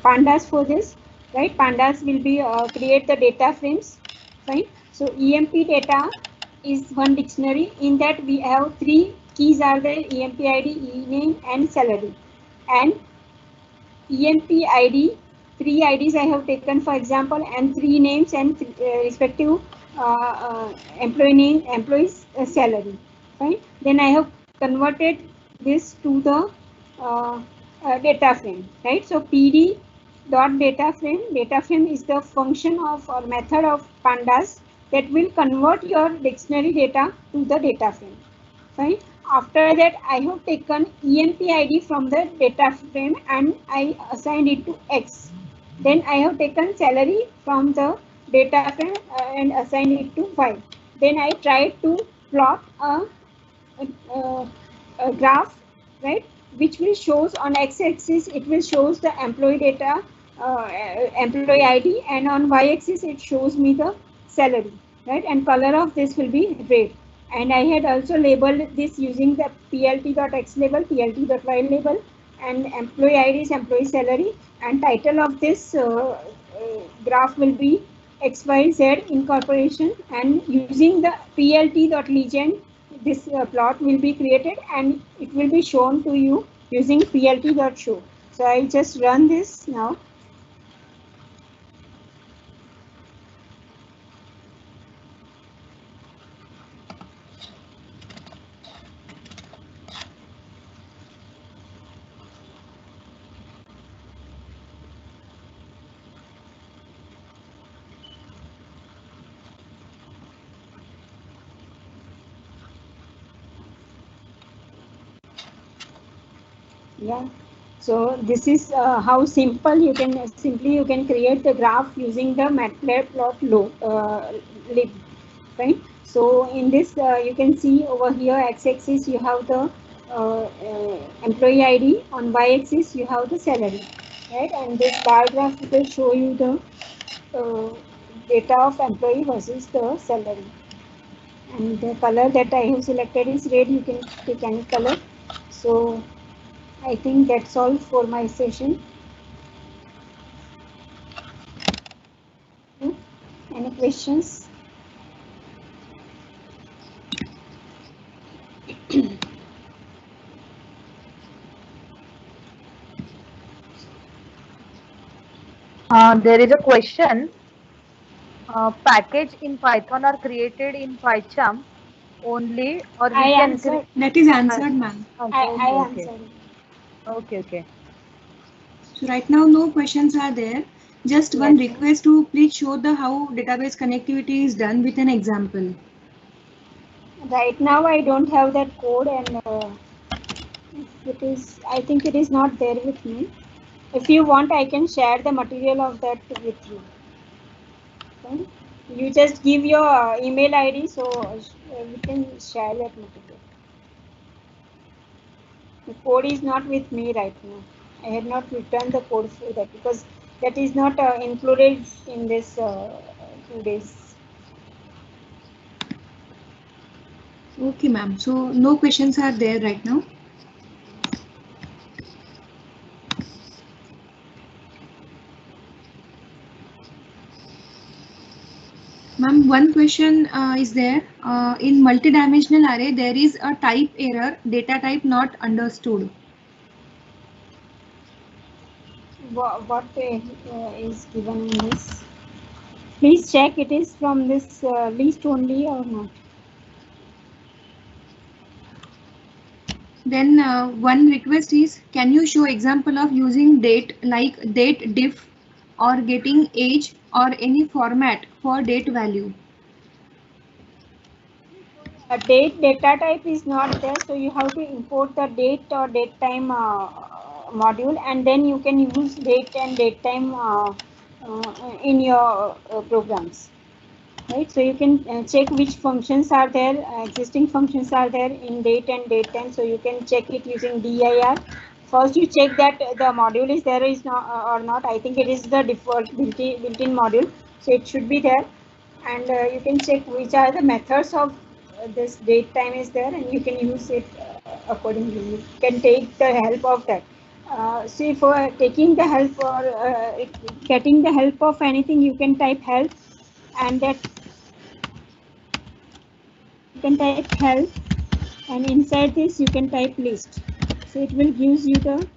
pandas for this, right? Pandas will be create the data frames, right? So EMP data is one dictionary. In that we have 3 keys are there: EMP ID, ename, and salary. And EMP ID, 3 IDs I have taken, for example, and 3 names and respective employee name, employee's salary. Right? Then I have converted this to the data frame. Right? So PD dot data frame is the function of or method of pandas that will convert your dictionary data to the data frame. Right? After that, I have taken EMP ID from the data frame and I assigned it to X. Then I have taken salary from the data frame and assigned it to Y. Then I tried to plot a graph, right, which will shows on X-axis, it will shows the employee data, employee ID, and on Y-axis it shows me the salary, right, and color of this will be red. And I had also labeled this using the plt.x label, plt.y label, and employee ID is employee salary, and title of this graph will be XYZ incorporation, and using the plt.legend, this plot will be created and it will be shown to you using plt.show. So I just run this now. Yeah, so this is how simple you can create the graph using the matplotlib, right? So in this you can see over here x-axis you have the employee ID, on y-axis you have the salary, right? And this bar graph will show you the data of employee versus the salary. And the color that I have selected is red. You can pick any color. So I think that's all for my session. Any questions? There is a question. Package in Python are created in PyCharm only, or we I can create. answered. That is answered, ma'am. I Okay, okay, answered. okay, okay. So right now no questions are there. Just one Yes. request to please show the how database connectivity is done with an example. Right now I don't have that code, and if it is, I think it is not there with me. If you want, I can share the material of that with you. Okay? You just give your email ID, so we can share that material. The code is not with me right now. I have not returned the code for that because that is not included in this 2 days. Okay, ma'am. So no questions are there right now. Ma'am, one question is there. In multidimensional array, there is a type error, data type not understood. What is given in this? Please check it is from this list only or not. Then one request is, can you show example of using date like date diff or getting age or any format for date value? Date data type is not there, so you have to import the date or date time module, and then you can use date and date time in your programs. Right, so you can check which functions are there, existing functions are there in date and date time, so you can check it using dir. First you check that the module is there is not or not. I think it is the default built-in module, so it should be there, and you can check which are the methods of this date time is there, and you can use it accordingly. You can take the help of that. See, for taking the help or getting the help of anything, you can type help, and that you can type help, and inside this you can type list, so it will gives you the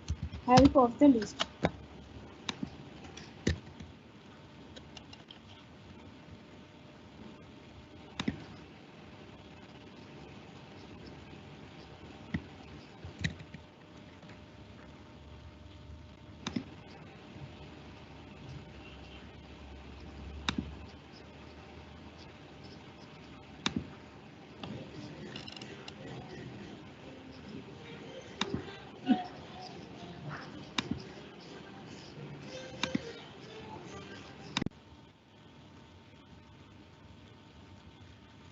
help of the list.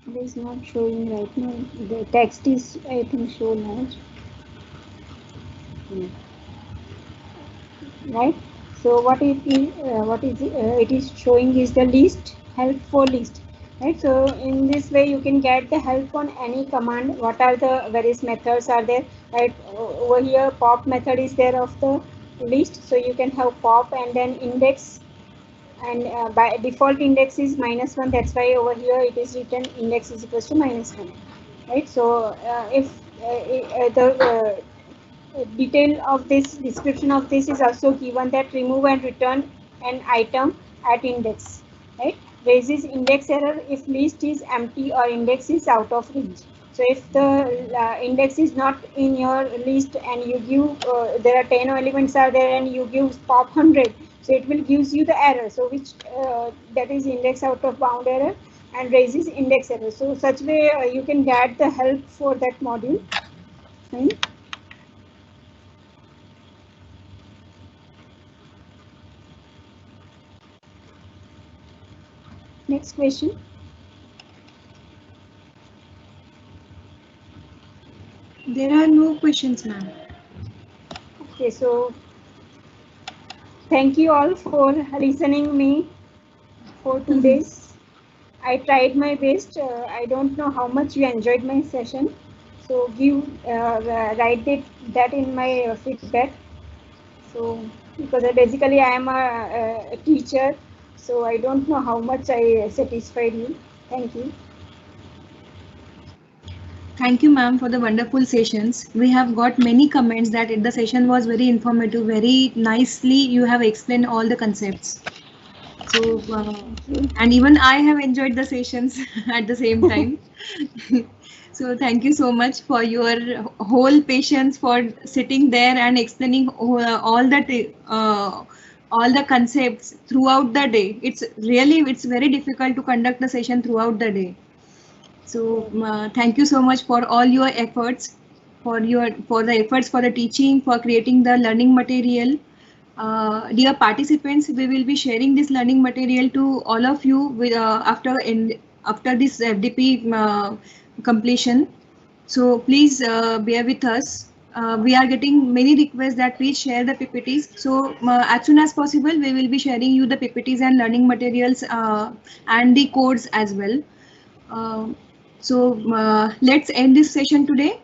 It is not showing right now. The text is, I think, so large. Right. So what it is showing is the list, help for list. Right. So in this way you can get the help on any command. What are the various methods are there? Right. Over here pop method is there of the list. So you can have pop and then index, and by default index is -1. That's why over here it is written index is equals to -1. Right. So if the detail of this description of this is also given, that remove and return an item at index, right? Raises index error if list is empty or index is out of range. So if the index is not in your list and you give there are 10 elements are there and you give pop 100, so it will gives you the error, so which that is index out of bound error and raises index error. So such way you can get the help for that module. Right? Next question. There are no questions, ma'am. Okay, so thank you all for listening me for 2 days. I tried my best. I don't know how much you enjoyed my session. So write that in my feedback. So because basically I am a teacher, so I don't know how much I satisfied you. Thank you. Thank you, ma'am, for the wonderful sessions. We have got many comments that the session was very informative, very nicely you have explained all the concepts. So, and even I have enjoyed the sessions at the same time. So thank you so much for your whole patience for sitting there and explaining all the concepts throughout the day. It's very difficult to conduct the session throughout the day. So thank you so much for all your efforts, for the efforts for the teaching, for creating the learning material. Dear participants, we will be sharing this learning material to all of you after this FDP completion. So please bear with us. We are getting many requests that please share the PPTs. So as soon as possible, we will be sharing you the PPTs and learning materials and the codes as well. Uh, let's end this session today.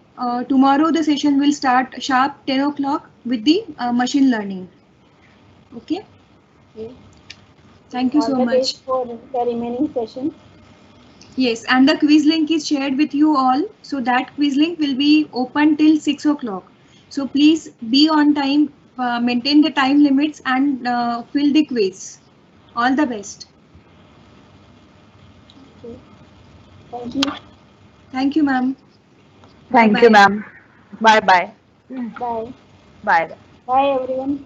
Tomorrow the session will start sharp 10 o'clock with the machine learning. Okay. Okay. Thank you All so the much. best for the remaining session. Yes, and the quiz link is shared with you all. So that quiz link will be open till 6 o'clock. So please be on time, maintain the time limits and fill the quiz. All the best. Okay. Thank you. Thank you, ma'am. Thank you, Bye-bye. ma'am. Bye bye. Bye. Bye. Bye, everyone.